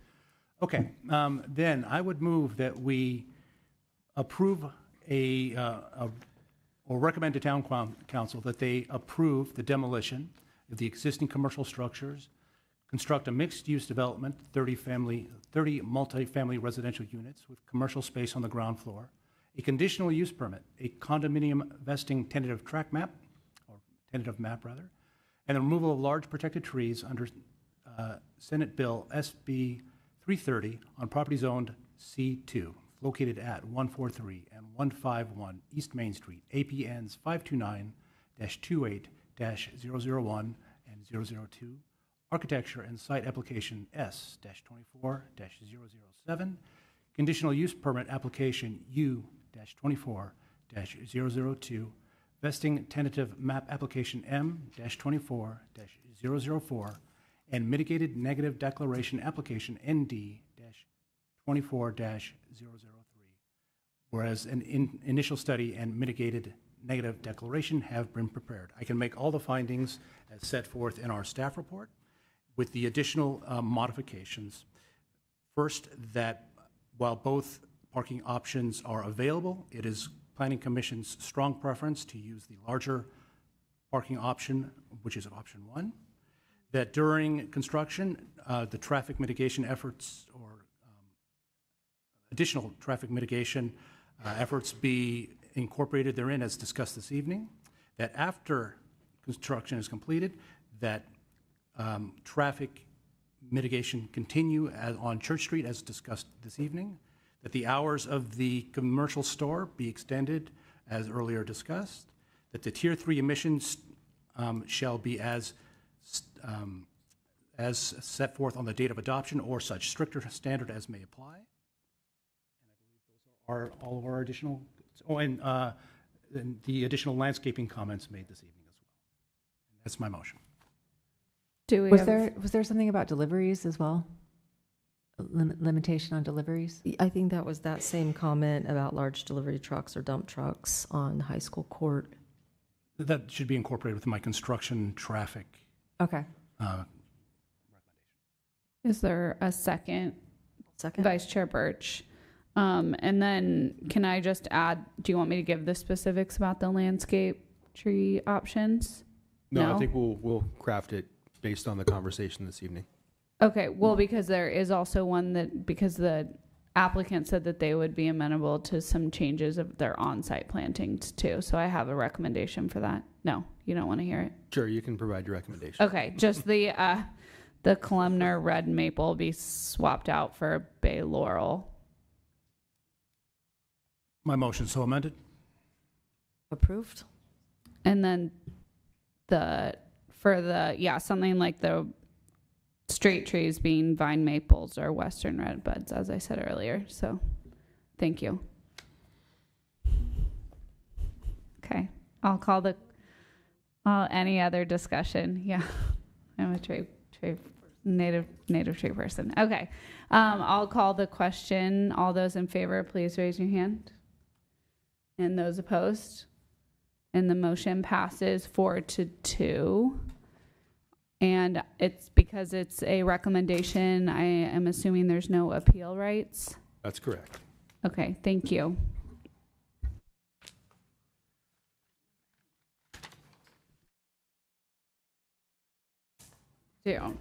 Okay, then I would move that we approve or recommend to town council that they approve the demolition of the existing commercial structures, construct a mixed-use development, 30 multifamily residential units with commercial space on the ground floor, a conditional use permit, a condominium vesting tentative map, and the removal of large protected trees under Senate Bill SB 330 on properties owned C2, located at 143 and 151 East Main Street, APNs 529-28-001 and 002, Architecture and Site Application S-24-007, Conditional Use Permit Application U-24-002, Vesting Tentative Map Application M-24-004, and Mitigated Negative Declaration Application ND-24-003, whereas an initial study and mitigated negative declaration have been prepared. I can make all the findings as set forth in our staff report with the additional modifications. First, that while both parking options are available, it is Planning Commission's strong preference to use the larger parking option, which is option 1. That during construction, the traffic mitigation efforts or additional traffic mitigation efforts be incorporated therein as discussed this evening. That after construction is completed, that traffic mitigation continue on Church Street as discussed this evening, that the hours of the commercial store be extended as earlier discussed, that the Tier 3 emissions shall be as set forth on the date of adoption or such stricter standard as may apply. And I believe those are all of our additional, and the additional landscaping comments made this evening as well. And that's my motion. Was there something about deliveries as well? Limitation on deliveries? I think that was that same comment about large delivery trucks or dump trucks on High School Court. That should be incorporated with my construction traffic. Okay. Is there a second? Second. Vice Chair Birch. And then can I just add, do you want me to give the specifics about the landscape tree options? No, I think we'll craft it based on the conversation this evening. Okay, well, because there is also one that, because the applicant said that they would be amenable to some changes of their on-site plantings too. So I have a recommendation for that. No, you don't want to hear it? Sure, you can provide your recommendation. Okay, just the columnar red maple be swapped out for bay laurel. My motion so amended. Approved. And then something like the straight trees being vine maples or western red buds, as I said earlier. So thank you. Okay, I'll call the any other discussion. Yeah, I'm a native tree person. Okay, I'll call the question. All those in favor, please raise your hand. And those opposed? And the motion passes 4-2. And it's because it's a recommendation, I am assuming there's no appeal rights? That's correct. Okay, thank you.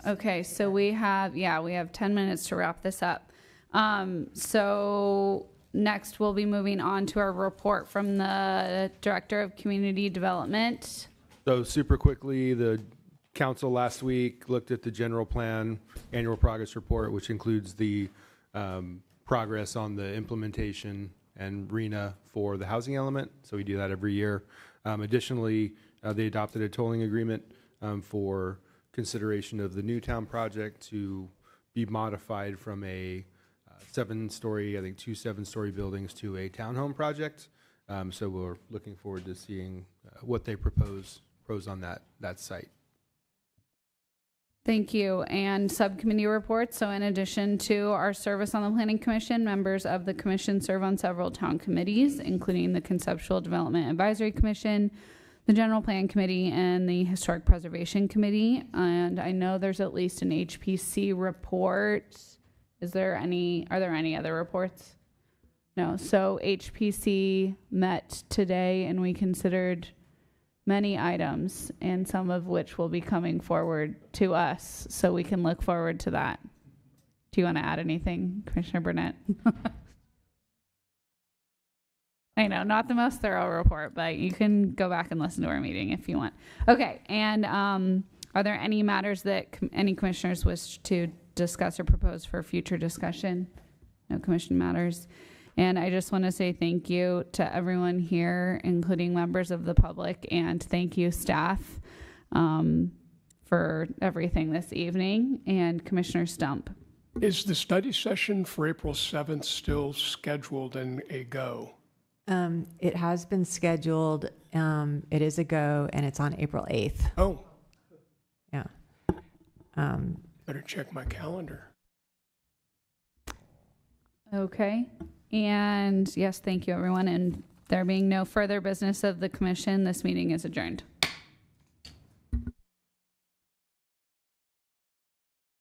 Okay, so we have 10 minutes to wrap this up. So next we'll be moving on to our report from the Director of Community Development. So super quickly, the council last week looked at the general plan annual progress report, which includes the progress on the implementation and RENA for the housing element. So we do that every year. Additionally, they adopted a tolling agreement for consideration of the Newtown project to be modified from a 7-story, I think 2 7-story buildings to a townhome project. So we're looking forward to seeing what they propose on that site. Thank you. And subcommittee reports. So in addition to our service on the Planning Commission, members of the commission serve on several town committees, including the Conceptual Development Advisory Commission, the General Plan Committee, and the Historic Preservation Committee. And I know there's at least an HPC report. Are there any other reports? No. So HPC met today and we considered many items, and some of which will be coming forward to us, so we can look forward to that. Do you want to add anything, Commissioner Burnett? I know, not the most thorough report, but you can go back and listen to our meeting if you want. Okay, and are there any matters that any commissioners wish to discuss or propose for future discussion? No commission matters. And I just want to say thank you to everyone here, including members of the public, and thank you, staff, for everything this evening, and Commissioner Stump. Is the study session for April 7th still scheduled and a go? It has been scheduled. It is a go, and it's on April 8th. Oh. Yeah. Better check my calendar. Okay. And yes, thank you, everyone. And there being no further business of the commission, this meeting is adjourned.